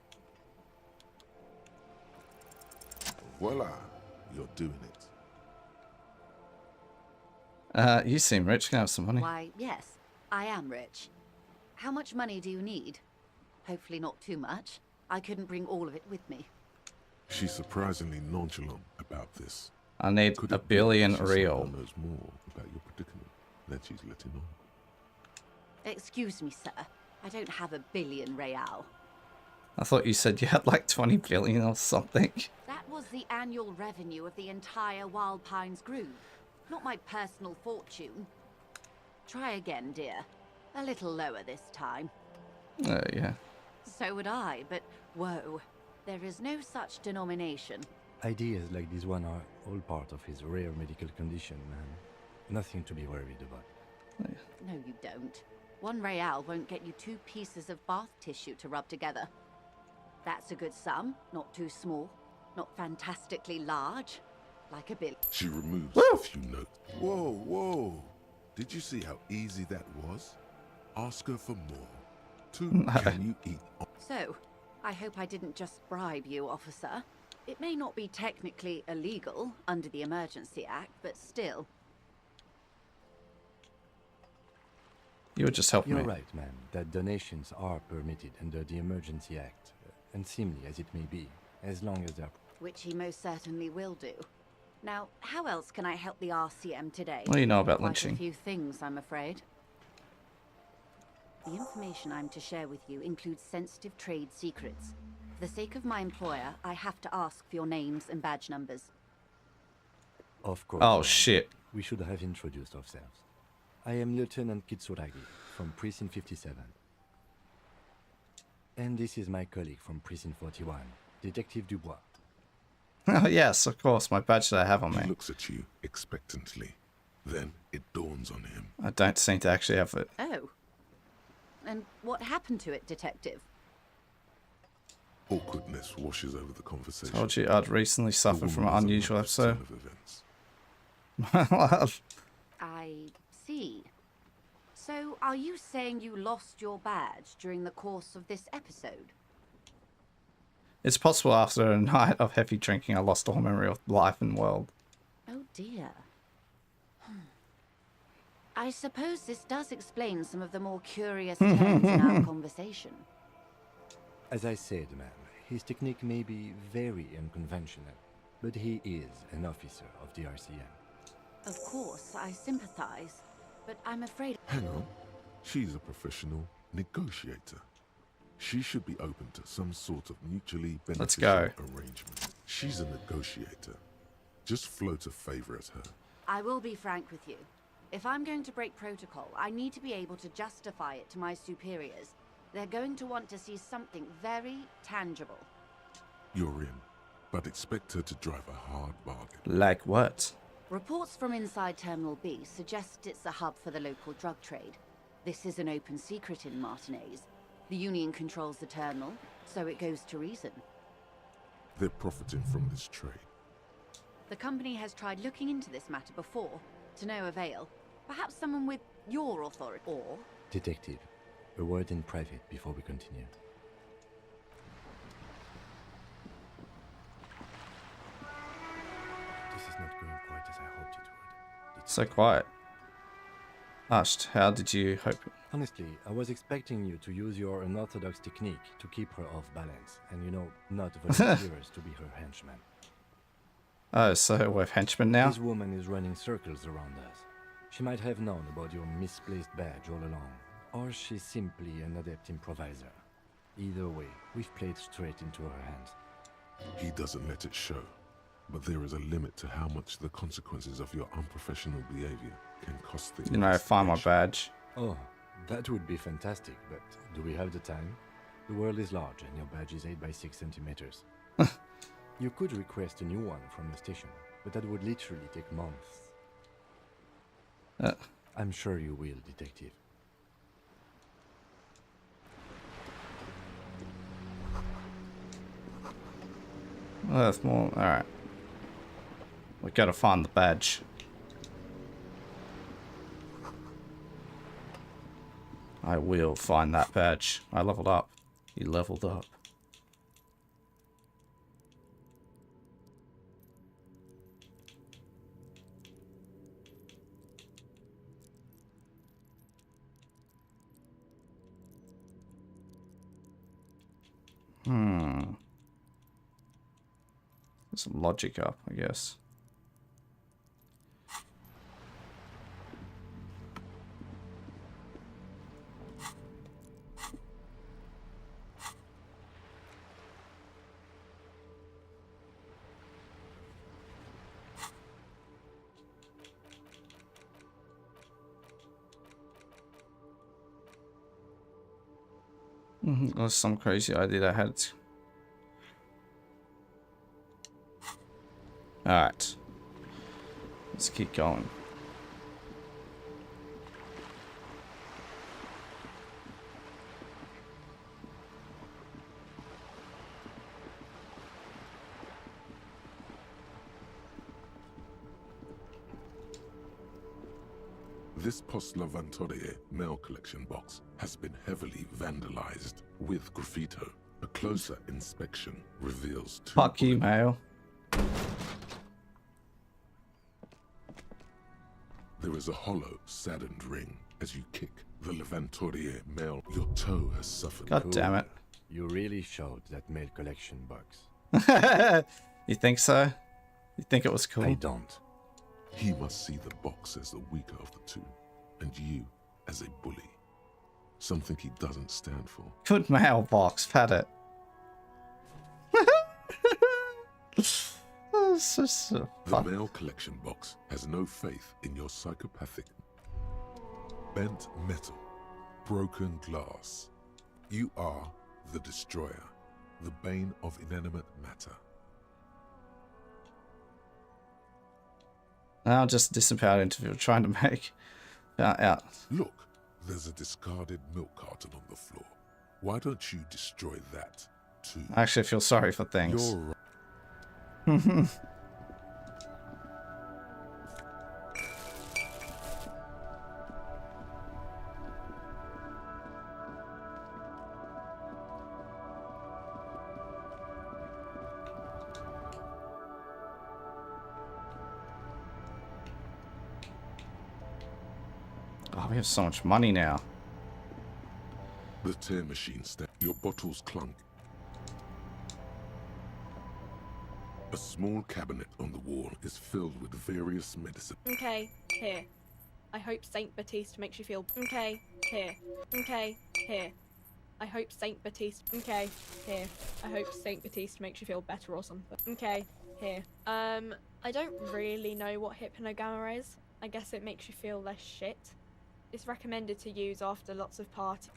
Voila, you're doing it. You seem rich. Can I have some money? Why, yes, I am rich. How much money do you need? Hopefully not too much. I couldn't bring all of it with me. She's surprisingly nonchalant about this. I need Could a it be billion she real. somehow knows more about your predicament than she's letting on? Excuse me, sir. I don't have $1 billion real. I thought you said you had like 20 billion or something. That was the annual revenue of the entire Wild Pines Group, not my personal fortune. Try again, dear. A little lower this time. Yeah. So would I, but whoa. There is no such denomination. Ideas like this one are all part of his rare medical condition, man. Nothing to be worried about. No, you don't. 1 real won't get you 2 pieces of bath tissue to rub together. That's a good sum, not too small, not fantastically large, like a bill. She removes a few notes. Whoa, whoa. Did you see how easy that was? Ask her for more. 2, can you eat? So, I hope I didn't just bribe you, officer. It may not be technically illegal under the Emergency Act, but still. You would just help me. You're right, man, that donations are permitted under the Emergency Act, unseemly as it may be, as long as they're... Which he most certainly will do. Now, how else can I help the RCM today? What do you know about Quite lynching? a few things, I'm afraid. The information I'm to share with you includes sensitive trade secrets. For the sake of my employer, I have to ask for your names and badge numbers. Of course. Oh, shit. We should have introduced ourselves. I am Lieutenant Kitsuragi from Precinct 57. And this is my colleague from Precinct 41, Detective Dubois. Oh, yes, of course. My badge that I have on He me. looks at you expectantly. Then it dawns on him. I don't seem to actually have it. Oh. And what happened to it, Detective? Awkwardness washes over the conversation. Told you I'd recently suffered from an woman was unusual another turn episode. of events. I see. So, are you saying you lost your badge during the course of this episode? It's possible after a night of heavy drinking, I lost all memory of life and world. Oh dear. I suppose this does explain some of the more curious turns in our conversation. As I said, ma'am, his technique may be very unconventional, but he is an officer of the RCM. Of course, I sympathize, but I'm afraid... Hang on. She's a professional negotiator. She should be open to some sort of mutually Let's beneficial go. arrangement. She's a negotiator. Just float a favor at her. I will be frank with you. If I'm going to break protocol, I need to be able to justify it to my superiors. They're going to want to see something very tangible. You're in, but expect her to drive a hard bargain. Like what? Reports from inside Terminal B suggest it's a hub for the local drug trade. This is an open secret in Martinez. The Union controls the terminal, so it goes to reason. They're profiting from this trade. The company has tried looking into this matter before, to no avail. Perhaps someone with your authority, or... Detective, a word in private before we continue. This is not going quite as I hoped it would. So quiet. Hushed, how did you hope? Honestly, I was expecting you to use your unorthodox technique to keep her off balance, and not volunteers to be her henchman. Oh, so we're henchmen now? This woman is running circles around us. She might have known about your misplaced badge all along, or she's simply an adept improviser. Either way, we've played straight into her hands. He doesn't let it show, but there is a limit to how much the consequences of your unprofessional behavior can cost the Find my badge. Oh, that would be fantastic, but do we have the time? The world is large and your badge is 8 by 6 centimeters. You could request a new one from the station, but that would literally take months. I'm sure you will, Detective. Oh, that's more. Alright. We gotta find the badge. I will find that badge. I leveled up. You leveled up. There's some logic up, I guess. That was some crazy idea I had. Alright. Let's keep going. This Post Lavantorie mail collection box has been heavily vandalized with graffito. A closer inspection reveals two Fuck you, mail. There is a hollow, saddened ring as you kick the Lavantorie mail. Your toe has suffered. God damn it. You really showed that mail collection box. You think so? You think it was cool? I don't. He must see the box as the weaker of the two, and you as a bully. Something he doesn't stand for. Good mailbox, pat it. The mail collection box has no faith in your psychopathic. Bent metal, broken glass. You are the destroyer, the bane of inanimate matter. Now just disempowered interview trying to make out. Look, there's a discarded milk carton on the floor. Why don't you destroy that too? I actually feel sorry for things. You're Oh, we have so much money now. The tear machine step. Your bottles clunk. A small cabinet on the wall is filled with various medicine. Okay, here. I hope Saint Baptiste makes you feel. Okay, here. Okay, here. I hope Saint Baptiste. Okay, here. I hope Saint Baptiste makes you feel better or something. Okay, here. I don't really know what hypnogamma is. I guess it makes you feel less shit. It's recommended to use after lots of party.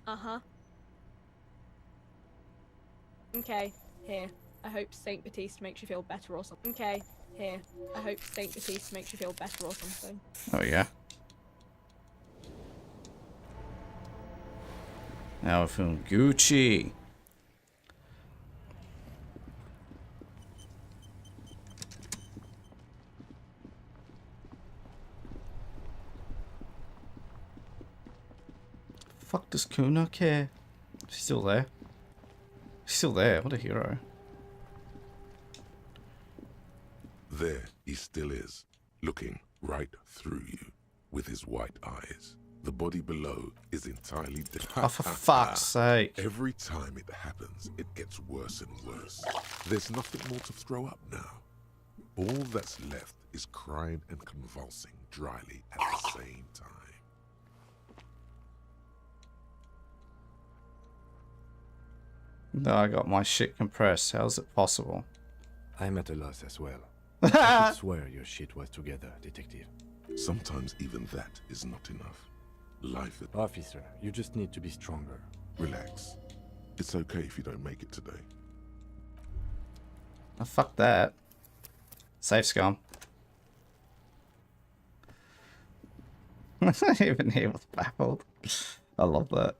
Okay, here. I hope Saint Baptiste makes you feel better or something. Okay, here. I hope Saint Baptiste makes you feel better or something. Oh yeah. Now we're feeling Gucci. Fuck, does Kuna care? She's still there. She's still there. What a hero. There he still is, looking right through you with his white eyes. The body below is entirely different. Oh, for fuck's sake. Every time it happens, it gets worse and worse. There's nothing more to throw up now. All that's left is crying and convulsing dryly at the same time. No, I got my shit compressed. How's it possible? I'm at a loss as well. I could swear your shit was together, detective. Sometimes even that is not enough. Life is... Officer, you just need to be stronger. Relax. It's okay if you don't make it today. Oh, fuck that. Safe scum. Even he was baffled. I love that.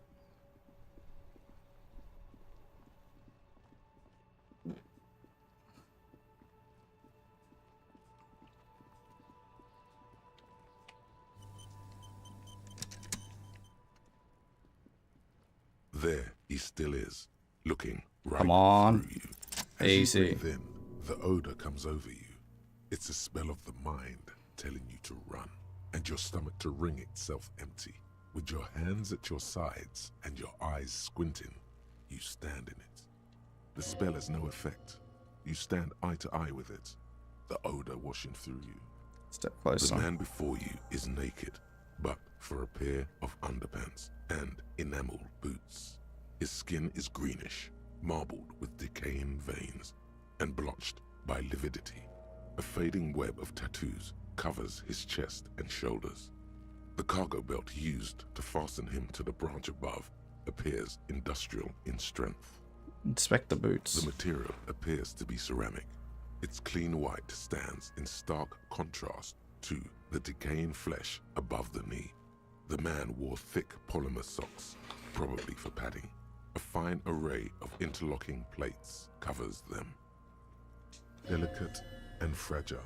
There he still is, looking right Come on. through you. As Easy. you breathe in, the odor comes over you. It's a spell of the mind telling you to run, and your stomach to wring itself empty. With your hands at your sides and your eyes squinting, you stand in it. The spell has no effect. You stand eye to eye with it, the odor washing through you. Step closer. The man before you is naked, but for a pair of underpants and enameled boots. His skin is greenish, marbled with decaying veins, and blotched by lividity. A fading web of tattoos covers his chest and shoulders. The cargo belt used to fasten him to the branch above appears industrial in strength. Inspect the boots. The material appears to be ceramic. Its clean white stands in stark contrast to the decaying flesh above the knee. The man wore thick polymer socks, probably for padding. A fine array of interlocking plates covers them. Delicate and fragile,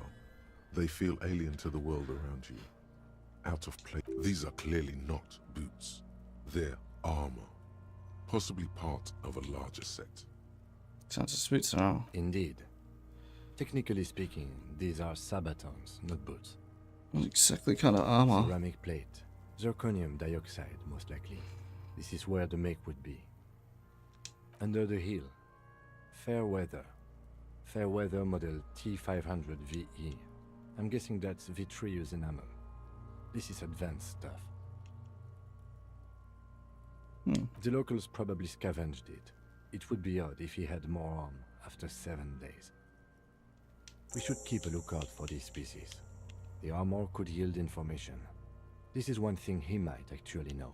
they feel alien to the world around you. Out of place. These are clearly not boots. They're armor, possibly part of a larger set. Sounds as boots are. Indeed. Technically speaking, these are sabatons, not boots. What exactly kind of armor? Ceramic plate. Zirconium dioxide, most likely. This is where the make would be. Under the heel. Fair weather. Fair weather model T500 VE. I'm guessing that's vitreous enamel. This is advanced stuff. The locals probably scavenged it. It would be odd if he had more on after 7 days. We should keep a lookout for these species. The armor could yield information. This is one thing he might actually know.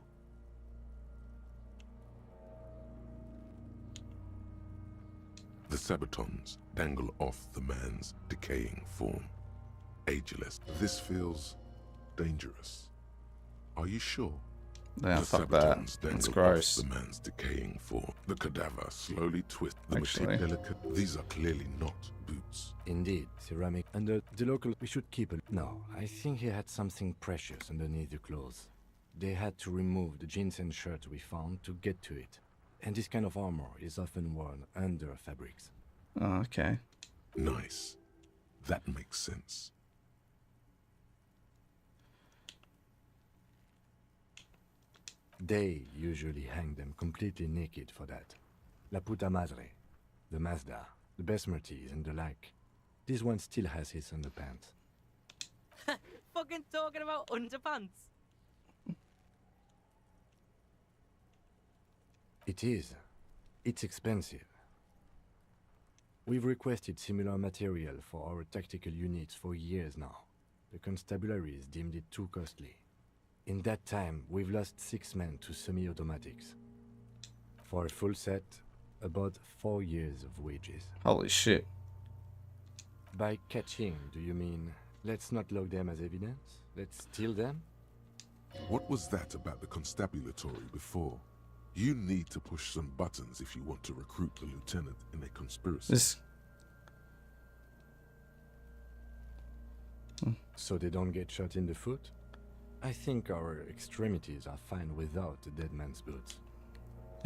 The sabatons dangle off the man's decaying form. Ageless. This feels dangerous. Are you sure? Yeah, the fuck that. sabatons That's dangle gross. off the man's decaying form. The cadaver slowly twists. The Actually. material delicate. These are clearly not boots. Indeed, ceramic. Under the local, we should keep it. No, I think he had something precious underneath the clothes. They had to remove the jeans and shirt we found to get to it. And this kind of armor is often worn under fabrics. Oh, okay. Nice. That makes sense. They usually hang them completely naked for that. La puta madre, the Mazda, the Besmerties and the like. This one still has his underpants. Fucking talking about underpants. It is. It's expensive. We've requested similar material for our tactical units for years now. The constabularies deemed it too costly. In that time, we've lost 6 men to semi-automatics. For a full set, about 4 years of wages. Holy shit. By catching, do you mean let's not log them as evidence? Let's steal them? What was that about the constabulatory before? You need to push some buttons if you want to recruit the lieutenant in a conspiracy. So they don't get shot in the foot? I think our extremities are fine without the dead man's boots.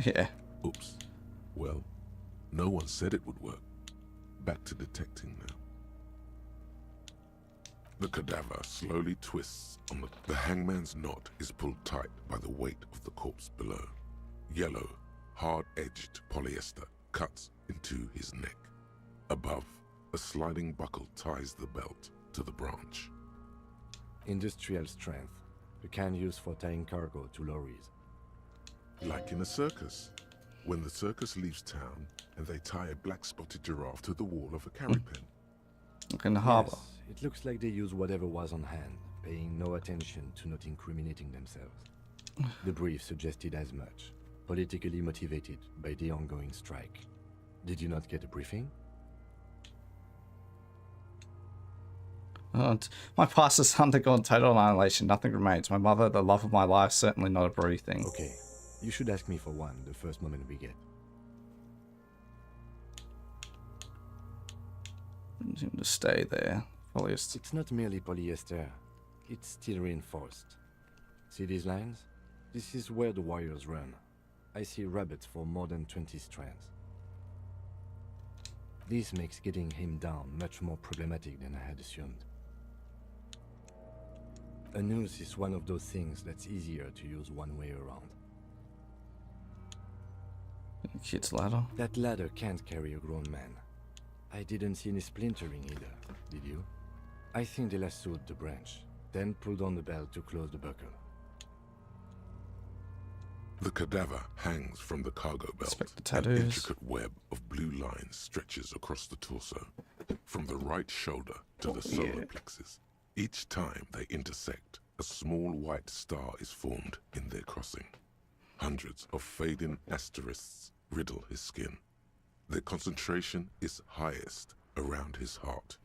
Yeah. Oops. Well, no one said it would work. Back to detecting now. The cadaver slowly twists on the hangman's knot is pulled tight by the weight of the corpse below. Yellow, hard-edged polyester cuts into his neck. Above, A sliding buckle ties the belt to the branch. Industrial strength, the kind used for tying cargo to lorries. Like in a circus. When the circus leaves town and they tie a black-spotted giraffe to the wall of a carry pen. Like in the harbour. Yes, it looks like they use whatever was on hand, paying no attention to not incriminating themselves. The brief suggested as much, politically motivated by the ongoing strike. Did you not get a briefing? My past has undergone total annihilation. Nothing remains. My mother, the love of my life, certainly not a briefing. Okay, you should ask me for one the first moment we get. Doesn't seem to stay there. Polyester. It's not merely polyester. It's steel reinforced. See these lines? This is where the wires run. I see rabbits for more than 20 strands. This makes getting him down much more problematic than I had assumed. A noose is one of those things that's easier to use one way around. Kid's ladder. That ladder can't carry a grown man. I didn't see any splintering either, did you? I think they lassoed the branch, then pulled on the belt to close the buckle. The cadaver hangs from the cargo belt. The tattoos. An intricate web of blue lines stretches across the torso, from the right shoulder to the solar plexus. Each time they intersect, a small white star is formed in their crossing. Hundreds of fading asterisks riddle his skin. Their concentration is highest around his heart.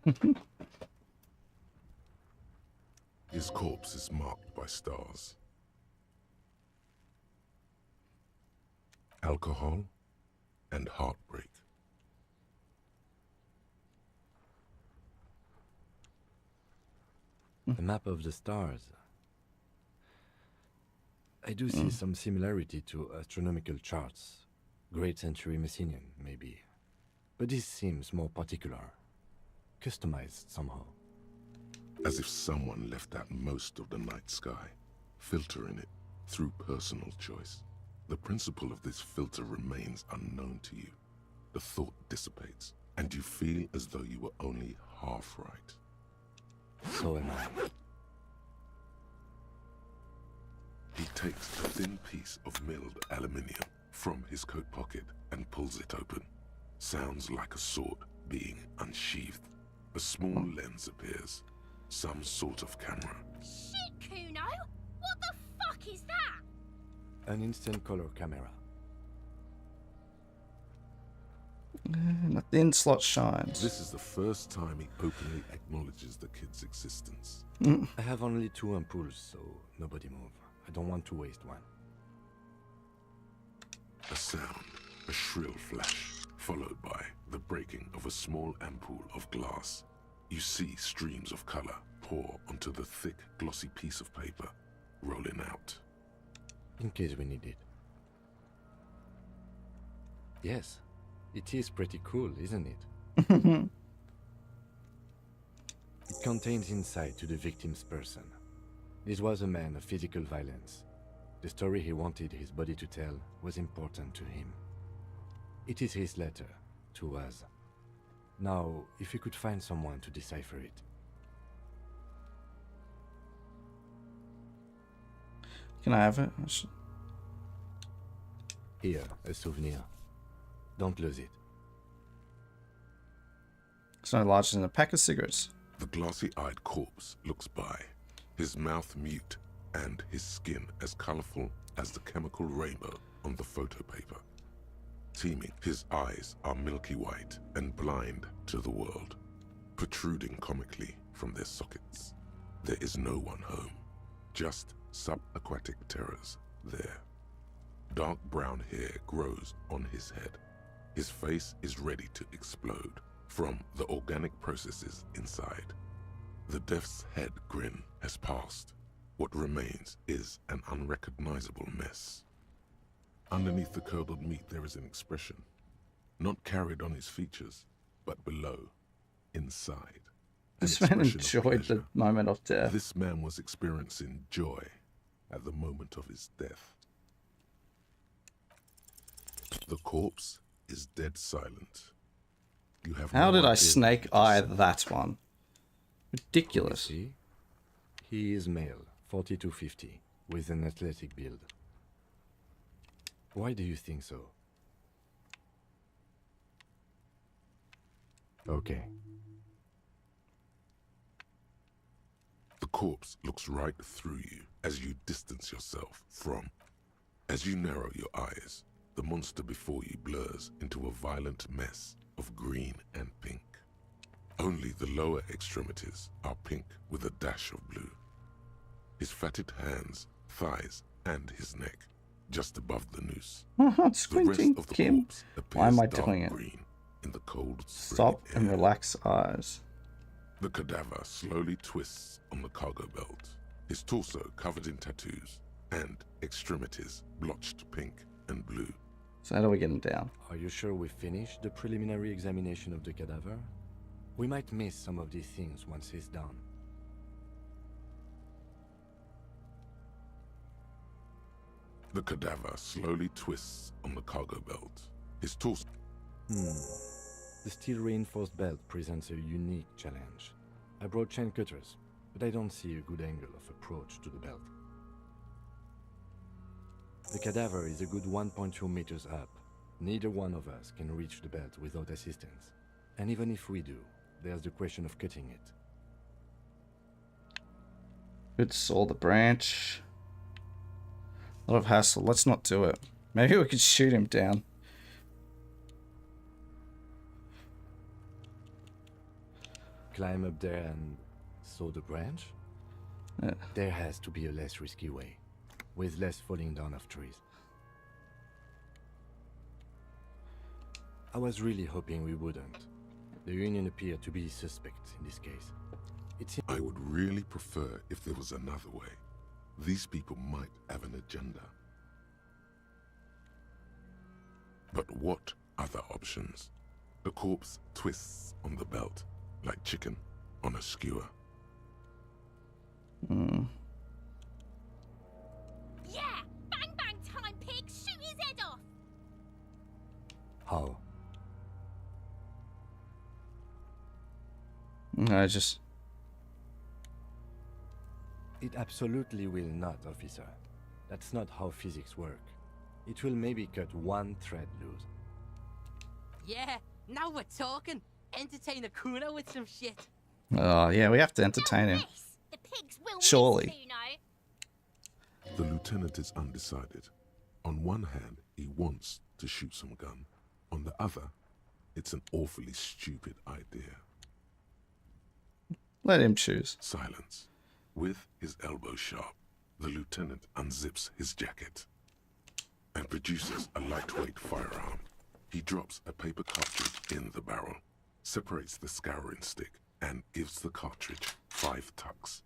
His corpse is marked by stars. Alcohol and heartbreak. The map of the stars. I do see some similarity to astronomical charts. Great century Messinian, maybe. But this seems more particular. Customized somehow. As if someone left out most of the night sky, filtering it through personal choice. The principle of this filter remains unknown to you. The thought dissipates, and you feel as though you were only half right. So am I. He takes a thin piece of milled aluminium from his coat pocket and pulls it open. Sounds like a sword being unsheathed. A small lens appears. Some sort of camera. Shit, Kuno! What the fuck is that? An instant color camera. And a thin slot shines. This is the first time he openly acknowledges the kid's existence. I have only 2 ampoules, so nobody move. I don't want to waste one. A sound, a shrill flash, followed by the breaking of a small ampoule of glass. You see streams of color pour onto the thick, glossy piece of paper, rolling out. In case we need it. Yes, it is pretty cool, isn't it? It contains insight to the victim's person. This was a man of physical violence. The story he wanted his body to tell was important to him. It is his letter to us. Now, if you could find someone to decipher it. Can I have it? Here, a souvenir. Don't lose it. It's no larger than a pack of cigarettes. The glassy-eyed corpse looks by, his mouth mute and his skin as colorful as the chemical rainbow on the photo paper. Teeming, his eyes are milky white and blind to the world, protruding comically from their sockets. There is no one home, just subaquatic terrors there. Dark brown hair grows on his head. His face is ready to explode from the organic processes inside. The death's head grin has passed. What remains is an unrecognizable mess. Underneath the curdled meat there is an expression, not carried on his features, but below, inside. This man enjoyed the moment of death. This man was experiencing joy at the moment of his death. The corpse is dead silent. You have How no did I idea snake what eye to say. that one? Ridiculous. See? He is male, 40 to 50, with an athletic build. Why do you think so? Okay. The corpse looks right through you as you distance yourself from. As you narrow your eyes, the monster before you blurs into a violent mess of green and pink. Only the lower extremities are pink with a dash of blue. His fatted hands, thighs, and his neck, just above the noose. The rest Squinting, of the Kim. corpse appears Why am I dark doing it? green in the cold spring Stop air. and relax eyes. The cadaver slowly twists on the cargo belt, his torso covered in tattoos, and extremities blotched pink and blue. So how do we get him down? Are you sure we finished the preliminary examination of the cadaver? We might miss some of these things once he's done. The cadaver slowly twists on the cargo belt, his torso... The steel-reinforced belt presents a unique challenge. I brought chain cutters, but I don't see a good angle of approach to the belt. The cadaver is a good 1.2 meters up. Neither one of us can reach the belt without assistance. And even if we do, there's the question of cutting it. Could saw the branch. A lot of hassle. Let's not do it. Maybe we could shoot him down. Climb up there and saw the branch? Yeah. There has to be a less risky way, with less falling down of trees. I was really hoping we wouldn't. The Union appeared to be suspect in this case. I would really prefer if there was another way. These people might have an agenda. But what other options? The corpse twists on the belt, like chicken on a skewer. Yeah! Bang bang time, pig! Shoot his head off! How? I just... It absolutely will not, officer. That's not how physics work. It will maybe cut one thread loose. Yeah, now we're talking. Entertain a Kuno with some shit. Oh, yeah, we have to entertain him. The pigs will Surely. miss Kuno. The lieutenant is undecided. On one hand, he wants to shoot some gun. On the other, it's an awfully stupid idea. Let him choose. Silence. With his elbow sharp, the lieutenant unzips his jacket and produces a lightweight firearm. He drops a paper cartridge in the barrel, separates the scouring stick, and gives the cartridge 5 tucks.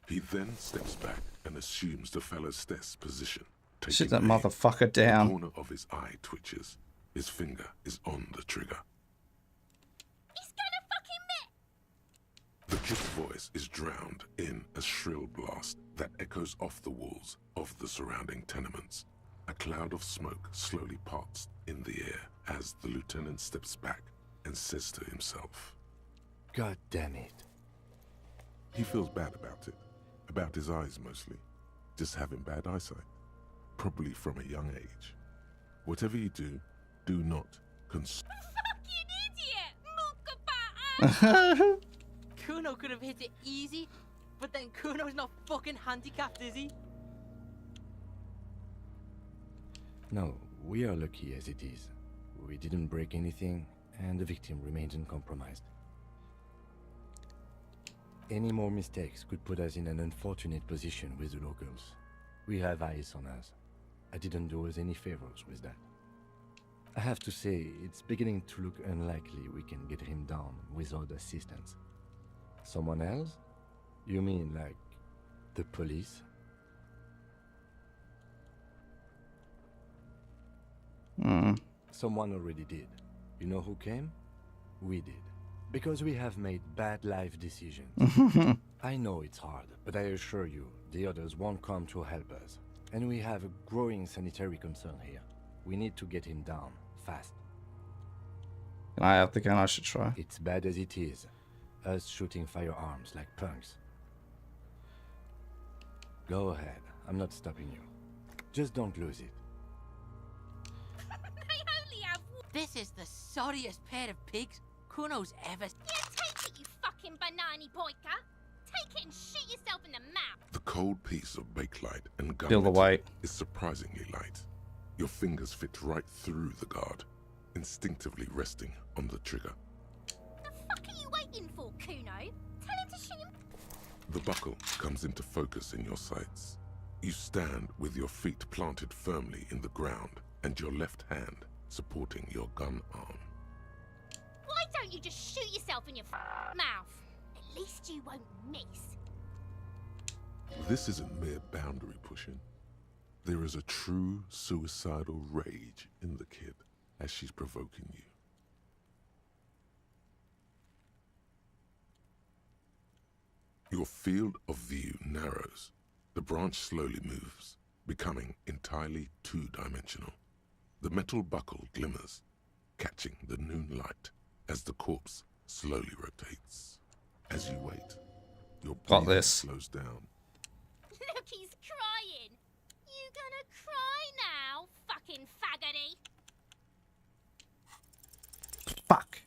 He then steps back and assumes the fellow's desk position. Shoot that aim. motherfucker The down. corner of his eye twitches. His finger is on the trigger. He's gonna fucking miss! The kid's voice is drowned in a shrill blast that echoes off the walls of the surrounding tenements. A cloud of smoke slowly parts in the air as the lieutenant steps back and says to himself, God damn it. He feels bad about it. About his eyes mostly. Just having bad eyesight. Probably from a young age. Whatever you do, do not consume. Fucking idiot! Kuno could have hit it easy, but then Kuno's not fucking handicapped, is he? No, we are lucky as it is. We didn't break anything, and the victim remains uncompromised. Any more mistakes could put us in an unfortunate position with the locals. We have eyes on us. I didn't do us any favors with that. I have to say, it's beginning to look unlikely we can get him down without assistance. Someone else? You mean like the police? Someone already did. You know who came? We did. Because we have made bad life decisions. I know it's hard, but I assure you, the others won't come to help us. And we have a growing sanitary concern here. We need to get him down, fast. Can I have the gun? I should try. It's bad as it is. Us shooting firearms like punks. Go ahead. I'm not stopping you. Just don't lose it. They only have This is the sorriest pair of pigs Kuno's ever... Yeah, take it, you fucking banana boyka. Take it and shoot yourself in the mouth. The cold piece of bakelite and Feel the gunmetal weight. is surprisingly light. Your fingers fit right through the guard, instinctively resting on the trigger. The fuck are you waiting for, Kuno? Tell him to shoot him. The buckle comes into focus in your sights. You stand with your feet planted firmly in the ground and your left hand supporting your gun arm. Why don't you just shoot yourself in your mouth? At least you won't miss. This isn't mere boundary pushing. There is a true suicidal rage in the kid as she's provoking you. Your field of view narrows. The branch slowly moves, becoming entirely two-dimensional. The metal buckle glimmers, catching the noon light as the corpse slowly rotates. As you wait, your breathing slows down. Look, he's crying. You gonna cry now, fucking faggoty? Fuck.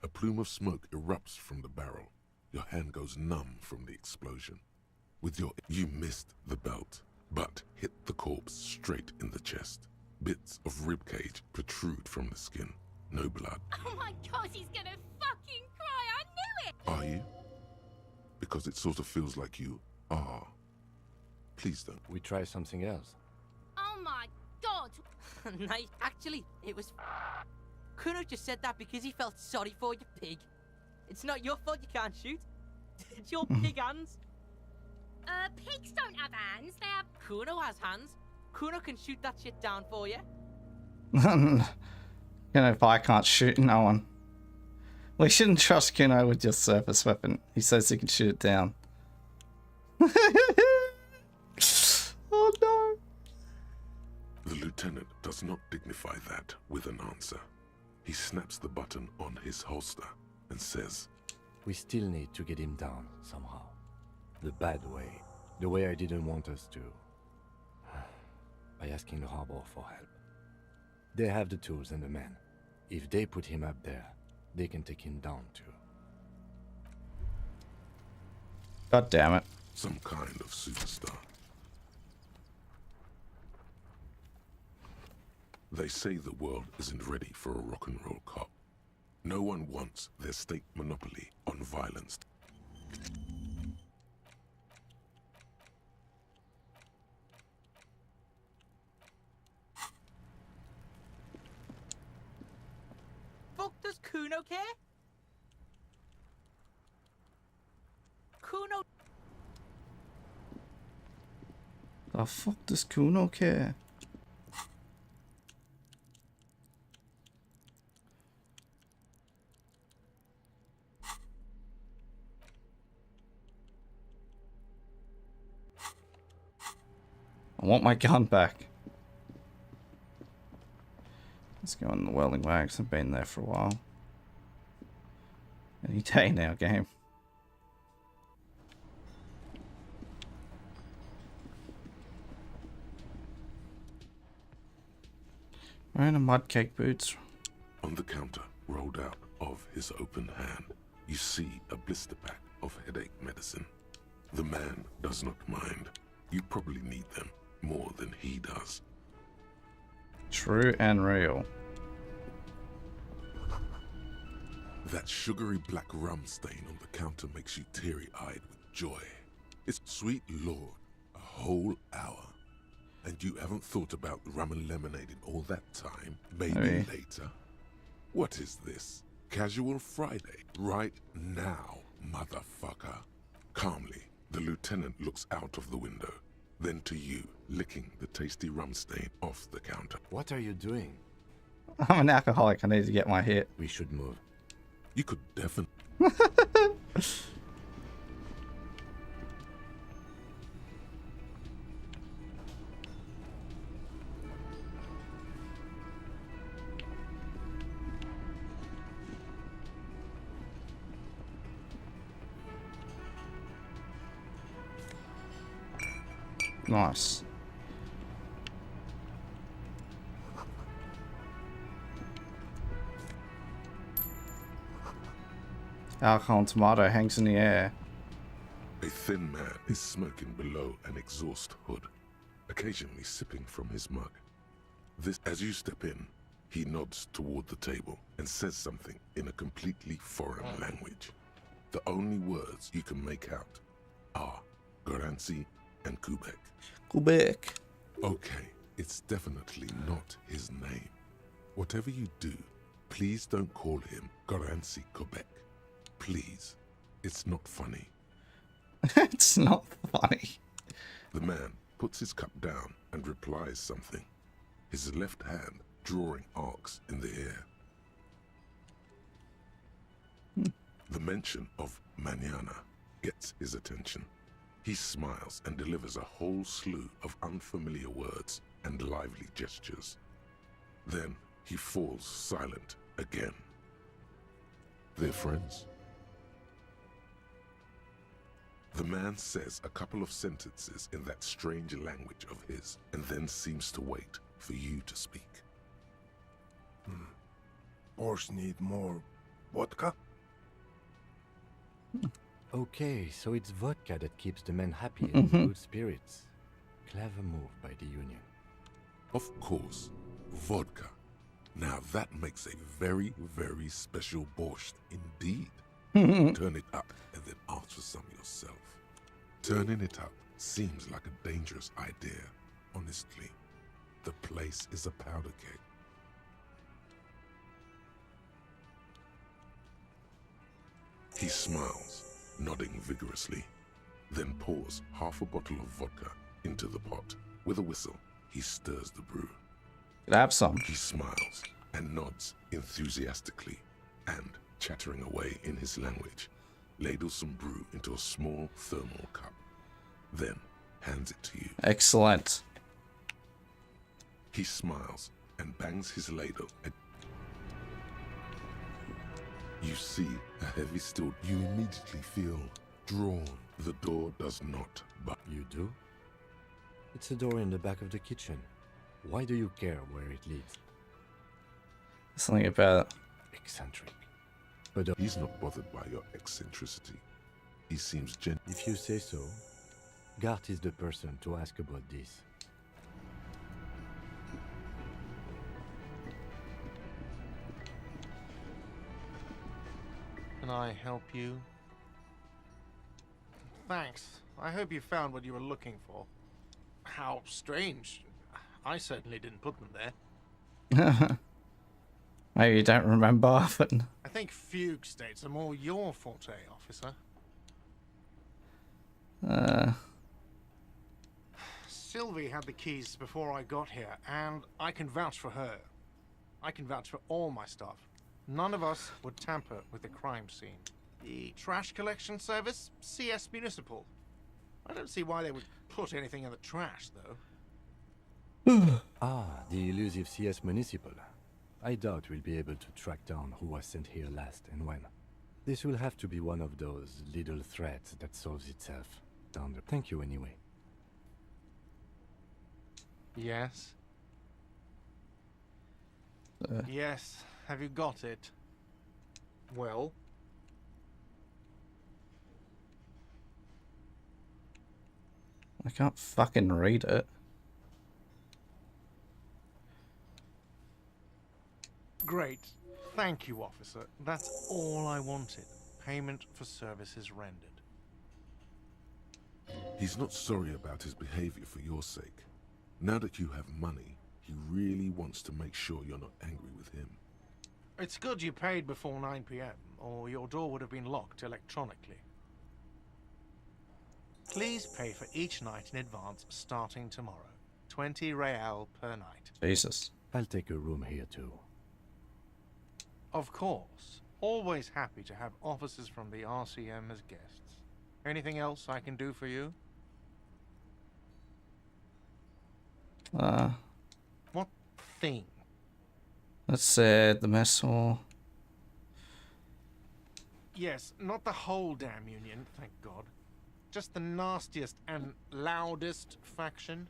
A plume of smoke erupts from the barrel. Your hand goes numb from the explosion. You missed the belt, but hit the corpse straight in the chest. Bits of ribcage protrude from the skin. No blood. Oh my god, he's gonna fucking cry. I knew it. Are you? Because it sort of feels like you are. Please don't. We try something else. Oh my god. Nice. Actually, it was... Kuno just said that because he felt sorry for you, pig. It's not your fault you can't shoot. It's your pig hands. Pigs don't have hands. They have... Kuno has hands. Kuno can shoot that shit down for you. You know, if I can't shoot no one. We shouldn't trust Kuno with your surface weapon. He says he can shoot it down. Oh no. The lieutenant does not dignify that with an answer. He snaps the button on his holster and says, We still need to get him down somehow. The bad way. The way I didn't want us to. By asking the harbor for help. They have the tools and the men. If they put him up there, they can take him down too. God damn it. Some kind of superstar. They say the world isn't ready for a rock and roll cop. No one wants their state monopoly on violence. Fuck, does Kuno care? Kuno... The fuck does Kuno care? I want my gun back. Let's go on the Whirling Wags. I've been there for a while. Any day now, game. Wearing a mudcake boots. On the counter, rolled out of his open hand, you see a blister pack of headache medicine. The man does not mind. You probably need them more than he does. True and real. That sugary black rum stain on the counter makes you teary-eyed with joy. It's sweet Lord, a whole hour. And you haven't thought about rum and lemonade in all that time? Maybe later? What is this? Casual Friday? Right now, motherfucker. Calmly, the lieutenant looks out of the window, then to you, licking the tasty rum stain off the counter. What are you doing? I'm an alcoholic. I need to get my hit. We should move. You could definitely... Nice. Alcohol and tomato hangs in the air. A thin man is smoking below an exhaust hood, occasionally sipping from his mug. As you step in, he nods toward the table and says something in a completely foreign language. The only words you can make out are Garansi and Quebec. Quebec. Okay, it's definitely not his name. Whatever you do, please don't call him Garansi Quebec. Please. It's not funny. It's not funny. The man puts his cup down and replies something, his left hand drawing arcs in the air. The mention of mañana gets his attention. He smiles and delivers a whole slew of unfamiliar words and lively gestures. Then he falls silent again. They're friends? The man says a couple of sentences in that strange language of his, and then seems to wait for you to speak. Borscht need more vodka? Okay, so it's vodka that keeps the men happy and in good spirits. Clever move by the Union. Of course, vodka. Now that makes a very, very special borscht indeed. Turn it up and then ask for some yourself. Turning it up seems like a dangerous idea, honestly. The place is a powder keg. He smiles, nodding vigorously, then pours half a bottle of vodka into the pot. With a whistle, he stirs the brew. Could I have some? He smiles and nods enthusiastically, and, chattering away in his language, ladles some brew into a small thermal cup, then hands it to you. Excellent. He smiles and bangs his ladle at you. See a heavy steel. You immediately feel drawn. The door does not, but you do? It's a door in the back of the kitchen. Why do you care where it leads? Something about eccentric. But he's not bothered by your eccentricity. He seems gentle. If you say so, Gart is the person to ask about this. Can I help you? Thanks. I hope you found what you were looking for. How strange. I certainly didn't put them there. Maybe you don't remember, but... I think fugue states are more your forte, officer. Sylvie had the keys before I got here, and I can vouch for her. I can vouch for all my staff. None of us would tamper with the crime scene. The trash collection service, CS Municipal. I don't see why they would put anything in the trash, though. The elusive CS Municipal. I doubt we'll be able to track down who was sent here last and when. This will have to be one of those little threads that solves itself down the... Thank you anyway. Yes? Yes. Have you got it? Well? I can't fucking read it. Great. Thank you, officer. That's all I wanted. Payment for services rendered. He's not sorry about his behavior for your sake. Now that you have money, he really wants to make sure you're not angry with him. It's good you paid before 9 p.m., or your door would have been locked electronically. Please pay for each night in advance starting tomorrow. 20 real per night. Jesus. I'll take a room here too. Of course. Always happy to have officers from the RCM as guests. Anything else I can do for you? What thing? Let's say the mess hall. Yes, not the whole damn union, thank God. Just the nastiest and loudest faction.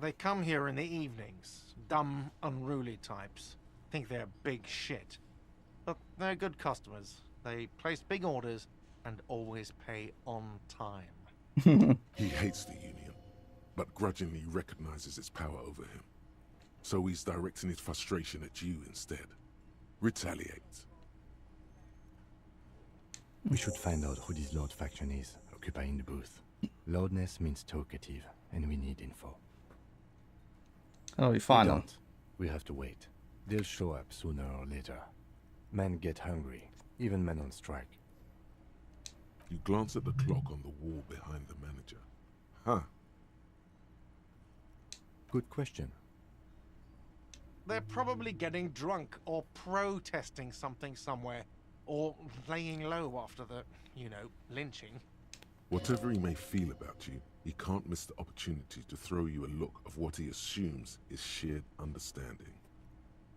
They come here in the evenings. Dumb, unruly types. Think they're big shit. But they're good customers. They place big orders and always pay on time. He hates the Union, but grudgingly recognizes its power over him. So he's directing his frustration at you instead. Retaliate. We should find out who this Lord faction is, occupying the booth. Loudness means talkative, and we need info. Oh, we find them. We have to wait. They'll show up sooner or later. Men get hungry, even men on strike. You glance at the clock on the wall behind the manager. Huh. Good question. They're probably getting drunk or protesting something somewhere. Or laying low after the, lynching. Whatever he may feel about you, he can't miss the opportunity to throw you a look of what he assumes is shared understanding.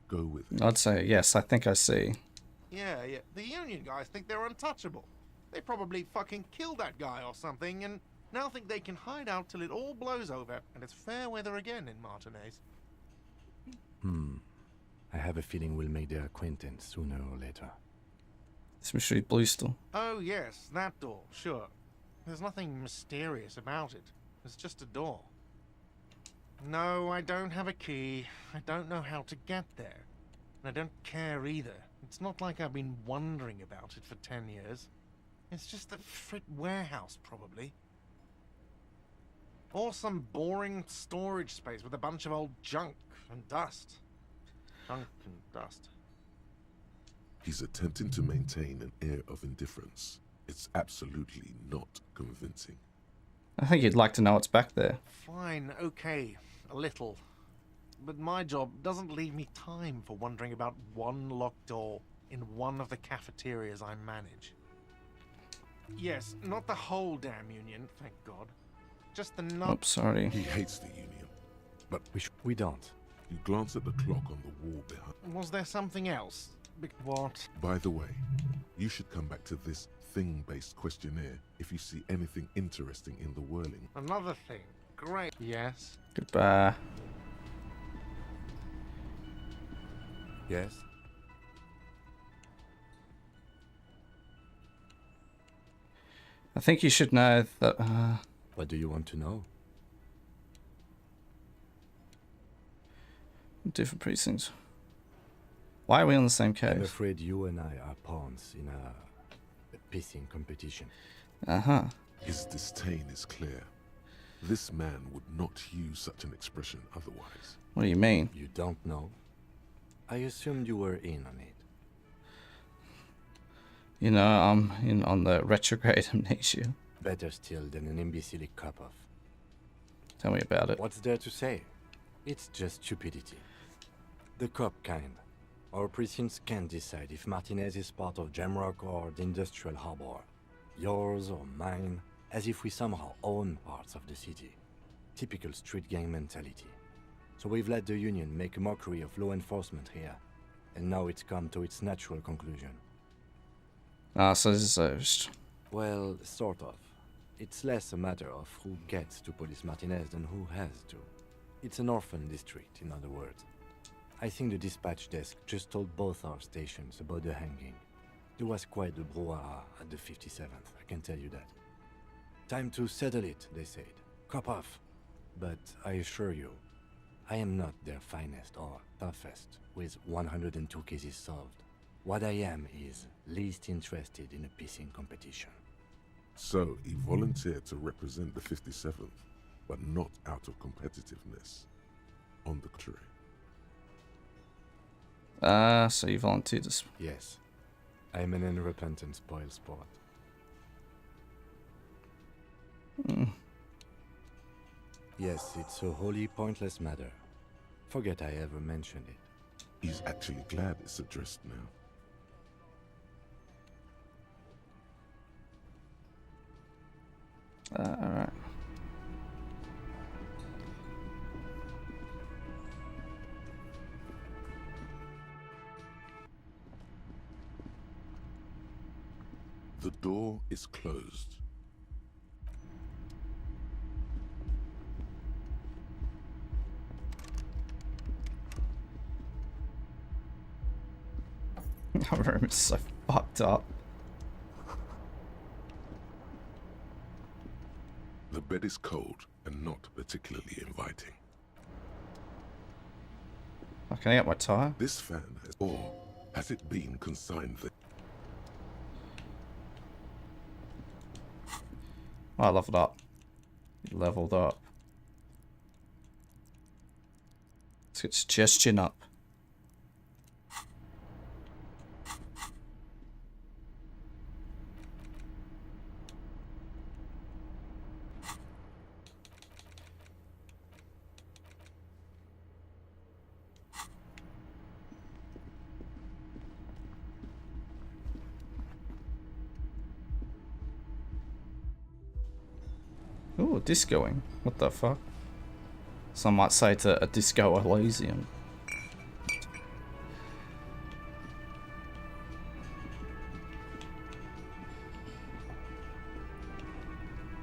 Go with it. I'd say yes, I think I see. Yeah. The Union guys think they're untouchable. They probably fucking killed that guy or something, and now think they can hide out till it all blows over, and it's fair weather again in Martinez. I have a feeling we'll make their acquaintance sooner or later. Especially Blue still. Oh yes, that door, sure. There's nothing mysterious about it. It's just a door. No, I don't have a key. I don't know how to get there. And I don't care either. It's not like I've been wondering about it for 10 years. It's just a frit warehouse, probably. Or some boring storage space with a bunch of old junk and dust. Junk and dust. He's attempting to maintain an air of indifference. It's absolutely not convincing. I think you'd like to know what's back there. Fine, okay, a little. But my job doesn't leave me time for wondering about one locked door in one of the cafeterias I manage. Yes, not the whole damn Union, thank God. Just the Oh, sorry. He hates the Union, but we don't. You glance at the clock on the wall behind. Was there something else? What? By the way, you should come back to this thing-based questionnaire if you see anything interesting in the whirling. Another thing. Great. Yes. Goodbye. Yes? I think you should know that... What do you want to know? Different precincts. Why are we on the same case? I'm afraid you and I are pawns in a pissing competition. Uh-huh. His disdain is clear. This man would not use such an expression otherwise. What do you mean? You don't know? I assumed you were in on it. You know, I'm in on the retrograde amnesia. Better still than an imbecilic cop-off. Tell me about it. What's there to say? It's just stupidity. The cop kind. Our precincts can't decide if Martinez is part of Jamrock or the Industrial Harbor. Yours or mine, as if we somehow own parts of the city. Typical street gang mentality. So we've let the Union make a mockery of law enforcement here. And now it's come to its natural conclusion. Ah, so this is Well, sort of. It's less a matter of who gets to Police Martinez than who has to. It's an orphan district, in other words. I think the dispatch desk just told both our stations about the hanging. There was quite the brouhaha at the 57th, I can tell you that. Time to settle it, they said. Cop off. But I assure you, I am not their finest or toughest, with 102 cases solved. What I am is least interested in a pissing competition. So he volunteered to represent the 57th, but not out of competitiveness. On the contrary. So you volunteered to... Yes. I'm an unrepentant spoil sport. Yes, it's a wholly pointless matter. Forget I ever mentioned it. He's actually glad it's addressed now. Alright. The door is closed. Our room is so fucked up. The bed is cold and not particularly inviting. Oh, can I get my tire? This fan has, or has it been consigned there? Oh, I leveled up. It leveled up. Let's get suggestion up. Ooh, discoing. What the fuck? Some might say it's a disco Elysium.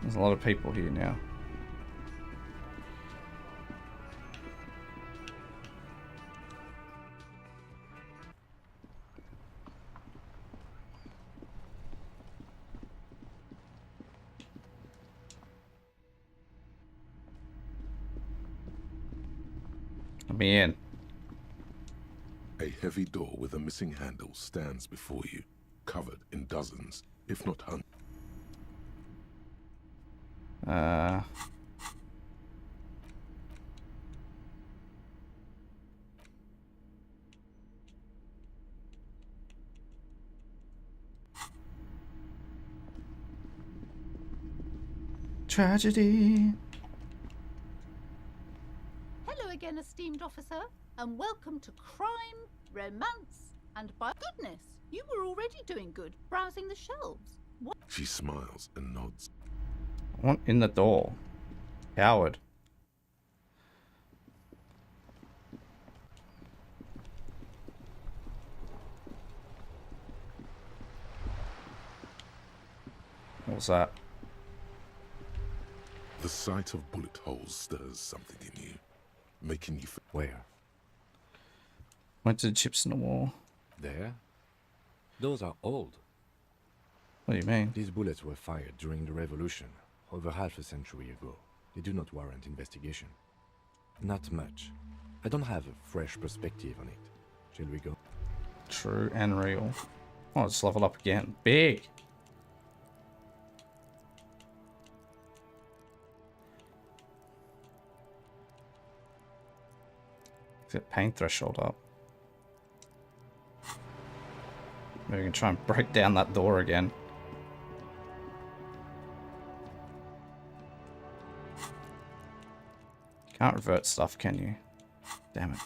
There's a lot of people here now. Let me in. A heavy door with a missing handle stands before you, covered in dozens, if not hundreds. Tragedy. Hello again, esteemed officer, and welcome to crime, romance, and by goodness, you were already doing good, browsing the shelves. What? She smiles and nods. I want in the door. Coward. What's that? The sight of bullet holes stirs something in you, making you feel... Where? Went to the chips in the wall. There? Those are old. What do you mean? These bullets were fired during the revolution, over half a century ago. They do not warrant investigation. Not much. I don't have a fresh perspective on it. Shall we go? True and real. Oh, let's level up again. Big! Get pain threshold up. Maybe we can try and break down that door again. Can't revert stuff, can you? Damn it.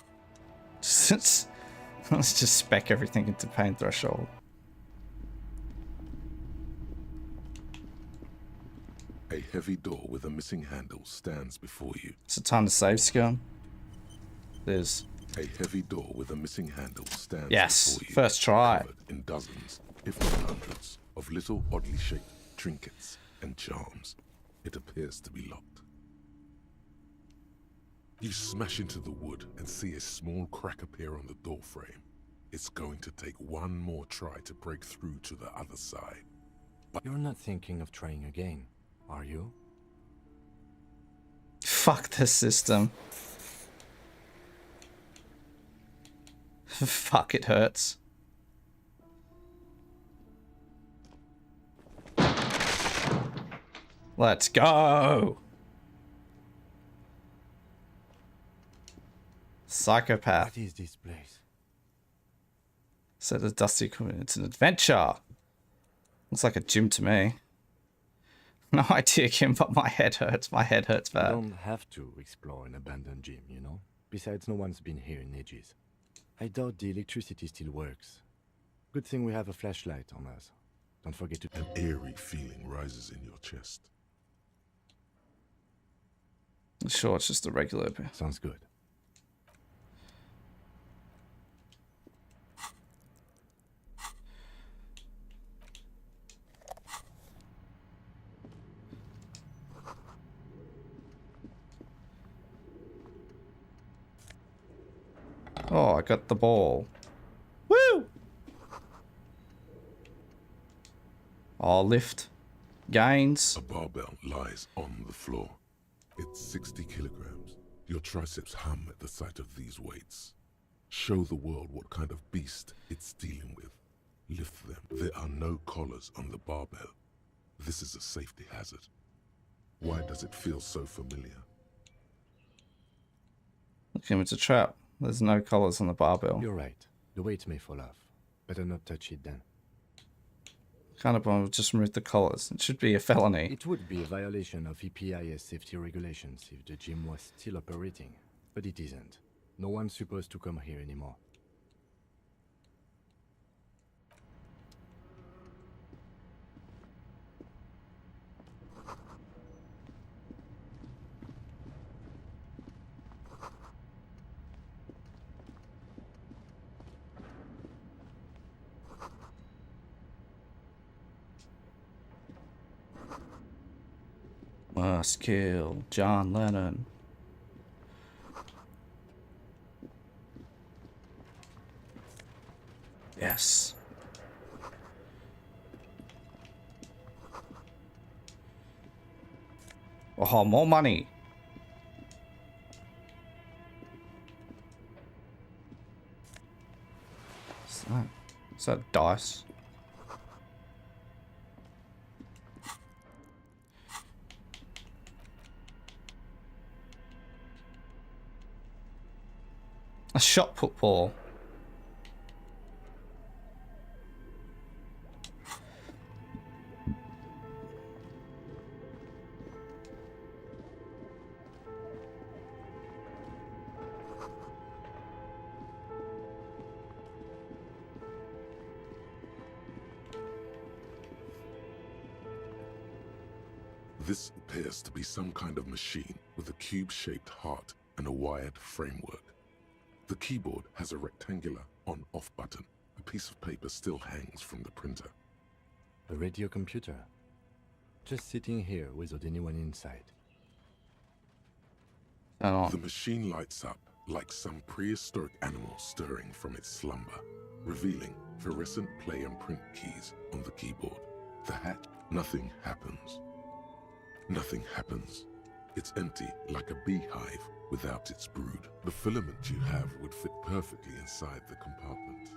Let's just spec everything into pain threshold. A heavy door with a missing handle stands before you. It's a time to save, scum. There's a heavy door with a missing handle stands yes, before you. First try. Covered in dozens, if not hundreds, of little oddly shaped trinkets and charms. It appears to be locked. You smash into the wood and see a small crack appear on the door frame. It's going to take one more try to break through to the other side. But you're not thinking of trying again, are you? Fuck this system. Fuck, it hurts. Let's go! Psychopath. What is this place? So the dusty equipment. It's an adventure. Looks like a gym to me. No idea, Kim, but my head hurts. My head hurts bad. You don't have to explore an abandoned gym, you know? Besides, no one's been here in ages. I doubt the electricity still works. Good thing we have a flashlight on us. Don't forget to... An eerie feeling rises in your chest. Sure, it's just a regular... Sounds good. Oh, I got the ball. Woo! Oh, lift. Gains. A barbell lies on the floor. It's 60 kilograms. Your triceps hum at the sight of these weights. Show the world what kind of beast it's dealing with. Lift them. There are no collars on the barbell. This is a safety hazard. Why does it feel so familiar? Look, it's a trap. There's no collars on the barbell. You're right. The weight may fall off. Better not touch it then. Kind of want to just remove the collars. It should be a felony. It would be a violation of EPIS safety regulations if the gym was still operating, but it isn't. No one's supposed to come here anymore. Must kill John Lennon. Yes. Oh, more money. Is that dice? A shot put ball. This appears to be some kind of machine with a cube-shaped heart and a wired framework. The keyboard has a rectangular on-off button. A piece of paper still hangs from the printer. A radio computer. Just sitting here without anyone inside. The machine lights up like some prehistoric animal stirring from its slumber, revealing fluorescent play and print keys on the keyboard. The hat, nothing happens. Nothing happens. It's empty like a beehive without its brood. The filament you have would fit perfectly inside the compartment.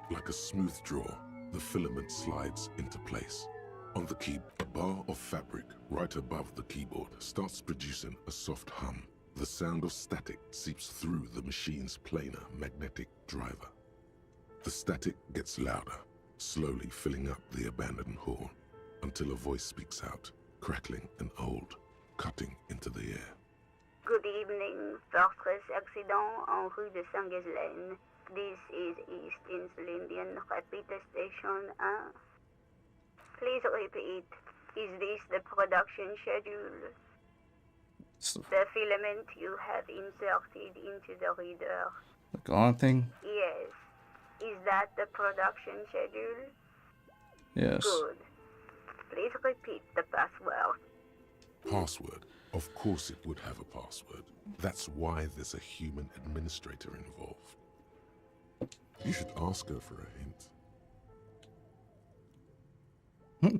Like a smooth drawer, the filament slides into place. On the key, a bar of fabric right above the keyboard starts producing a soft hum. The sound of static seeps through the machine's planar magnetic driver. The static gets louder, slowly filling up the abandoned hall, until a voice speaks out, crackling and old, cutting into the air. Good evening, Fortress Accident en rue de Saint-Ghislaine. This is East Insulindian Repeater Station 1. Please repeat. Is this the production schedule? The filament you have inserted into the reader. The gone thing? Yes. Is that the production schedule? Yes. Good. Please repeat the password. Password? Of course it would have a password. That's why there's a human administrator involved. You should ask her for a hint.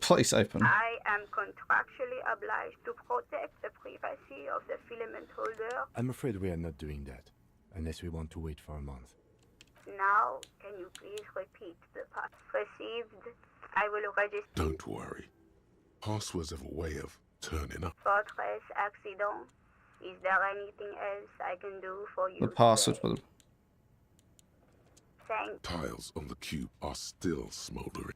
Please open. I am contractually obliged to protect the privacy of the filament holder. I'm afraid we are not doing that, unless we want to wait for a month. Now, can you please repeat the password? Received. I will register. Don't worry. Passwords have a way of turning up. Fortress Accident. Is there anything else I can do for you? The password will... Thank Tiles on the cube are still smoldering.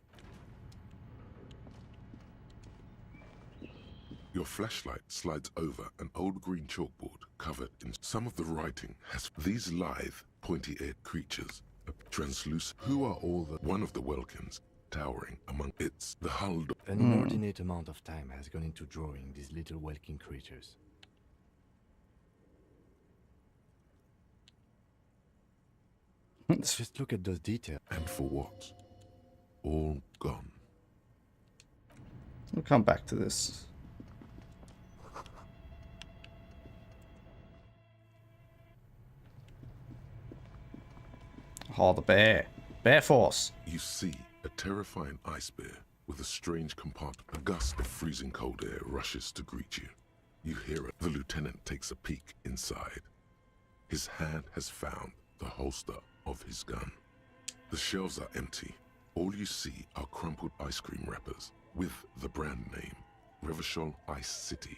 Your flashlight slides over an old green chalkboard covered in some of the writing has these lithe, pointy-eared creatures, translucent. Who are all the one of the Welkins towering among its the hull? An inordinate amount of time has gone into drawing these little welking creatures. Just look at those details. And for what? All gone. We'll come back to this. Oh, the bear. Bear force. You see a terrifying ice bear with a strange compartment. A gust of freezing cold air rushes to greet you. You hear it. The lieutenant takes a peek inside. His hand has found the holster of his gun. The shelves are empty. All you see are crumpled ice cream wrappers with the brand name, Revachol Ice City.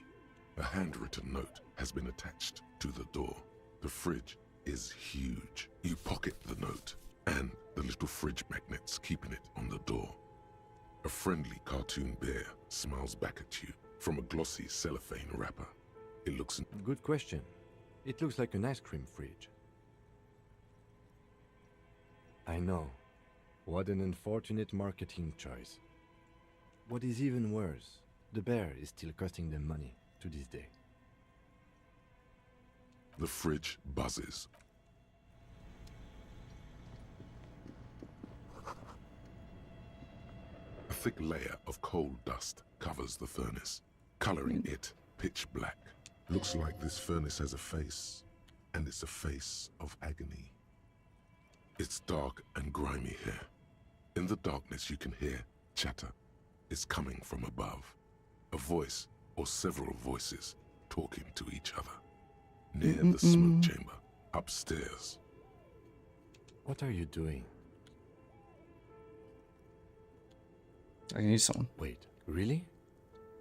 A handwritten note has been attached to the door. The fridge is huge. You pocket the note and the little fridge magnets keeping it on the door. A friendly cartoon bear smiles back at you from a glossy cellophane wrapper. It looks... Good question. It looks like an ice cream fridge. I know. What an unfortunate marketing choice. What is even worse, the bear is still costing them money to this day. The fridge buzzes. A thick layer of coal dust covers the furnace, coloring it pitch black. Looks like this furnace has a face, and it's a face of agony. It's dark and grimy here. In the darkness you can hear chatter. It's coming from above. A voice or several voices talking to each other. Near the smoke chamber, upstairs. What are you doing? I can use someone. Wait, really?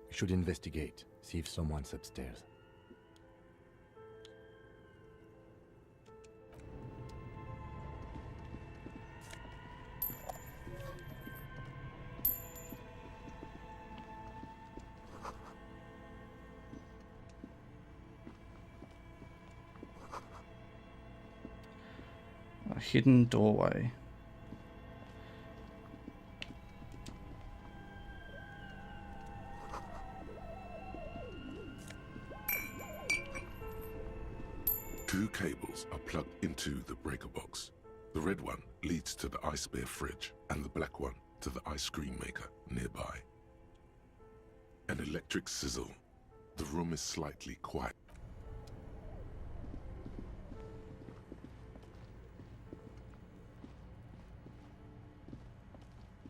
We should investigate, see if someone's upstairs. A hidden doorway. Two cables are plugged into the breaker box. The red one leads to the ice bear fridge, and the black one to the ice cream maker nearby. An electric sizzle. The room is slightly quiet.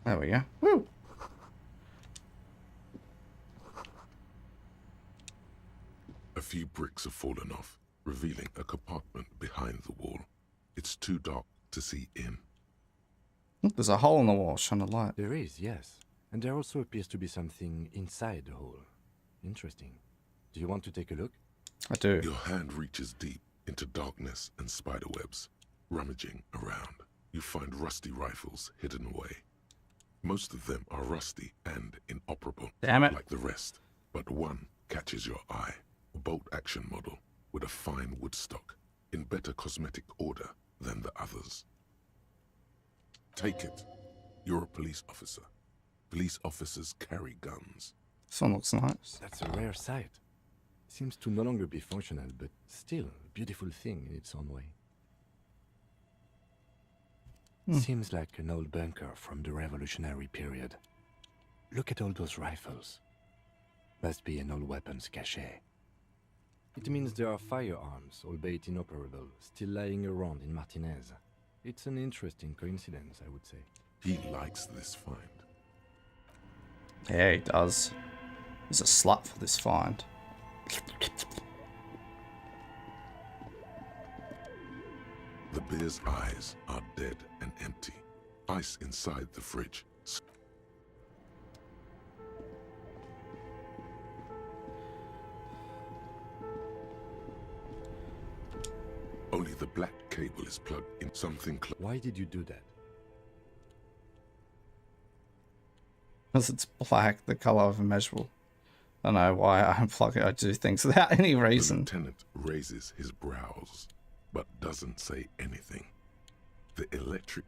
There we go. Woo! A few bricks have fallen off, revealing a compartment behind the wall. It's too dark to see in. There's a hole in the wall shining a light. There is, yes. And there also appears to be something inside the hole. Interesting. Do you want to take a look? I do. Your hand reaches deep into darkness and spiderwebs. Rummaging around, you find rusty rifles hidden away. Most of them are rusty and inoperable, Damn it. like the rest. But one catches your eye. A bolt-action model with a fine wood stock, in better cosmetic order than the others. Take it. You're a police officer. Police officers carry guns. This one looks nice. That's a rare sight. Seems to no longer be functional, but still a beautiful thing in its own way. Seems like an old bunker from the revolutionary period. Look at all those rifles. Must be an old weapons cache. It means there are firearms, albeit inoperable, still lying around in Martinez. It's an interesting coincidence, I would say. He likes this find. Yeah, he does. He's a slut for this find. The bear's eyes are dead and empty. Ice inside the fridge. Only the black cable is plugged in something. Why did you do that? Because it's black, the color of immeasurable. I don't know why I unplug it. I do things without any reason. The lieutenant raises his brows, but doesn't say anything. The electric...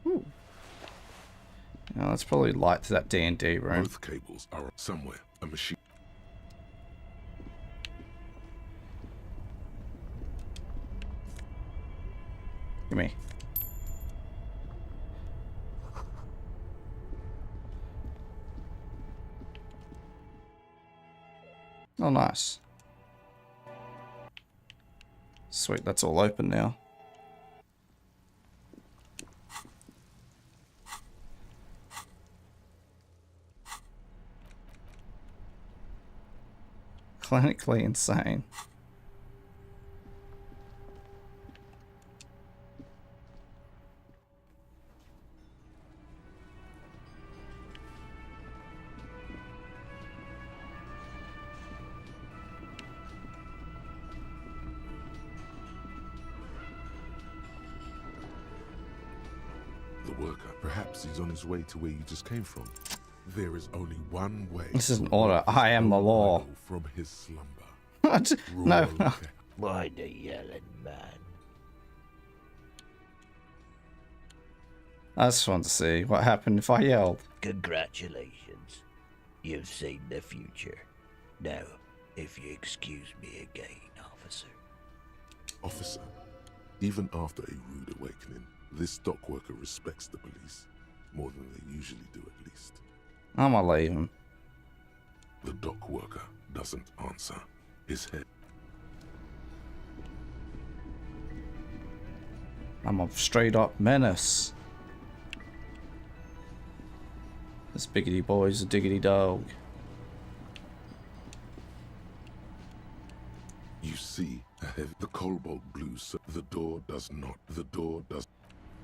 Ooh. Now let's probably light to that D&D room. Both cables are somewhere. A machine... Give me. Oh, nice. Sweet, that's all open now. Clinically insane. The worker, perhaps he's on his way to where you just came from. There is only one way. This is an order. I am the law. From his slumber. No. Why the yelling, man? I just want to see what happened if I yelled. Congratulations. You've seen the future. Now, if you excuse me again, officer. Officer, even after a rude awakening, this dock worker respects the police. More than they usually do, at least. I'm gonna leave him. The dock worker doesn't answer. His head. I'm a straight up menace. This biggity boy's a diggity dog. You see, the cobalt blue, so the door does not. The door does.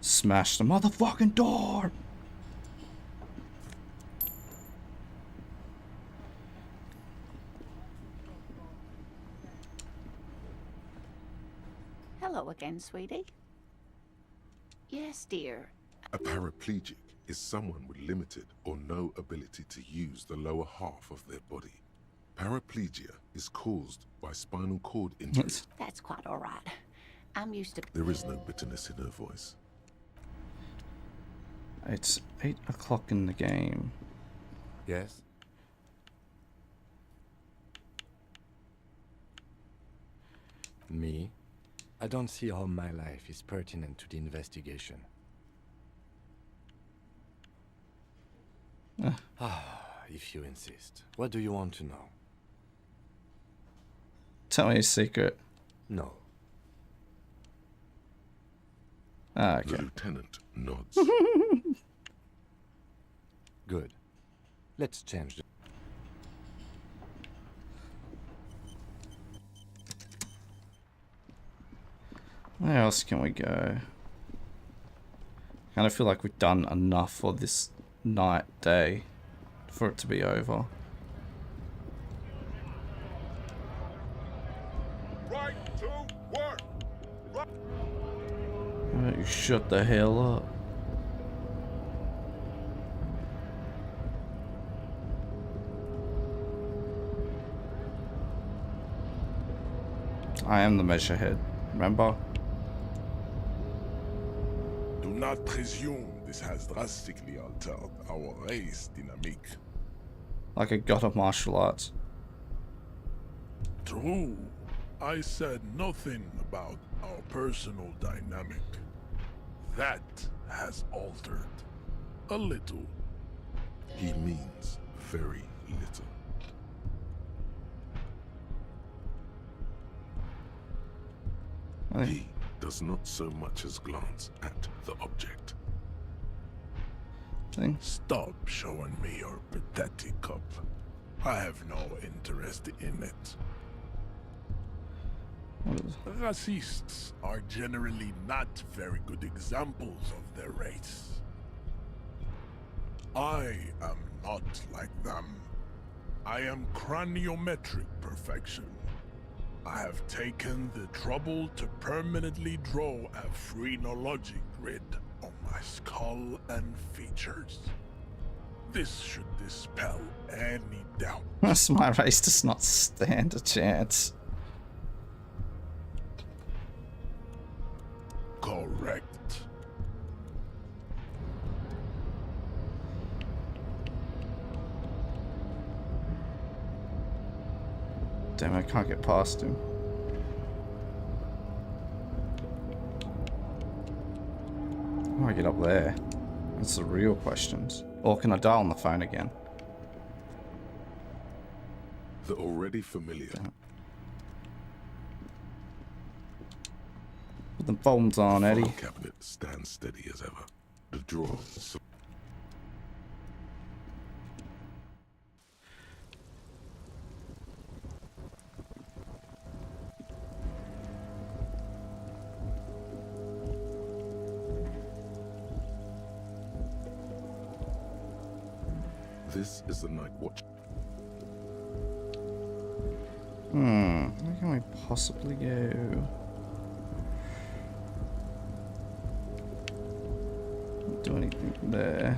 Smash the motherfucking door! Hello again, sweetie. Yes, dear. A paraplegic is someone with limited or no ability to use the lower half of their body. Paraplegia is caused by spinal cord injury. That's quite all right. I'm used to... There is no bitterness in her voice. It's 8 o'clock in the game. Yes? Me? I don't see how my life is pertinent to the investigation. If you insist. What do you want to know? Tell me a secret. No. Okay. The lieutenant nods. Good. Let's change the... Where else can we go? I kind of feel like we've done enough for this day for it to be over. Right to work. How about you shut the hell up? I am the measurehead, remember? Do not presume this has drastically altered our race dynamic. Like a god of martial arts. True. I said nothing about our personal dynamic. That has altered. A little. He means very little. He does not so much as glance at the object. Stop showing me your pathetic cup. I have no interest in it. Racists are generally not very good examples of their race. I am not like them. I am craniometric perfection. I have taken the trouble to permanently draw a phrenologic grid on my skull and features. This should dispel any doubt. My race does not stand a chance. Correct. Damn, I can't get past him. How do I get up there? That's the real questions. Or can I dial on the phone again? The already familiar. Put the bombs on, Eddie. The cabinet stands steady as ever. The drawers. This is the night watch. Where can we possibly go? Don't do anything there.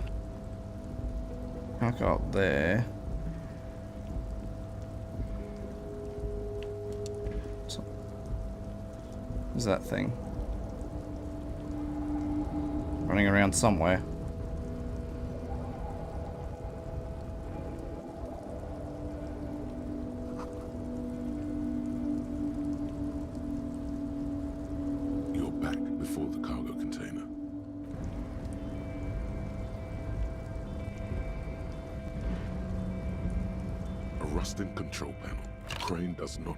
Can't go up there. So, what's that thing? Running around somewhere. Before the cargo container. A rusting control panel. The crane does not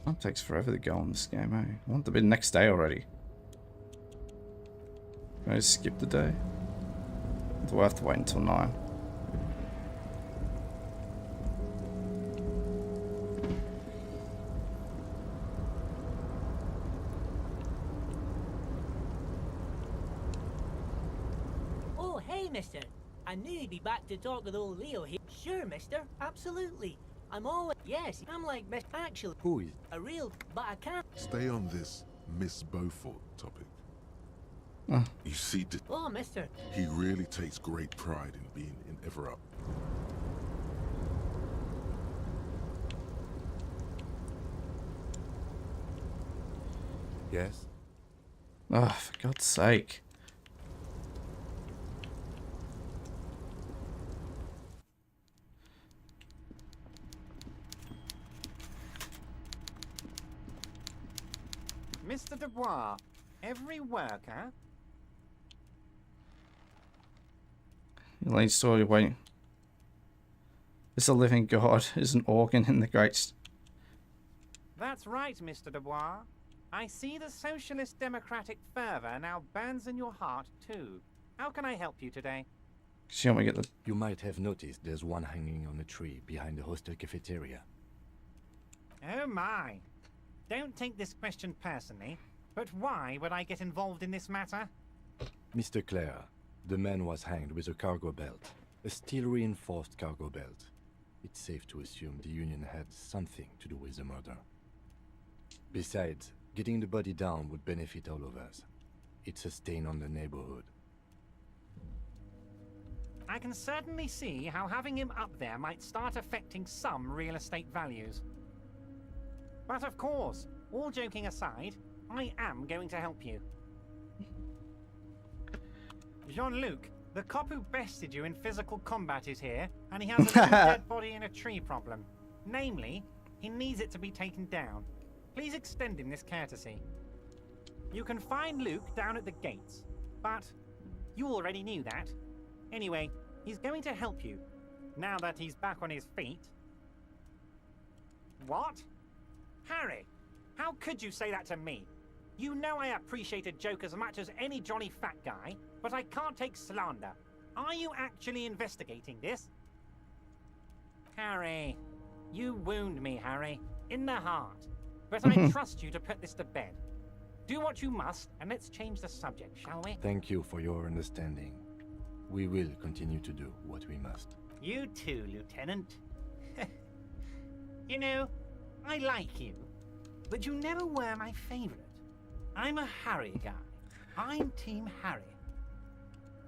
That takes forever to go on this game, eh? I want to be the next day already. Can I just skip the day? Or do I have to wait until 9? Mister. I knew you'd be back to talk with old Leo here. Sure, mister. Absolutely. I'm always... Yes, I'm like Miss... Actually... Who is? A real... But I can't... Stay on this Miss Beaufort topic. You see... Oh, mister. He really takes great pride in being in Ever-Up. Yes? Oh, for God's sake. Mr. Dubois, every worker... Elaine story waiting. Is a living god, is an organ in the great... That's right, Mr. Dubois. I see the socialist democratic fervor now burns in your heart, too. How can I help you today? You might have noticed there's one hanging on a tree behind the hostel cafeteria. Oh my. Don't take this question personally, but why would I get involved in this matter? Mr. Clare, the man was hanged with a cargo belt. A steel-reinforced cargo belt. It's safe to assume the Union had something to do with the murder. Besides, getting the body down would benefit all of us. It's a stain on the neighborhood. I can certainly see how having him up there might start affecting some real estate values. But of course, all joking aside, I am going to help you. Jean-Luc, the cop who bested you in physical combat is here, and he has a little dead body in a tree problem. Namely, he needs it to be taken down. Please extend him this courtesy. You can find Luke down at the gates, but you already knew that. Anyway, he's going to help you, now that he's back on his feet. What? Harry, how could you say that to me? You know I appreciate a joke as much as any jolly fat guy, but I can't take slander. Are you actually investigating this? Harry, you wound me, Harry, in the heart. But I trust you to put this to bed. Do what you must, and let's change the subject, shall we? Thank you for your understanding. We will continue to do what we must. You too, Lieutenant. You know, I like you, but you never were my favorite. I'm a Harry guy. I'm Team Harry.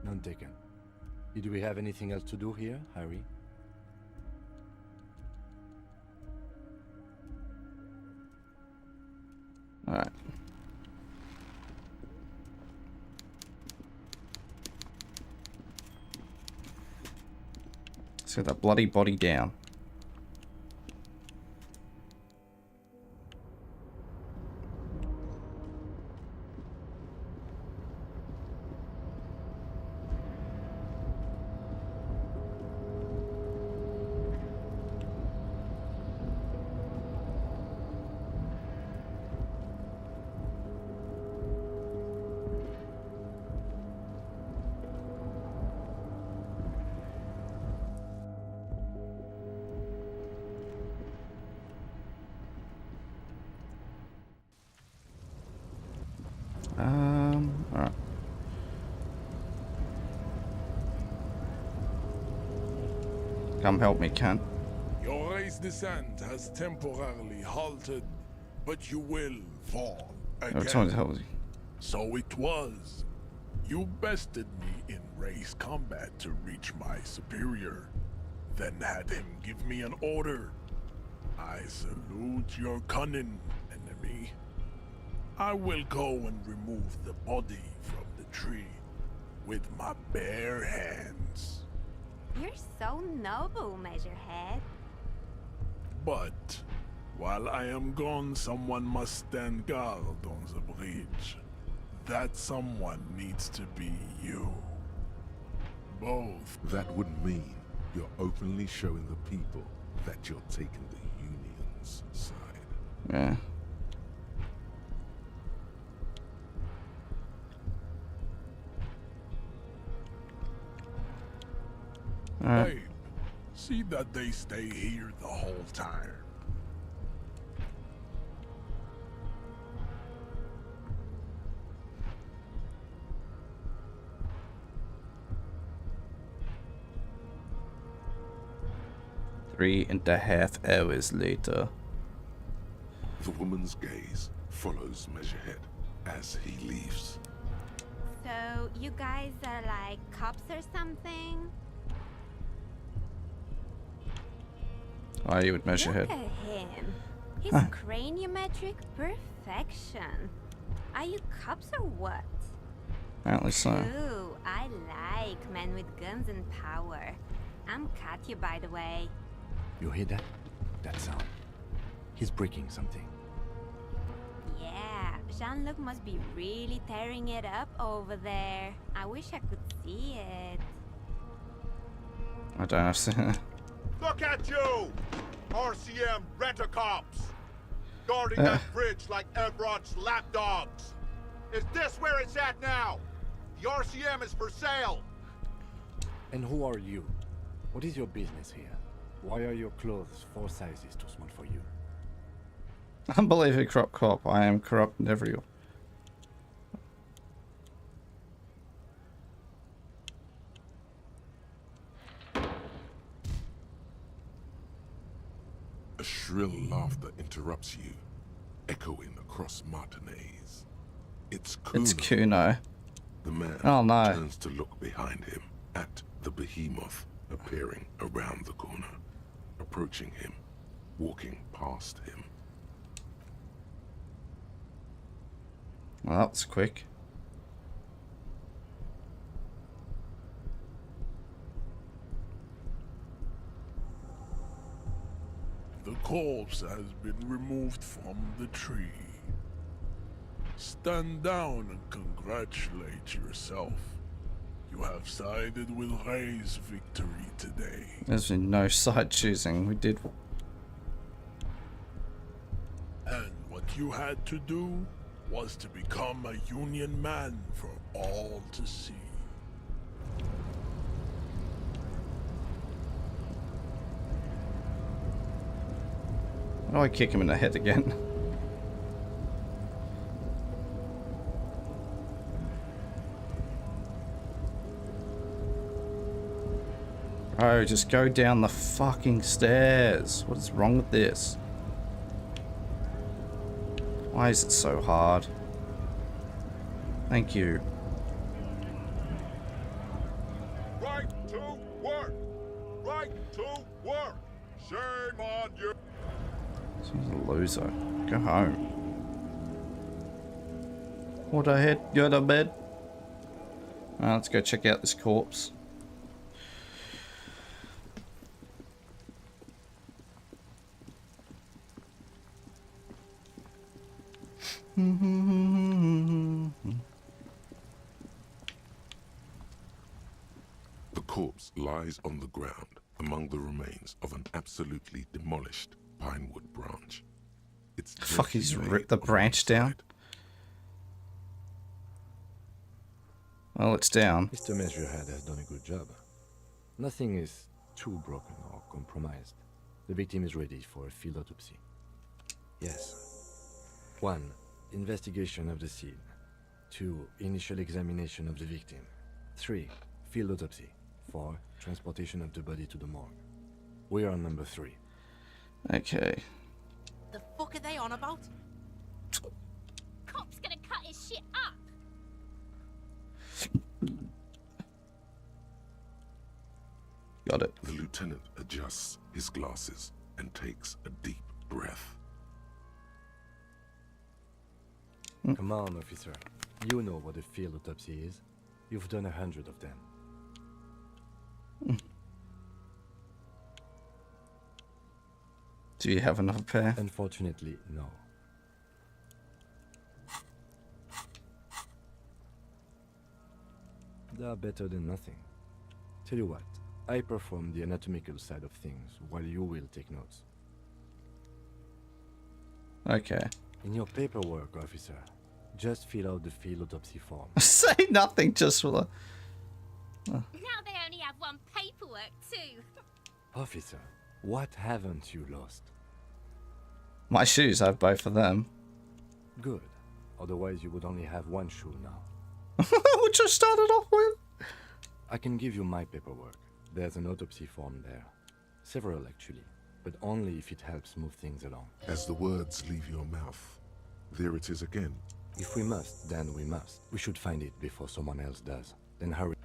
None taken. Did we have anything else to do here, Harry? Alright. Let's get that bloody body down. Come help me, cunt. Your race descent has temporarily halted, but you will fall Every time again. it helps you. So it was. You bested me in race combat to reach my superior, then had him give me an order. I salute your cunning, enemy. I will go and remove the body from the tree with my bare hands. You're so noble, Measurehead. But while I am gone, someone must stand guard on the bridge. That someone needs to be you. Both. That would mean you're openly showing the people that you're taking the Union's side. Yeah. Babe, see that they stay here the whole time. Three and a half hours later. The woman's gaze follows Measurehead as he leaves. So, you guys are like cops or something? Oh, you would measure Look head. at him. His Huh. craniometric perfection. Are you cops or what? Apparently so. Ooh, I like men with guns and power. I'm Katya, by the way. You hear that? That sound. He's breaking something. Yeah, Jean-Luc must be really tearing it up over there. I wish I could see it. I don't have to. Look at you! RCM rent-a-cops! Guarding that bridge like Everott's lapdogs! Is this where it's at now? The RCM is for sale! And who are you? What is your business here? Why are your clothes 4 sizes too small for you? Unbelievably corrupt cop. I am corrupt and everywhere. A shrill laughter interrupts you, echoing across Martinez. It's Kuno. It's Kuno. The man Oh, no. turns to look behind him at the behemoth appearing around the corner, approaching him, walking past him. Well, that was quick. The corpse has been removed from the tree. Stand down and congratulate yourself. You have sided with Ray's victory today. There's been no side choosing. We did. And what you had to do was to become a Union man for all to see. Why do I kick him in the head again? Bro, just go down the fucking stairs. What is wrong with this? Why is it so hard? Thank you. Right to work! Right to work! Shame on you! This one's a loser. Go home. What a head, go to bed. Let's go check out this corpse. The corpse lies on the ground among the remains of an absolutely demolished pinewood branch. It's Fuck, he's ripped the branch down. Well, it's down. Mr. Measurehead has done a good job. Nothing is too broken or compromised. The victim is ready for a field autopsy. Yes. 1. Investigation of the scene. 2. Initial examination of the victim. 3. Field autopsy. 4. Transportation of the body to the morgue. We're on number 3. Okay. The fuck are they on about? Cop's gonna cut his shit up. Got it. The lieutenant adjusts his glasses and takes a deep breath. Come on, officer. You know what a field autopsy is. You've done 100 of them. Do you have another pair? Unfortunately, no. They are better than nothing. Tell you what, I perform the anatomical side of things while you will take notes. Okay. In your paperwork, officer, just fill out the field autopsy form. Say nothing just for the... Now they only have one paperwork too. Officer, what haven't you lost? My shoes, I have both of them. Good. Otherwise you would only have one shoe now. Which I started off with. I can give you my paperwork. There's an autopsy form there. Several actually, but only if it helps move things along. As the words leave your mouth, there it is again. If we must, then we must. We should find it before someone else does. Then hurry.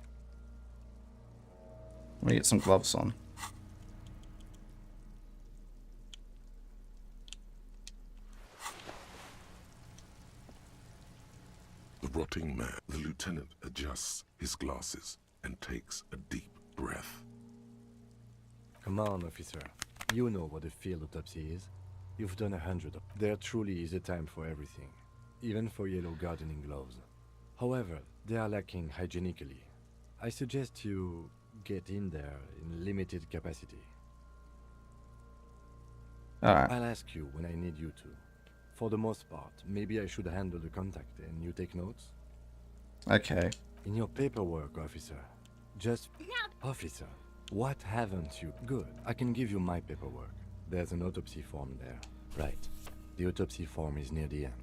Let me get some gloves on. The rotting man. The lieutenant adjusts his glasses and takes a deep breath. Come on, officer. You know what a field autopsy is. You've done 100 of. There truly is a time for everything, even for yellow gardening gloves. However, they are lacking hygienically. I suggest you get in there in limited capacity. Alright. I'll ask you when I need you to. For the most part, maybe I should handle the contact and you take notes? Okay. In your paperwork, officer. Just... Officer, what haven't you? Good. I can give you my paperwork. There's an autopsy form there. Right. The autopsy form is near the end.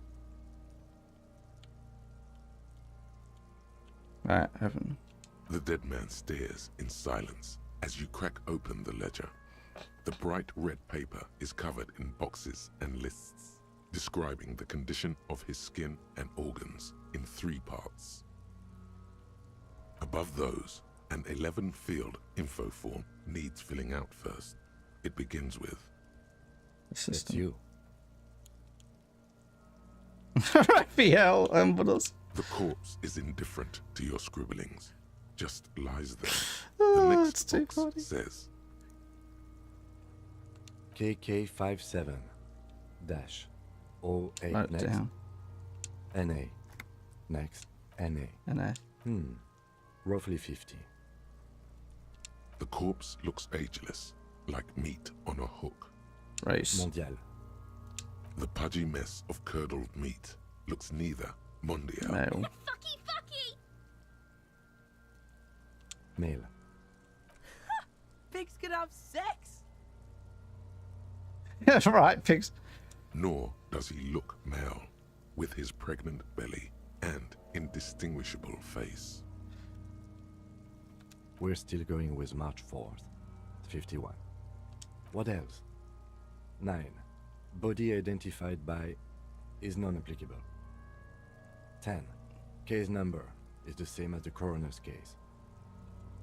Alright, open. The dead man stares in silence as you crack open the ledger. The bright red paper is covered in boxes and lists, describing the condition of his skin and organs in 3 parts. Above those, an 11-field info form needs filling out first. It begins with... It's you. Raphael, what else? The corpse is indifferent to your scribblings, just lies there. Oh, The it's next too box funny. says... KK57 dash 08 Write it next. down. NA. Next. NA. NA. Roughly 50. The corpse looks ageless, like meat on a hook. Race. Mondial. The pudgy mess of curdled meat looks neither mondial. Male. Fucky fucky! Male. Pigs can have sex. Yeah, right, pigs. Nor does he look male, with his pregnant belly and indistinguishable face. We're still going with March 4th. 51. What else? 9. Body identified by is non-applicable. 10. Case number is the same as the coroner's case.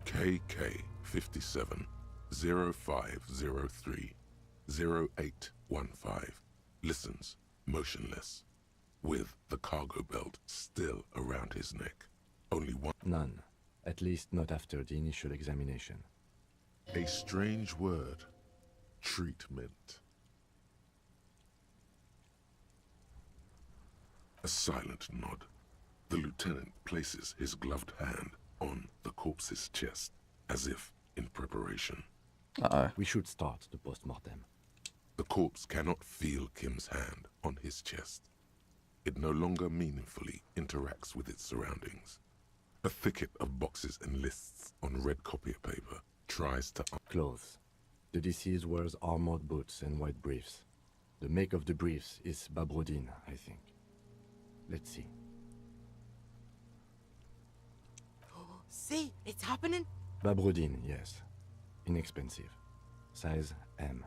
KK 57 0503 0815 listens motionless, with the cargo belt still around his neck. Only one. None. At least not after the initial examination. A strange word. Treatment. A silent nod. The lieutenant places his gloved hand on the corpse's chest, as if in preparation. Uh-oh. We should start the post-mortem. The corpse cannot feel Kim's hand on his chest. It no longer meaningfully interacts with its surroundings. A thicket of boxes and lists on red copier paper tries to... Clothes. The deceased wears armored boots and white briefs. The make of the briefs is Babrodin, I think. Let's see. See, it's happening. Babrodin, yes. Inexpensive. Size M.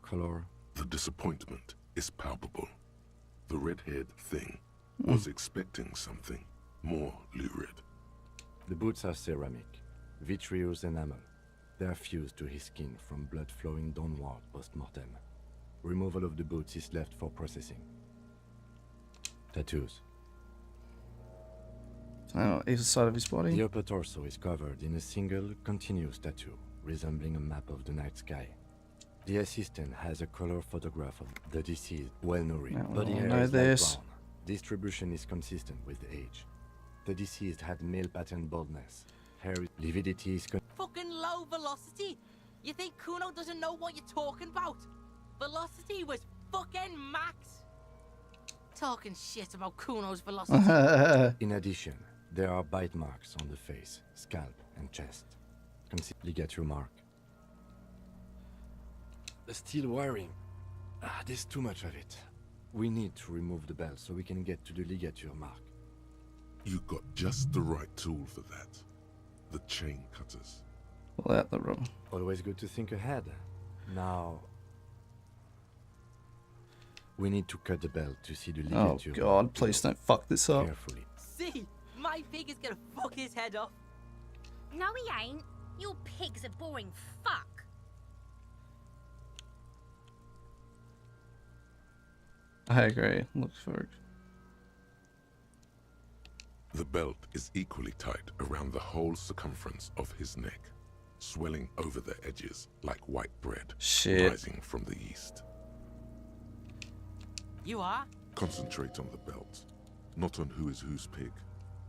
Color. The disappointment is palpable. The red-haired thing was expecting something more lurid. The boots are ceramic, vitreous enamel. They are fused to his skin from blood flowing downward post-mortem. Removal of the boots is left for processing. Tattoos. Either side of his body. The upper torso is covered in a single, continuous tattoo, resembling a map of the night sky. The assistant has a color photograph of the deceased, well-nourished. Body hair is light brown. Distribution is consistent with age. The deceased had male pattern baldness. Hair lividity is Fucking low velocity? You think Kuno doesn't know what you're talking about? Velocity was fucking max. Talking shit about Kuno's velocity. In addition, there are bite marks on the face, scalp, and chest. Ligature mark. The steel wiring. There's too much of it. We need to remove the belt so we can get to the ligature mark. You got just the right tool for that. The chain cutters. Pull out the room. Always good to think ahead. Now, we need to cut the belt to see the ligature. Oh god, please don't fuck this up. Carefully. See, my pig is gonna fuck his head off. No, he ain't. Your pig's a boring fuck. I agree. Look for it. The belt is equally tight around the whole circumference of his neck, swelling over the edges like white bread rising from the east. You are? Concentrate on the belt, not on who is whose pig.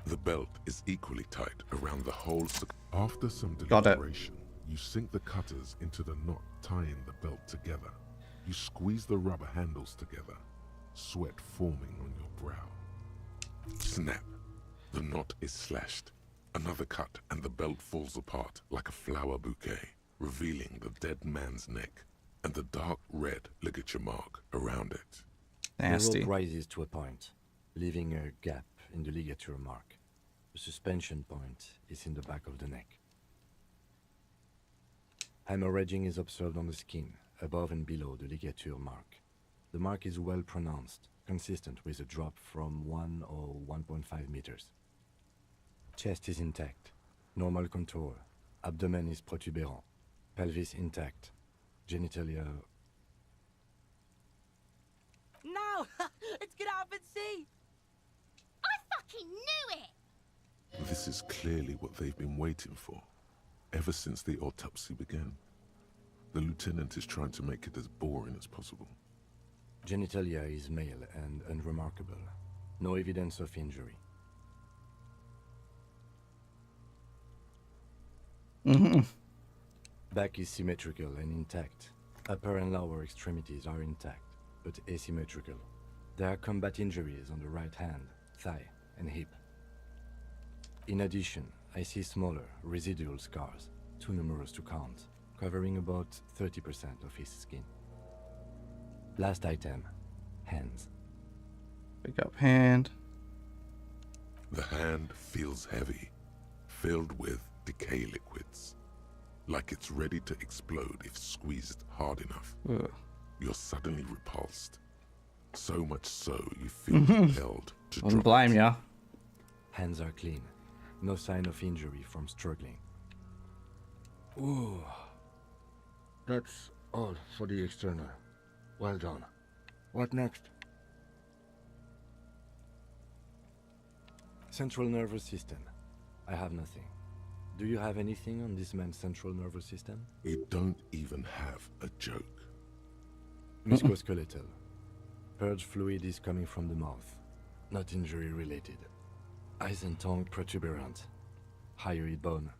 The belt is equally tight around the whole After some deliberation, you sink the cutters into the knot tying the belt together. You squeeze the rubber handles together, sweat forming on your brow. Snap. The knot is slashed. Another cut and the belt falls apart like a flower bouquet, revealing the dead man's neck and the dark red ligature mark around it. Nasty. The rope rises to a point, leaving a gap in the ligature mark. The suspension point is in the back of the neck. Hemorrhaging is observed on the skin, above and below the ligature mark. The mark is well pronounced, consistent with a drop from 1 or 1.5 meters. Chest is intact, normal contour. Abdomen is protuberant, pelvis intact, genitalia. No! Let's get up and see! I fucking knew it! This is clearly what they've been waiting for, ever since the autopsy began. The lieutenant is trying to make it as boring as possible. Genitalia is male and unremarkable. No evidence of injury. Back is symmetrical and intact. Upper and lower extremities are intact, but asymmetrical. There are combat injuries on the right hand, thigh, and hip. In addition, I see smaller, residual scars, too numerous to count, covering about 30% of his skin. Last item, hands. Pick up hand. The hand feels heavy, filled with decay liquids, like it's ready to explode if squeezed hard enough. Ugh. You're suddenly repulsed, so much so you feel compelled to Wouldn't drop blame it. ya. Hands are clean, no sign of injury from struggling. Ooh, that's all for the external. Well done. What next? Central nervous system. I have nothing. Do you have anything on this man's central nervous system? It don't even have a joke. Musculoskeletal. Purge fluid is coming from the mouth. Not injury related. Eyes and tongue protuberant. Hyoid bone.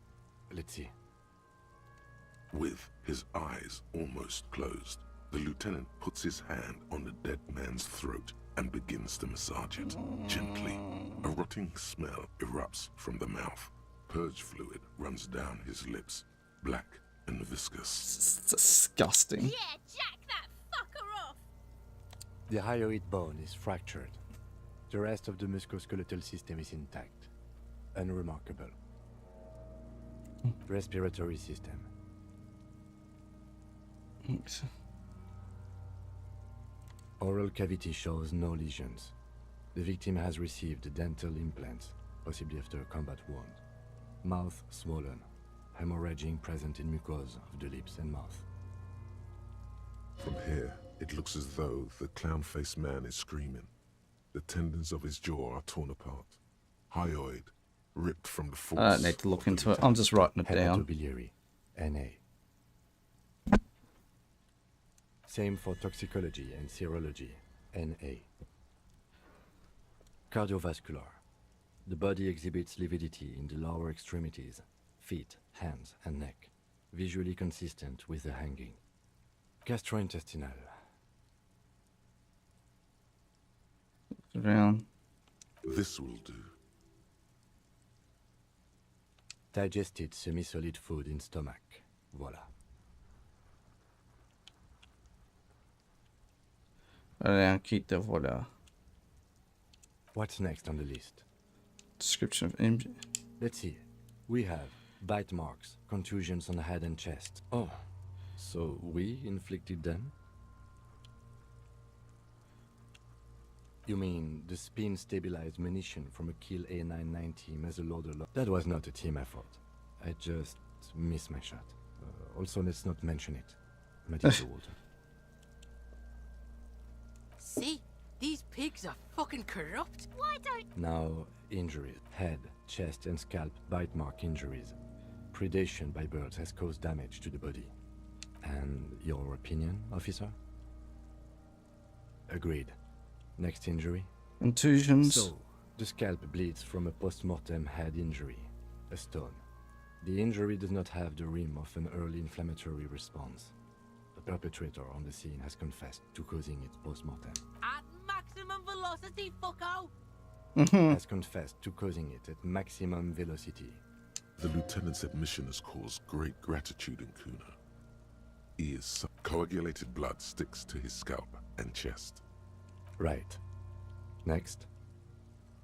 Let's see. With his eyes almost closed, the lieutenant puts his hand on the dead man's throat and begins to massage it gently. A rotting smell erupts from the mouth. Purge fluid runs down his lips, black and viscous. It's disgusting. Yeah, jack that fucker off! The hyoid bone is fractured. The rest of the musculoskeletal system is intact. Unremarkable. Respiratory system. Oral cavity shows no lesions. The victim has received dental implants, possibly after a combat wound. Mouth swollen, hemorrhaging present in mucosa of the lips and mouth. From here, it looks as though the clown-faced man is screaming. The tendons of his jaw are torn apart. Hyoid, ripped from the force. I don't need to look into it. I'm just writing it down. Hepatobiliary, NA. Same for toxicology and serology, NA. Cardiovascular. The body exhibits lividity in the lower extremities, feet, hands, and neck, visually consistent with the hanging. Gastrointestinal. Around. This will do. Digested semi-solid food in stomach. Voila. Quitte, voilà. What's next on the list? Description of injury. Let's see. We have bite marks, contusions on the head and chest. Oh, so we inflicted them? You mean the spin-stabilized munition from a Kill A990 muzzleloader? That was not a team effort. I just missed my shot. Also, let's not mention it. Matilda Walter. See? These pigs are fucking corrupt. Why don't... Now, injuries. Head, chest, and scalp bite mark injuries. Predation by birds has caused damage to the body. And your opinion, officer? Agreed. Next injury? Contusions. So, the scalp bleeds from a post-mortem head injury, a stone. The injury does not have the rim of an early inflammatory response. The perpetrator on the scene has confessed to causing it post-mortem. At maximum velocity, fucko! Has confessed to causing it at maximum velocity. The lieutenant's admission has caused great gratitude in Kuna. He is coagulated blood sticks to his scalp and chest. Right. Next.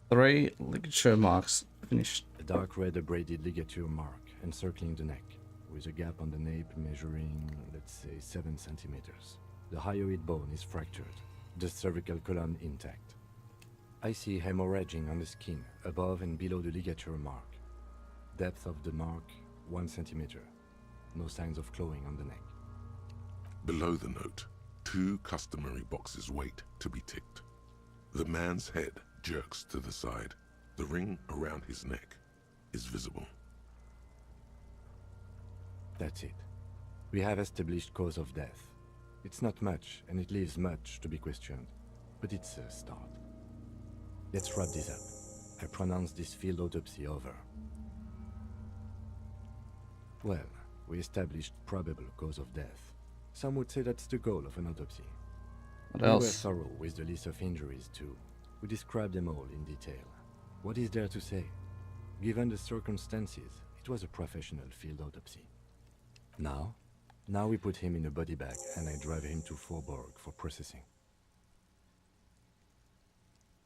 3 ligature marks finished. A dark red abraded ligature mark encircling the neck, with a gap on the nape measuring, let's say, 7 centimeters. The hyoid bone is fractured, the cervical column intact. I see hemorrhaging on the skin, above and below the ligature mark. Depth of the mark, 1 centimeter. No signs of clawing on the neck. Below the note, 2 customary boxes wait to be ticked. The man's head jerks to the side. The ring around his neck is visible. That's it. We have established cause of death. It's not much, and it leaves much to be questioned. But it's a start. Let's wrap this up. I pronounce this field autopsy over. Well, we established probable cause of death. Some would say that's the goal of an autopsy. What We were else? thorough with the list of injuries too. We described them all in detail. What is there to say? Given the circumstances, it was a professional field autopsy. Now we put him in a body bag and I drive him to Forborg for processing.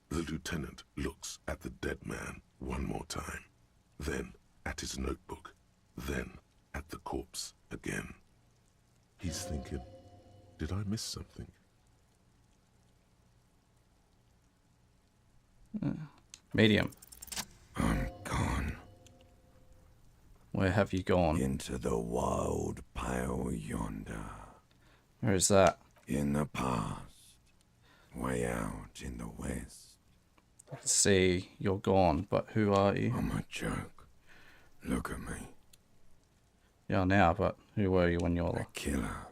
The lieutenant looks at the dead man one more time, then at his notebook, then at the corpse again. He's thinking, did I miss something? Medium. I'm gone. Where have you gone? Into the wild pale yonder. Where is that? In the past. Way out in the west. I can see you're gone, but who are you? I'm a joke. Look at me. Yeah, now, but who were you when you're A killer.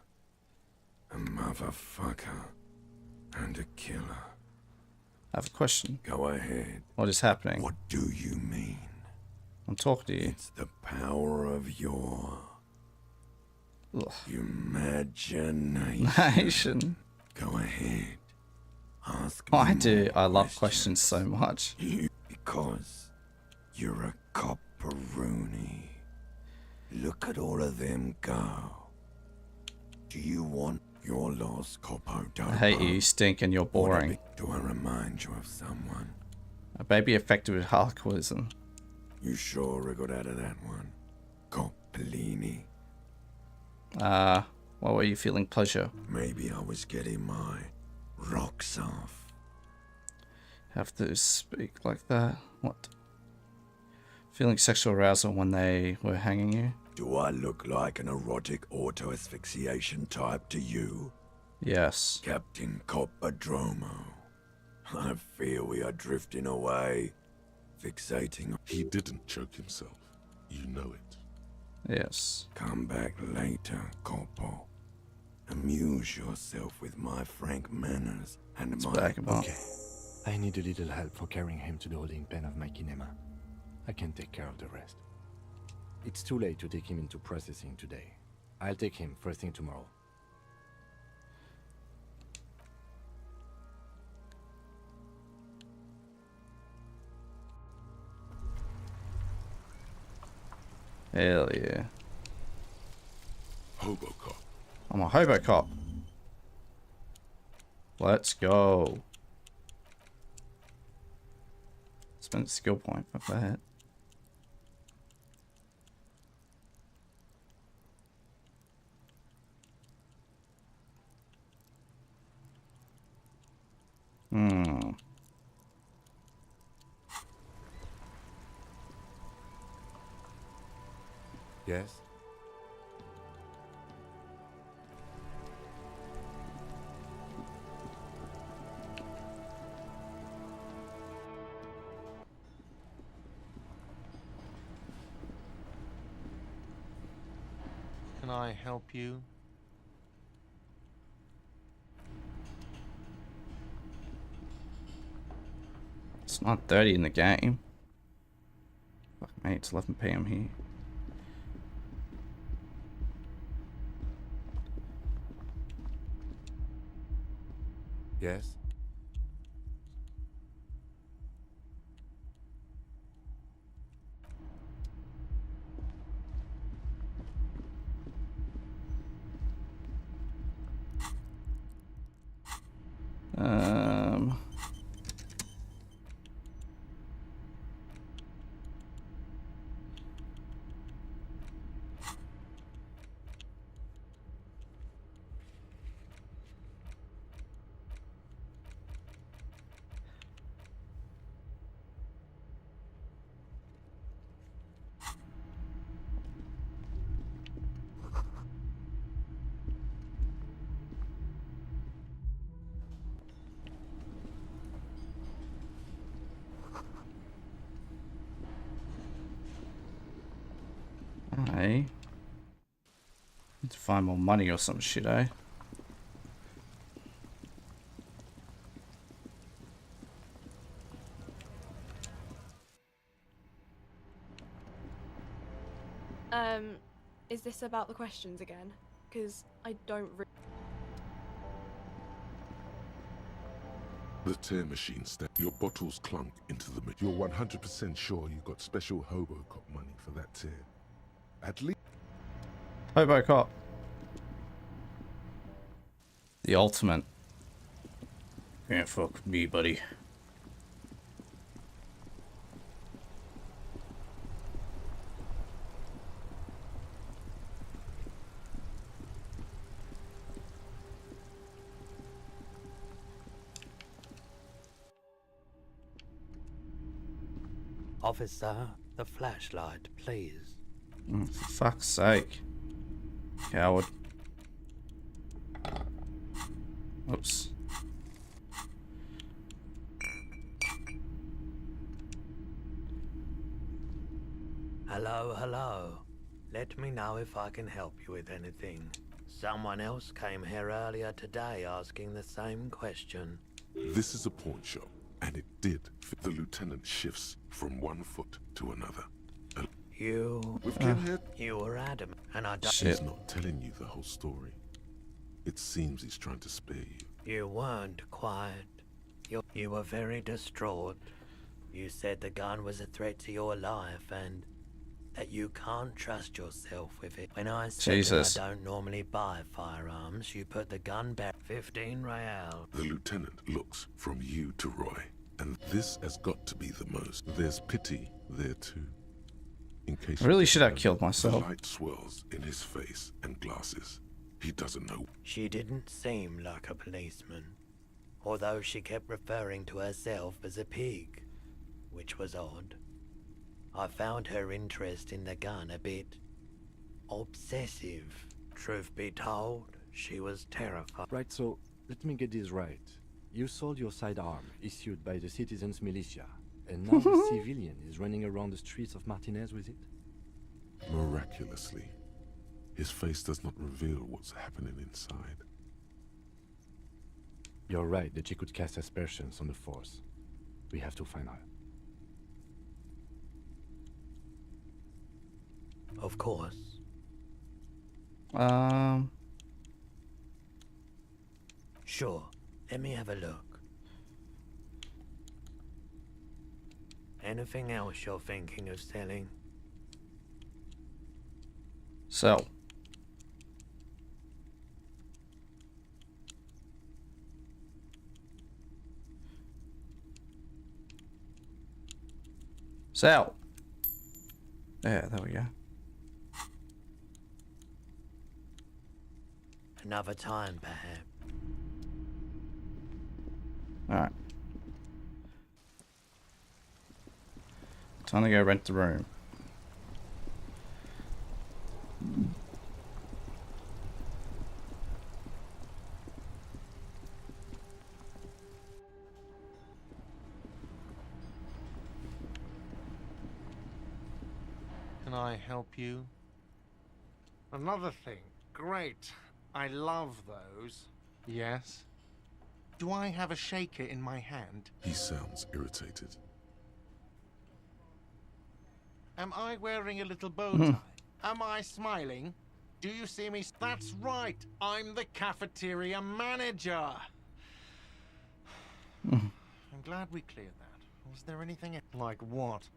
A motherfucker. And a killer. I have a question. Go ahead. What is happening? What do you mean? I'm talking to you. It's the power of your imagination. Nation. Go ahead. Ask Oh, me I do. more I love questions so much. Because you're a copperoonie. Look at all of them go. Do you want your lost copper? I hate you. You stink and you're boring. Do I remind you of someone? I may be affected with alcoholism. You sure we got out of that one? Coppellini. Why were you feeling pleasure? Maybe I was getting my rocks off. Have to speak like that? What? Feeling sexual arousal when they were hanging you? Do I look like an erotic auto-asphyxiation type to you? Yes. Captain Copperdromo. I fear we are drifting away, fixating. He didn't choke himself. You know it. Yes. Come back later, Coppo. Amuse yourself with my frank manners and It's my... back about. Okay. I need a little help for carrying him to the holding pen of my kinema. I can take care of the rest. It's too late to take him into processing today. I'll take him first thing tomorrow. Hell yeah. Hobo cop. I'm a hobo cop. Let's go. Spend a skill point for that. Yes? Can I help you? It's not 30 in the game. Fuck mate, it's 11 PM here. Yes? I need to find more money or some shit, eh? Is this about the questions again? Because I don't The tear machine step. Your bottles clunk into the... You're 100% sure you got special hobo cop money for that tear. At least... Hobo cop. The ultimate. Can't fuck with me, buddy. Officer, the flashlight, please. For fuck's sake. Coward. Oops. Hello, hello. Let me know if I can help you with anything. Someone else came here earlier today asking the same question. This is a pawn shop, and it did fit. The lieutenant shifts from one foot to another. With you were adamant, and I don't... He's not telling you the whole story. It seems he's trying to spare you. You weren't quiet. You were very distraught. You said the gun was a threat to your life and that you can't trust yourself with it. When I said that I don't normally buy firearms, you put the gun back. 15 real. The lieutenant looks from you to Roy, and this has got to be the most. There's pity there too. In case I really should have killed myself. The light swirls in his face and glasses. He doesn't know. She didn't seem like a policeman, although she kept referring to herself as a pig, which was odd. I found her interest in the gun a bit obsessive. Truth be told, she was terrified. Right, so let me get this right. You sold your sidearm, issued by the citizens' militia, and now the civilian is running around the streets of Martinez with it? Miraculously, his face does not reveal what's happening inside. You're right that she could cast aspersions on the Force. We have to find her. Of course. Sure, let me have a look. Anything else you're thinking of selling? Sell. Sell. Yeah, there we go. Another time, perhaps. Alright. Time to go rent the room. Can I help you? Another thing. Great. I love those. Yes? Do I have a shaker in my hand? He sounds irritated. Am I wearing a little bow tie? Am I smiling? Do you see me? That's right. I'm the cafeteria manager. I'm glad we cleared that. Was there anything like what?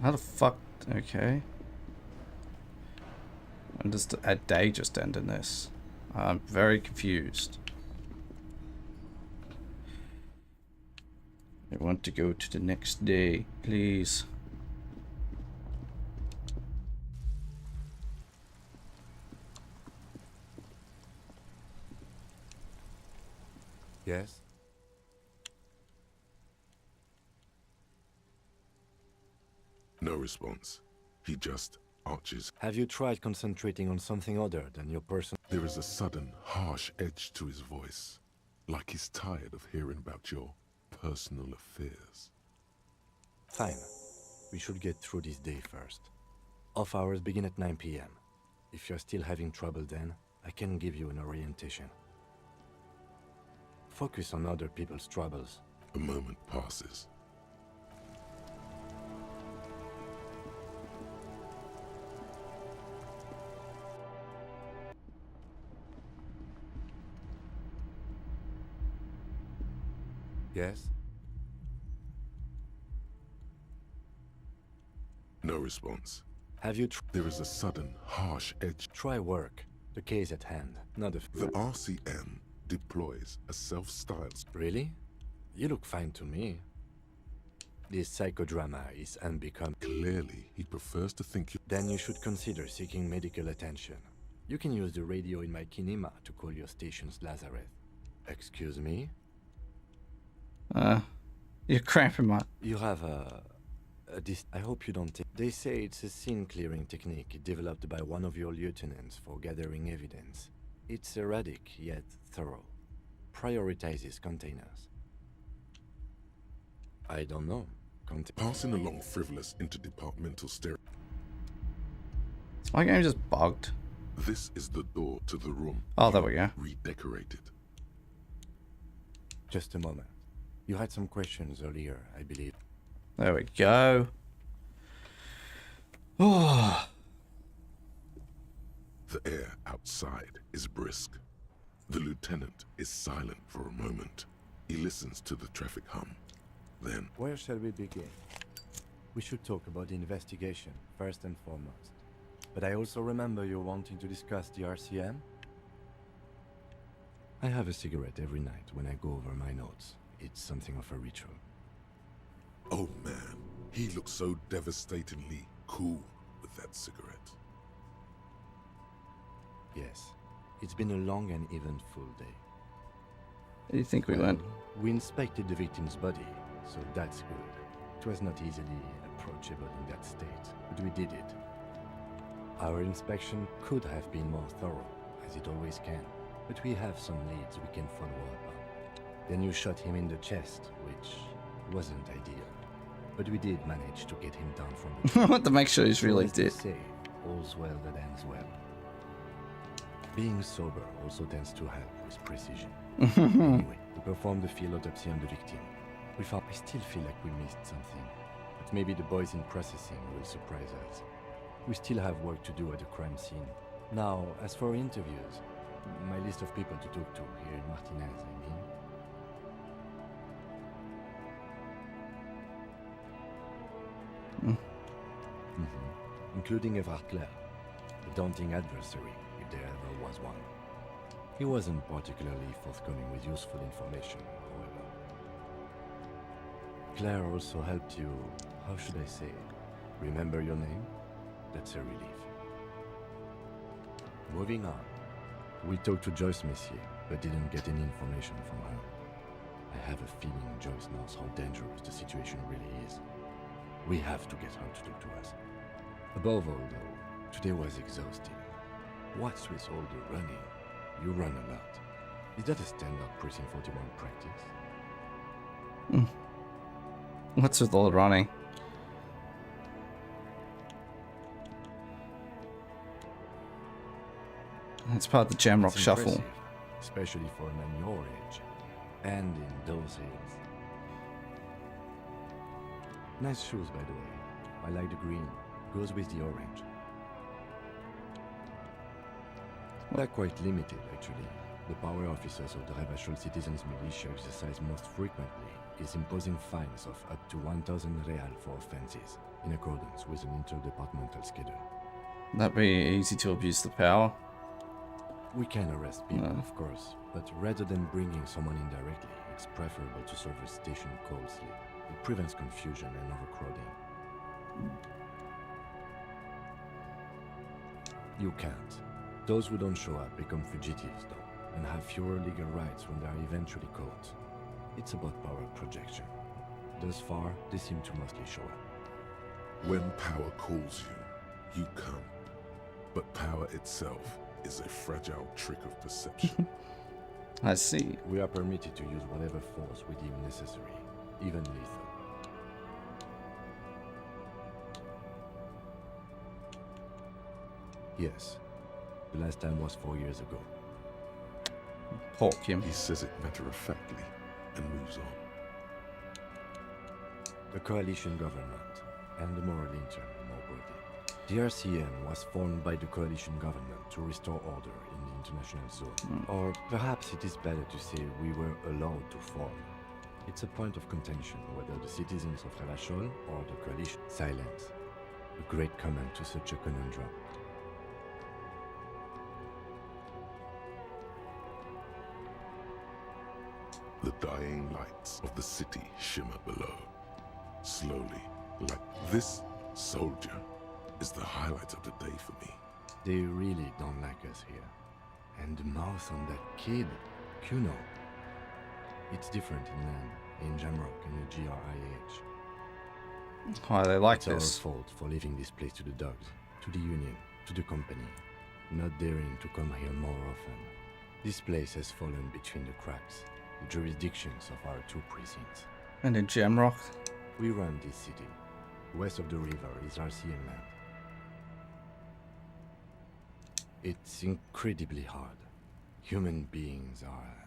How the fuck? Okay. And does a day just end in this? I'm very confused. I want to go to the next day, please. Yes? No response. He just arches. Have you tried concentrating on something other than your personal... There is a sudden, harsh edge to his voice, like he's tired of hearing about your personal affairs. Fine. We should get through this day first. Off hours begin at 9 p.m. If you're still having trouble then, I can give you an orientation. Focus on other people's troubles. A moment passes. Yes? No response. Have you There is a sudden, harsh edge. Try work. The case at hand, not a... The RCM deploys a self-styled... Really? You look fine to me. This psychodrama is unbecoming. Clearly, he prefers to think you... Then you should consider seeking medical attention. You can use the radio in my kinema to call your station's Lazareth. Excuse me? You're cramping my... You have I hope you don't take... They say it's a scene-clearing technique developed by one of your lieutenants for gathering evidence. It's erratic, yet thorough. Prioritizes containers. I don't know. Passing along frivolous interdepartmental stereo... Is my game just bugged? This is the door to the room. Oh, there we go. Redecorated. Just a moment. You had some questions earlier, I believe. There we go. Oh. The air outside is brisk. The lieutenant is silent for a moment. He listens to the traffic hum. Then... Where shall we begin? We should talk about the investigation, first and foremost. But I also remember you wanting to discuss the RCM? I have a cigarette every night when I go over my notes. It's something of a ritual. Oh man, he looks so devastatingly cool with that cigarette. Yes. It's been a long and eventful day. Where do you think we went? We inspected the victim's body, so that's good. It was not easily approachable in that state, but we did it. Our inspection could have been more thorough, as it always can, but we have some leads we can follow up on. Then you shot him in the chest, which wasn't ideal, but we did manage to get him down from the I want to make sure he's really dead. Say, all's well that ends well. Being sober also tends to help with precision. Anyway, to perform the field autopsy on the victim, we still feel like we missed something, but maybe the boys in processing will surprise us. We still have work to do at the crime scene. Now, as for interviews, my list of people to talk to here in Martinez, including Everard Clare, a daunting adversary, if there ever was one. He wasn't particularly forthcoming with useful information, however. Claire also helped you, how should I say, remember your name? That's a relief. Moving on. We talked to Joyce Messier, but didn't get any information from her. I have a feeling Joyce knows how dangerous the situation really is. We have to get her to talk to us. Above all, though, today was exhausting. What's with all the running? You run a lot. Is that a standard Precinct 41 practice? What's with all the running? It's part of the Jamrock It's shuffle. impressive, especially for a man your age, and in those hills. Nice shoes, by the way. I like the green. Goes with the orange. They're quite limited, actually. The power officers of the Rebachol Citizens Militia exercise most frequently is imposing fines of up to 1,000 real for offenses, in accordance with an interdepartmental schedule. That'd be easy to abuse the power. We can arrest people, of course, but rather than bringing someone in directly, it's preferable to serve a station closely. It prevents confusion and overcrowding. You can't. Those who don't show up become fugitives, though, and have fewer legal rights when they are eventually caught. It's about power projection. Thus far, they seem to mostly show up. When power calls you, you come. But power itself is a fragile trick of perception. I see. We are permitted to use whatever force we deem necessary, even lethal. Yes. The last time was 4 years ago. Pork him. He says it matter-of-factly and moves on. The coalition government, and the moral intern, more broadly. The RCM was formed by the coalition government to restore order in the international zone. Or perhaps it is better to say we were allowed to form. It's a point of contention whether the citizens of Rebachol or the coalition. Silence. A great comment to such a conundrum. The dying lights of the city shimmer below. Slowly, like this soldier is the highlight of the day for me. They really don't like us here. And the mouth on that kid, Kuno. It's different inland, in Jamrock and the GRIH. Why they like it's this? Our fault for leaving this place to the dogs, to the union, to the company, not daring to come here more often. This place has fallen between the cracks, the jurisdictions of our two precincts. And in Jamrock? We run this city. West of the river is RCM land. It's incredibly hard. Human beings are...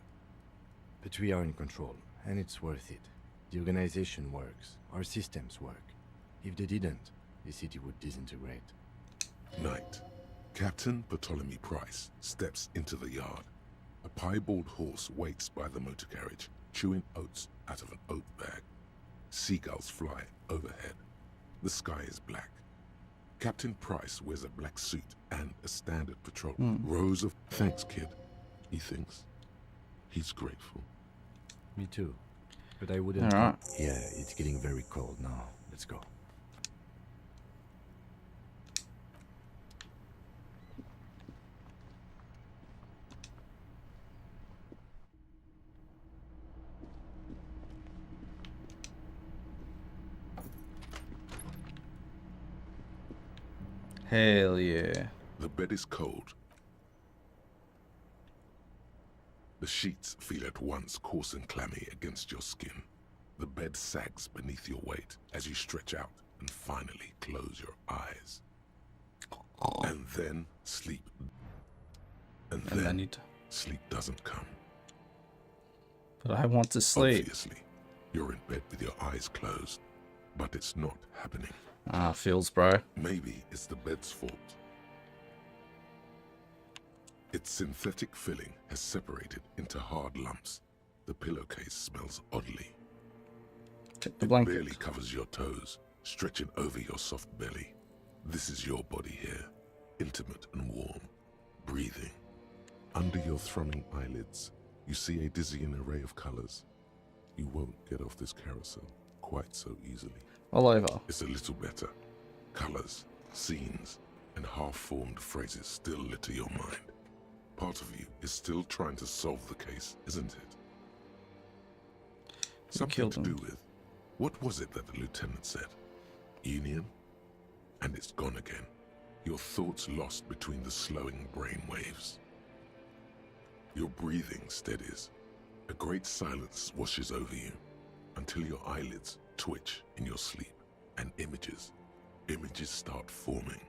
But we are in control, and it's worth it. The organization works, our systems work. If they didn't, the city would disintegrate. Night. Captain Ptolemy Price steps into the yard. A piebald horse waits by the motor carriage, chewing oats out of an oat bag. Seagulls fly overhead. The sky is black. Captain Price wears a black suit and a standard patrol. Rows of... Thanks, kid. He thinks. He's grateful. Me too. But I wouldn't... Alright. Yeah, it's getting very cold now. Let's go. Hell yeah. The bed is cold. The sheets feel at once coarse and clammy against your skin. The bed sags beneath your weight as you stretch out and finally close your eyes. And then sleep. And then sleep doesn't come. But I want to sleep. Obviously, you're in bed with your eyes closed, but it's not happening. Ah, feels, bro. Maybe it's the bed's fault. Its synthetic filling has separated into hard lumps. The pillowcase smells oddly. Take the It blanket. barely covers your toes, stretching over your soft belly. This is your body here, intimate and warm, breathing. Under your thrumming eyelids, you see a dizzying array of colors. You won't get off this carousel quite so easily. All over. It's a little better. Colors, scenes, and half-formed phrases still litter your mind. Part of you is still trying to solve the case, isn't it? Something to do with, what was it that the lieutenant said? Union? And it's gone again. Your thoughts lost between the slowing brain waves. Your breathing steadies. A great silence washes over you until your eyelids twitch in your sleep and images start forming.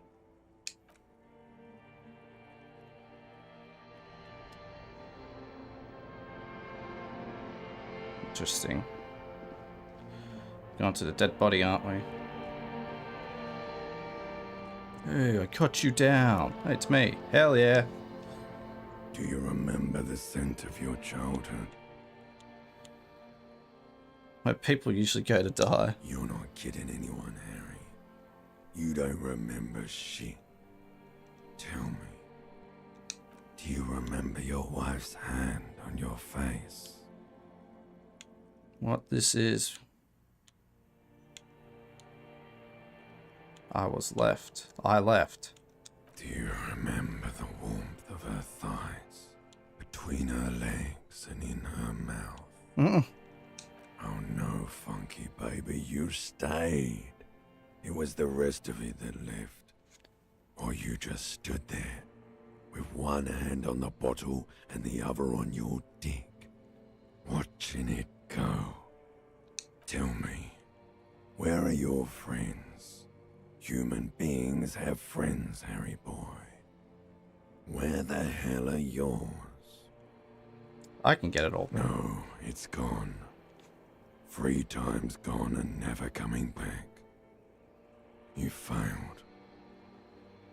Interesting. Going to the dead body, aren't we? Hey, I cut you down. Hey, it's me. Hell yeah. Do you remember the scent of your childhood? Where people usually go to die. You're not kidding anyone, Harry. You don't remember shit. Tell me, do you remember your wife's hand on your face? What this is. I left. Do you remember the warmth of her thighs, between her legs and in her mouth? Mm-mm. Oh no, funky baby, you stayed. It was the rest of it that left. Or you just stood there, with one hand on the bottle and the other on your dick, watching it go. Tell me, where are your friends? Human beings have friends, Harry boy. Where the hell are yours? I can get it all. No, it's gone. 3 times gone and never coming back. You failed.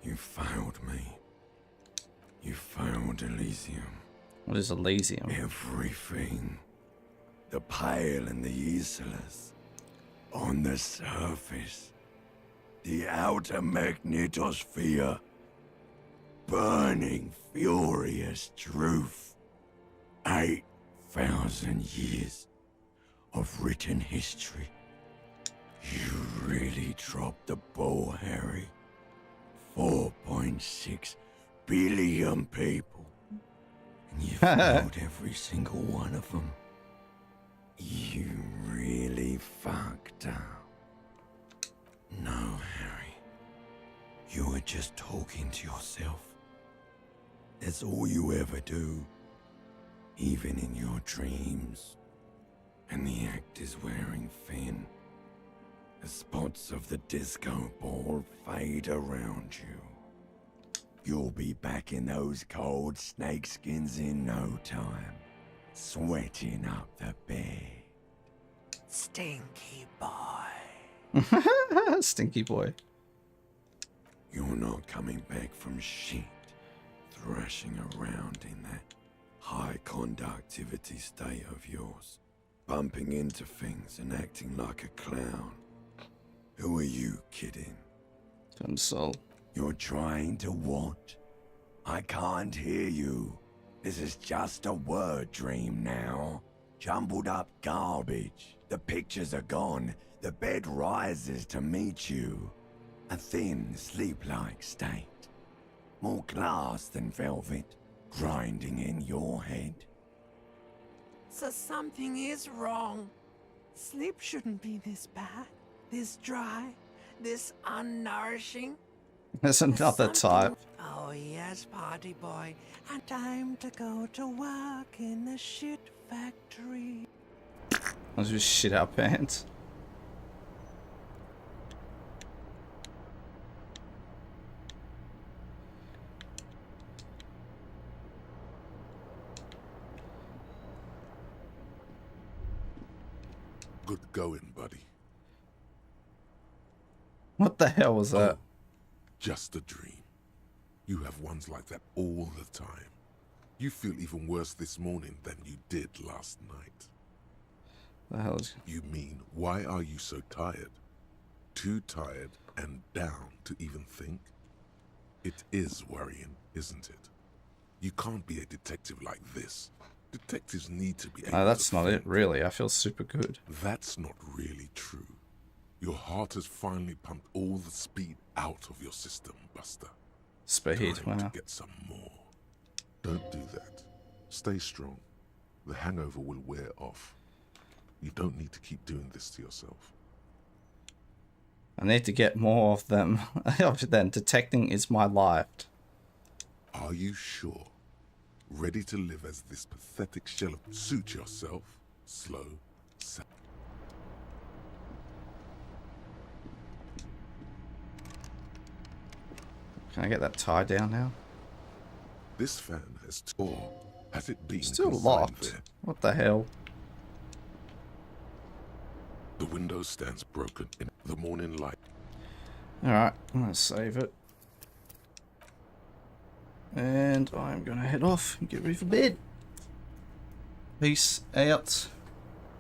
You failed me. You failed Elysium. What is Elysium? Everything. The Pale and the Islas. On the surface. The outer magnetosphere. Burning, furious truth. 8,000 years of written history. You really dropped the ball, Harry. 4.6 billion people. And you failed every single one of them. You really fucked up. No, Harry. You were just talking to yourself. That's all you ever do. Even in your dreams. And the act is wearing thin. The spots of the disco ball fade around you. You'll be back in those cold snakeskins in no time, sweating up the bed. Stinky boy. Stinky boy. You're not coming back from shit, thrashing around in that high conductivity state of yours, bumping into things and acting like a clown. Who are you kidding? Console. You're trying to what? I can't hear you. This is just a word dream now. Jumbled up garbage. The pictures are gone. The bed rises to meet you. A thin, sleep-like state. More glass than velvet, grinding in your head. So something is wrong. Sleep shouldn't be this bad, this dry, this unnourishing. There's another type. Oh yes, party boy. And time to go to work in the shit factory. Let's just shit our pants. Good going, buddy. What the hell was that? Oh, just a dream. You have ones like that all the time. You feel even worse this morning than you did last night. The hell is... You mean, why are you so tired? Too tired and down to even think? It is worrying, isn't it? You can't be a detective like this. Detectives need to be able No, that's to not think. it, really. I feel super good. That's not really true. Your heart has finally pumped all the speed out of your system, Buster. Speed, Time wow. to get some more. Don't do that. Stay strong. The hangover will wear off. You don't need to keep doing this to yourself. I need to get more of them. Then detecting is my life. Are you sure? Ready to live as this pathetic shell of... Suit yourself. Slow. Can I get that tie down now? This fan has... Or has it been Still consigned locked. there? What the hell? The window stands broken in the morning light. Alright, I'm gonna save it. And I'm gonna head off and get ready for bed. Peace out.